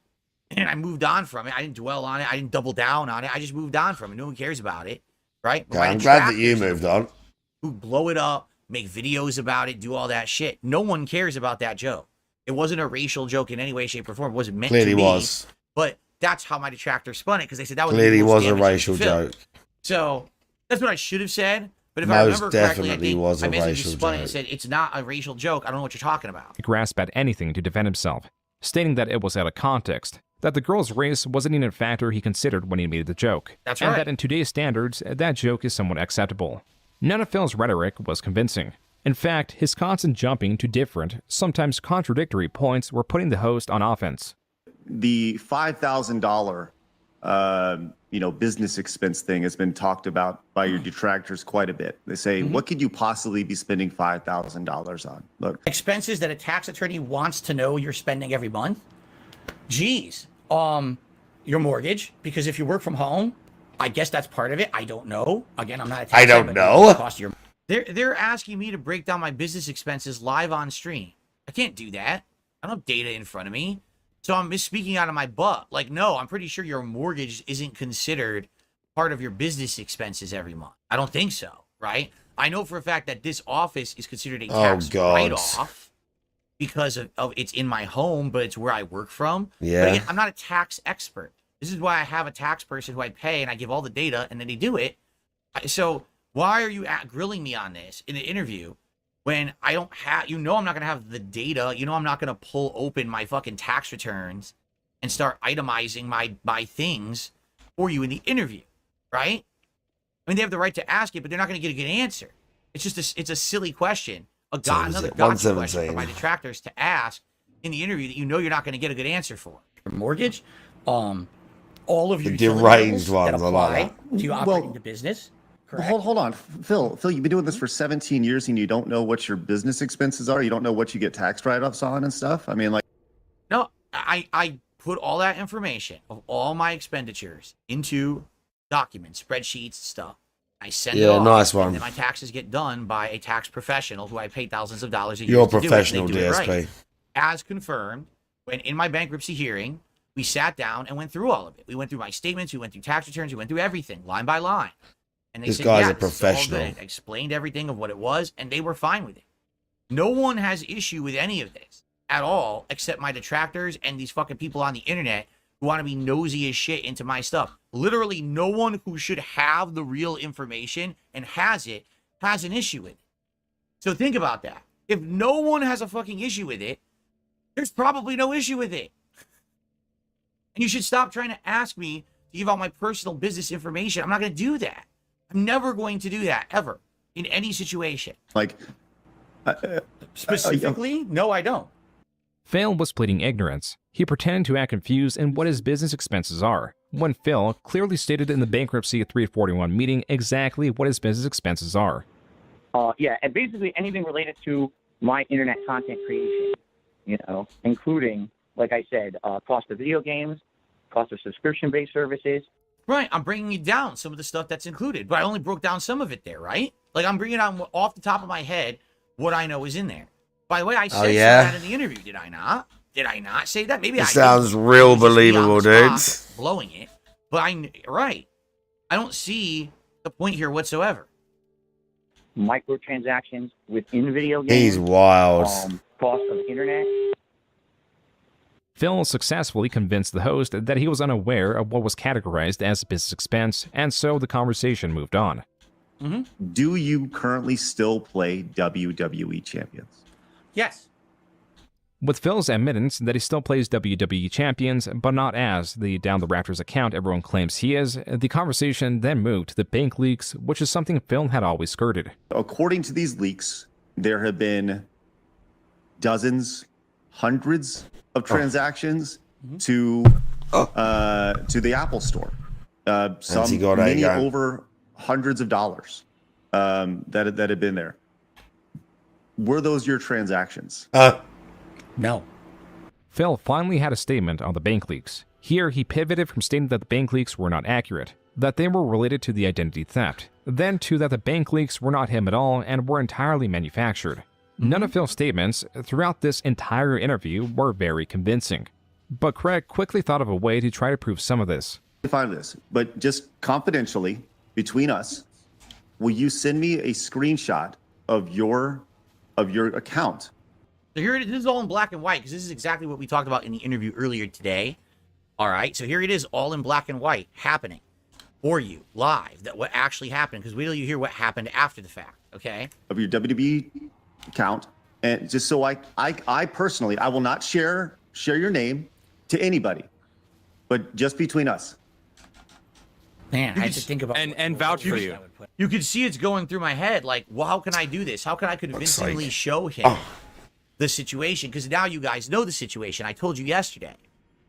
and I moved on from it. I didn't dwell on it. I didn't double down on it. I just moved on from it. No one cares about it, right? But Okay, my I'm glad that you detractors moved on. who blow it up, make videos about it, do all that shit. No one cares about that joke. It wasn't a racial joke in any way, shape, or form. It wasn't meant Clearly to be. was. But that's how my detractors spun it, because they said that was Clearly the most was a damaging racial to Phil. joke. So that's what I should have said. But if Most I remember correctly, I definitely think was a I basically racial just spun it and joke. said it's not a racial joke. I don't know what you're talking about. grasp at anything to defend himself, stating that it was out of context, that the girl's race wasn't even a factor he considered when he made the joke, That's and right. that in today's standards, that joke is somewhat acceptable. None of Phil's rhetoric was convincing. In fact, his constant jumping to different, sometimes contradictory points were putting the host on offense. The $5,000 business expense thing has been talked about by your detractors quite a bit. They say, what could you possibly be spending $5,000 on? Look, Expenses that a tax attorney wants to know you're spending every month? Geez. Your mortgage, because if you work from home, I guess that's part of it. I don't know. Again, I'm not a tax I don't guy, but know. it costs your They're asking me to break down my business expenses live on stream. I can't do that. I don't have data in front of me. So I'm misspeaking out of my butt. Like, no, I'm pretty sure your mortgage isn't considered part of your business expenses every month. I don't think so, right? I know for a fact that this office is considered a tax write-off because of it's in my home, but it's where I work from. Yeah. But again, I'm not a tax expert. This is why I have a tax person who I pay, and I give all the data, and then they do it. So why are you grilling me on this in an interview when I don't have, I'm not going to have the data. I'm not going to pull open my fucking tax returns and start itemizing my things for you in the interview, right? I mean, they have the right to ask it, but they're not going to get a good answer. It's just it's a silly question. Another gotcha question for my detractors to ask in the interview that you're not going to get a good answer for. Your mortgage, all of your deranged ones, that apply to you operating the business. Correct. Hold on, Phil, you've been doing this for 17 years and you don't know what your business expenses are? You don't know what you get tax write-offs on and stuff? I mean, like... No, I put all that information of all my expenditures into documents, spreadsheets, stuff. I send it off, nice one. And then my taxes get done by a tax professional who I pay thousands of dollars a year You're to professional, do it. DSP. Right. As confirmed, when in my bankruptcy hearing, we sat down and went through all of it. We went through my statements, we went through tax returns, we went through everything, line by line. And they This said, guy's a this is all professional. good. I explained everything of what it was, and they were fine with it. No one has issue with any of this at all, except my detractors and these fucking people on the internet who want to be nosy as shit into my stuff. Literally, no one who should have the real information and has it has an issue with it. So think about that. If no one has a fucking issue with it, there's probably no issue with it. And you should stop trying to ask me to give out my personal business information. I'm not going to do that. I'm never going to do that, ever, in any situation. Like, specifically? No, I don't. Phil was pleading ignorance. He pretended to act confused in what his business expenses are, when Phil clearly stated in the bankruptcy 341 meeting exactly what his business expenses are. Yeah, and basically anything related to my internet content creation, including, like I said, cost of video games, cost of subscription-based services. Right, I'm bringing you down some of the stuff that's included, but I only broke down some of it there, right? Like, I'm bringing down off the top of my head what I know is in there. By the way, I said that in the interview, did I not? Did I not say that? Maybe it sounds real believable, dude. Blowing it, but I don't see the point here whatsoever. Microtransactions within video games. He's wild. Cost of internet. Phil successfully convinced the host that he was unaware of what was categorized as business expense, and so the conversation moved on. Do you currently still play WWE Champions? Yes. With Phil's admittance that he still plays WWE Champions, but not as the Down the Rafters account everyone claims he is, the conversation then moved to the bank leaks, which is something Phil had always skirted. According to these leaks, there have been dozens, hundreds of transactions to the Apple Store. Many over hundreds of dollars that had been there. Were those your transactions? No. Phil finally had a statement on the bank leaks. Here, he pivoted from stating that the bank leaks were not accurate, that they were related to the identity theft, then to that the bank leaks were not him at all and were entirely manufactured. None of Phil's statements throughout this entire interview were very convincing. But Craig quickly thought of a way to try to prove some of this. Find this, but just confidentially, between us, will you send me a screenshot of your account? So here it is. This is all in black and white because this is exactly what we talked about in the interview earlier today. All right, so here it is, all in black and white, happening for you live. That what actually happened, because wait till you hear what happened after the fact. Okay. Of your WWE account, and just so I personally, I will not share your name to anybody, but just between us. Man, I had to think about and vouch for you. You could see it's going through my head, like, well, how can I do this? How can I convincingly show him the situation? Because now you guys know the situation. I told you yesterday.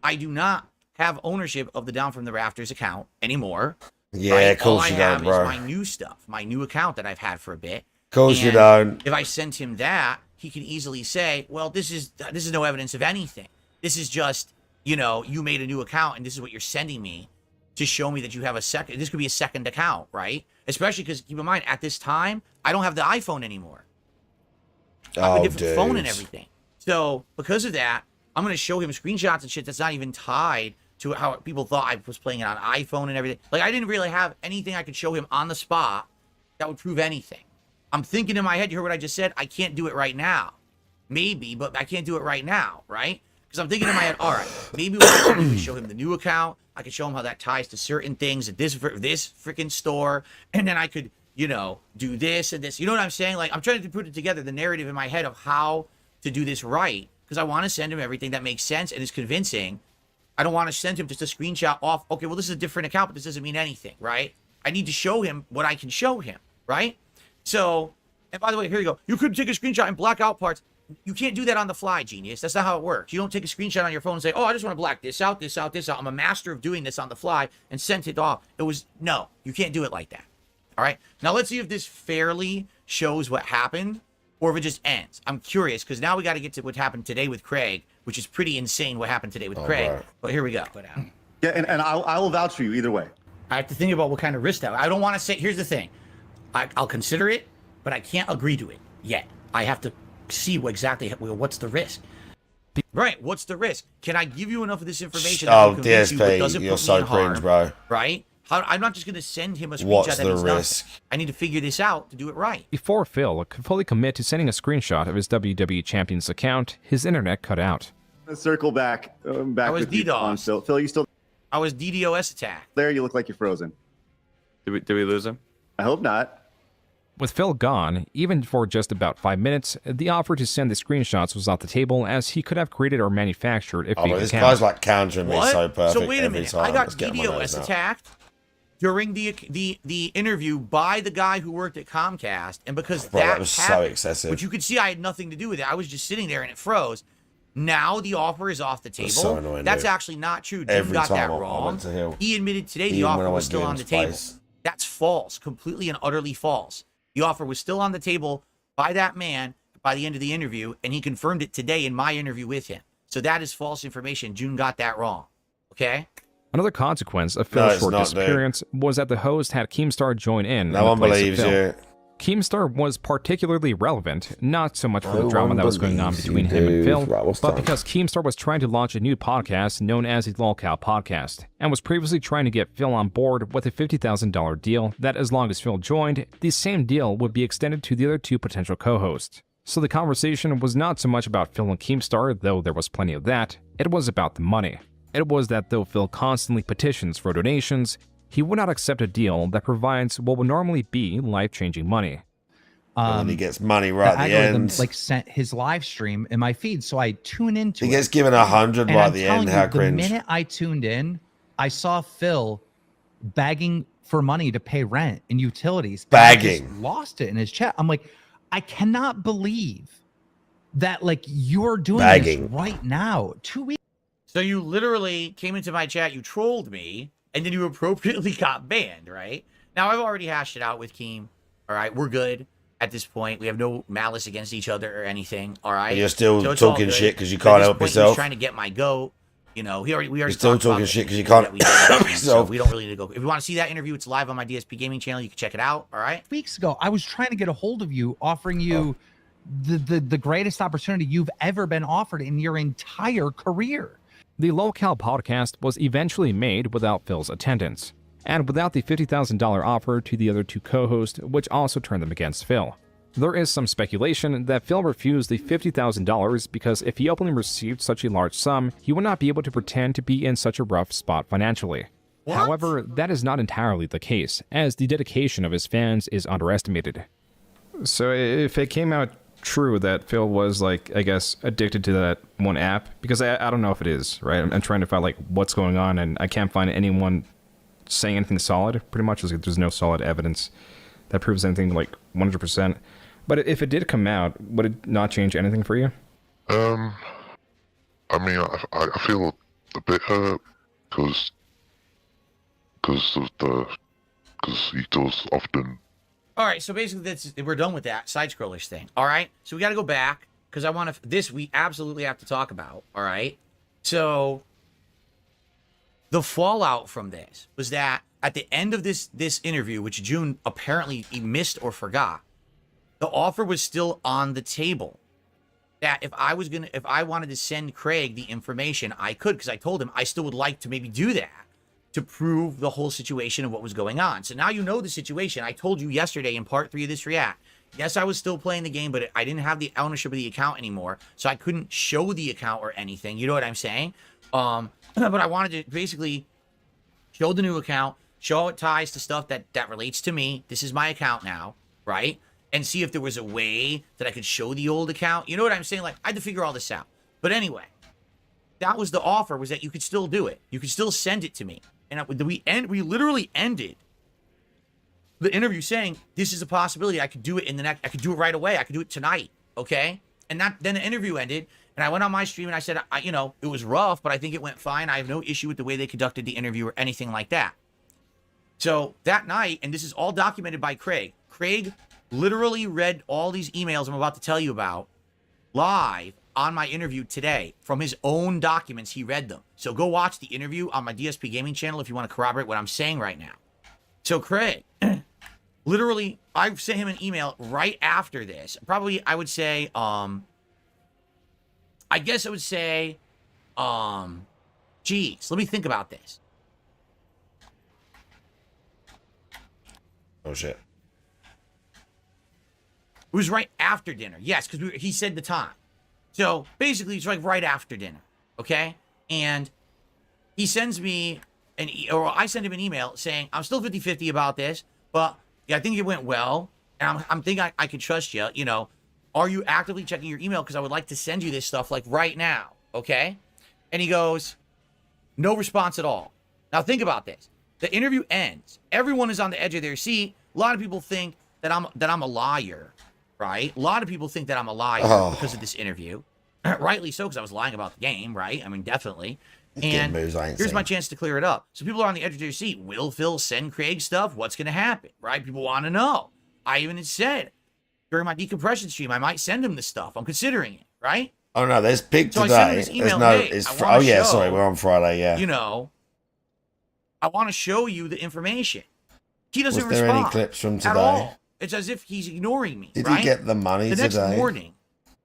I do not have ownership of the Down from the Rafters account anymore. Yeah, right? of course you don't, have bro. is my new stuff, my new account that I've had for a bit. Of course you And don't. If I sent him that, he can easily say, well, this is no evidence of anything. This is just, you made a new account and this is what you're sending me to show me that you have a second. This could be a second account, right? Especially because, keep in mind, at this time, I don't have the iPhone anymore. I have a different phone and everything. So because of that, I'm going to show him screenshots and shit that's not even tied to how people thought I was playing it on iPhone and everything. Like, I didn't really have anything I could show him on the spot that would prove anything. I'm thinking in my head, you heard what I just said? I can't do it right now. Maybe, but I can't do it right now, right? Because I'm thinking in my head, all right, maybe what I can do is show him the new account. I could show him how that ties to certain things at this freaking store. And then I could, you know, do this and this. You know what I'm saying? Like, I'm trying to put it together, the narrative in my head of how to do this right. Because I want to send him everything that makes sense and is convincing. I don't want to send him just a screenshot off. Okay, well, this is a different account, but this doesn't mean anything, right? I need to show him what I can show him, right? So, and by the way, here you go. You could take a screenshot and black out parts. You can't do that on the fly, genius. That's not how it works. You don't take a screenshot on your phone and say, oh, I just want to black this out, this out, this out. I'm a master of doing this on the fly and sent it off. No, you can't do it like that. All right? Now, let's see if this fairly shows what happened or if it just ends. I'm curious because now we got to get to what happened today with Craig, which is pretty insane what happened today with Craig. Right. But here we go. Yeah, and I will vouch for you either way. I have to think about what kind of risk that. I don't want to say, here's the thing. I'll consider it, but I can't agree to it yet. I have to see what's the risk. Right, what's the risk? Can I give you enough of this information Oh, DSP, you're so cringe, bro. Right? I'm not just going to send him a screenshot. What's that the means risk? nothing. I need to figure this out to do it right. Before Phil could fully commit to sending a screenshot of his WWE Champions account, his internet cut out. Let's circle back. Back I was with you on DDoS. Phil. Phil, you still I was DDoS attacked. there? You look like you're frozen. Did we lose him? I hope not. With Phil gone, even for just about 5 minutes, the offer to send the screenshots was off the table as he could have created or manufactured a fake but this account. guy's like countering me so perfect So wait a every minute. time. I got Let's get him on those DDoS now. attacked during the interview by the guy who worked at Comcast, and because Bro, that that was so happened, excessive. But you could see I had nothing to do with it. I was just sitting there and it froze. Now the offer is off the table. so annoying, That's dude. actually not true. Jim Every got that time I wrong. went to him, He admitted today the even when offer I was went still to on the his table. place. That's false, completely and utterly false. The offer was still on the table by that man by the end of the interview, and he confirmed it today in my interview with him. So that is false information. June got that wrong. Okay? Another consequence of Phil's it's short not, disappearance was that the host had Keemstar join in. No one believes you. Keemstar was particularly relevant, not so much for the No drama one that was going on believes between you, him and dude. Phil, Right, what's but done? because Keemstar was trying to launch a new podcast known as the Lolcow Podcast, and was previously trying to get Phil on board with a $50,000 deal that as long as Phil joined, the same deal would be extended to the other two potential co-hosts. So the conversation was not so much about Phil and Keemstar, though there was plenty of that, it was about the money. It was that though Phil constantly petitions for donations, he would not accept a deal that provides what would normally be life-changing money. And he gets money right at the end. Like sent his live stream in my feed, so I tune into it. He gets given 100 And right I'm at the telling end. you, How the cringe. minute I tuned in, I saw Phil begging for money to pay rent and utilities. And I just Bagging. lost it in his chat. I'm like, I cannot believe that like you're doing Bagging. this right now. 2 weeks. So you literally came into my chat, you trolled me, and then you appropriately got banned, right? Now, I've already hashed it out with Keem. All right, we're good at this point. We have no malice against each other or anything, all right? And you're still So it's all talking good. shit 'cause you At can't this help point, he was yourself. trying to get my goat. You know, we already You're still talked about talking the shit 'cause you interview can't that we did help last week, yourself. So we don't really need to go. If you want to see that interview, it's live on my DSP Gaming channel. You can check it out, all right? Weeks ago, I was trying to get a hold of you, offering you the greatest opportunity you've ever been offered in your entire career. The Lolcow Podcast was eventually made without Phil's attendance, and without the $50,000 offer to the other two co-hosts, which also turned them against Phil. There is some speculation that Phil refused the $50,000 because if he openly received such a large sum, he would not be able to pretend to be in such a rough spot financially. However, that is not entirely the case, as the dedication of his fans is underestimated. So if it came out true that Phil was, like, I guess, addicted to that one app, because I don't know if it is, right? I'm trying to find, like, what's going on, and I can't find anyone saying anything solid, pretty much. There's no solid evidence that proves anything, like, 100%. But if it did come out, would it not change anything for you? I mean, I feel a bit hurt because he does often. All right, so basically we're done with that side scrollers thing. All right, so we got to go back because I want to. This we absolutely have to talk about. All right, so the fallout from this was that at the end of this interview, which June apparently he missed or forgot, the offer was still on the table. that if I wanted to send Craig the information, I could, because I told him I still would like to maybe do that to prove the whole situation of what was going on. So now you know the situation. I told you yesterday in part 3 of this react. Yes, I was still playing the game, but I didn't have the ownership of the account anymore, so I couldn't show the account or anything. You know what I'm saying? But I wanted to basically show the new account, show how it ties to stuff that relates to me. This is my account now, right? And see if there was a way that I could show the old account. You know what I'm saying? Like, I had to figure all this out. But anyway, that was the offer, was that you could still do it. You could still send it to me. And we literally ended the interview saying, this is a possibility. I could do it I could do it right away. I could do it tonight. Okay? And then the interview ended, and I went on my stream and I said, you know, it was rough, but I think it went fine. I have no issue with the way they conducted the interview or anything like that. So that night, and this is all documented by Craig. Craig literally read all these emails I'm about to tell you about live on my interview today from his own documents. He read them. So go watch the interview on my DSP gaming channel if you want to corroborate what I'm saying right now. So Craig, literally, I sent him an email right after this. Probably, I would say, geez, let me think about this. Oh, shit. It was right after dinner. Yes, because he said the time. So basically, it's like right after dinner. Okay? And he sends me or I send him an email saying, I'm still 50-50 about this, but yeah, I think it went well. And I'm thinking I can trust you. You know, are you actively checking your email? Because I would like to send you this stuff like right now. Okay? And he goes, no response at all. Now think about this. The interview ends. Everyone is on the edge of their seat. A lot of people think that I'm a liar, right? A lot of people think that I'm a liar because of this interview. Rightly so, because I was lying about the game, right? I mean, definitely. And here's my chance to clear it up. So people are on the edge of their seat. Will Phil send Craig stuff? What's going to happen, right? People want to know. I even said during my decompression stream, I might send him the stuff. I'm considering it, right? Oh, no, there's Pig So I today. sent him this email, hey, Oh, yeah, sorry, we're on Friday, yeah. You know, I want to show you the information. He doesn't Was there respond any clips from at today? all. It's as if he's ignoring me, Did right? he get the money the today? next morning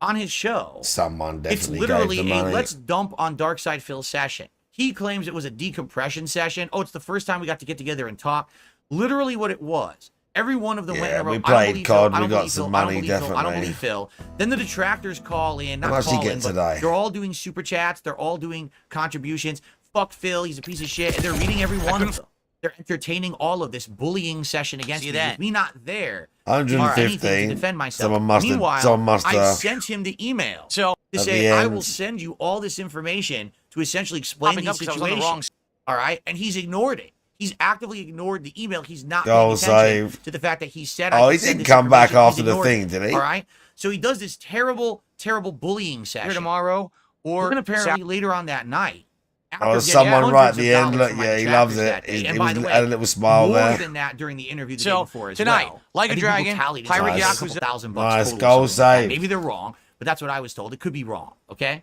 on his show, Someone it's definitely literally gave the a money. let's dump on Darkside Phil session. He claims it was a decompression session. Oh, it's the first time we got to get together and talk. Literally what it was. Every one of them went in a row. we I don't played believe COD, Phil. I we don't got believe some Phil. I don't money, believe Phil. I don't definitely. believe Phil. Then the detractors call in, How not much did he call get in, but today? they're all doing super chats. They're all doing contributions. Fuck Phil, he's a piece of shit. And they're reading every one of them. They're entertaining all of this bullying session against me. With me not there. or anything 115. to defend myself. Someone must have. Meanwhile, Someone must I have. sent him the email. So to At say, the I end. will send you all this information to essentially explain Popping the up 'cause I was on the situation. wrong All right? And he's ignored it. He's actively ignored the email. He's not Goal paying attention save. to the fact that he said Oh, I he could send didn't this come back information. He's after the ignored thing, it. did he? All right? So he does this terrible, terrible bullying session. Here tomorrow or Then apparently later on that night, after Oh, getting someone right at hundreds of the end. dollars Look, from my yeah, he detractors loves that it. day. He And by was the way, had a little smile more there. than that during the interview the day So, before as tonight, well. like I a think people dragon, tallied it Pirate as Yakuza- a couple $1,000 Nice, total or goal something like that. save. Maybe they're wrong, but that's what I was told. It could be wrong, okay?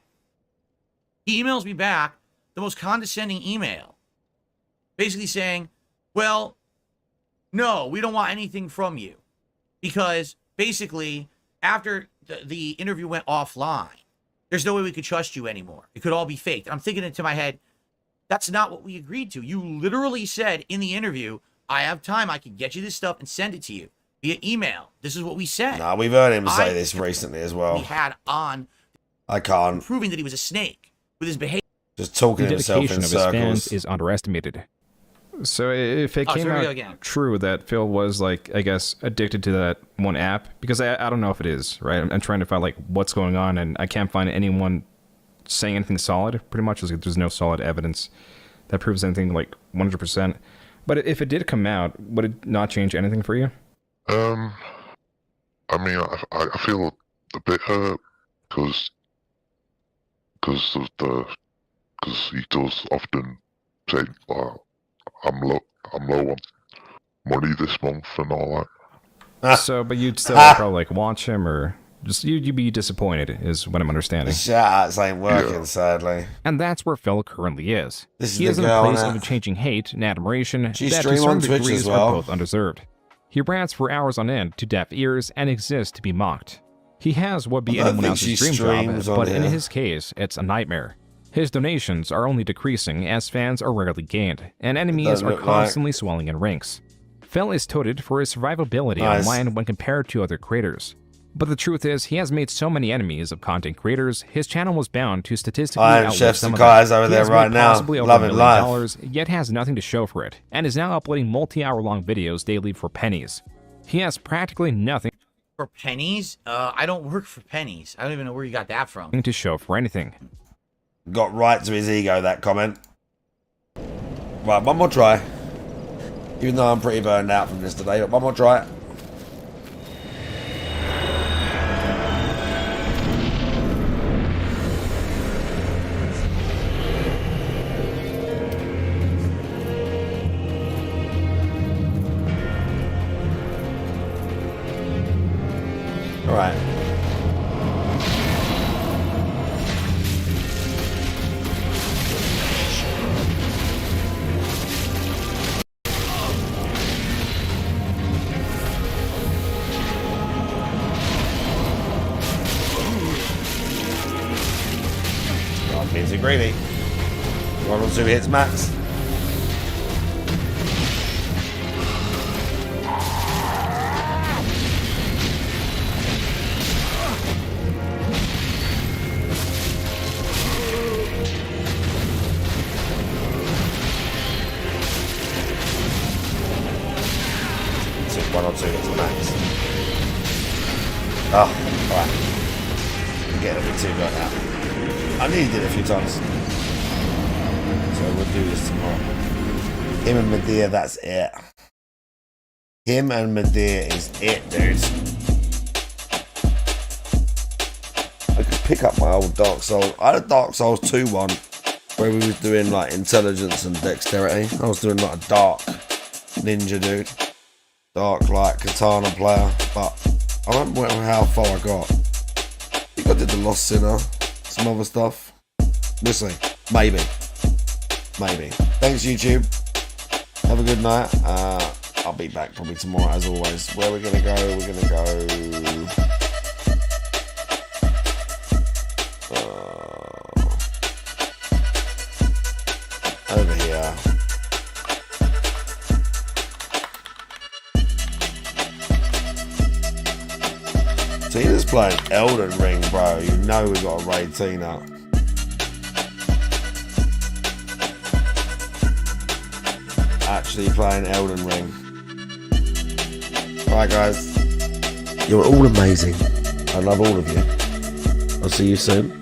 He emails me back the most condescending email, basically saying, well, no, we don't want anything from you. Because basically, after the interview went offline, there's no way we could trust you anymore. It could all be faked. And I'm thinking into my head, that's not what we agreed to. You literally said in the interview, I have time, I can get you this stuff and send it to you via email. This is what we said. Nah, we've heard him say this recently as We well. had on I can't. proving that he was a snake with his behavior. Just talking The himself dedication in of his fans circles. is underestimated. So if it Oh, so came here we go out again. true that Phil was like, I guess, addicted to that one app, because I don't know if it is, right? I'm trying to find like what's going on, and I can't find anyone saying anything solid. Pretty much, there's no solid evidence that proves anything like 100%. But if it did come out, would it not change anything for you? I mean, I feel a bit hurt because he does often say, I'm low on money this month and all that. So, but you'd still probably like watch him, or just you'd be disappointed, is what I'm understanding. The shout-outs ain't working, sadly. And that's where Phil currently is. This is He the is in a girl, place innit? of changing hate and admiration She that to stream on certain Twitch degrees as well. are both undeserved. He rants for hours on end to deaf ears and exists to be mocked. He has what be I don't anyone think else's she dream streams job, on but in here. his case, it's a nightmare. His donations are only decreasing as fans are rarely gained, and enemies doesn't are look like- constantly swelling in ranks. Phil is touted for his survivability Nice. online when compared to other creators. But the truth is, he has made so many enemies of content creators, his channel was bound to statistically I am outlive Chef some of Sakai's them. over He there has right made now, possibly over loving $1 million, life. yet has nothing to show for it, and is now uploading multi-hour-long videos daily for pennies. He has practically nothing For pennies? I don't work for pennies. I don't even know where you got that from. to show for anything. Got right to his ego, that comment. Right, one more try. Even though I'm pretty burned out from this today, but one more try. All right. God, means you're greedy. 1 or 2 hits max. So 1 or 2 hits max. Oh, alright. I'm getting a bit too burnt out. I nearly did it a few times. So we'll do this tomorrow. Him and Medea, that's it. Him and Medea is it, dude. I could pick up my old Dark Souls. I had a Dark Souls 2 one where we was doing like intelligence and dexterity. I was doing like a dark ninja dude. Dark like katana player. But I don't remember how far I got. I think I did the Lost Sinner. Some other stuff. We'll see. Maybe. Maybe. Thanks, YouTube. Have a good night. I'll be back probably tomorrow as always. Where we're gonna go? We're gonna go over here. Tina's playing Elden Ring, bro. You know we got a raid Tina. Actually playing Elden Ring. Right, guys. You're all amazing. I love all of you. I'll see you soon.